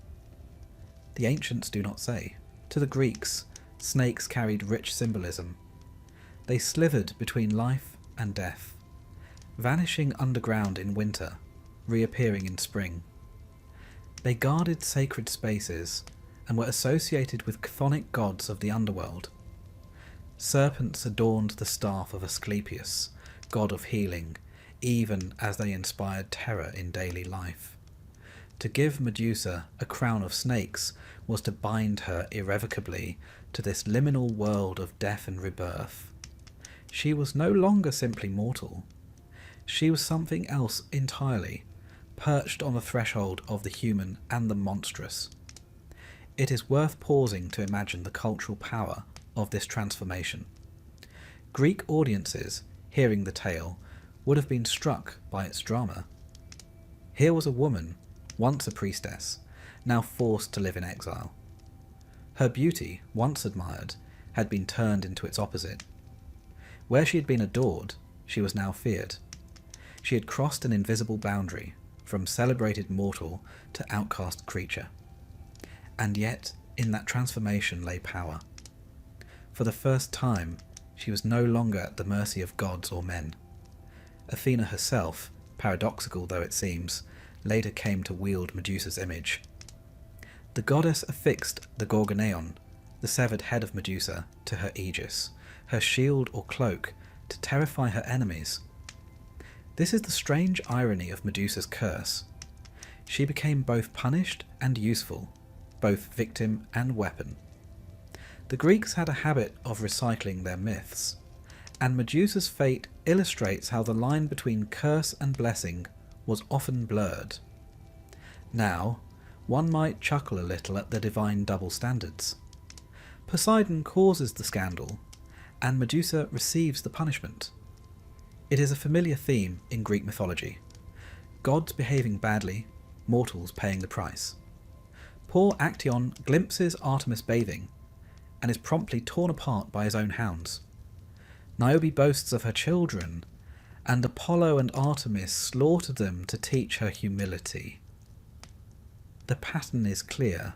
The ancients do not say. To the Greeks, snakes carried rich symbolism. They slithered between life and death, vanishing underground in winter, reappearing in spring. They guarded sacred spaces and were associated with chthonic gods of the underworld. Serpents adorned the staff of Asclepius, god of healing, even as they inspired terror in daily life. To give Medusa a crown of snakes was to bind her irrevocably to this liminal world of death and rebirth. She was no longer simply mortal. She was something else entirely, perched on the threshold of the human and the monstrous. It is worth pausing to imagine the cultural power of this transformation. Greek audiences, hearing the tale, would have been struck by its drama. Here was a woman, once a priestess, now forced to live in exile. Her beauty, once admired, had been turned into its opposite. Where she had been adored, she was now feared. She had crossed an invisible boundary, from celebrated mortal to outcast creature. And yet, in that transformation lay power. For the first time, she was no longer at the mercy of gods or men. Athena herself, paradoxical though it seems, later came to wield Medusa's image. The goddess affixed the Gorgoneon, the severed head of Medusa, to her aegis, her shield or cloak, to terrify her enemies. This is the strange irony of Medusa's curse. She became both punished and useful, both victim and weapon. The Greeks had a habit of recycling their myths, and Medusa's fate illustrates how the line between curse and blessing was often blurred. Now, one might chuckle a little at the divine double standards. Poseidon causes the scandal, and Medusa receives the punishment. It is a familiar theme in Greek mythology. Gods behaving badly, mortals paying the price. Poor Actaeon glimpses Artemis bathing, and is promptly torn apart by his own hounds. Niobe boasts of her children, and Apollo and Artemis slaughter them to teach her humility. The pattern is clear.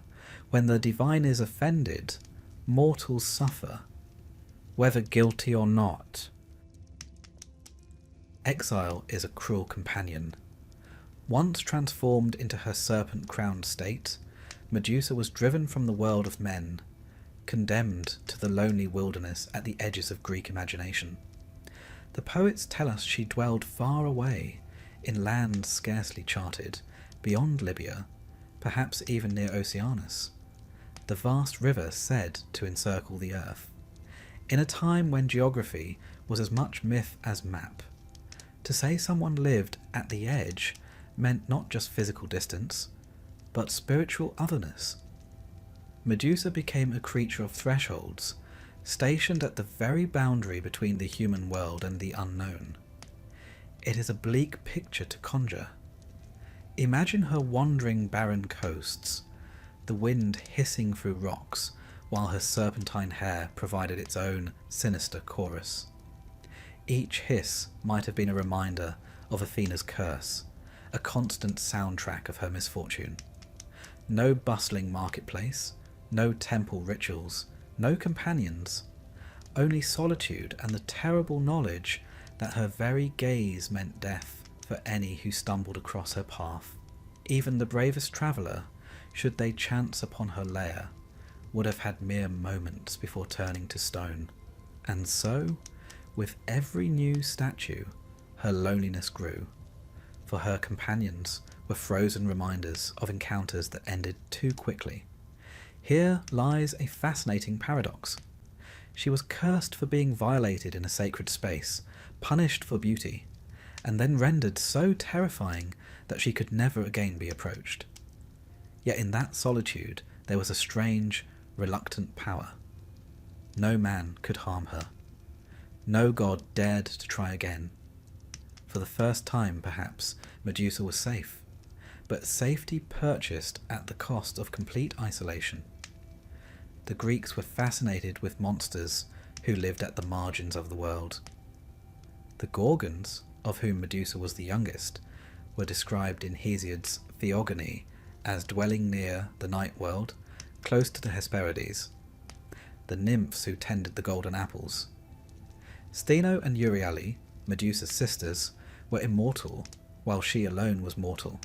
When the divine is offended, mortals suffer, whether guilty or not. Exile is a cruel companion. Once transformed into her serpent-crowned state, Medusa was driven from the world of men, condemned to the lonely wilderness at the edges of Greek imagination. The poets tell us she dwelled far away, in lands scarcely charted, beyond Libya, perhaps even near Oceanus, the vast river said to encircle the earth, in a time when geography was as much myth as map. To say someone lived at the edge meant not just physical distance, but spiritual otherness. Medusa became a creature of thresholds, stationed at the very boundary between the human world and the unknown. It is a bleak picture to conjure. Imagine her wandering barren coasts, the wind hissing through rocks, while her serpentine hair provided its own sinister chorus. Each hiss might have been a reminder of Athena's curse, a constant soundtrack of her misfortune. No bustling marketplace, no temple rituals, no companions. only solitude and the terrible knowledge that her very gaze meant death for any who stumbled across her path. Even the bravest traveller, should they chance upon her lair, would have had mere moments before turning to stone. And so, with every new statue, her loneliness grew, for her companions were frozen reminders of encounters that ended too quickly. Here lies a fascinating paradox. She was cursed for being violated in a sacred space, punished for beauty, and then rendered so terrifying that she could never again be approached. Yet in that solitude there was a strange, reluctant power. No man could harm her. No god dared to try again. For the first time, perhaps, Medusa was safe, but safety purchased at the cost of complete isolation. The Greeks were fascinated with monsters who lived at the margins of the world. The Gorgons, of whom Medusa was the youngest, were described in Hesiod's Theogony as dwelling near the night world, close to the Hesperides, the nymphs who tended the golden apples. Steno and Euryale, Medusa's sisters, were immortal, while she alone was mortal.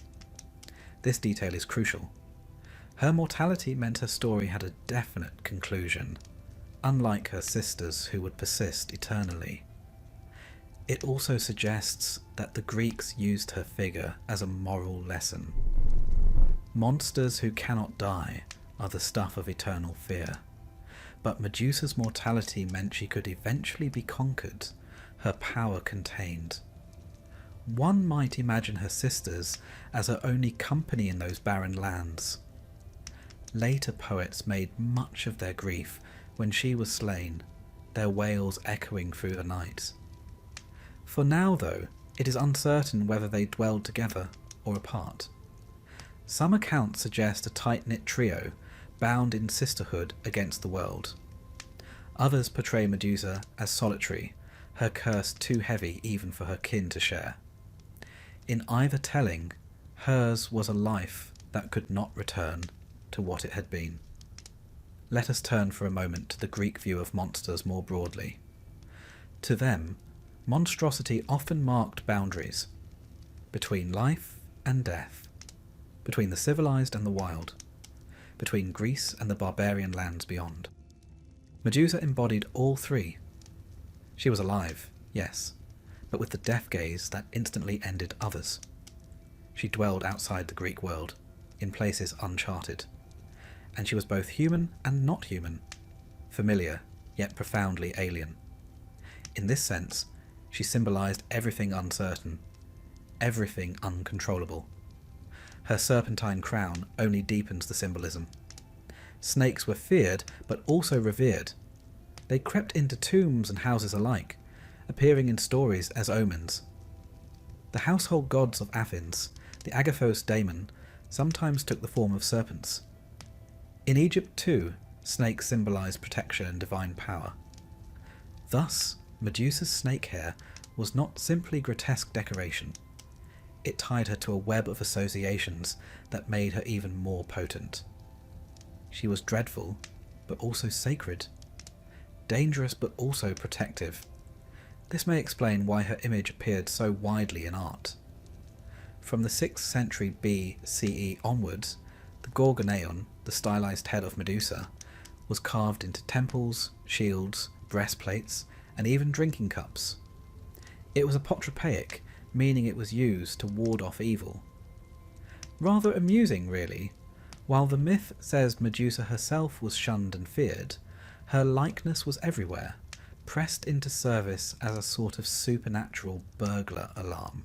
This detail is crucial. Her mortality meant her story had a definite conclusion, unlike her sisters who would persist eternally. It also suggests that the Greeks used her figure as a moral lesson. Monsters who cannot die are the stuff of eternal fear, but Medusa's mortality meant she could eventually be conquered, her power contained. One might imagine her sisters as her only company in those barren lands. Later poets made much of their grief when she was slain, their wails echoing through the night. For now, though, it is uncertain whether they dwelled together or apart. Some accounts suggest a tight-knit trio, bound in sisterhood against the world. Others portray Medusa as solitary, her curse too heavy even for her kin to share. In either telling, hers was a life that could not return to what it had been. Let us turn for a moment to the Greek view of monsters more broadly. To them, monstrosity often marked boundaries between life and death, between the civilized and the wild, between Greece and the barbarian lands beyond. Medusa embodied all three. She was alive, yes, but with the death gaze that instantly ended others. She dwelled outside the Greek world, in places uncharted, and she was both human and not human, familiar yet profoundly alien. In this sense, she symbolized everything uncertain, everything uncontrollable. Her serpentine crown only deepens the symbolism. Snakes were feared, but also revered. They crept into tombs and houses alike, appearing in stories as omens. The household gods of Athens, the Agathos daemon, sometimes took the form of serpents. In Egypt too, snakes symbolized protection and divine power. Thus, Medusa's snake hair was not simply grotesque decoration. It tied her to a web of associations that made her even more potent. She was dreadful, but also sacred. Dangerous, but also protective. This may explain why her image appeared so widely in art. From the 6th century BCE onwards, the Gorgoneon, the stylized head of Medusa, was carved into temples, shields, breastplates, and even drinking cups. It was apotropaic, meaning it was used to ward off evil. Rather amusing, really. While the myth says Medusa herself was shunned and feared, her likeness was everywhere, pressed into service as a sort of supernatural burglar alarm.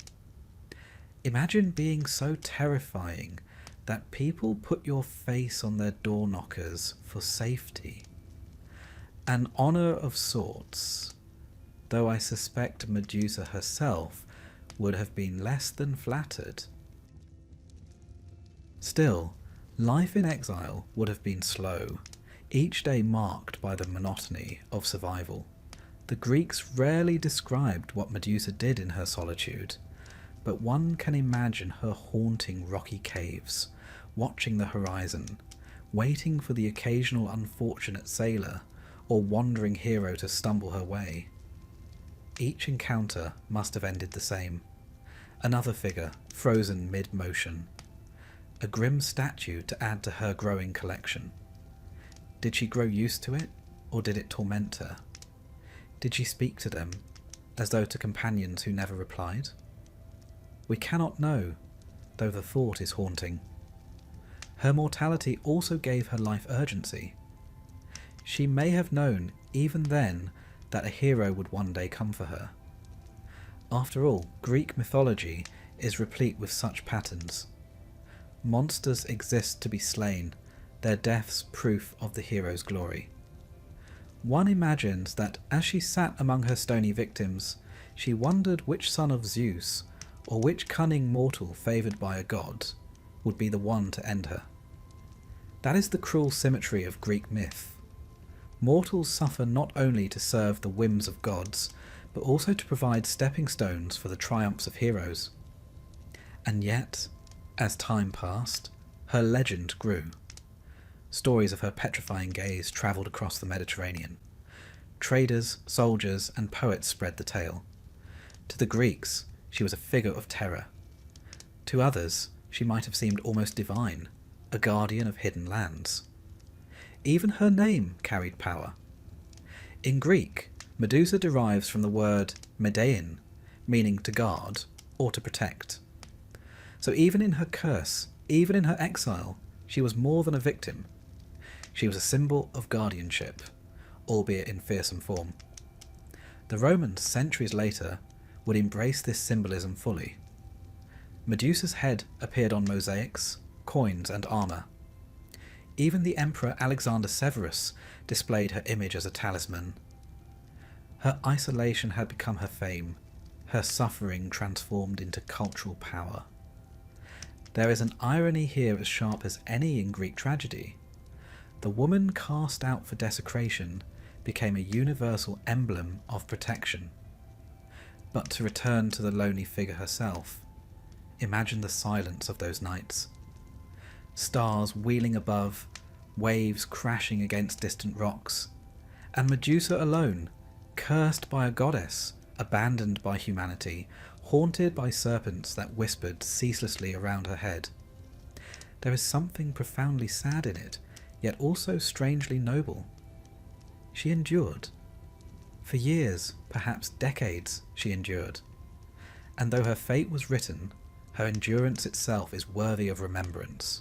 Imagine being so terrifying that people put your face on their door knockers for safety. An honour of sorts, though I suspect Medusa herself would have been less than flattered. Still, life in exile would have been slow, each day marked by the monotony of survival. The Greeks rarely described what Medusa did in her solitude, but one can imagine her haunting rocky caves, watching the horizon, waiting for the occasional unfortunate sailor, or wandering hero to stumble her way. Each encounter must have ended the same. Another figure, frozen mid-motion. A grim statue to add to her growing collection. Did she grow used to it, or did it torment her? Did she speak to them, as though to companions who never replied? We cannot know, though the thought is haunting. Her mortality also gave her life urgency. She may have known, even then, that a hero would one day come for her. After all, Greek mythology is replete with such patterns. Monsters exist to be slain, their deaths proof of the hero's glory. One imagines that as she sat among her stony victims, she wondered which son of Zeus, or which cunning mortal favoured by a god, would be the one to end her. That is the cruel symmetry of Greek myth. Mortals suffer not only to serve the whims of gods, but also to provide stepping stones for the triumphs of heroes. And yet, as time passed, her legend grew. Stories of her petrifying gaze travelled across the Mediterranean. Traders, soldiers, and poets spread the tale. To the Greeks, she was a figure of terror. To others, she might have seemed almost divine, a guardian of hidden lands. Even her name carried power. In Greek, Medusa derives from the word medein, meaning to guard or to protect. So even in her curse, even in her exile, she was more than a victim. She was a symbol of guardianship, albeit in fearsome form. The Romans, centuries later, would embrace this symbolism fully. Medusa's head appeared on mosaics, coins, and armour. Even the Emperor Alexander Severus displayed her image as a talisman. Her isolation had become her fame, her suffering transformed into cultural power. There is an irony here as sharp as any in Greek tragedy. The woman cast out for desecration became a universal emblem of protection. But to return to the lonely figure herself, imagine the silence of those nights. Stars wheeling above, waves crashing against distant rocks, and Medusa alone, cursed by a goddess, abandoned by humanity, haunted by serpents that whispered ceaselessly around her head. There is something profoundly sad in it, yet also strangely noble. She endured. For years, perhaps decades, she endured. And though her fate was written, her endurance itself is worthy of remembrance.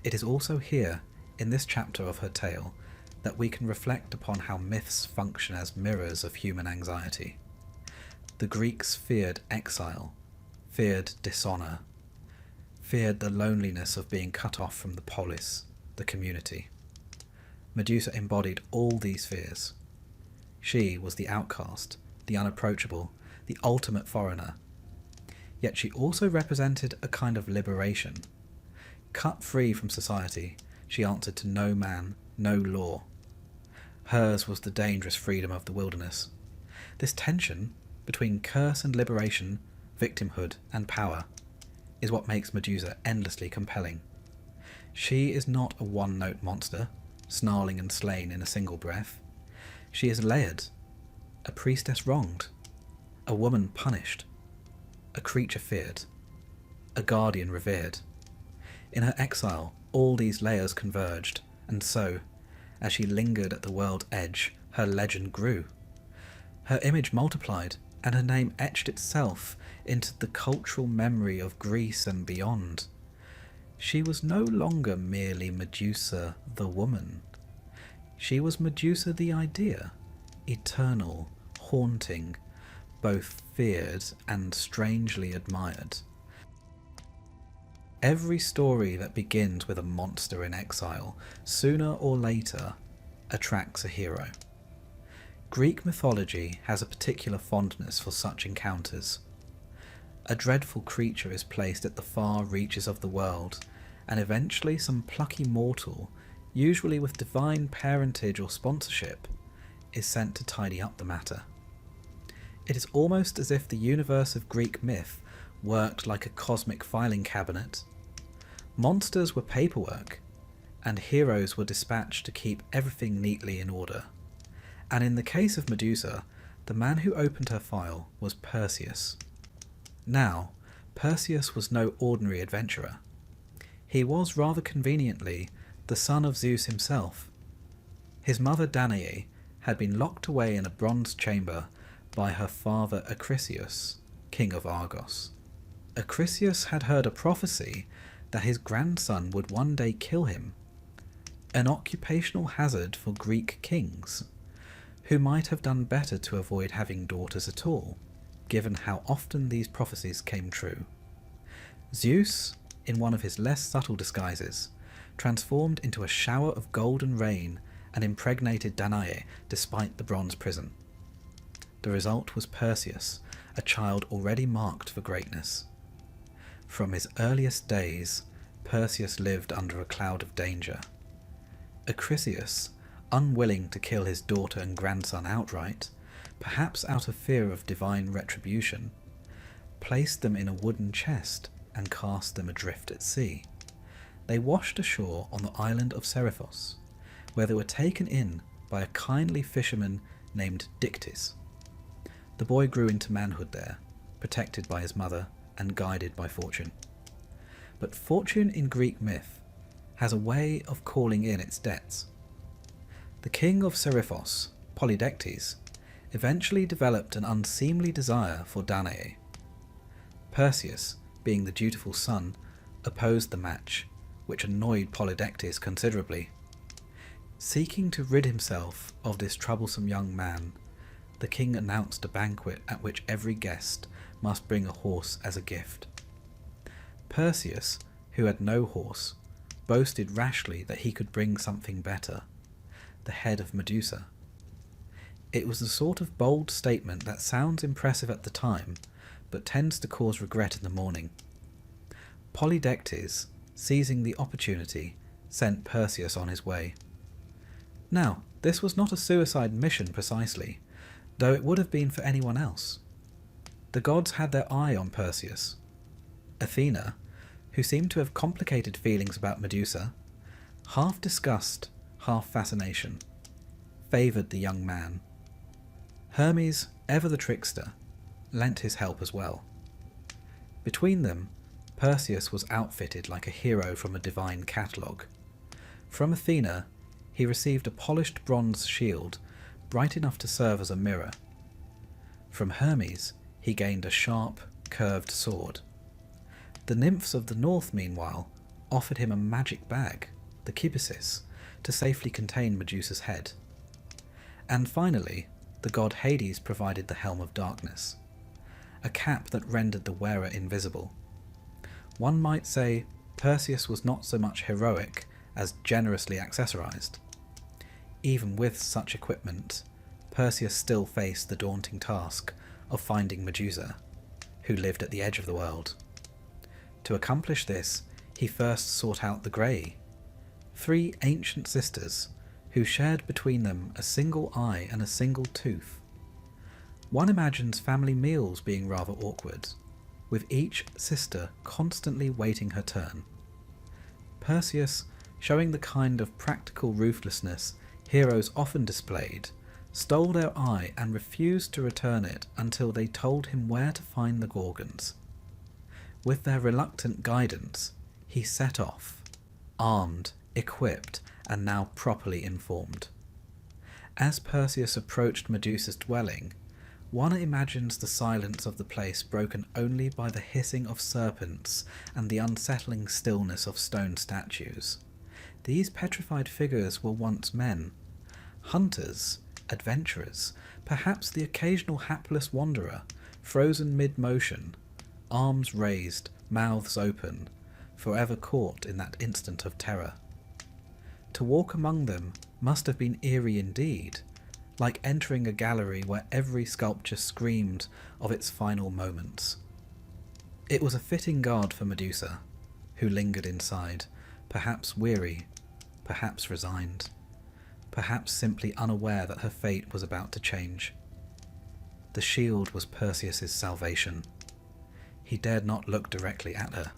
It is also here, in this chapter of her tale, that we can reflect upon how myths function as mirrors of human anxiety. The Greeks feared exile, feared dishonour, feared the loneliness of being cut off from the polis, the community. Medusa embodied all these fears. She was the outcast, the unapproachable, the ultimate foreigner. Yet she also represented a kind of liberation. Cut free from society, she answered to no man, no law. Hers was the dangerous freedom of the wilderness. This tension between curse and liberation, victimhood and power, is what makes Medusa endlessly compelling. She is not a one-note monster, snarling and slain in a single breath. She is layered, a priestess wronged, a woman punished, a creature feared, a guardian revered. In her exile, all these layers converged, and so, as she lingered at the world's edge, her legend grew. Her image multiplied, and her name etched itself into the cultural memory of Greece and beyond. She was no longer merely Medusa the woman. She was Medusa the idea, eternal, haunting, both feared and strangely admired. Every story that begins with a monster in exile, sooner or later, attracts a hero. Greek mythology has a particular fondness for such encounters. A dreadful creature is placed at the far reaches of the world, and eventually some plucky mortal, usually with divine parentage or sponsorship, is sent to tidy up the matter. It is almost as if the universe of Greek myth worked like a cosmic filing cabinet. Monsters were paperwork, and heroes were dispatched to keep everything neatly in order. And in the case of Medusa, the man who opened her file was Perseus. Now, Perseus was no ordinary adventurer. He was rather conveniently the son of Zeus himself. His mother Danae had been locked away in a bronze chamber by her father Acrisius, king of Argos. Acrisius had heard a prophecy that his grandson would one day kill him, an occupational hazard for Greek kings, who might have done better to avoid having daughters at all, given how often these prophecies came true. Zeus, in one of his less subtle disguises, transformed into a shower of golden rain and impregnated Danae despite the bronze prison. The result was Perseus, a child already marked for greatness. From his earliest days, Perseus lived under a cloud of danger. Acrisius, unwilling to kill his daughter and grandson outright, perhaps out of fear of divine retribution, placed them in a wooden chest and cast them adrift at sea. They washed ashore on the island of Seriphos, where they were taken in by a kindly fisherman named Dictys. The boy grew into manhood there, protected by his mother and guided by fortune. But fortune in Greek myth has a way of calling in its debts. The king of Seriphos, Polydectes, eventually developed an unseemly desire for Danae. Perseus, being the dutiful son, opposed the match, which annoyed Polydectes considerably. Seeking to rid himself of this troublesome young man, the king announced a banquet at which every guest must bring a horse as a gift. Perseus, who had no horse, boasted rashly that he could bring something better, the head of Medusa. It was the sort of bold statement that sounds impressive at the time, but tends to cause regret in the morning. Polydectes, seizing the opportunity, sent Perseus on his way. Now, this was not a suicide mission precisely, though it would have been for anyone else. The gods had their eye on Perseus. Athena, who seemed to have complicated feelings about Medusa, half disgust, half fascination, favoured the young man. Hermes, ever the trickster, lent his help as well. Between them, Perseus was outfitted like a hero from a divine catalogue. From Athena, he received a polished bronze shield, bright enough to serve as a mirror. From Hermes, he gained a sharp, curved sword. The nymphs of the north, meanwhile, offered him a magic bag, the kibisis, to safely contain Medusa's head. And finally, the god Hades provided the Helm of Darkness, a cap that rendered the wearer invisible. One might say Perseus was not so much heroic as generously accessorized. Even with such equipment, Perseus still faced the daunting task of finding Medusa, who lived at the edge of the world. To accomplish this, he first sought out the Grey, 3 ancient sisters who shared between them a single eye and a single tooth. One imagines family meals being rather awkward, with each sister constantly waiting her turn. Perseus, showing the kind of practical ruthlessness heroes often displayed, stole their eye and refused to return it until they told him where to find the Gorgons. With their reluctant guidance, he set off, armed, equipped, and now properly informed. As Perseus approached Medusa's dwelling, one imagines the silence of the place broken only by the hissing of serpents and the unsettling stillness of stone statues. These petrified figures were once men, hunters, adventurers, perhaps the occasional hapless wanderer, frozen mid-motion, arms raised, mouths open, forever caught in that instant of terror. To walk among them must have been eerie indeed, like entering a gallery where every sculpture screamed of its final moments. It was a fitting guard for Medusa, who lingered inside, perhaps weary, perhaps resigned, perhaps simply unaware that her fate was about to change. The shield was Perseus's salvation. He dared not look directly at her,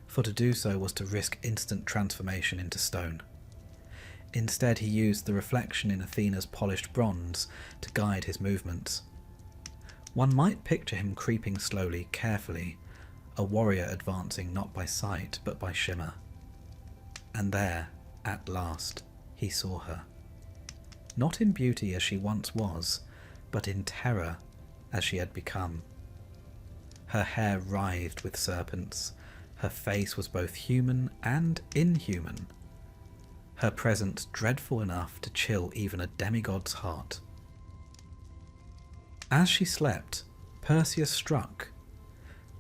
for to do so was to risk instant transformation into stone. Instead, he used the reflection in Athena's polished bronze to guide his movements. One might picture him creeping slowly, carefully, a warrior advancing not by sight but by shimmer. And there, at last, he saw her. Not in beauty as she once was, but in terror as she had become. Her hair writhed with serpents, her face was both human and inhuman, her presence dreadful enough to chill even a demigod's heart. As she slept, Perseus struck.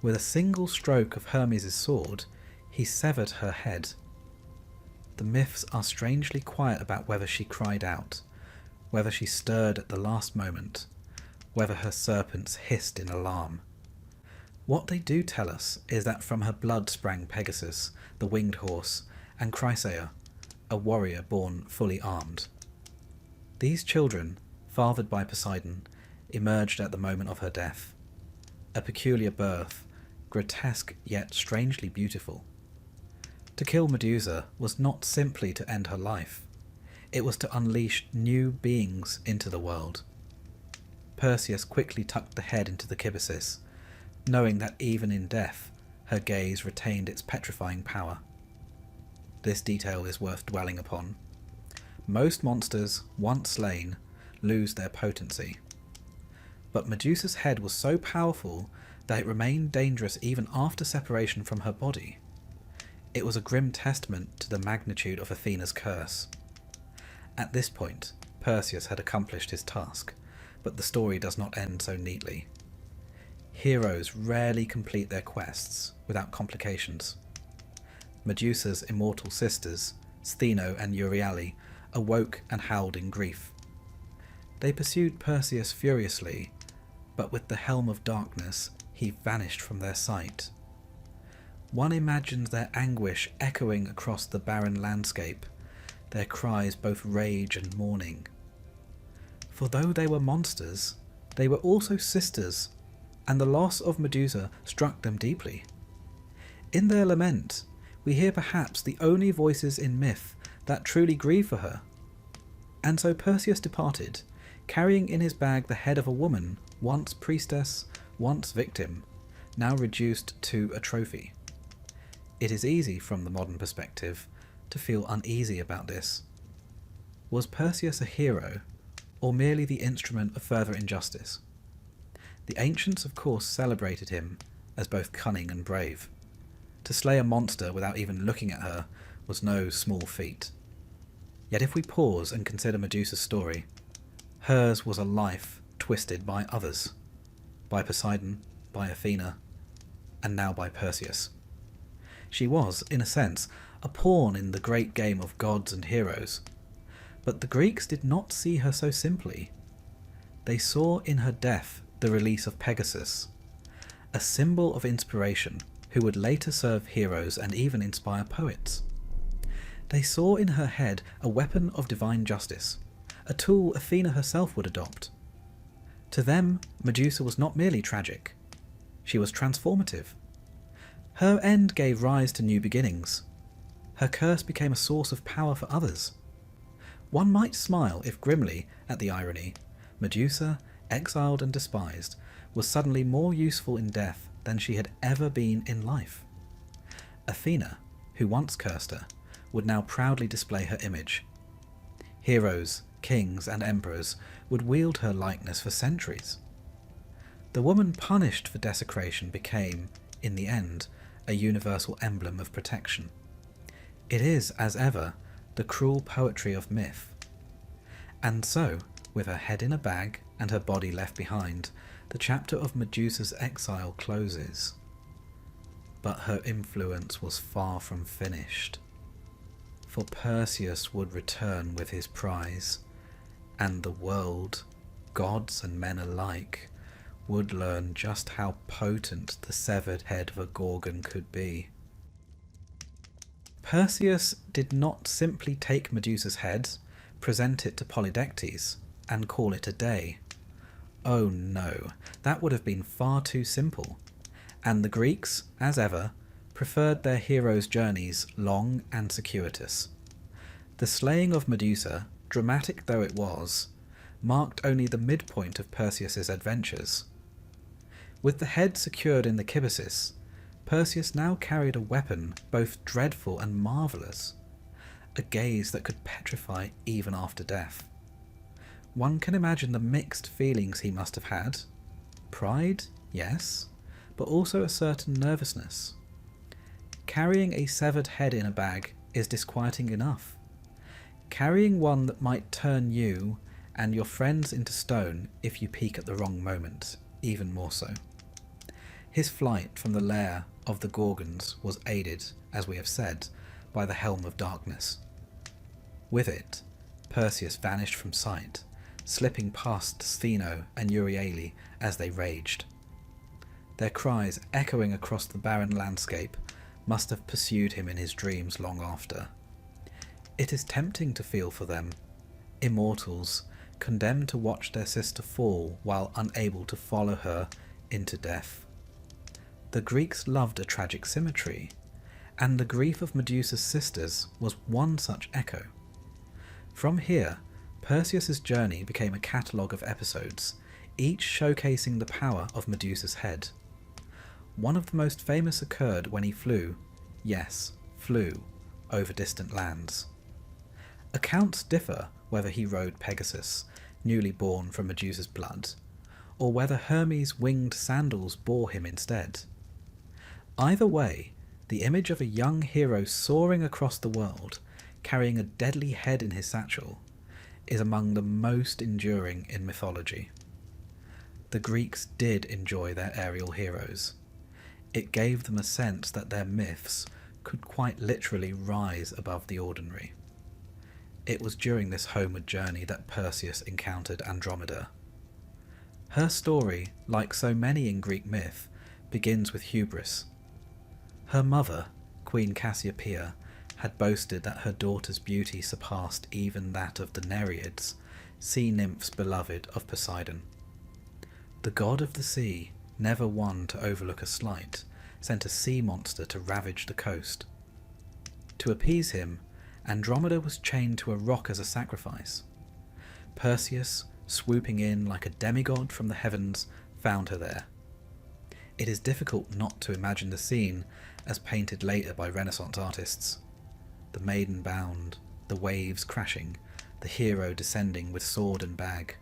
With a single stroke of Hermes' sword, he severed her head. The myths are strangely quiet about whether she cried out, whether she stirred at the last moment, whether her serpents hissed in alarm. What they do tell us is that from her blood sprang Pegasus, the winged horse, and Chrysaor, a warrior born fully armed. These children, fathered by Poseidon, emerged at the moment of her death. A peculiar birth, grotesque yet strangely beautiful. To kill Medusa was not simply to end her life, it was to unleash new beings into the world. Perseus quickly tucked the head into the kibbasis, knowing that even in death, her gaze retained its petrifying power. This detail is worth dwelling upon. Most monsters, once slain, lose their potency. But Medusa's head was so powerful that it remained dangerous even after separation from her body. It was a grim testament to the magnitude of Athena's curse. At this point, Perseus had accomplished his task, but the story does not end so neatly. Heroes rarely complete their quests without complications. Medusa's immortal sisters, Stheno and Euryale, awoke and howled in grief. They pursued Perseus furiously, but with the helm of darkness, he vanished from their sight. One imagines their anguish echoing across the barren landscape, their cries both rage and mourning. For though they were monsters, they were also sisters, and the loss of Medusa struck them deeply. In their lament, we hear perhaps the only voices in myth that truly grieve for her. And so Perseus departed, carrying in his bag the head of a woman, once priestess, once victim, now reduced to a trophy. It is easy, from the modern perspective, to feel uneasy about this. Was Perseus a hero, or merely the instrument of further injustice? The ancients, of course, celebrated him as both cunning and brave. To slay a monster without even looking at her was no small feat. Yet if we pause and consider Medusa's story, hers was a life twisted by others, by Poseidon, by Athena, and now by Perseus. She was, in a sense, a pawn in the great game of gods and heroes, but the Greeks did not see her so simply. They saw in her death the release of Pegasus, a symbol of inspiration who would later serve heroes and even inspire poets. They saw in her head a weapon of divine justice, a tool Athena herself would adopt. To them, Medusa was not merely tragic, she was transformative. Her end gave rise to new beginnings. Her curse became a source of power for others. One might smile if grimly at the irony. Medusa, exiled and despised, was suddenly more useful in death than she had ever been in life. Athena, who once cursed her, would now proudly display her image. Heroes, kings, and emperors would wield her likeness for centuries. The woman punished for desecration became, in the end, a universal emblem of protection. It is, as ever, the cruel poetry of myth. And so, with her head in a bag and her body left behind, the chapter of Medusa's exile closes. But her influence was far from finished. For Perseus would return with his prize, and the world, gods and men alike, would learn just how potent the severed head of a Gorgon could be. Perseus did not simply take Medusa's head, present it to Polydectes, and call it a day. Oh no, that would have been far too simple, and the Greeks, as ever, preferred their heroes' journeys long and circuitous. The slaying of Medusa, dramatic though it was, marked only the midpoint of Perseus's adventures. With the head secured in the kibbasis, Perseus now carried a weapon both dreadful and marvellous, a gaze that could petrify even after death. One can imagine the mixed feelings he must have had. Pride, yes, but also a certain nervousness. Carrying a severed head in a bag is disquieting enough. Carrying one that might turn you and your friends into stone if you peek at the wrong moment, even more so. His flight from the lair of the Gorgons was aided, as we have said, by the Helm of Darkness. With it, Perseus vanished from sight, slipping past Spheno and Euryale as they raged. Their cries echoing across the barren landscape must have pursued him in his dreams long after. It is tempting to feel for them, immortals, condemned to watch their sister fall while unable to follow her into death. The Greeks loved a tragic symmetry, and the grief of Medusa's sisters was one such echo. From here, Perseus's journey became a catalogue of episodes, each showcasing the power of Medusa's head. One of the most famous occurred when he flew, yes, flew, over distant lands. Accounts differ whether he rode Pegasus, newly born from Medusa's blood, or whether Hermes' winged sandals bore him instead. Either way, the image of a young hero soaring across the world, carrying a deadly head in his satchel, is among the most enduring in mythology. The Greeks did enjoy their aerial heroes. It gave them a sense that their myths could quite literally rise above the ordinary. It was during this homeward journey that Perseus encountered Andromeda. Her story, like so many in Greek myth, begins with hubris. Her mother, Queen Cassiopeia, had boasted that her daughter's beauty surpassed even that of the Nereids, sea nymphs beloved of Poseidon. The god of the sea, never one to overlook a slight, sent a sea monster to ravage the coast. To appease him, Andromeda was chained to a rock as a sacrifice. Perseus, swooping in like a demigod from the heavens, found her there. It is difficult not to imagine the scene as painted later by Renaissance artists. The maiden bound, the waves crashing, the hero descending with sword and bag.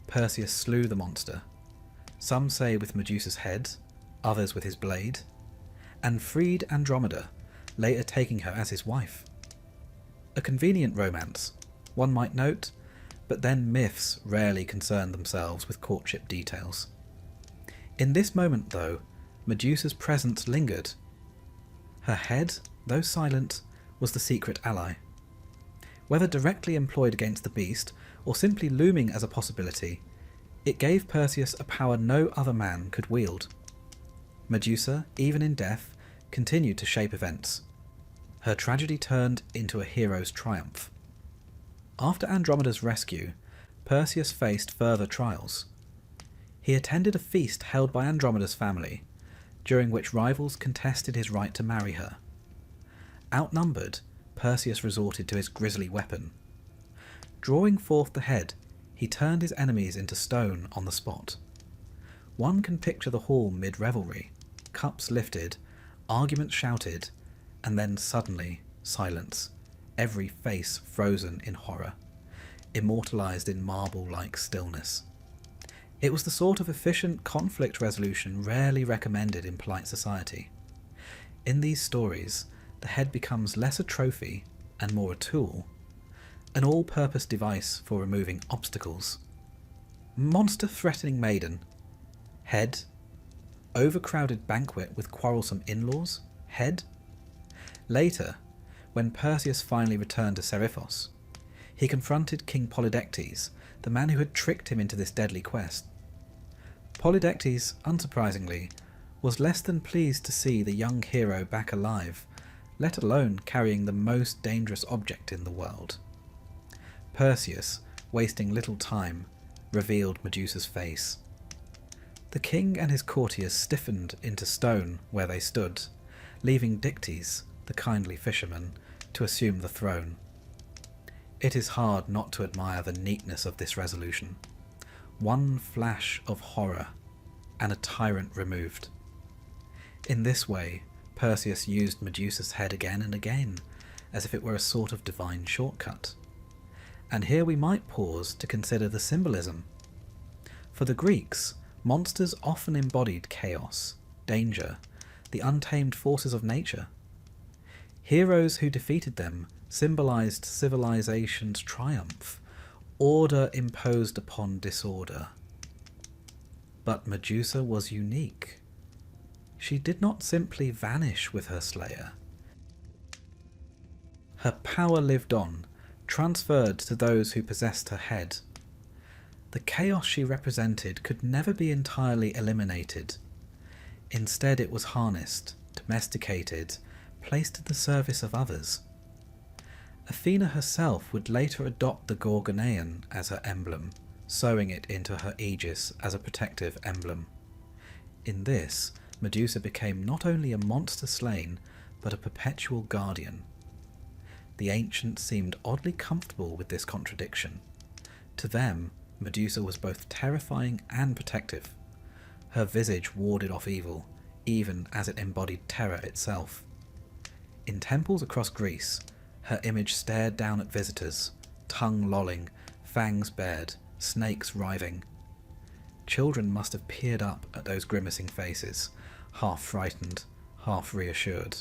Perseus slew the monster, some say with Medusa's head, others with his blade, and freed Andromeda, later taking her as his wife. A convenient romance, one might note, but then myths rarely concern themselves with courtship details. In this moment, though, Medusa's presence lingered. Her head, though silent, was the secret ally. Whether directly employed against the beast, or simply looming as a possibility, it gave Perseus a power no other man could wield. Medusa, even in death, continued to shape events. Her tragedy turned into a hero's triumph. After Andromeda's rescue, Perseus faced further trials. He attended a feast held by Andromeda's family, during which rivals contested his right to marry her. Outnumbered, Perseus resorted to his grisly weapon. Drawing forth the head, he turned his enemies into stone on the spot. One can picture the hall mid-revelry, cups lifted, arguments shouted, and then suddenly silence, every face frozen in horror, immortalised in marble-like stillness. It was the sort of efficient conflict resolution rarely recommended in polite society. In these stories, the head becomes less a trophy and more a tool, an all-purpose device for removing obstacles. Monster-threatening maiden, head. Overcrowded banquet with quarrelsome in-laws, head. Later, when Perseus finally returned to Seriphos, he confronted King Polydectes, the man who had tricked him into this deadly quest. Polydectes, unsurprisingly, was less than pleased to see the young hero back alive, let alone carrying the most dangerous object in the world. Perseus, wasting little time, revealed Medusa's face. The king and his courtiers stiffened into stone where they stood, leaving Dictys, the kindly fisherman, to assume the throne. It is hard not to admire the neatness of this resolution. One flash of horror, and a tyrant removed. In this way, Perseus used Medusa's head again and again, as if it were a sort of divine shortcut. And here we might pause to consider the symbolism. For the Greeks, monsters often embodied chaos, danger, the untamed forces of nature. Heroes who defeated them symbolized civilization's triumph, order imposed upon disorder. But Medusa was unique. She did not simply vanish with her slayer. Her power lived on, transferred to those who possessed her head. The chaos she represented could never be entirely eliminated. Instead, it was harnessed, domesticated, placed at the service of others. Athena herself would later adopt the Gorgonean as her emblem, sewing it into her aegis as a protective emblem. In this, Medusa became not only a monster slain, but a perpetual guardian. The ancients seemed oddly comfortable with this contradiction. To them, Medusa was both terrifying and protective. Her visage warded off evil, even as it embodied terror itself. In temples across Greece, her image stared down at visitors, tongue lolling, fangs bared, snakes writhing. Children must have peered up at those grimacing faces, half frightened, half reassured.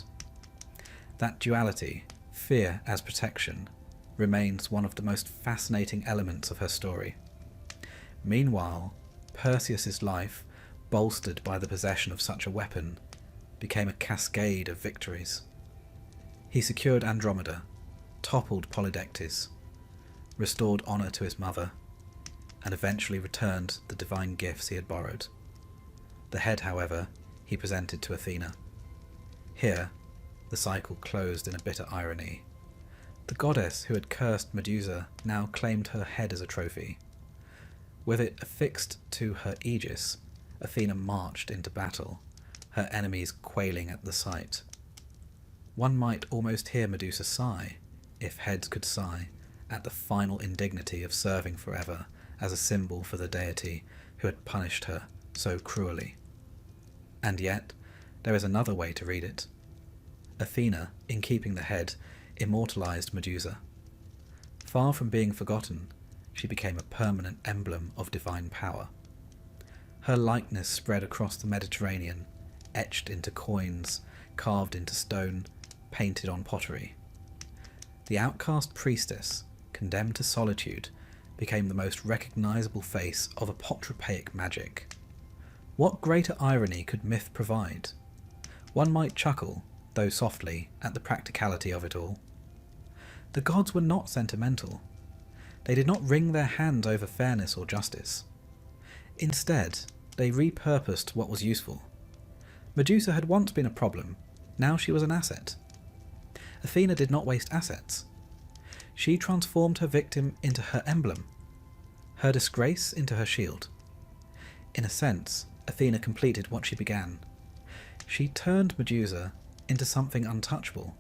That duality, fear as protection, remains one of the most fascinating elements of her story. Meanwhile, Perseus's life, bolstered by the possession of such a weapon, became a cascade of victories. He secured Andromeda, toppled Polydectes, restored honour to his mother, and eventually returned the divine gifts he had borrowed. The head, however, he presented to Athena. Here, the cycle closed in a bitter irony. The goddess who had cursed Medusa now claimed her head as a trophy. With it affixed to her aegis, Athena marched into battle, her enemies quailing at the sight. One might almost hear Medusa sigh, if heads could sigh, at the final indignity of serving forever as a symbol for the deity who had punished her so cruelly. And yet, there is another way to read it. Athena, in keeping the head, immortalized Medusa. Far from being forgotten, she became a permanent emblem of divine power. Her likeness spread across the Mediterranean, etched into coins, carved into stone, painted on pottery. The outcast priestess, condemned to solitude, became the most recognizable face of apotropaic magic. What greater irony could myth provide? One might chuckle, though softly, at the practicality of it all. The gods were not sentimental. They did not wring their hands over fairness or justice. Instead, they repurposed what was useful. Medusa had once been a problem, now she was an asset. Athena did not waste assets. She transformed her victim into her emblem, her disgrace into her shield. In a sense, Athena completed what she began. She turned Medusa into something untouchable,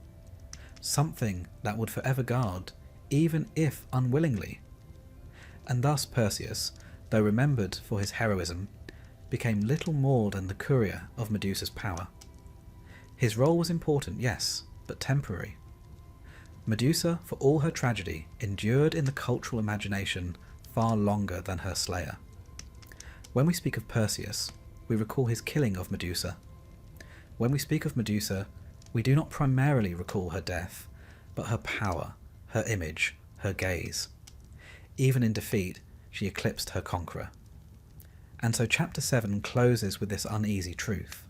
something that would forever guard, even if unwillingly. And thus Perseus, though remembered for his heroism, became little more than the courier of Medusa's power. His role was important, yes, but temporary. Medusa, for all her tragedy, endured in the cultural imagination far longer than her slayer. When we speak of Perseus, we recall his killing of Medusa. When we speak of Medusa, we do not primarily recall her death, but her power, her image, her gaze. Even in defeat, she eclipsed her conqueror. And so chapter 7 closes with this uneasy truth,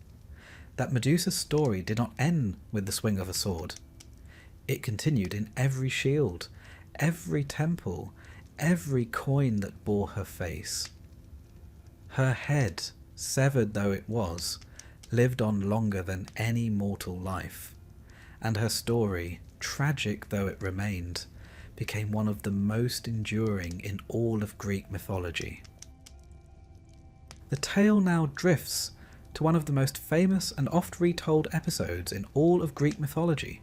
that Medusa's story did not end with the swing of a sword. It continued in every shield, every temple, every coin that bore her face. Her head, severed though it was, lived on longer than any mortal life, and her story, tragic though it remained, became one of the most enduring in all of Greek mythology. The tale now drifts to one of the most famous and oft retold episodes in all of Greek mythology.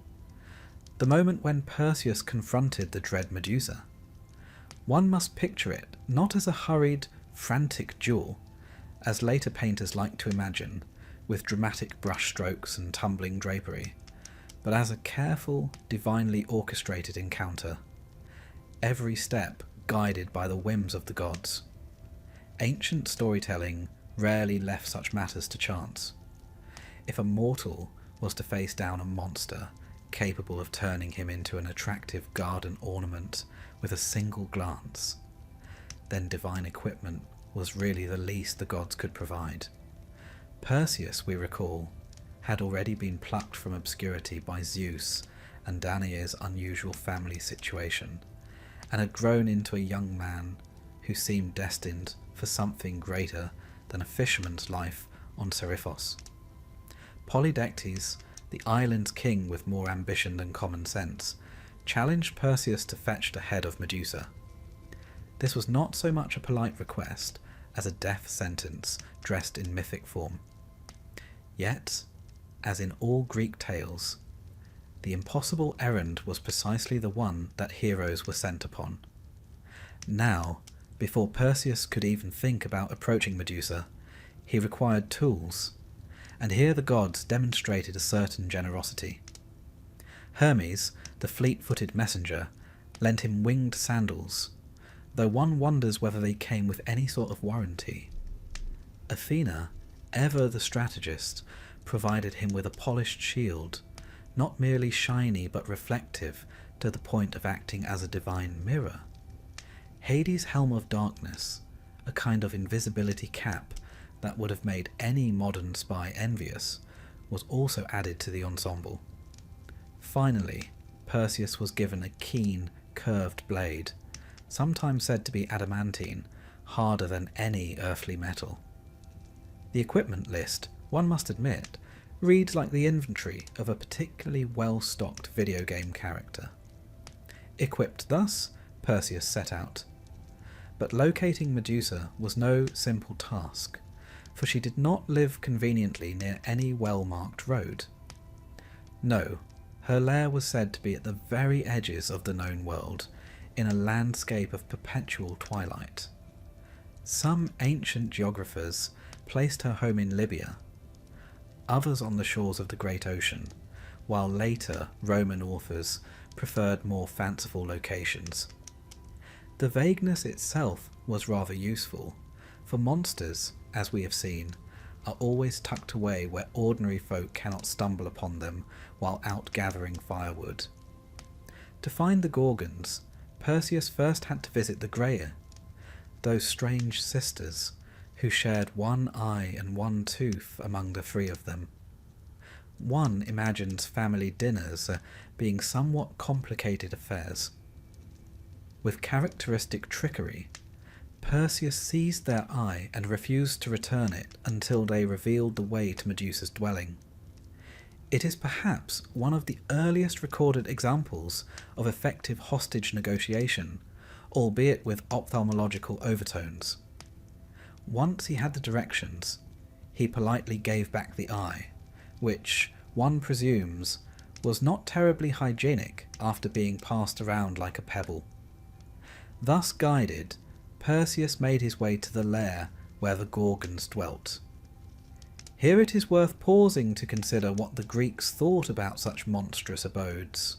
The moment when Perseus confronted the dread Medusa. One must picture it not as a hurried, frantic duel, as later painters like to imagine, with dramatic brushstrokes and tumbling drapery, but as a careful, divinely orchestrated encounter, every step guided by the whims of the gods. Ancient storytelling rarely left such matters to chance. If a mortal was to face down a monster capable of turning him into an attractive garden ornament with a single glance, then divine equipment was really the least the gods could provide. Perseus, we recall, had already been plucked from obscurity by Zeus and Danae's unusual family situation, and had grown into a young man who seemed destined for something greater than a fisherman's life on Seriphos. Polydectes, the island's king with more ambition than common sense, challenged Perseus to fetch the head of Medusa. This was not so much a polite request as a death sentence dressed in mythic form. Yet, as in all Greek tales, the impossible errand was precisely the one that heroes were sent upon. Now, before Perseus could even think about approaching Medusa, he required tools, and here the gods demonstrated a certain generosity. Hermes, the fleet-footed messenger, lent him winged sandals, though one wonders whether they came with any sort of warranty. Athena, ever the strategist, provided him with a polished shield, not merely shiny but reflective to the point of acting as a divine mirror. Hades' helm of darkness, a kind of invisibility cap that would have made any modern spy envious, was also added to the ensemble. Finally, Perseus was given a keen, curved blade, sometimes said to be adamantine, harder than any earthly metal. The equipment list, one must admit, reads like the inventory of a particularly well-stocked video game character. Equipped thus, Perseus set out. But locating Medusa was no simple task, for she did not live conveniently near any well-marked road. No, her lair was said to be at the very edges of the known world, in a landscape of perpetual twilight. Some ancient geographers placed her home in Libya, others on the shores of the Great Ocean, while later Roman authors preferred more fanciful locations. The vagueness itself was rather useful, for monsters, as we have seen, are always tucked away where ordinary folk cannot stumble upon them while out gathering firewood. To find the Gorgons, Perseus first had to visit the Graea, those strange sisters who shared one eye and one tooth among the three of them. One imagines family dinners being somewhat complicated affairs. With characteristic trickery, Perseus seized their eye and refused to return it until they revealed the way to Medusa's dwelling. It is perhaps one of the earliest recorded examples of effective hostage negotiation, albeit with ophthalmological overtones. Once he had the directions, he politely gave back the eye, which, one presumes, was not terribly hygienic after being passed around like a pebble. Thus guided, Perseus made his way to the lair where the Gorgons dwelt. Here it is worth pausing to consider what the Greeks thought about such monstrous abodes.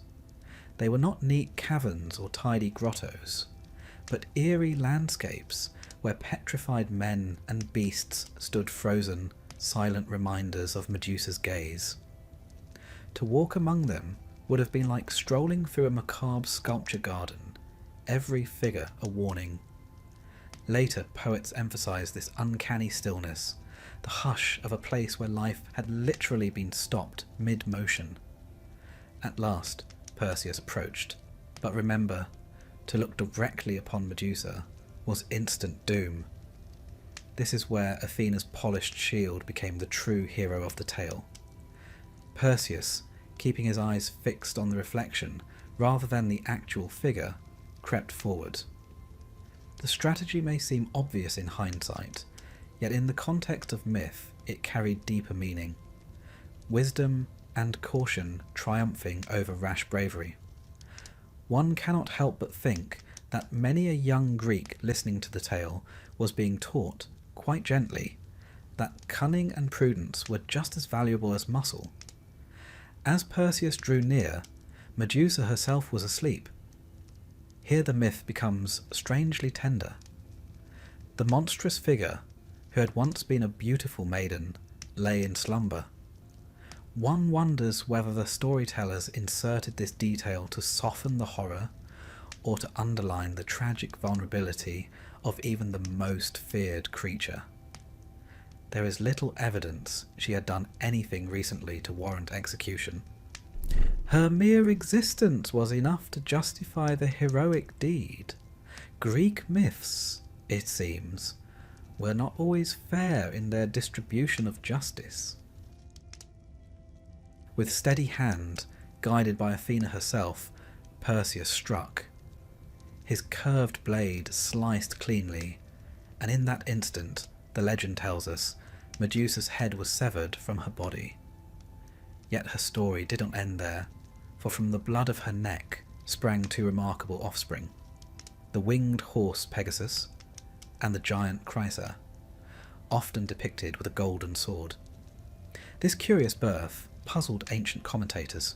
They were not neat caverns or tidy grottos, but eerie landscapes where petrified men and beasts stood frozen, silent reminders of Medusa's gaze. To walk among them would have been like strolling through a macabre sculpture garden, every figure a warning. Later, poets emphasized this uncanny stillness, the hush of a place where life had literally been stopped mid-motion. At last, Perseus approached, but remember, to look directly upon Medusa was instant doom. This is where Athena's polished shield became the true hero of the tale. Perseus, keeping his eyes fixed on the reflection rather than the actual figure, crept forward. The strategy may seem obvious in hindsight, yet in the context of myth it carried deeper meaning. Wisdom, and caution triumphing over rash bravery. One cannot help but think that many a young Greek listening to the tale was being taught, quite gently, that cunning and prudence were just as valuable as muscle. As Perseus drew near, Medusa herself was asleep. Here the myth becomes strangely tender. The monstrous figure, who had once been a beautiful maiden, lay in slumber. One wonders whether the storytellers inserted this detail to soften the horror, or to underline the tragic vulnerability of even the most feared creature. There is little evidence she had done anything recently to warrant execution. Her mere existence was enough to justify the heroic deed. Greek myths, it seems, were not always fair in their distribution of justice. With steady hand, guided by Athena herself, Perseus struck. His curved blade sliced cleanly, and in that instant, the legend tells us, Medusa's head was severed from her body. Yet her story didn't end there, for from the blood of her neck sprang two remarkable offspring, the winged horse Pegasus and the giant Chrysa, often depicted with a golden sword. This curious birth puzzled ancient commentators.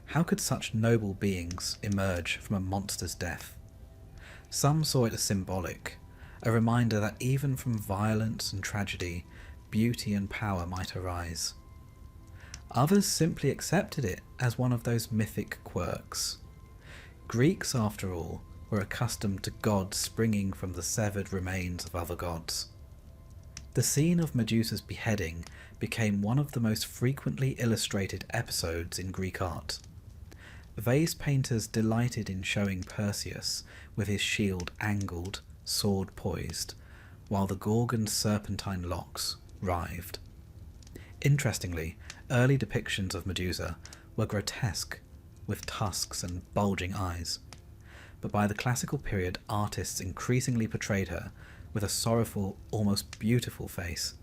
How could such noble beings emerge from a monster's death? Some saw it as symbolic, a reminder that even from violence and tragedy, beauty and power might arise. Others simply accepted it as one of those mythic quirks. Greeks, after all, were accustomed to gods springing from the severed remains of other gods. The scene of Medusa's beheading became one of the most frequently illustrated episodes in Greek art. Vase painters delighted in showing Perseus with his shield angled, sword poised, while the Gorgon's serpentine locks writhed. Interestingly, early depictions of Medusa were grotesque, with tusks and bulging eyes, but by the classical period artists increasingly portrayed her with a sorrowful, almost beautiful face.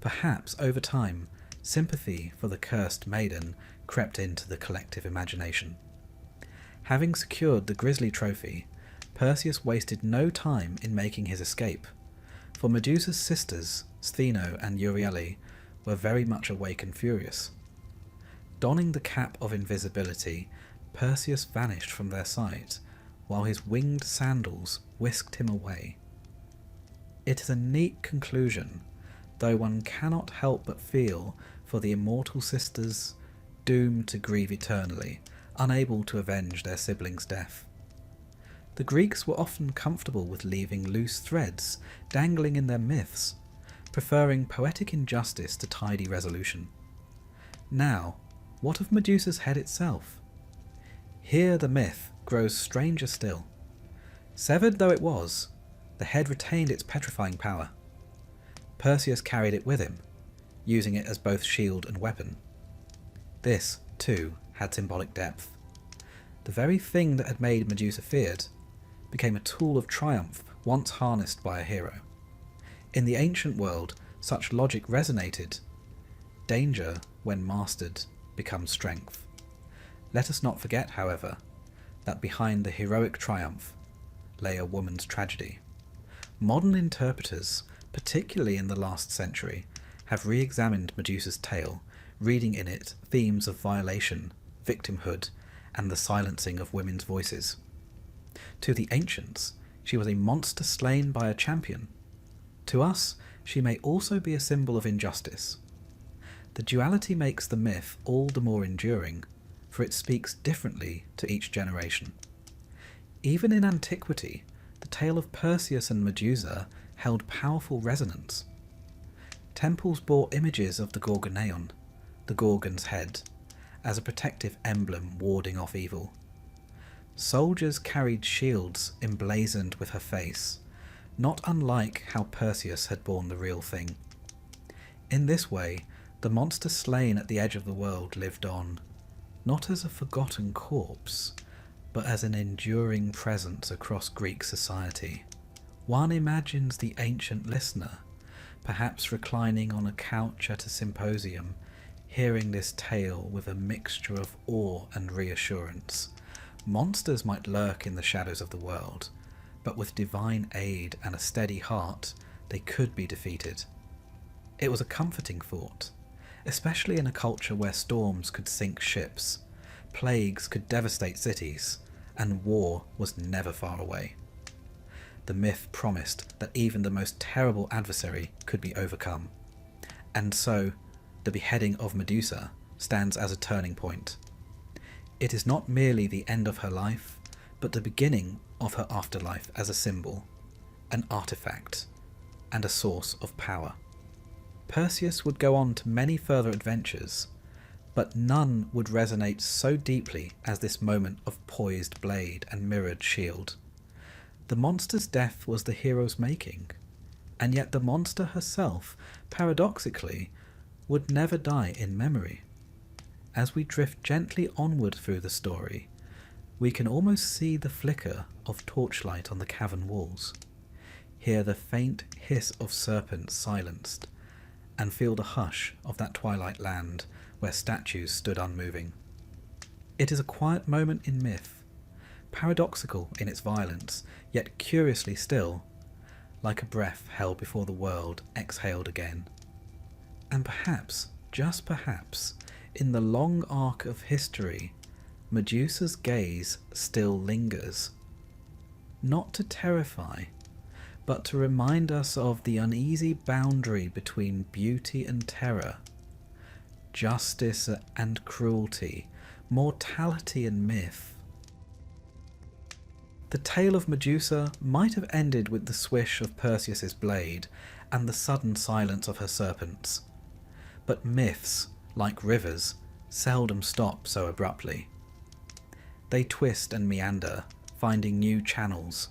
Perhaps, over time, sympathy for the cursed maiden crept into the collective imagination. Having secured the grisly trophy, Perseus wasted no time in making his escape, for Medusa's sisters, Stheno and Euryale, were very much awake and furious. Donning the cap of invisibility, Perseus vanished from their sight, while his winged sandals whisked him away. It is a neat conclusion, though one cannot help but feel for the immortal sisters doomed to grieve eternally, unable to avenge their siblings' death. The Greeks were often comfortable with leaving loose threads dangling in their myths, preferring poetic injustice to tidy resolution. Now, what of Medusa's head itself? Here the myth grows stranger still. Severed though it was, the head retained its petrifying power. Perseus carried it with him, using it as both shield and weapon. This, too, had symbolic depth. The very thing that had made Medusa feared became a tool of triumph once harnessed by a hero. In the ancient world, such logic resonated. Danger, when mastered, becomes strength. Let us not forget, however, that behind the heroic triumph lay a woman's tragedy. Modern interpreters, particularly in the last century, have re-examined Medusa's tale, reading in it themes of violation, victimhood, and the silencing of women's voices. To the ancients, she was a monster slain by a champion. To us, she may also be a symbol of injustice. The duality makes the myth all the more enduring, for it speaks differently to each generation. Even in antiquity, the tale of Perseus and Medusa held powerful resonance. Temples bore images of the Gorgoneon, the Gorgon's head, as a protective emblem warding off evil. Soldiers carried shields emblazoned with her face, not unlike how Perseus had borne the real thing. In this way, the monster slain at the edge of the world lived on, not as a forgotten corpse, but as an enduring presence across Greek society. One imagines the ancient listener, perhaps reclining on a couch at a symposium, hearing this tale with a mixture of awe and reassurance. Monsters might lurk in the shadows of the world, but with divine aid and a steady heart, they could be defeated. It was a comforting thought, especially in a culture where storms could sink ships, plagues could devastate cities, and war was never far away. The myth promised that even the most terrible adversary could be overcome, and so the beheading of Medusa stands as a turning point. It is not merely the end of her life, but the beginning of her afterlife as a symbol, an artifact, and a source of power. Perseus would go on to many further adventures, but none would resonate so deeply as this moment of poised blade and mirrored shield. The monster's death was the hero's making, and yet the monster herself, paradoxically, would never die in memory. As we drift gently onward through the story, we can almost see the flicker of torchlight on the cavern walls, hear the faint hiss of serpents silenced, and feel the hush of that twilight land where statues stood unmoving. It is a quiet moment in myth, paradoxical in its violence, yet curiously still, like a breath held before the world exhaled again. And perhaps, just perhaps, in the long arc of history, Medusa's gaze still lingers, not to terrify, but to remind us of the uneasy boundary between beauty and terror, justice and cruelty, mortality and myth. The tale of Medusa might have ended with the swish of Perseus's blade and the sudden silence of her serpents, but myths, like rivers, seldom stop so abruptly. They twist and meander, finding new channels,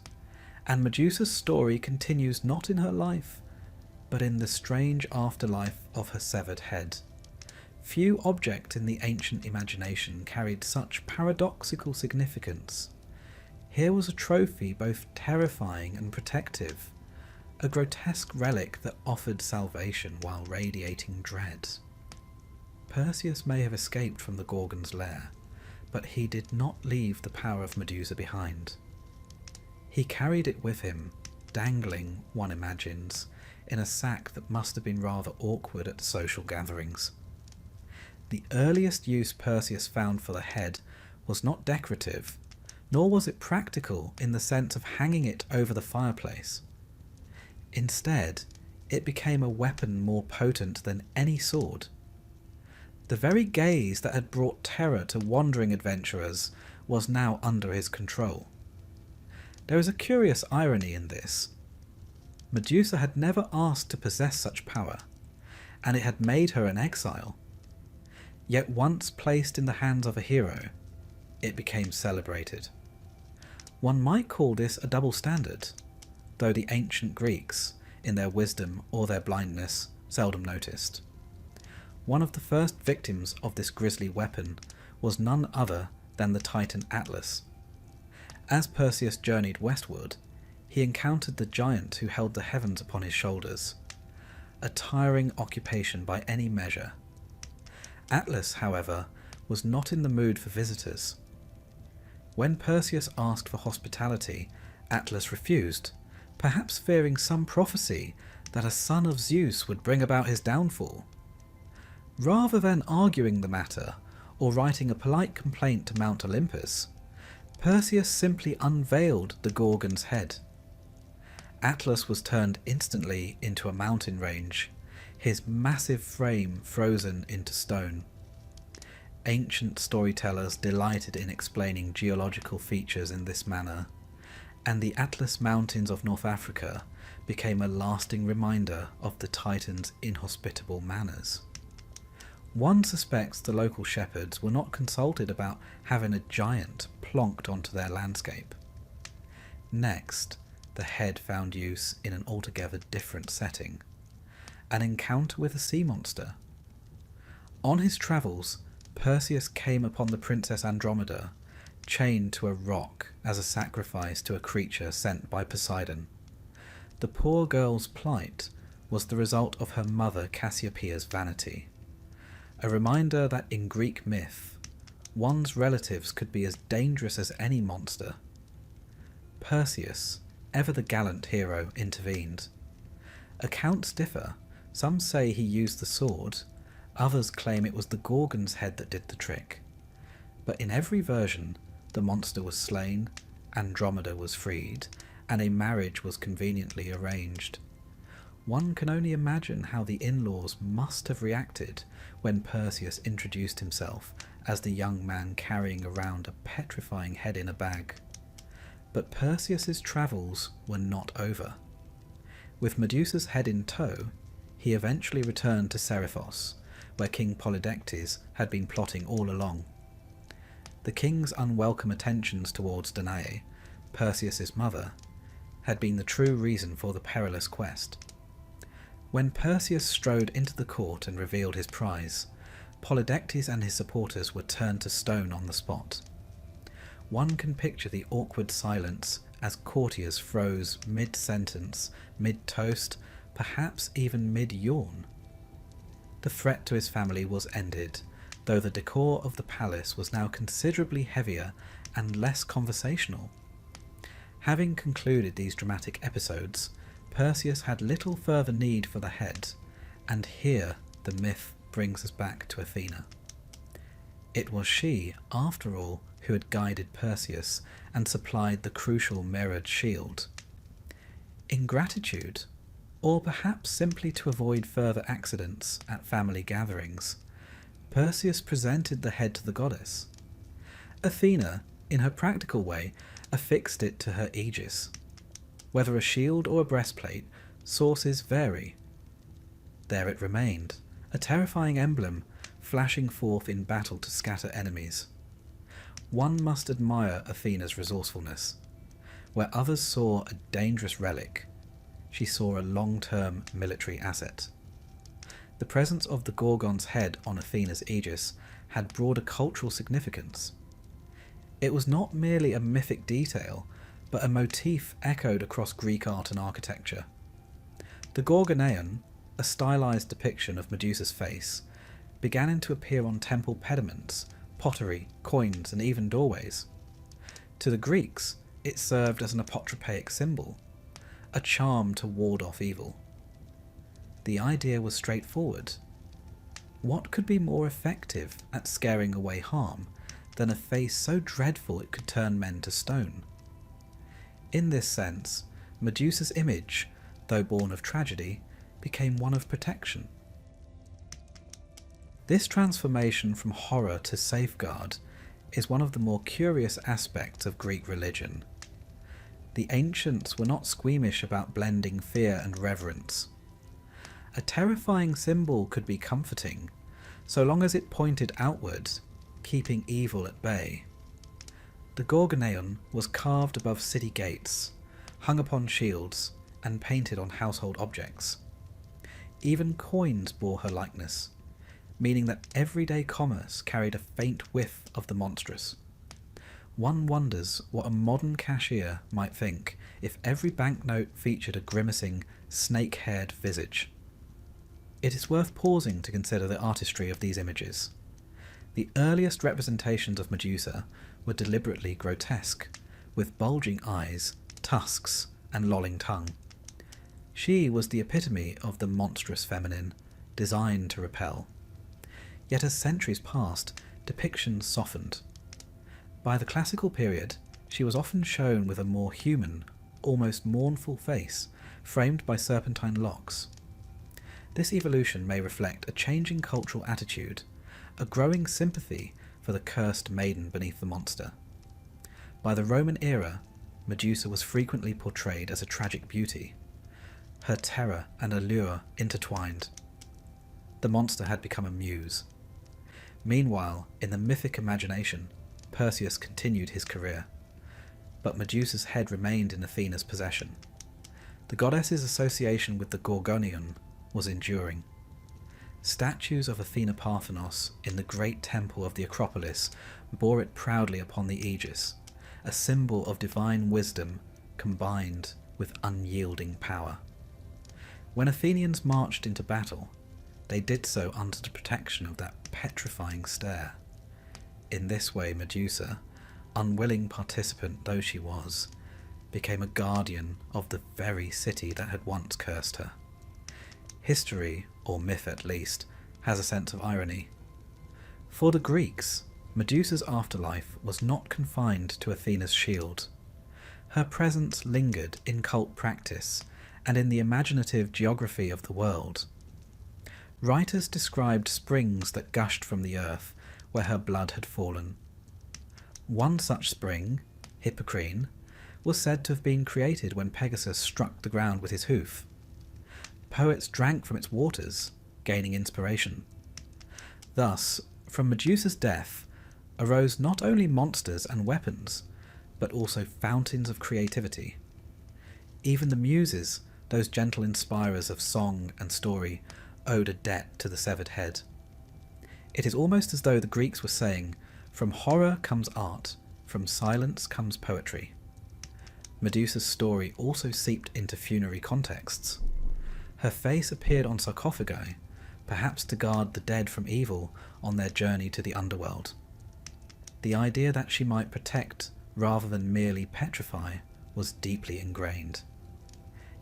and Medusa's story continues not in her life, but in the strange afterlife of her severed head. Few objects in the ancient imagination carried such paradoxical significance. Here was a trophy both terrifying and protective, a grotesque relic that offered salvation while radiating dread. Perseus may have escaped from the Gorgons' lair, but he did not leave the power of Medusa behind. He carried it with him, dangling, one imagines, in a sack that must have been rather awkward at social gatherings. The earliest use Perseus found for the head was not decorative, nor was it practical in the sense of hanging it over the fireplace. Instead, it became a weapon more potent than any sword. The very gaze that had brought terror to wandering adventurers was now under his control. There is a curious irony in this. Medusa had never asked to possess such power, and it had made her an exile. Yet once placed in the hands of a hero, it became celebrated. One might call this a double standard, though the ancient Greeks, in their wisdom or their blindness, seldom noticed. One of the first victims of this grisly weapon was none other than the Titan Atlas. As Perseus journeyed westward, he encountered the giant who held the heavens upon his shoulders, a tiring occupation by any measure. Atlas, however, was not in the mood for visitors. When Perseus asked for hospitality, Atlas refused, perhaps fearing some prophecy that a son of Zeus would bring about his downfall. Rather than arguing the matter or writing a polite complaint to Mount Olympus, Perseus simply unveiled the Gorgon's head. Atlas was turned instantly into a mountain range, his massive frame frozen into stone. Ancient storytellers delighted in explaining geological features in this manner, and the Atlas Mountains of North Africa became a lasting reminder of the Titan's inhospitable manners. One suspects the local shepherds were not consulted about having a giant plonked onto their landscape. Next, the head found use in an altogether different setting, an encounter with a sea monster. On his travels, Perseus came upon the Princess Andromeda, chained to a rock as a sacrifice to a creature sent by Poseidon. The poor girl's plight was the result of her mother Cassiopeia's vanity. a reminder that in Greek myth, one's relatives could be as dangerous as any monster. Perseus, ever the gallant hero, intervened. Accounts differ. Some say he used the sword, others claim it was the Gorgon's head that did the trick. But in every version, the monster was slain, Andromeda was freed, and a marriage was conveniently arranged. One can only imagine how the in-laws must have reacted when Perseus introduced himself as the young man carrying around a petrifying head in a bag. But Perseus's travels were not over. With Medusa's head in tow, he eventually returned to Seriphos, where King Polydectes had been plotting all along. The king's unwelcome attentions towards Danae, Perseus's mother, had been the true reason for the perilous quest. When Perseus strode into the court and revealed his prize, Polydectes and his supporters were turned to stone on the spot. One can picture the awkward silence as courtiers froze mid-sentence, mid-toast, perhaps even mid-yawn. The threat to his family was ended, though the decor of the palace was now considerably heavier and less conversational. Having concluded these dramatic episodes, Perseus had little further need for the head, and here the myth brings us back to Athena. It was she, after all, who had guided Perseus and supplied the crucial mirrored shield. In gratitude, or perhaps simply to avoid further accidents at family gatherings, Perseus presented the head to the goddess. Athena, in her practical way, affixed it to her aegis. Whether a shield or a breastplate, sources vary. There it remained, a terrifying emblem, flashing forth in battle to scatter enemies. One must admire Athena's resourcefulness. Where others saw a dangerous relic, she saw a long-term military asset. The presence of the Gorgon's head on Athena's aegis had broader cultural significance. It was not merely a mythic detail, but a motif echoed across Greek art and architecture. The Gorgoneion, a stylized depiction of Medusa's face, began to appear on temple pediments, pottery, coins, and even doorways. To the Greeks, it served as an apotropaic symbol, a charm to ward off evil. The idea was straightforward. What could be more effective at scaring away harm than a face so dreadful it could turn men to stone? In this sense, Medusa's image, though born of tragedy, became one of protection. This transformation from horror to safeguard is one of the more curious aspects of Greek religion. The ancients were not squeamish about blending fear and reverence. A terrifying symbol could be comforting, so long as it pointed outward, keeping evil at bay. The Gorgoneion was carved above city gates, hung upon shields, and painted on household objects. Even coins bore her likeness, meaning that everyday commerce carried a faint whiff of the monstrous. One wonders what a modern cashier might think if every banknote featured a grimacing, snake-haired visage. It is worth pausing to consider the artistry of these images. The earliest representations of Medusa were deliberately grotesque, with bulging eyes, tusks, and lolling tongue. She was the epitome of the monstrous feminine, designed to repel. Yet as centuries passed, depictions softened. By the classical period, she was often shown with a more human, almost mournful face, framed by serpentine locks. This evolution may reflect a changing cultural attitude, a growing sympathy for the cursed maiden beneath the monster. By the Roman era, Medusa was frequently portrayed as a tragic beauty, her terror and allure intertwined. The monster had become a muse. Meanwhile, in the mythic imagination, Perseus continued his career, but Medusa's head remained in Athena's possession. The goddess's association with the Gorgoneion was enduring. Statues of Athena Parthenos in the great temple of the Acropolis bore it proudly upon the aegis, a symbol of divine wisdom combined with unyielding power. When Athenians marched into battle, they did so under the protection of that petrifying stare. In this way Medusa, unwilling participant though she was, became a guardian of the very city that had once cursed her. History, or myth at least, has a sense of irony. For the Greeks, Medusa's afterlife was not confined to Athena's shield. Her presence lingered in cult practice and in the imaginative geography of the world. Writers described springs that gushed from the earth where her blood had fallen. One such spring, Hippocrene, was said to have been created when Pegasus struck the ground with his hoof. Poets drank from its waters, gaining inspiration. Thus, from Medusa's death arose not only monsters and weapons, but also fountains of creativity. Even the Muses, those gentle inspirers of song and story, owed a debt to the severed head. It is almost as though the Greeks were saying, from horror comes art, from silence comes poetry. Medusa's story also seeped into funerary contexts. Her face appeared on sarcophagi, perhaps to guard the dead from evil on their journey to the underworld. The idea that she might protect rather than merely petrify was deeply ingrained.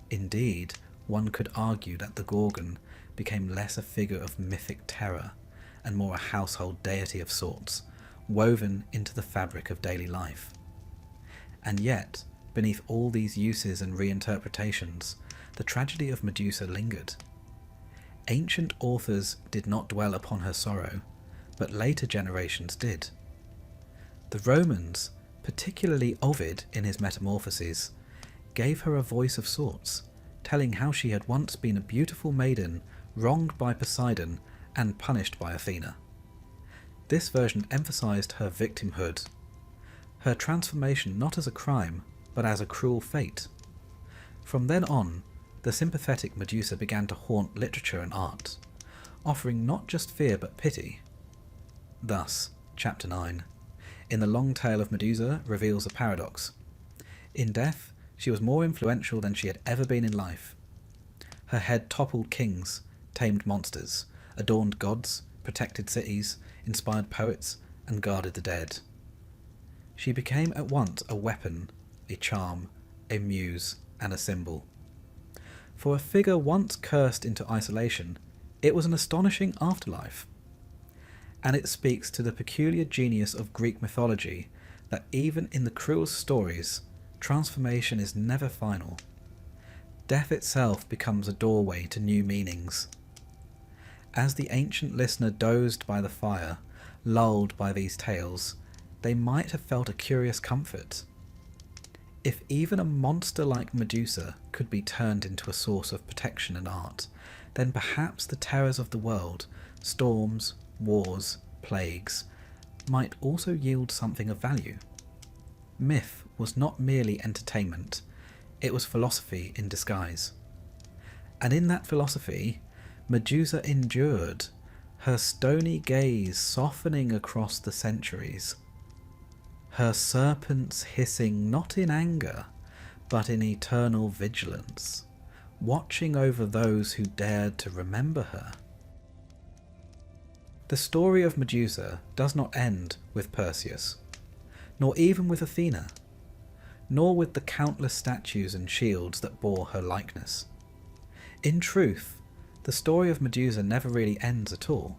Indeed, one could argue that the Gorgon became less a figure of mythic terror and more a household deity of sorts, woven into the fabric of daily life. And yet, beneath all these uses and reinterpretations, the tragedy of Medusa lingered. Ancient authors did not dwell upon her sorrow, but later generations did. The Romans, particularly Ovid in his Metamorphoses, gave her a voice of sorts, telling how she had once been a beautiful maiden wronged by Poseidon and punished by Athena. This version emphasized her victimhood, her transformation not as a crime, but as a cruel fate. From then on, the sympathetic Medusa began to haunt literature and art, offering not just fear but pity. Thus, Chapter 9, in the long tale of Medusa, reveals a paradox. In death, she was more influential than she had ever been in life. Her head toppled kings, tamed monsters, adorned gods, protected cities, inspired poets, and guarded the dead. She became at once a weapon, a charm, a muse, and a symbol. For a figure once cursed into isolation, it was an astonishing afterlife. And it speaks to the peculiar genius of Greek mythology that even in the cruelest stories, transformation is never final. Death itself becomes a doorway to new meanings. As the ancient listener dozed by the fire, lulled by these tales, they might have felt a curious comfort. If even a monster like Medusa could be turned into a source of protection and art, then perhaps the terrors of the world, storms, wars, plagues, might also yield something of value. Myth was not merely entertainment, it was philosophy in disguise. And in that philosophy, Medusa endured, her stony gaze softening across the centuries, her serpents hissing not in anger, but in eternal vigilance, watching over those who dared to remember her. The story of Medusa does not end with Perseus, nor even with Athena, nor with the countless statues and shields that bore her likeness. In truth, the story of Medusa never really ends at all.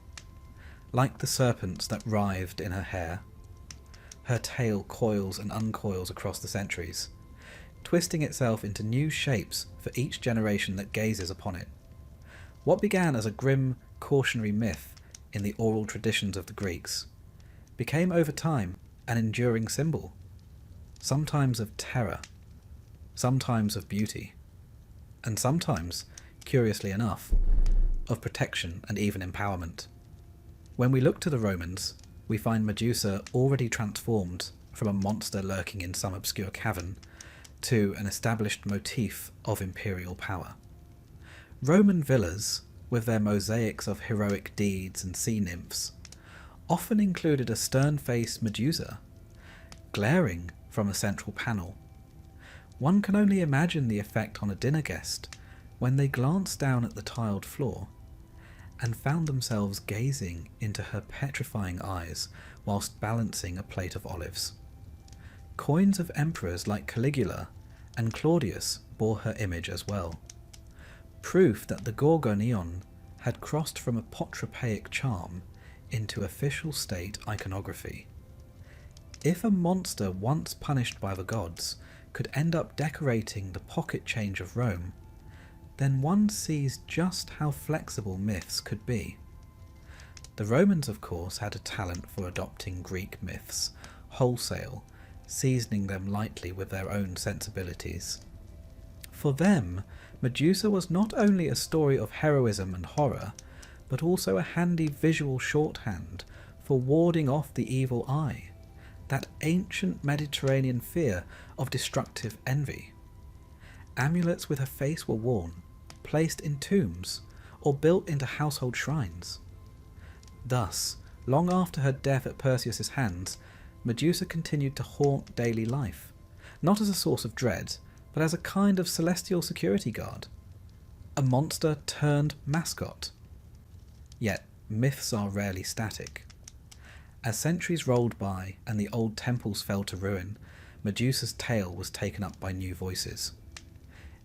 Like the serpents that writhed in her hair, her tail coils and uncoils across the centuries, twisting itself into new shapes for each generation that gazes upon it. What began as a grim, cautionary myth in the oral traditions of the Greeks became over time an enduring symbol, sometimes of terror, sometimes of beauty, and sometimes, curiously enough, of protection and even empowerment. When we look to the Romans, we find Medusa already transformed from a monster lurking in some obscure cavern to an established motif of imperial power. Roman villas, with their mosaics of heroic deeds and sea nymphs, often included a stern-faced Medusa, glaring from a central panel. One can only imagine the effect on a dinner guest when they glance down at the tiled floor and found themselves gazing into her petrifying eyes whilst balancing a plate of olives. Coins of emperors like Caligula and Claudius bore her image as well, proof that the Gorgonion had crossed from a potropaic charm into official state iconography. If a monster once punished by the gods could end up decorating the pocket change of Rome, then one sees just how flexible myths could be. The Romans, of course, had a talent for adopting Greek myths wholesale, seasoning them lightly with their own sensibilities. For them, Medusa was not only a story of heroism and horror, but also a handy visual shorthand for warding off the evil eye, that ancient Mediterranean fear of destructive envy. Amulets with her face were worn, placed in tombs, or built into household shrines. Thus, long after her death at Perseus's hands, Medusa continued to haunt daily life, not as a source of dread, but as a kind of celestial security guard. A monster turned mascot. Yet, myths are rarely static. As centuries rolled by and the old temples fell to ruin, Medusa's tale was taken up by new voices.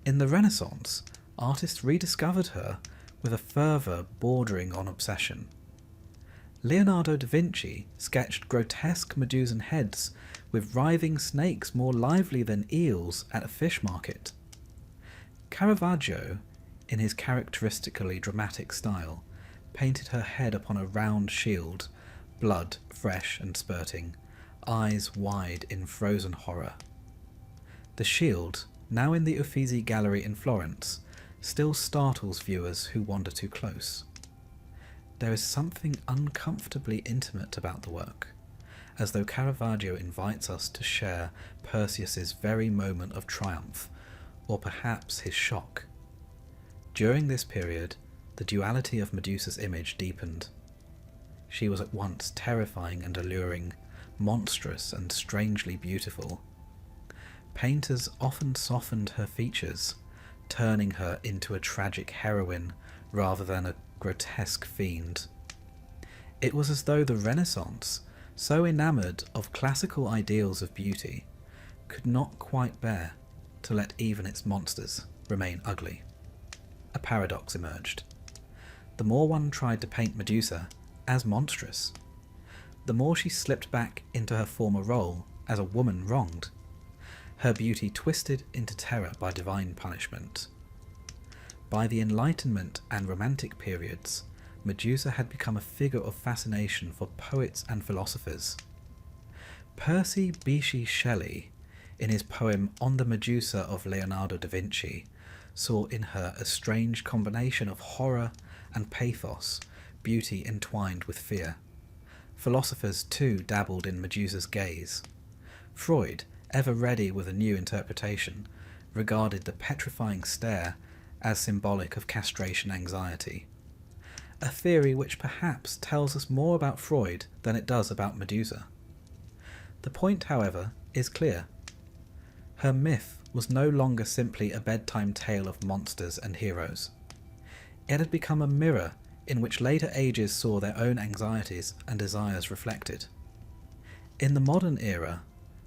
In the Renaissance, artists rediscovered her with a fervour bordering on obsession. Leonardo da Vinci sketched grotesque Medusan heads with writhing snakes more lively than eels at a fish market. Caravaggio, in his characteristically dramatic style, painted her head upon a round shield, blood fresh and spurting, eyes wide in frozen horror. The shield, now in the Uffizi Gallery in Florence, still startles viewers who wander too close. There is something uncomfortably intimate about the work, as though Caravaggio invites us to share Perseus's very moment of triumph, or perhaps his shock. During this period, the duality of Medusa's image deepened. She was at once terrifying and alluring, monstrous and strangely beautiful. Painters often softened her features, turning her into a tragic heroine rather than a grotesque fiend. It was as though the Renaissance, so enamoured of classical ideals of beauty, could not quite bear to let even its monsters remain ugly. A paradox emerged. The more one tried to paint Medusa as monstrous, the more she slipped back into her former role as a woman wronged, her beauty twisted into terror by divine punishment. By the Enlightenment and Romantic periods, Medusa had become a figure of fascination for poets and philosophers. Percy Bysshe Shelley, in his poem On the Medusa of Leonardo da Vinci, saw in her a strange combination of horror and pathos, beauty entwined with fear. Philosophers too dabbled in Medusa's gaze. Freud, ever ready with a new interpretation, regarded the petrifying stare as symbolic of castration anxiety. A theory which perhaps tells us more about Freud than it does about Medusa. The point, however, is clear. Her myth was no longer simply a bedtime tale of monsters and heroes. It had become a mirror in which later ages saw their own anxieties and desires reflected. In the modern era,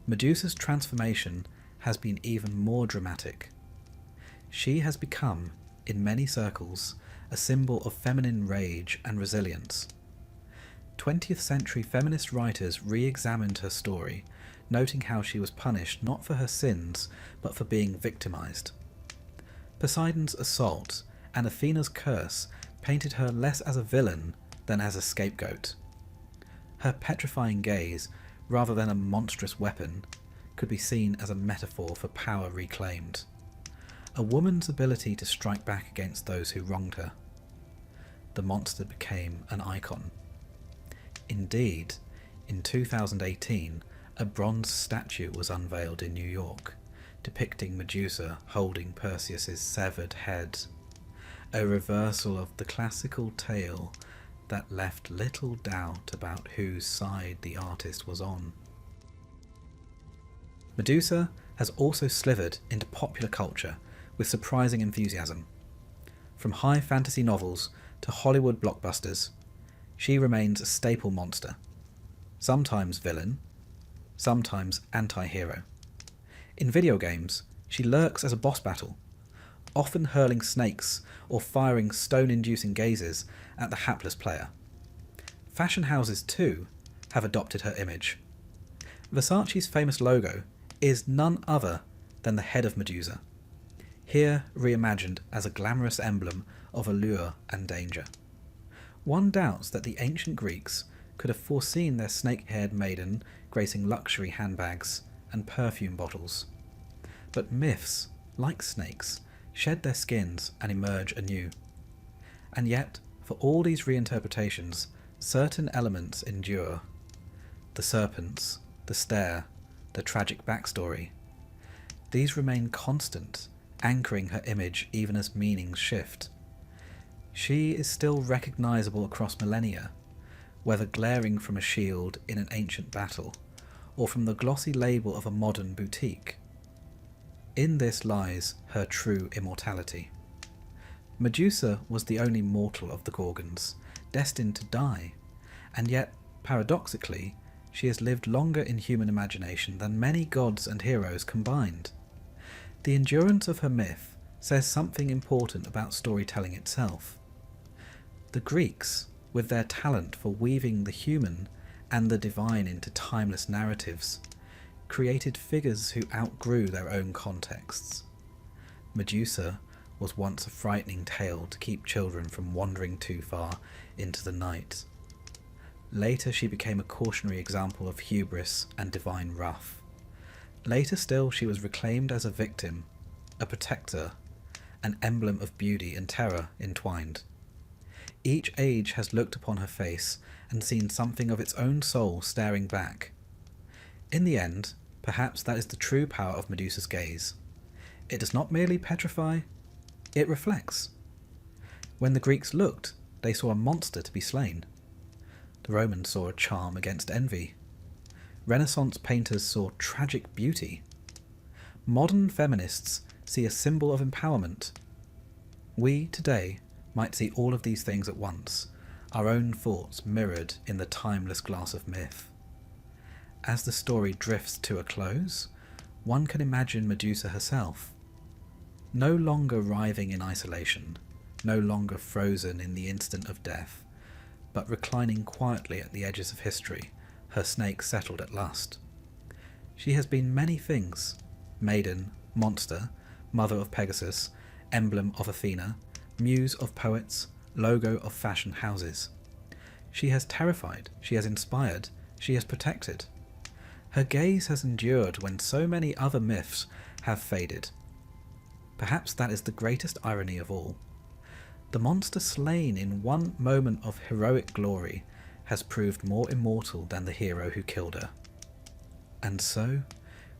Medusa's transformation has been even more dramatic. She has become, in many circles, a symbol of feminine rage and resilience. 20th century feminist writers re-examined her story, noting how she was punished not for her sins, but for being victimized. Poseidon's assault and Athena's curse painted her less as a villain than as a scapegoat. Her petrifying gaze, rather than a monstrous weapon, could be seen as a metaphor for power reclaimed. A woman's ability to strike back against those who wronged her. The monster became an icon. Indeed, in 2018, a bronze statue was unveiled in New York, depicting Medusa holding Perseus's severed head, a reversal of the classical tale that left little doubt about whose side the artist was on. Medusa has also slithered into popular culture with surprising enthusiasm. From high fantasy novels to Hollywood blockbusters, she remains a staple monster, sometimes villain, sometimes anti-hero. In video games, she lurks as a boss battle, often hurling snakes or firing stone-inducing gazes at the hapless player. Fashion houses, too, have adopted her image. Versace's famous logo is none other than the head of Medusa, here reimagined as a glamorous emblem of allure and danger. One doubts that the ancient Greeks could have foreseen their snake-haired maiden gracing luxury handbags and perfume bottles. But myths, like snakes, shed their skins and emerge anew. And yet, for all these reinterpretations, certain elements endure. The serpents, the stare, the tragic backstory. These remain constant, anchoring her image even as meanings shift. She is still recognisable across millennia, whether glaring from a shield in an ancient battle, or from the glossy label of a modern boutique. In this lies her true immortality. Medusa was the only mortal of the Gorgons, destined to die, and yet, paradoxically, she has lived longer in human imagination than many gods and heroes combined. The endurance of her myth says something important about storytelling itself. The Greeks, with their talent for weaving the human and the divine into timeless narratives, created figures who outgrew their own contexts. Medusa was once a frightening tale to keep children from wandering too far into the night. Later she became a cautionary example of hubris and divine wrath. Later still she was reclaimed as a victim, a protector, an emblem of beauty and terror entwined. Each age has looked upon her face and seen something of its own soul staring back. In the end, perhaps that is the true power of Medusa's gaze. It does not merely petrify, it reflects. When the Greeks looked, they saw a monster to be slain. The Romans saw a charm against envy. Renaissance painters saw tragic beauty. Modern feminists see a symbol of empowerment. We, today, might see all of these things at once, our own thoughts mirrored in the timeless glass of myth. As the story drifts to a close, one can imagine Medusa herself, no longer writhing in isolation, no longer frozen in the instant of death, but reclining quietly at the edges of history, her snake settled at last. She has been many things: maiden, monster, mother of Pegasus, emblem of Athena, muse of poets, logo of fashion houses. She has terrified, she has inspired, she has protected. Her gaze has endured when so many other myths have faded. Perhaps that is the greatest irony of all. The monster slain in one moment of heroic glory has proved more immortal than the hero who killed her. And so,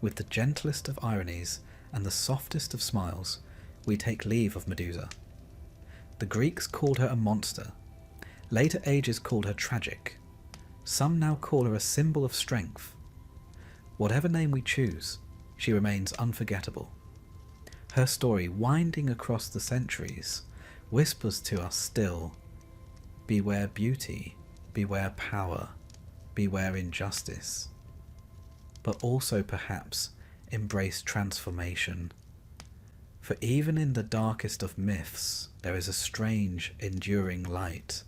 with the gentlest of ironies and the softest of smiles, we take leave of Medusa. The Greeks called her a monster. Later ages called her tragic. Some now call her a symbol of strength. Whatever name we choose, she remains unforgettable. Her story, winding across the centuries, whispers to us still, beware beauty, beware power, beware injustice, but also perhaps embrace transformation. For even in the darkest of myths, there is a strange, enduring light.